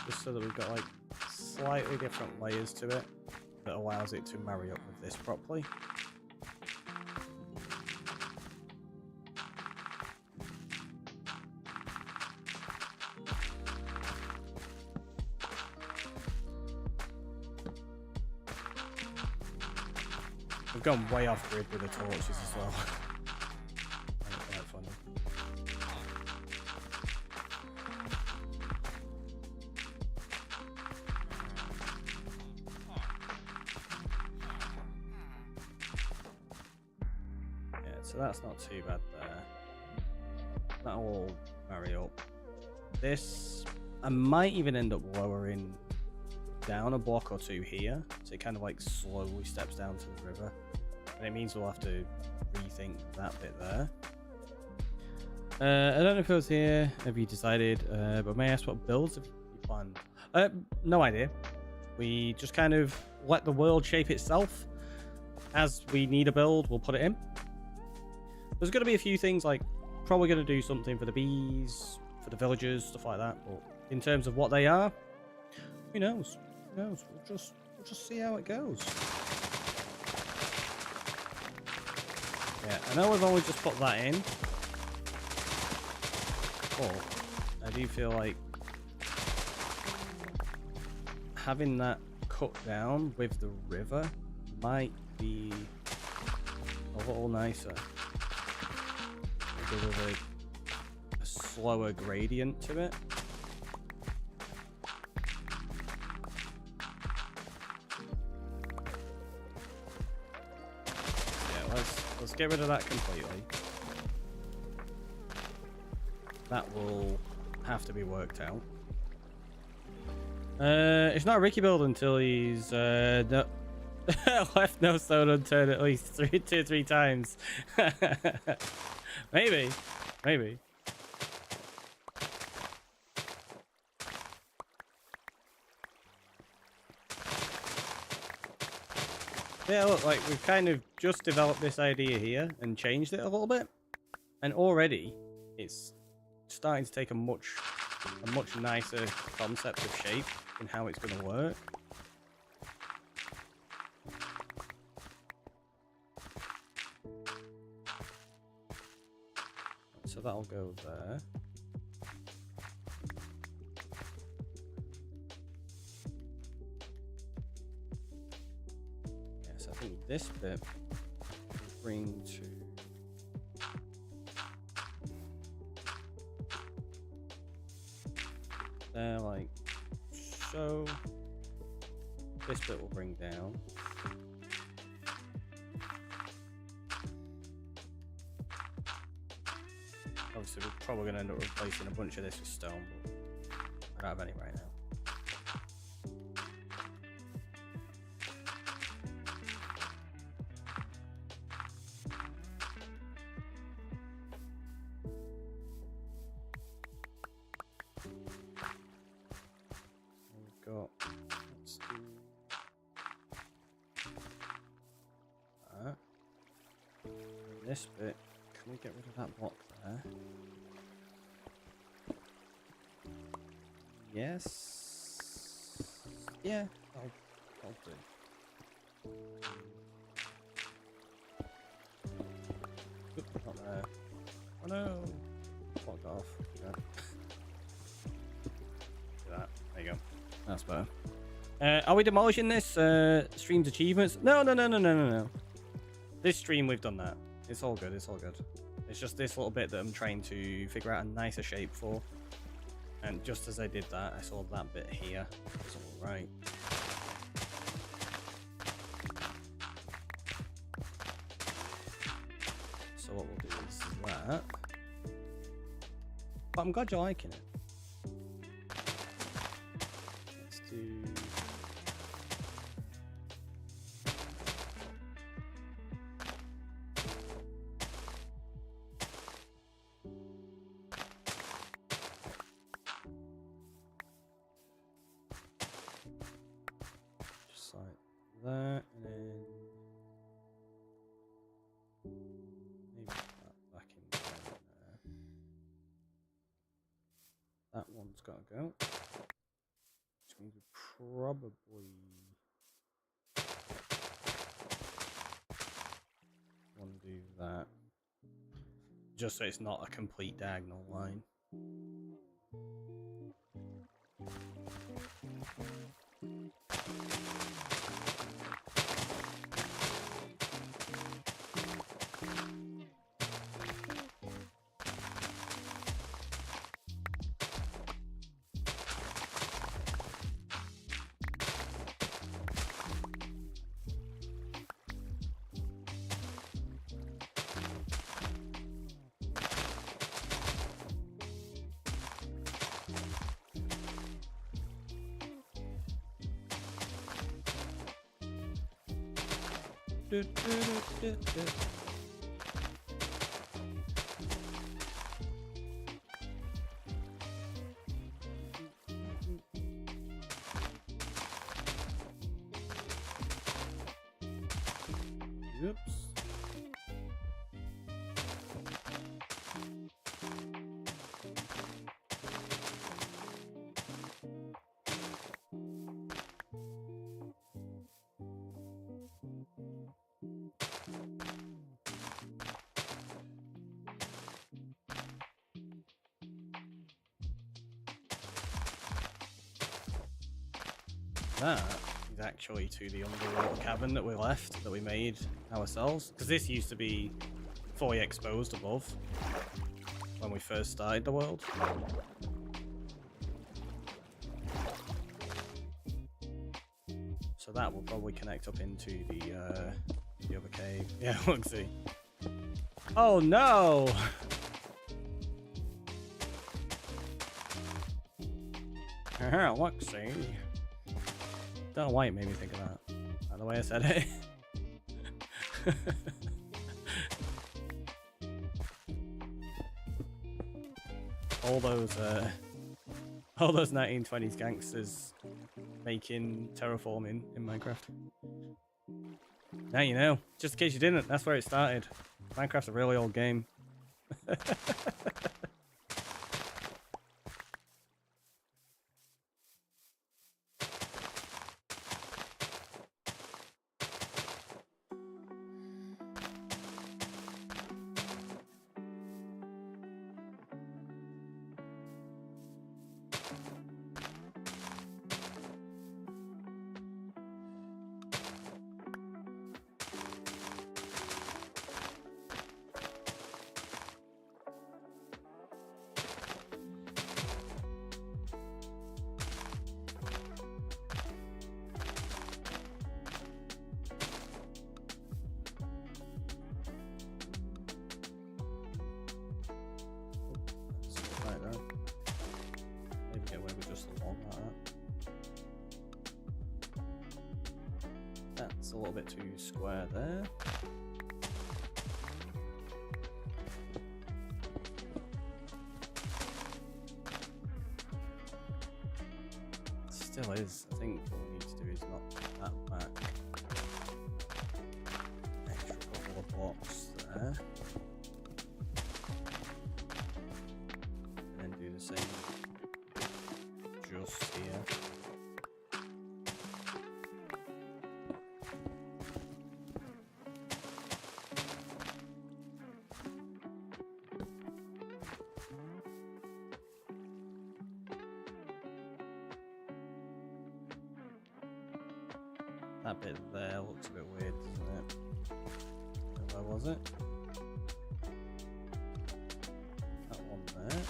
Just so that we've got like slightly different layers to it that allows it to marry up with this properly. We've gone way off grid with the torches as well. Quite funny. so that's not too bad there. That'll all marry up. This, I might even end up lowering down a block or two here, so it kind of like slowly steps down to the river. And it means we'll have to rethink that bit there. I don't know if it was here, have you decided, but may I ask what builds have you planned? No idea. We just kind of let the world shape itself. As we need a build, we'll put it in. There's going to be a few things, like probably going to do something for the bees, for the villagers, stuff like that. But in terms of what they are, who knows? Who knows? We'll just see how it goes. Yeah, I know we've only just put that in. But I do feel like having that cut down with the river might be a little nicer. Maybe with a slower gradient to it. Yeah, let's get rid of that completely. That will have to be worked out. It's not a Ricky build until he's no left no stone unturned at least 2 or 3 times. Maybe. Yeah, look, like we've kind of just developed this idea here and changed it a little bit, and already it's starting to take a much nicer concept of shape and how it's going to work. So that'll go there. Yes, I think this bit will bring to there, like so. This bit will bring down. Obviously, we're probably going to end up replacing a bunch of this with stone, but I don't have any right now. We've got, let's do that. And this bit, can we get rid of that block there? Yes. Yeah, I'll do. Oop, not there. Oh no! Blocked off. Yeah. Do that. There you go. That's better. Are we demolishing this stream's achievements? No. This stream we've done that. It's all good. It's all good. It's just this little bit that I'm trying to figure out a nicer shape for. And just as I did that, I saw that bit here. It's all right. So what we'll do is that. But I'm glad you're liking it. Let's do. That, and then maybe put that back in there. That one's got to go, which means we probably want to do that, just so it's not a complete diagonal line. Oops. That is actually to the underwater cabin that we left, that we made ourselves. Because this used to be fully exposed above when we first started the world. So that will probably connect up into the other cave. Yeah, let's see. Oh no! Let's see. Don't know why it made me think of that. By the way I said it. all those 1920s gangsters making terraforming in Minecraft. Now you know. Just in case you didn't, that's where it started. Minecraft's a really old game. Maybe get away with just a log like that. That's a little bit too square there. Still is. I think what we need to do is knock that back. Extra couple of blocks there. And then do the same just here. That bit there looks a bit weird, doesn't it? Where was it? That one there.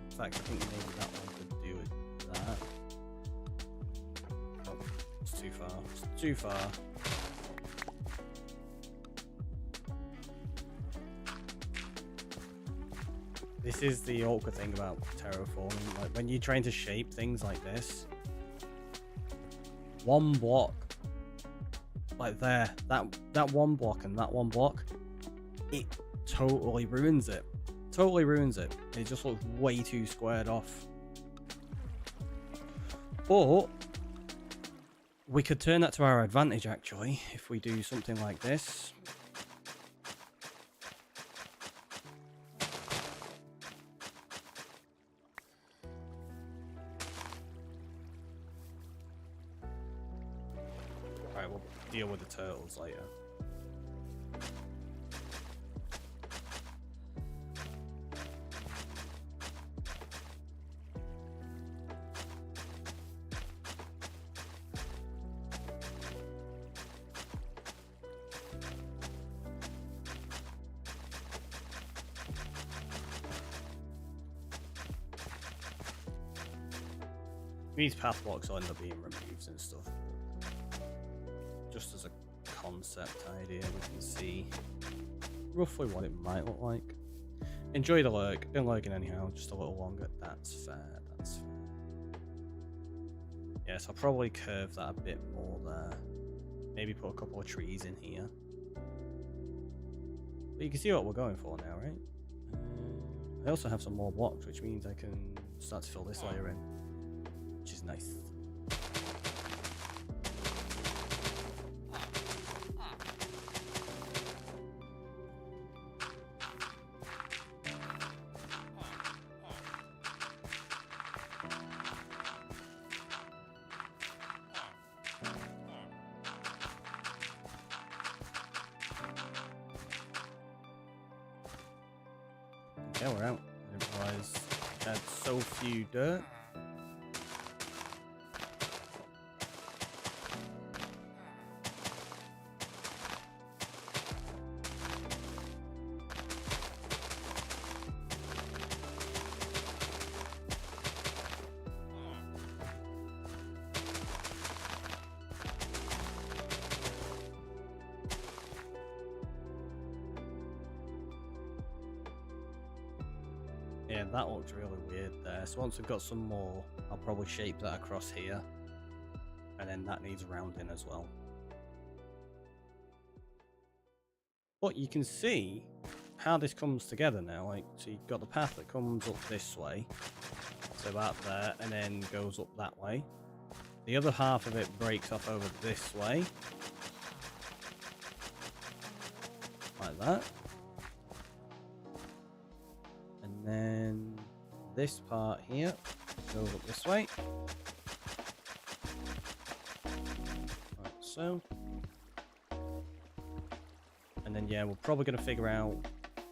In fact, I think maybe that one could do with that. Oh, it's too far. It's too far. This is the awkward thing about terraforming. Like when you're trying to shape things like this, one block, like there, that one block and that one block, it totally ruins it. Totally ruins it. It just looks way too squared off. But we could turn that to our advantage actually if we do something like this. Alright, we'll deal with the turtles later. These path blocks will end up being removed and stuff. Just as a concept idea, we can see roughly what it might look like. Enjoy the lurk. Been lurking anyhow, just a little longer. That's fair, that's fair. Yes, I'll probably curve that a bit more there. maybe put a couple of trees in here. But you can see what we're going for now, right? I also have some more blocks, which means I can start to fill this layer in, which is nice. Yeah, we're out. I didn't realize I had so few dirt. Yeah, that looks really weird there. So once we've got some more, I'll probably shape that across here. And then that needs rounding as well. But you can see how this comes together now. Like, so you've got the path that comes up this way. So that there, and then goes up that way. The other half of it breaks off over this way. Like that. And then this part here goes up this way. Like so. And then yeah, we're probably going to figure out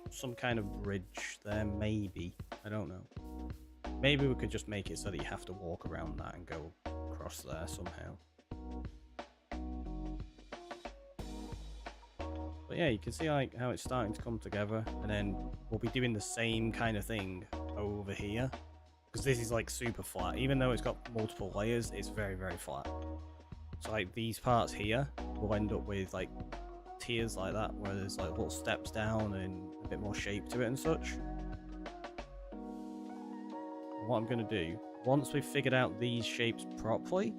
some kind of bridge there, maybe. I don't know. Maybe we could just make it so that you have to walk around that and go across there somehow. But yeah, you can see like how it's starting to come together, and then we'll be doing the same kind of thing over here, because this is like super flat. Even though it's got multiple layers, it's very, very flat. So like these parts here will end up with like tiers like that, where there's like little steps down and a bit more shape to it and such. What I'm going to do, once we've figured out these shapes properly,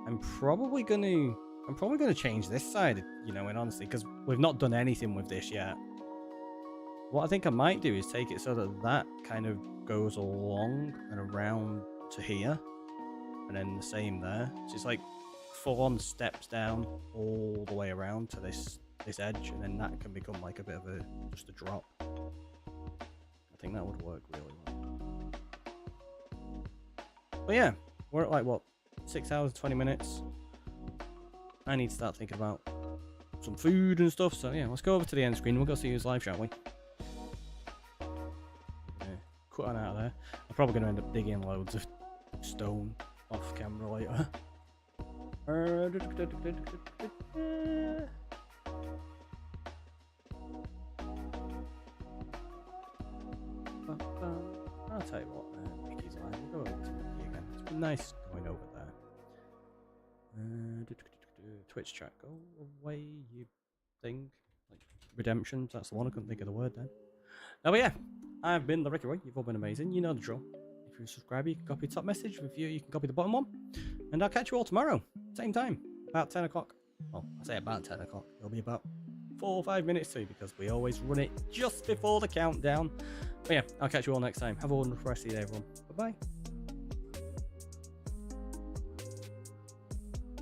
I'm probably going to change this side, you know, and honestly, because we've not done anything with this yet. What I think I might do is take it so that that kind of goes along and around to here, and then the same there. So it's like full-on steps down all the way around to this edge, and then that can become like a bit of just a drop. I think that would work really well. But yeah, we're at like what, 6 hours 20 minutes. I need to start thinking about some food and stuff, so yeah, let's go over to the end screen. We'll go see who's live, shall we? Yeah, cut on out of there. I'm probably going to end up digging loads of stone off camera later. I'll tell you what, Mickey's live. We'll go over to Mickey again. It's been nice going over there. Twitch chat, go away, you thing. Like, redemptions, that's the one. I couldn't think of the word then. Oh, but yeah, I've been the Ricky Roy. You've all been amazing. You know the drill. If you're a subscriber, you can copy the top message. If you can copy the bottom one. And I'll catch you all tomorrow. Same time. About 10 o'clock. Well, I say about 10 o'clock. It'll be about 4 or 5 minutes too, because we always run it just before the countdown. But yeah, I'll catch you all next time. Have a wonderful rest of your day, everyone. Bye-bye.